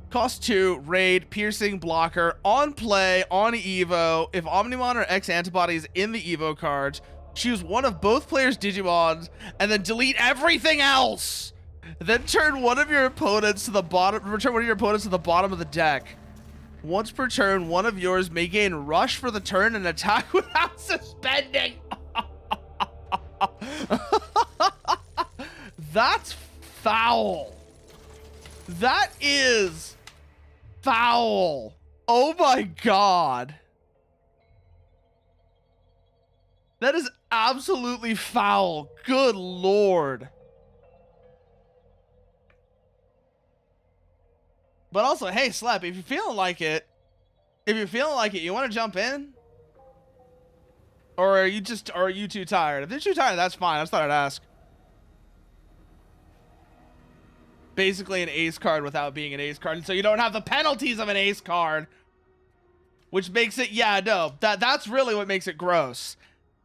Cost 2, raid, piercing, blocker. On play, on Evo, if Omnimon or X antibody is in the Evo cards, choose one of both players' Digimons and then delete everything else. Then turn one of your opponents to the bottom. Return one of your opponents to the bottom of the deck. Once per turn, one of yours may gain rush for the turn and attack without suspending. That's foul. That is foul. Oh my God. That is absolutely foul. Good Lord. But also, hey, Slap, if you're feeling like it, you want to jump in? Or are you too tired? If you're too tired, that's fine. I just thought I'd ask. Basically an ace card without being an ace card. And so you don't have the penalties of an ace card. Which makes it, yeah, no. That's really what makes it gross.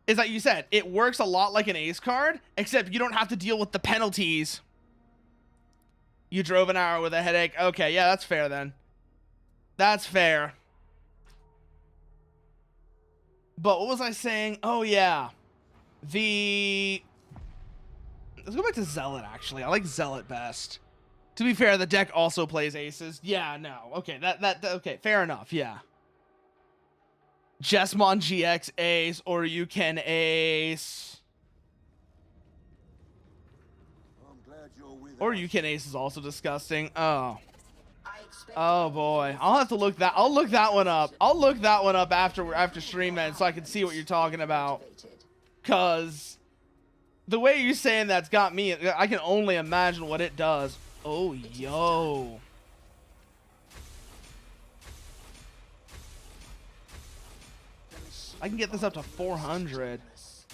Is that you said, it works a lot like an ace card, except you don't have to deal with the penalties. You drove an hour with a headache. Okay, yeah, that's fair then. That's fair. But what was I saying? Oh, yeah. Let's go back to Zealot, actually. I like Zealot best. To be fair, the deck also plays aces. Yeah, no. Okay, okay, fair enough, yeah. Jesmon GX ace, or you can ace. Or you can ace is also disgusting. Oh. Oh boy. I'll have to look that. I'll look that one up. I'll look that one up after stream then, so I can see what you're talking about. Cause the way you're saying that's got me, I can only imagine what it does. Oh, yo. I can get this up to 400.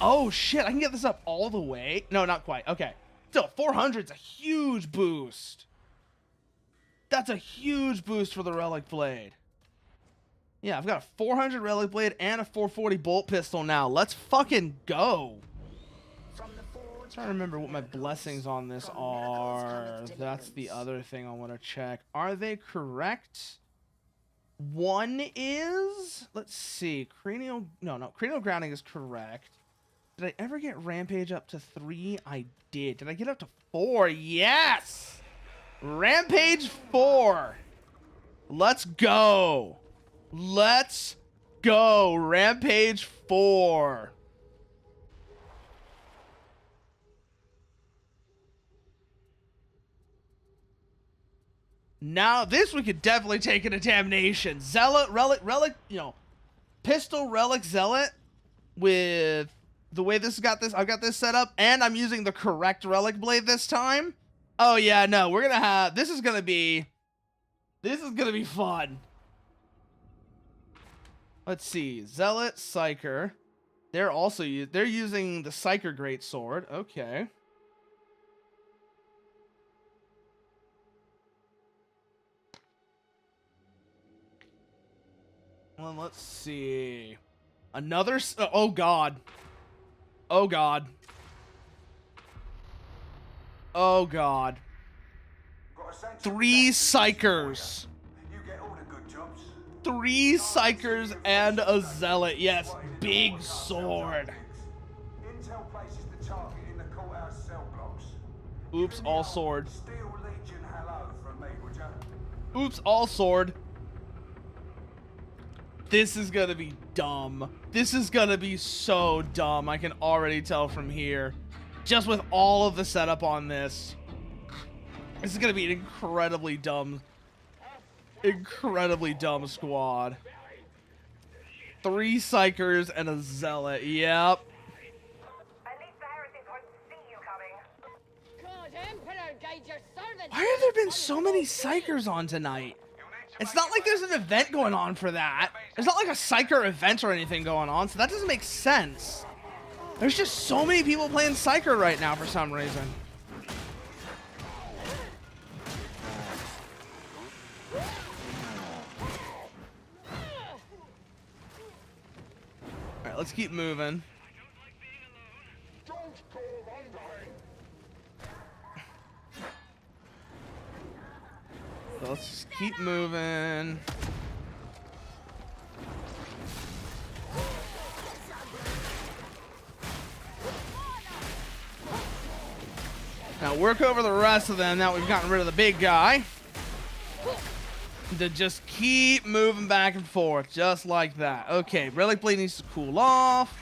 Oh shit, I can get this up all the way. No, not quite. Okay. Still, 400's a huge boost. That's a huge boost for the Relic Blade. Yeah, I've got a 400 Relic Blade and a 440 bolt pistol now. Let's fucking go. I'm trying to remember what my blessings on this are. That's the other thing I want to check. Are they correct? One is, let's see, cranial grounding is correct. Did I ever get rampage up to 3? I did. Did I get up to 4? Yes! Rampage 4. Let's go. Let's go. Rampage 4. Now, this we could definitely take into damnation. Zealot, relic, you know, pistol, relic, zealot with the way I've got this set up, and I'm using the correct relic blade this time. Oh yeah, no, we're gonna have, this is gonna be fun. Let's see, zealot, psyker. They're using the psyker greatsword. Okay. Well, let's see. Another... Oh, God. Oh, God. Oh, God. 3 psychers. 3 psychers and a zealot. Yes, big sword. Intel places the target in the courthouse cell blocks. Oops, all sword. Steel Legion hello from me, would ya? Oops, all sword. This is gonna be dumb. This is gonna be so dumb. I can already tell from here. Just with all of the setup on this. This is gonna be an incredibly dumb squad. 3 psychers and a zealot. Yep. At least the Heretics won't see you coming. God, Emperor, guide your servant. Why have there been so many psychers on tonight? It's not like there's an event going on for that. There's not like a psyker event or anything going on, so that doesn't make sense. There's just so many people playing psyker right now for some reason. Alright, let's keep moving. So let's just keep moving. Now work over the rest of them now we've gotten rid of the big guy. To just keep moving back and forth, just like that. Okay, Relic Blade needs to cool off.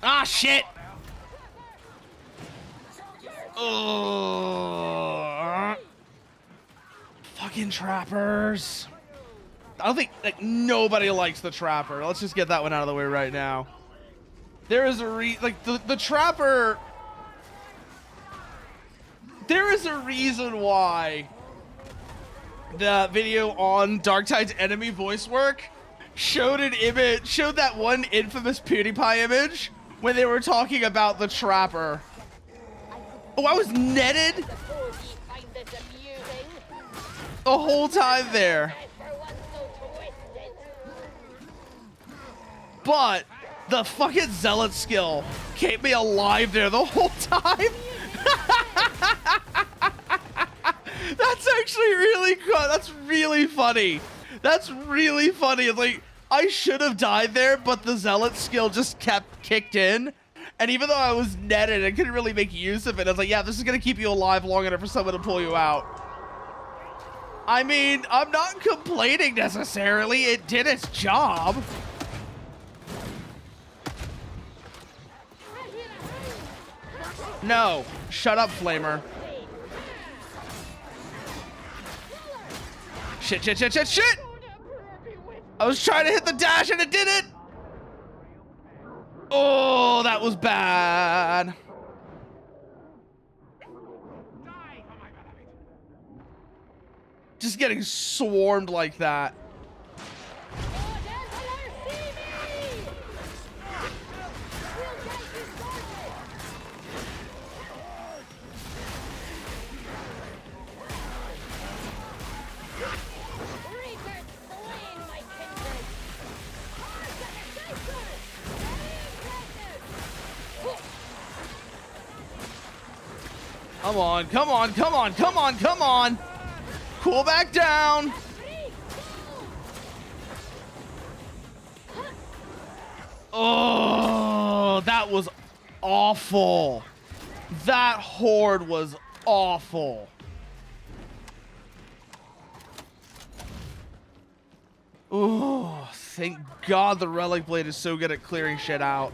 Ah, shit! Oh, fucking trappers. I don't think, like, nobody likes the trapper. Let's just get that one out of the way right now. There is the trapper. There is a reason why the video on Darktide's enemy voice work showed that one infamous PewDiePie image when they were talking about the trapper. Oh, I was netted the whole time there. But the fucking zealot skill kept me alive there the whole time. That's actually really good. That's really funny. That's really funny. It's like, I should have died there, but the zealot skill just kicked in. And even though I was netted, I couldn't really make use of it. I was like, yeah, this is going to keep you alive long enough for someone to pull you out. I mean, I'm not complaining necessarily. It did its job. No. Shut up, Flamer. Shit, shit, shit, shit, shit! I was trying to hit the dash and it didn't! Oh, that was bad. Just getting swarmed like that. Come on, come on, come on, come on, come on. Cool back down. Oh, that was awful. That horde was awful. Oh, thank God the relic blade is so good at clearing shit out.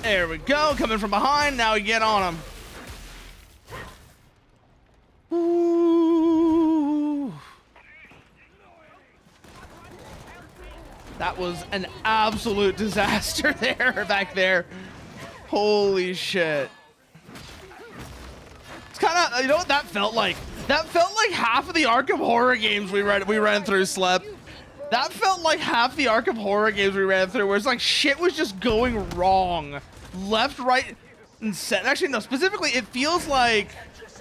There we go, coming from behind, now we get on him. Ooh. That was an absolute disaster there, back there. Holy shit. It's kind of, you know what that felt like? That felt like half of the Arkham Horror games we ran through, Slep. That felt like half the Arkham Horror games we ran through, where it's like shit was just going wrong. Left, right, and center. Actually, no, specifically, it feels like,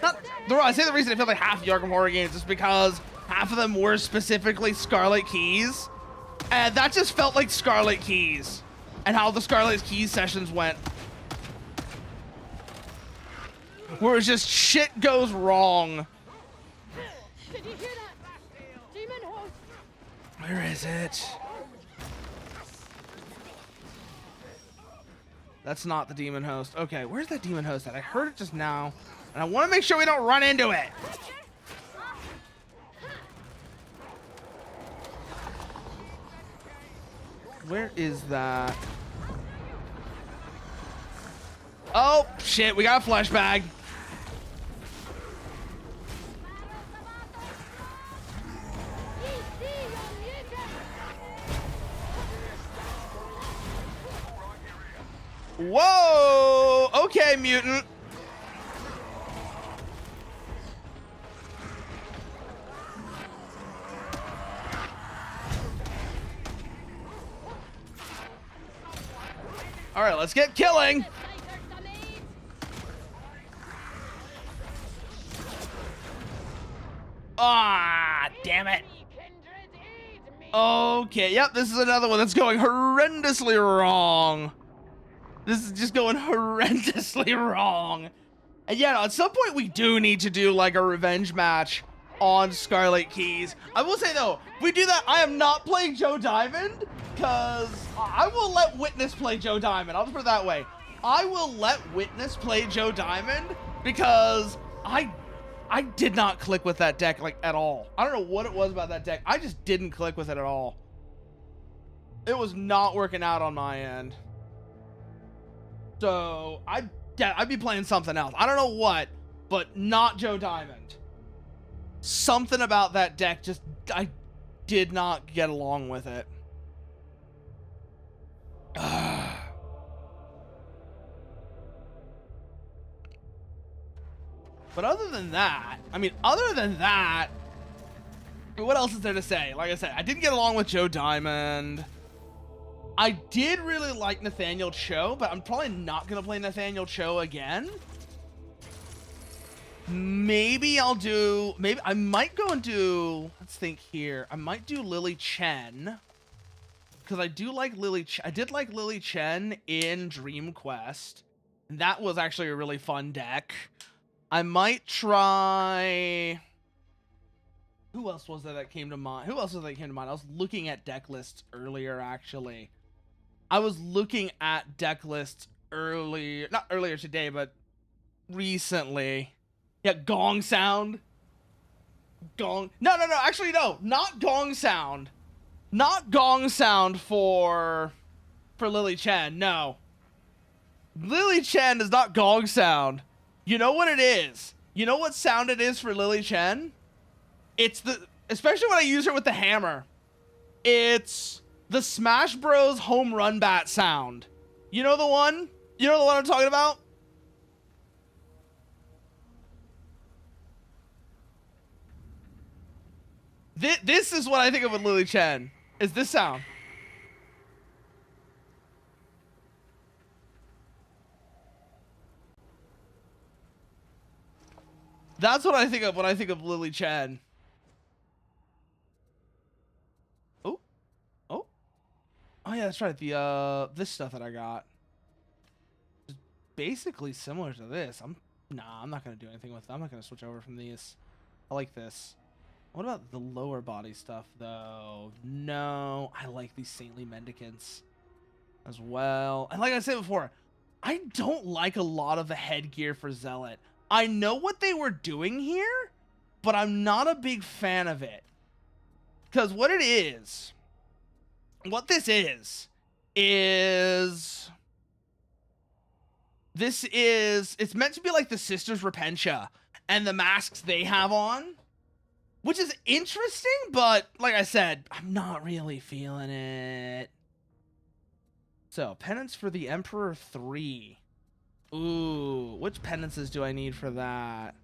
I say the reason it feels like half the Arkham Horror games is because half of them were specifically Scarlet Keys. And that just felt like Scarlet Keys and how the Scarlet Keys sessions went. Where it's just shit goes wrong. Did you hear that? Demon host. Where is it? That's not the demon host. Okay, where's that demon host at? I heard it just now, and I want to make sure we don't run into it. Where is that? Oh, shit, we got a flesh bag. Whoa! Okay, mutant. All right, let's get killing. Ah, damn it. Okay, yep, this is another one that's going horrendously wrong. This is just going horrendously wrong. And yeah, no, at some point we do need to do like a revenge match on Scarlet Keys. I will say though, if we do that, I am not playing Joe Diamond, because I will let Witness play Joe Diamond. I'll just put it that way. I will let Witness play Joe Diamond because I did not click with that deck like at all. I don't know what it was about that deck. I just didn't click with it at all. It was not working out on my end. So I'd be playing something else. I don't know what, but not Joe Diamond. Something about that deck just, I did not get along with it. But other than that, what else is there to say? Like I said, I didn't get along with Joe Diamond. I did really like Nathaniel Cho, but I'm probably not going to play Nathaniel Cho again. Maybe I might go and do, let's think here. I might do Lily Chen. Because I do like I did like Lily Chen in Dream Quest. And that was actually a really fun deck. I might try... Who else was there that came to mind? I was looking at deck lists earlier, actually. I was looking at deck lists earlier, not earlier today, but recently. Yeah, Gong Sound. No, actually, no, not Gong Sound. Not Gong Sound for Lily Chen, no. Lily Chen is not Gong Sound. You know what it is? You know what sound it is for Lily Chen? It's especially when I use her with the hammer. It's the Smash Bros. Home run bat sound. You know the one? You know the one I'm talking about? This is what I think of with Lily Chen. Is this sound. That's what I think of when I think of Lily Chen. Oh. Oh. Oh yeah, that's right. The this stuff that I got is basically similar to this. I'm not gonna do anything with it. I'm not gonna switch over from these. I like this. What about the lower body stuff though? No, I like these saintly mendicants as well. And like I said before, I don't like a lot of the headgear for Zealot. I know what they were doing here, but I'm not a big fan of it. Because what this is it's meant to be like the Sisters Repentia and the masks they have on, which is interesting, but like I said, I'm not really feeling it. So, penance for the Emperor 3. Ooh, which penances do I need for that?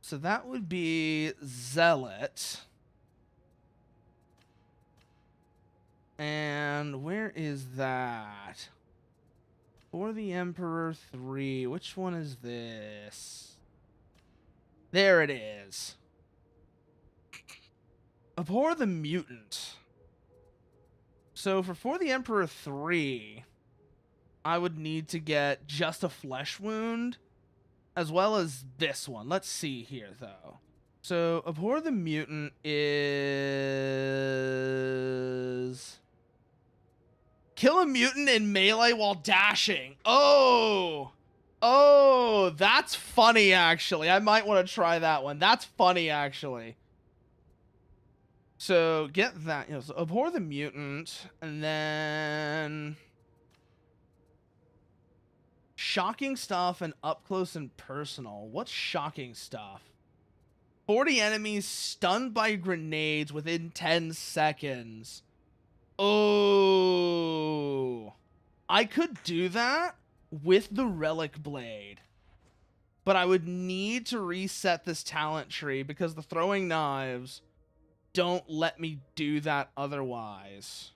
So that would be Zealot. And where is that? For the Emperor 3, which one is this? There it is. Abhor the Mutant. So for the Emperor 3, I would need to get just a flesh wound, as well as this one. Let's see here, though. So, Abhor the Mutant is... Kill a mutant in melee while dashing. Oh! Oh, that's funny, actually. I might want to try that one. That's funny, actually. So, get that. You know, so Abhor the Mutant, and then... Shocking stuff and up close and personal. What's shocking stuff? 40 enemies stunned by grenades within 10 seconds. Oh. I could do that with the Relic Blade. But I would need to reset this talent tree because the throwing knives don't let me do that otherwise.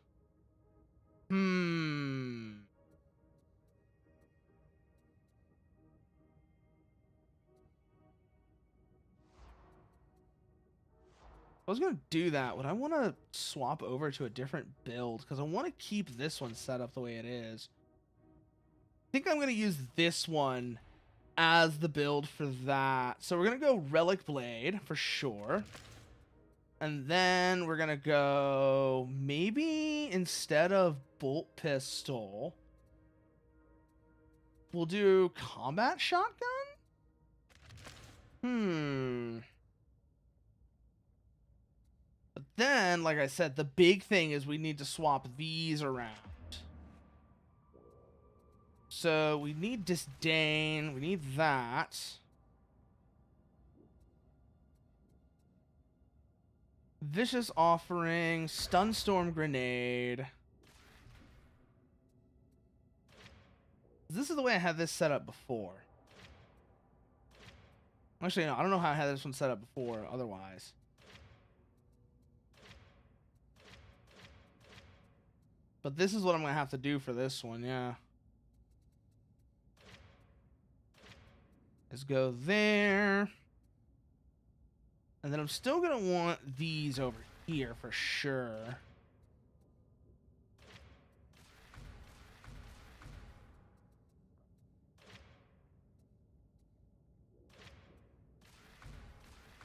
I was going to do that, but I want to swap over to a different build because I want to keep this one set up the way it is. I think I'm going to use this one as the build for that. So we're going to go Relic Blade for sure. And then we're going to go maybe instead of Bolt Pistol, we'll do Combat Shotgun? But then, like I said, the big thing is we need to swap these around. So we need Disdain. We need that. Vicious Offering. Stunstorm Grenade. This is the way I had this set up before. Actually, no, I don't know how I had this one set up before otherwise. But this is what I'm going to have to do for this one, yeah. Let's go there. And then I'm still going to want these over here for sure.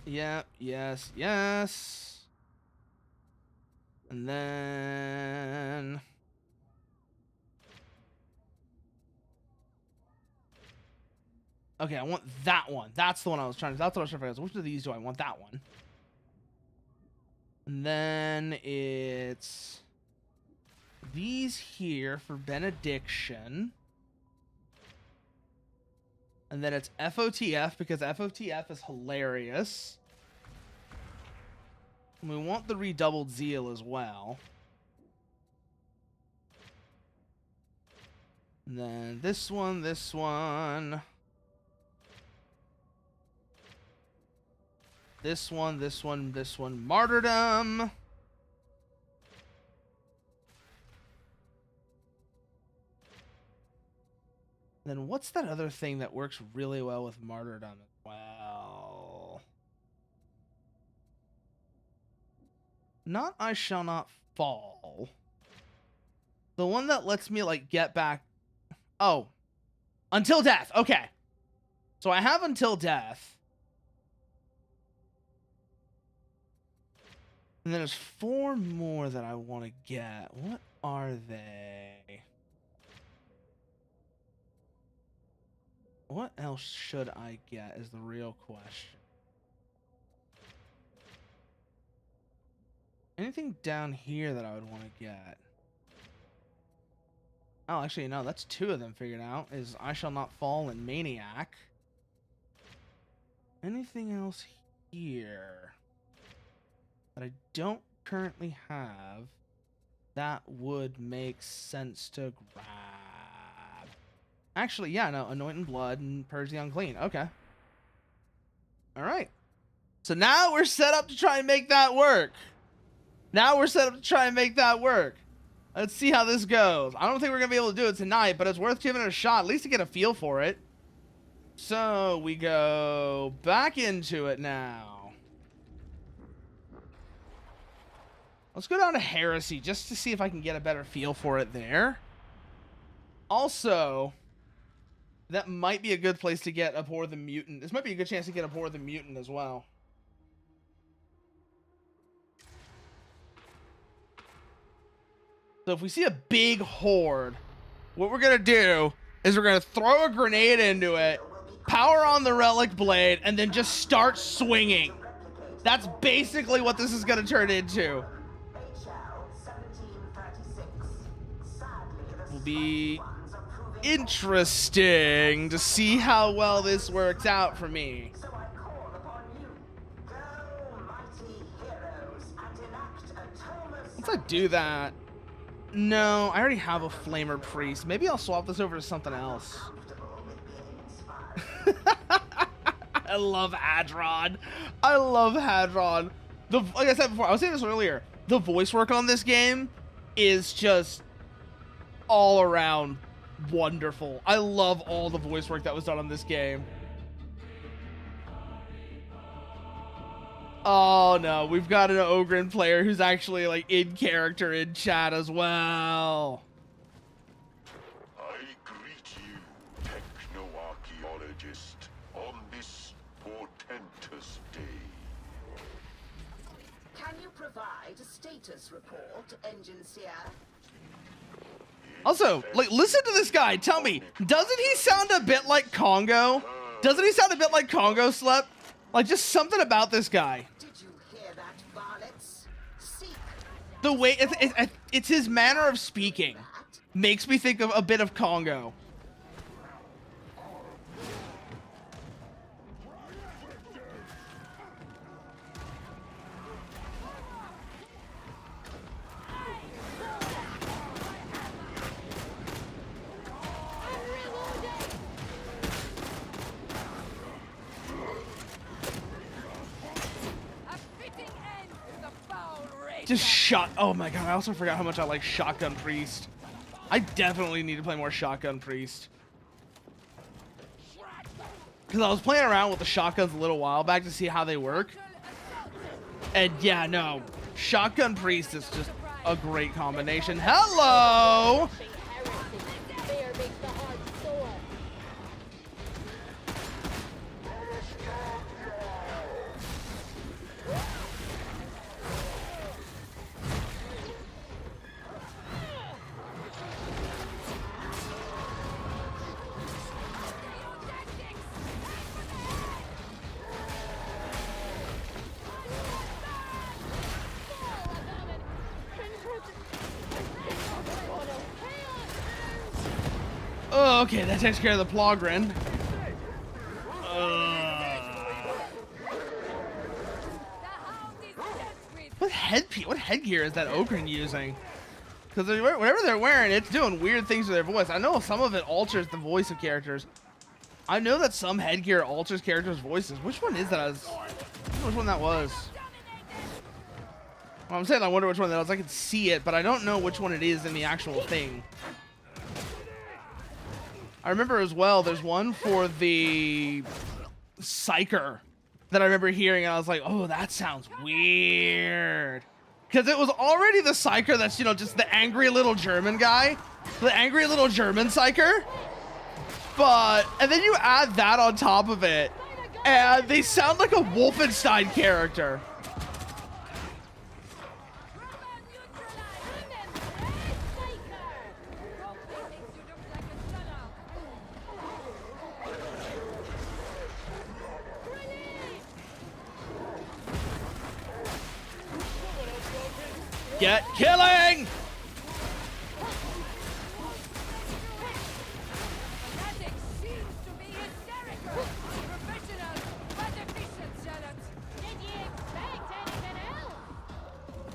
Yep, yes, yes. And then... Okay, I want that one. That's the one I was trying to... That's what I was trying to figure out. Which of these do I want? That one. And then it's... these here for Benediction. And then it's FOTF because FOTF is hilarious. And we want the redoubled zeal as well. And then this one, this one. This one, this one, this one. Martyrdom. Then what's that other thing that works really well with martyrdom as well? Not I shall not fall. The one that lets me like get back. Oh, until death. Okay. So I have until death. And then there's 4 more that I want to get. What are they? What else should I get is the real question. Anything down here that I would want to get? Oh, actually, no, that's 2 of them figured out. Is I Shall Not Fall and Maniac. Anything else here that I don't currently have that would make sense to grab? Actually, yeah, no, Anoint in Blood and Purge the Unclean. Okay. All right. So now we're set up to try and make that work. Let's see how this goes. I don't think we're going to be able to do it tonight, but it's worth giving it a shot, at least to get a feel for it. So we go back into it now. Let's go down to Heresy just to see if I can get a better feel for it there. Also, that might be a good place to get Abhor the Mutant. This might be a good chance to get Abhor the Mutant as well. So if we see a big horde, what we're going to do is we're going to throw a grenade into it, power on the Relic Blade, and then just start swinging. That's basically what this is going to turn into. Will be interesting to see how well this works out for me. Once I do that... No, I already have a Flamer Priest. Maybe I'll swap this over to something else. I love Hadron. Like I said before, I was saying this earlier, the voice work on this game is just all around wonderful. I love all the voice work that was done on this game. Oh no, we've got an Ogren player who's actually like in character in chat as well. I greet you, techno-archaeologist, on this portentous day. Can you provide a status report, Engine Seer? Also, like, listen to this guy. Tell me, doesn't he sound a bit like Congo? Slep? Like, just something about this guy. Did you hear that, Varlets? Seek. The way it's his manner of speaking makes me think of a bit of Congo. Just shot. Oh my god, I also forgot how much I like Shotgun Priest. I definitely need to play more Shotgun Priest. Because I was playing around with the shotguns a little while back to see how they work. And yeah, no. Shotgun Priest is just a great combination. Hello! Oh, okay, that takes care of the Plogren. What headgear is that Ogren using? Because whatever they're wearing, it's doing weird things to their voice. I know some of it alters the voice of characters. I know that some headgear alters characters' voices. Which one is that? I don't know which one that was. Well, I'm saying I wonder which one that was. I can see it, but I don't know which one it is in the actual thing. I remember as well, there's one for the Psyker that I remember hearing, and I was like, oh, that sounds weird. Because it was already the Psyker that's, you know, just the angry little German guy. The angry little German Psyker. But, and then you add that on top of it, and they sound like a Wolfenstein character. Get killing!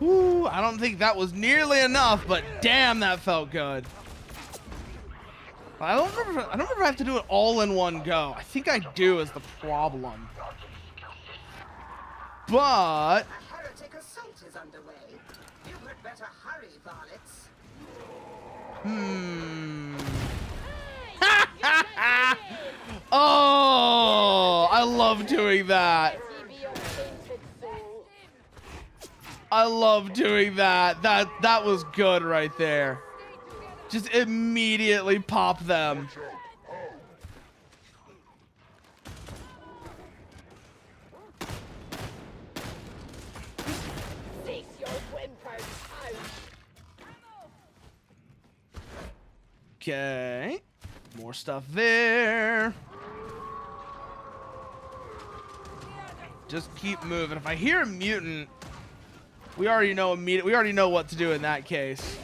Ooh, I don't think that was nearly enough, but damn, that felt good. I don't remember if I have to do it all in one go. I think I do is the problem. But A heretic assault is underway. You had better hurry, Varlets. Oh, I love doing that. I love doing that. That was good right there. Just immediately pop them. Cease your whimpers, Okay. More stuff there. Just keep moving. If I hear a mutant, we already know we already know what to do in that case.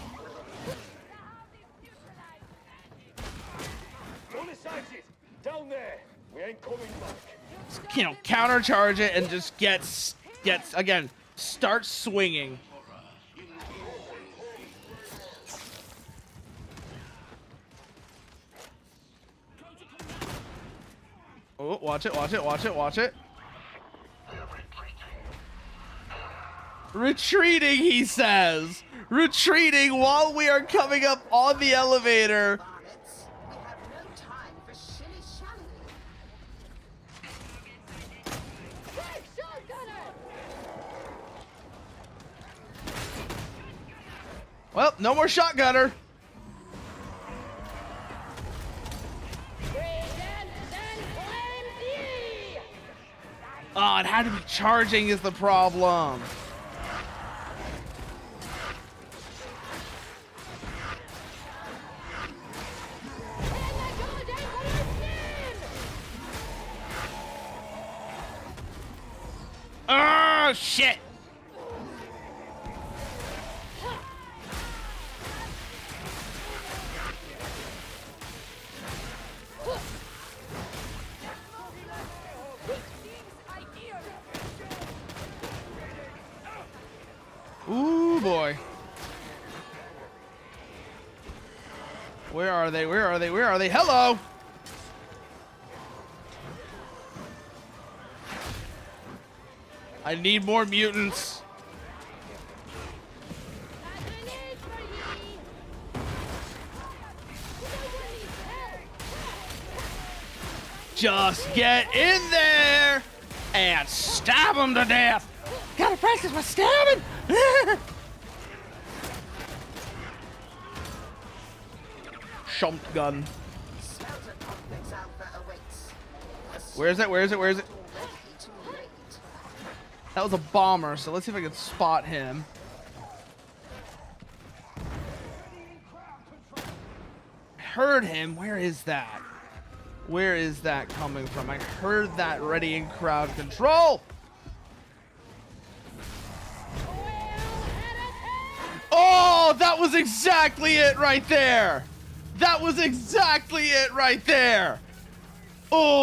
Down there. We ain't coming back. You know, countercharge it and just gets again, start swinging. Oh, watch it, watch it, watch it, watch it. Retreating, he says. Retreating while we are coming up on the elevator. Varlets, we have no time for shilly-shallying. Big shotgunner! Well, no more shotgunner. Oh, it had to be charging is the problem. Oh, shit. Ooh, boy. Where are they? Where are they? Where are they? Hello! I need more mutants. Just get in there and stab them to death. Gotta practice my stabbing. Shotgun. Smelter complex Alpha awaits. Where is it? Where is it? Where is it? Ready to raid. That was a bomber, so let's see if I can spot him. I heard him. Where is that? Where is that coming from? I heard that ready in crowd control. Oh, that was exactly it right there. That was exactly it right there. Oh.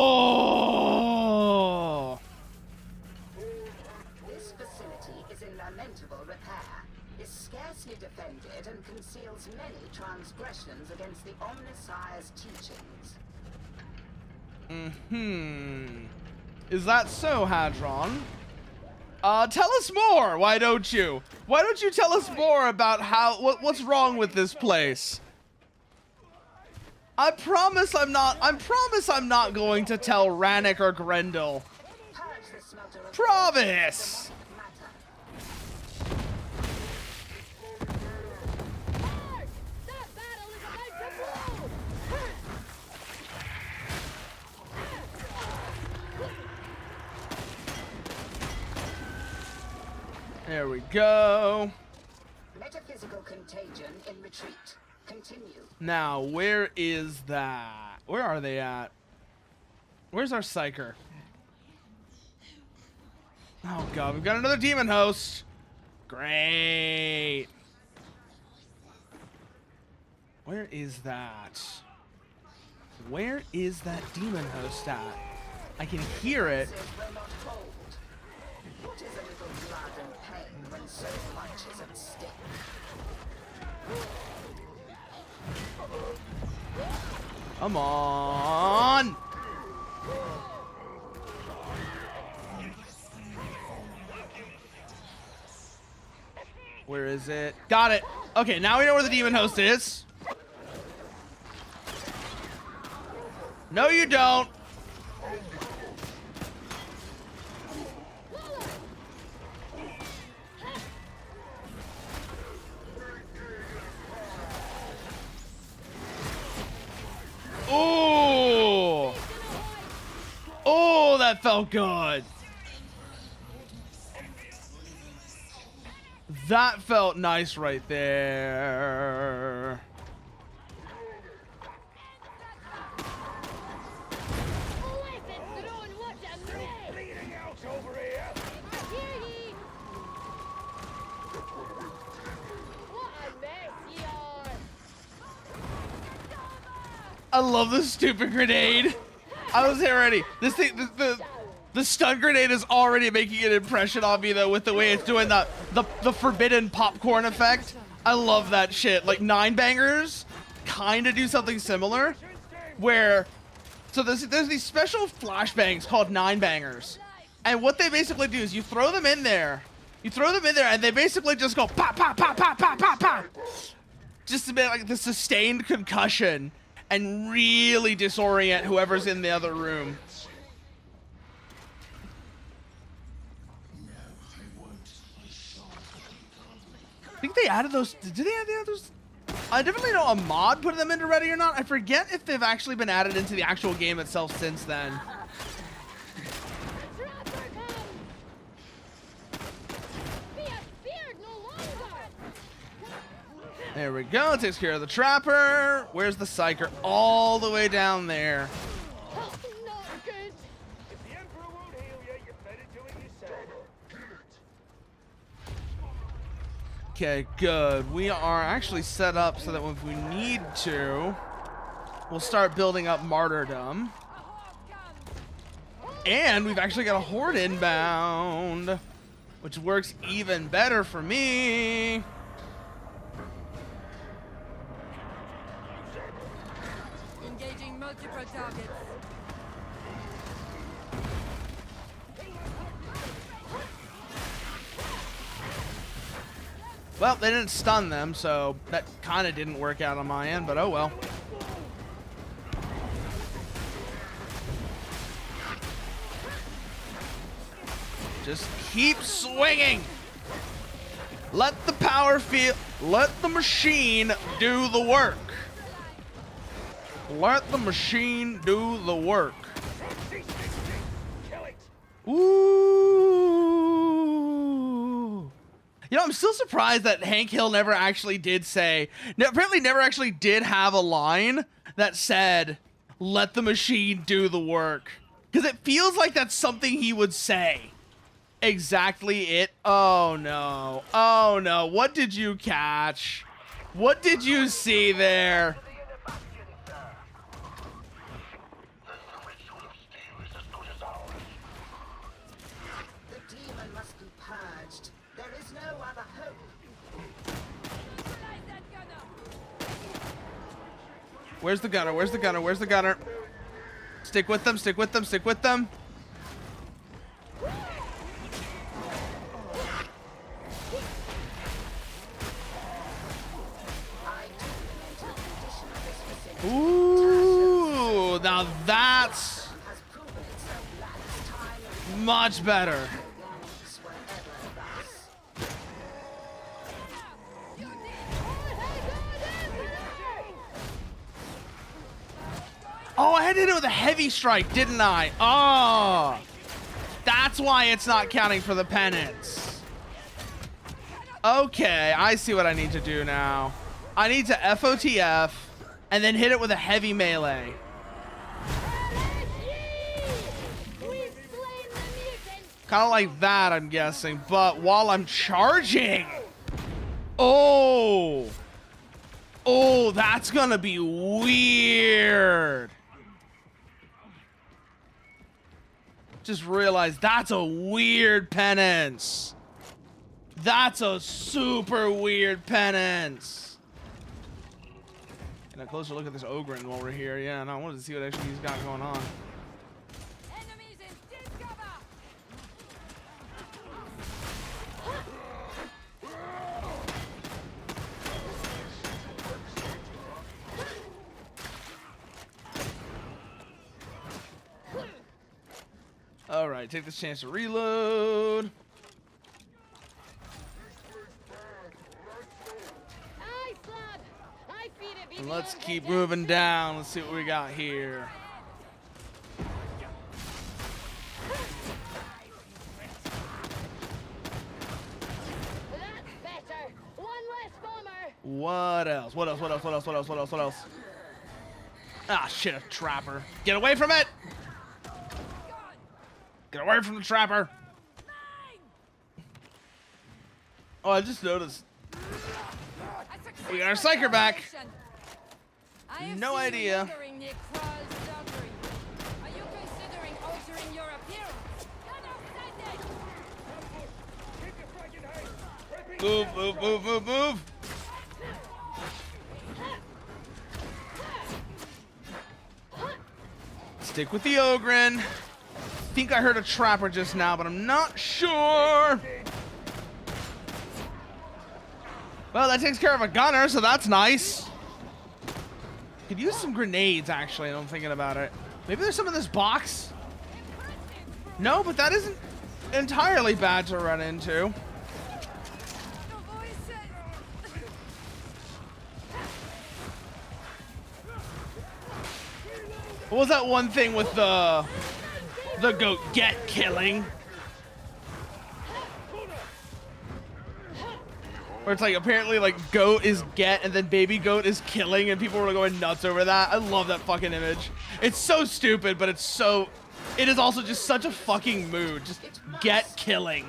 This facility is in lamentable repair, is scarcely defended, and conceals many transgressions against the Omnissiah's teachings. Is that so, Hadron? Tell us more, why don't you? Why don't you tell us more about what's wrong with this place? I promise I'm not going to tell Rannick or Grendel. Purge the smelter of Promise. matter. Mark! That battle is about to blow! There we go. Metaphysical contagion in retreat. Continue. Now, where is that? Where are they at? Where's our psyker? Oh god, we've got another demon host. Great. Where is that? Where is that demon host at? I can hear it. Says will not hold. What is a little blood and pain when so much is at stake? Come on. Where is it? Got it. Okay, now we know where the demon host is. No, you don't. Oh! Oh, that felt good. That felt nice right there. Bleeding out over here. What a mess ye are! I love this stupid grenade. I was here already. This thing, the stun grenade is already making an impression on me though with the way it's doing the forbidden popcorn effect. I love that shit. Like 9-bangers kind of do something similar where, so there's these special flashbangs called 9-bangers. And what they basically do is you throw them in there. And they basically just go pop, pop, pop, pop, pop, pop, pop. Just to make like the sustained concussion and really disorient whoever's in the other room. I think they added those. Did they add the others? I definitely know a mod put them into Ready or Not. I forget if they've actually been added into the actual game itself since then. There we go. Takes care of the trapper. Where's the psyker? All the way down there. Oh, not good. If the Emperor won't heal you, you better do it yourself. Okay, good. We are actually set up so that if we need to, we'll start building up martyrdom. And we've actually got a horde inbound, which works even better for me. Engaging multiple targets. Well, they didn't stun them, so that kind of didn't work out on my end, but oh well. Just keep swinging. Let the power feel, let the machine do the work. Let the machine do the work. Ooh. You know, I'm still surprised that Hank Hill never actually did say, apparently never actually did have a line that said, let the machine do the work. Because it feels like that's something he would say. Exactly it. Oh no. Oh no. What did you catch? What did you see there? The demon must be purged. There is no other hope. Where's the gunner? Where's the gunner? Where's the gunner? Stick with them. Stick with them. Stick with them. Ooh. Now that's Has proven itself lacks time and much better. organics were ever thus. Oh, I had to hit it with a heavy strike, didn't I? Oh, that's why it's not counting for the penance. Okay, I see what I need to do now. I need to FOTF and then hit it with a heavy melee. Kind of like that, I'm guessing, but while I'm charging. Oh, that's gonna be weird. Just realized that's a weird penance. That's a super weird penance. And a closer look at this Ogren while we're here. Yeah, no, I wanted to see what actually he's got going on. Enemies in deep cover! All right, take this chance to reload. And let's keep moving down. Let's see what we got here. That's better. One less bomber. What else? What else? What else? What else? What else? What else? What else? Ah, shit, a trapper. Get away from it! Get away from the trapper! Oh, I just noticed. We got our psyker back. No idea. Are you considering altering your appearance? Move, move, move, move, move. Stick with the Ogren. I think I heard a trapper just now, but I'm not sure. Well, that takes care of a gunner, so that's nice. Could use some grenades, actually, I'm thinking about it. Maybe there's some in this box. No, but that isn't entirely bad to run into. What was that one thing with the goat get killing? Where it's like apparently like goat is get and then baby goat is killing and people were going nuts over that. I love that fucking image. It's so stupid, but it is also just such a fucking mood. Just get killing.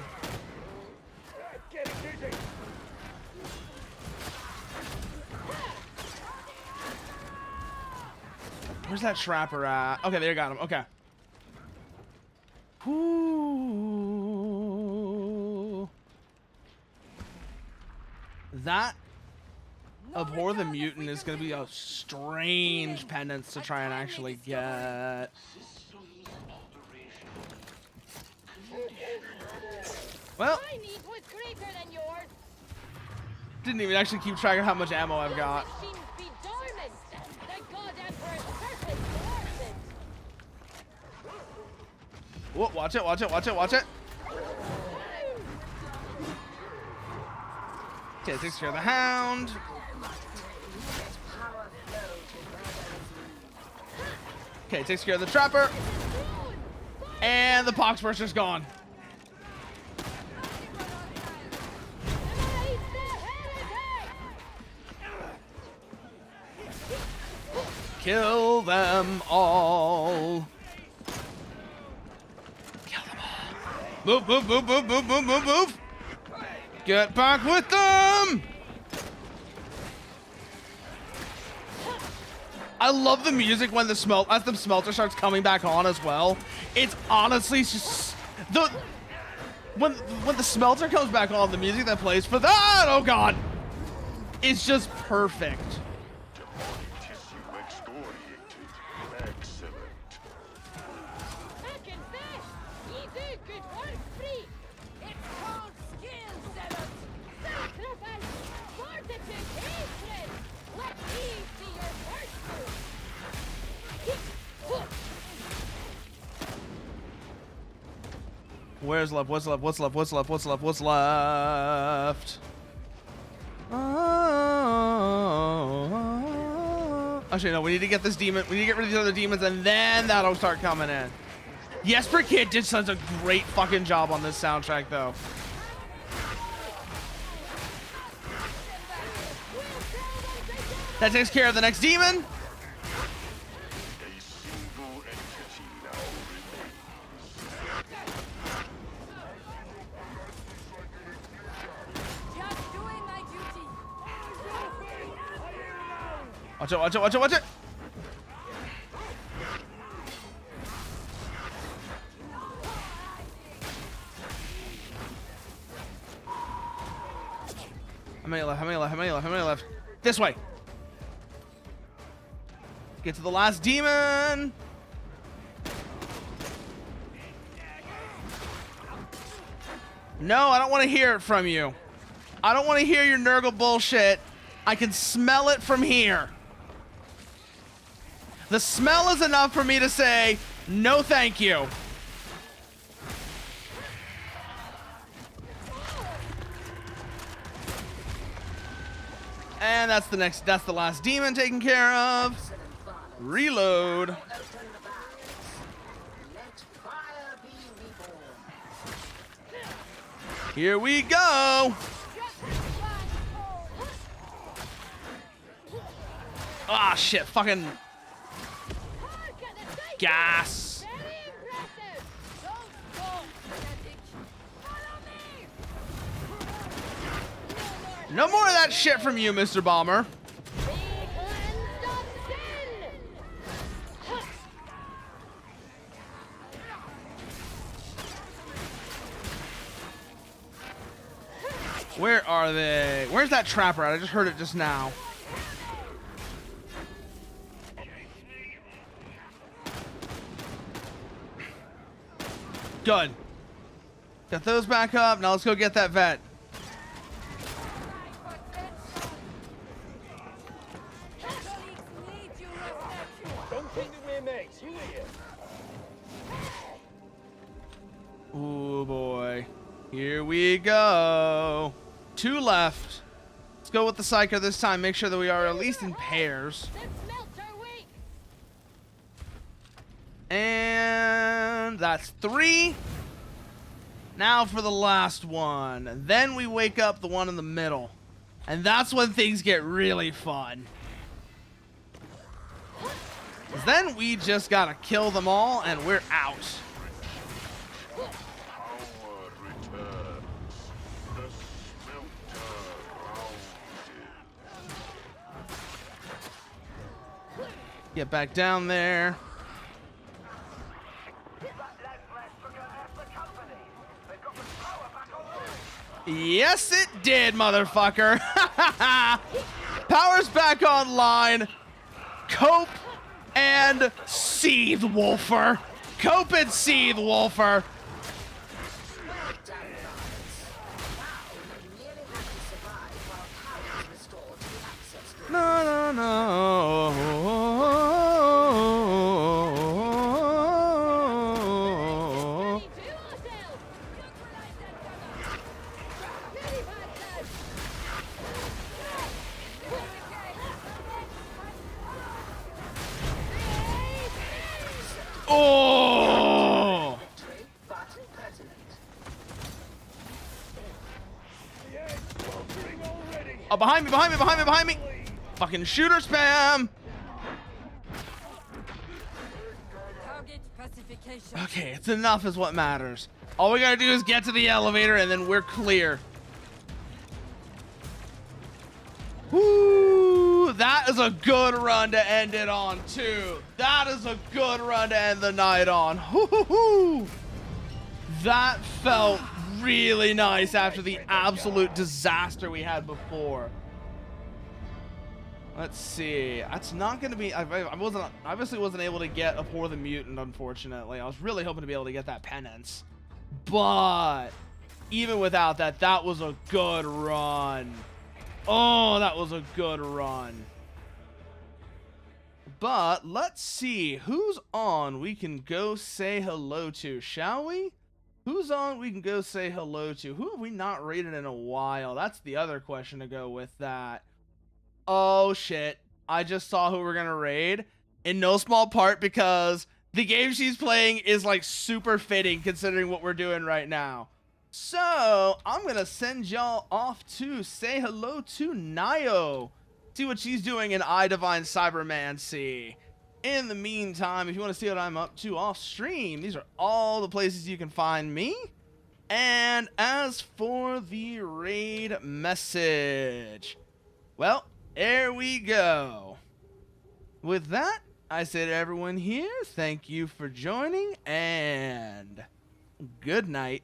Where's that trapper at? Okay, there, got him. Okay. Ooh. That Abhor the Mutant is going to be a strange penance to try and actually get. Well, didn't even actually keep track of how much ammo I've got. Whoa, watch it, watch it, watch it, watch it. Okay, takes care of the hound. Okay, takes care of the trapper. And the poxburster's gone. Kill them all. Kill them all. Move, move, move, move, move, move, move, move. Get back with them. I love the music when as the smelter starts coming back on as well. It's honestly just when the smelter comes back on, the music that plays for that, oh god, it's just perfect. Where's left? What's left? What's left? What's left? What's left? What's left? Actually, no. We need to get this demon. We need to get rid of these other demons, and then that'll start coming in. Jesper Kid did such a great fucking job on this soundtrack, though. That takes care of the next demon. Watch it, watch it, watch it, watch it! How many left? How many left? How many left? How many left? This way! Get to the last demon! No, I don't want to hear it from you. I don't want to hear your Nurgle bullshit. I can smell it from here. The smell is enough for me to say, no thank you. And that's the last demon taken care of. Reload. Here we go. Ah, shit, fucking gas. No more of that shit from you, Mr. Bomber. Where are they? Where's that trapper at? I just heard it just now. Good. Got those back up. Now let's go get that vet. Oh boy. Here we go. 2 left. Let's go with the Psycho this time. Make sure that we are at least in pairs. And that's 3. Now for the last one. Then we wake up the one in the middle. And that's when things get really fun. 'Cause then we just gotta kill them all and we're out. Get back down there. Yes, it did, motherfucker. Power's back online. Cope and Seethe Wolfer. Cope and Seethe Wolfer. No, no, no. Oh! Oh, behind me, behind me, behind me, behind me! Fucking shooter spam! Okay, it's enough is what matters. All we gotta do is get to the elevator and then we're clear. Woo! That is a good run to end it on, too. That is a good run to end the night on. Woo-hoo-hoo! That felt really nice after the absolute disaster we had before. Let's see. That's not going to be... I obviously wasn't able to get Abhor the Mutant, unfortunately. I was really hoping to be able to get that penance. But even without that, that was a good run. Oh, that was a good run. But let's see who's on we can go say hello to, shall we? Who's on we can go say hello to? Who have we not raided in a while? That's the other question to go with that. Oh, shit. I just saw who we're going to raid. In no small part because the game she's playing is, like, super fitting considering what we're doing right now. So, I'm going to send y'all off to say hello to Nio. See what she's doing in I Divine Cybermancy. In the meantime, if you want to see what I'm up to off stream, these are all the places you can find me. And as for the raid message, well, there we go. With that, I say to everyone here, thank you for joining, and good night.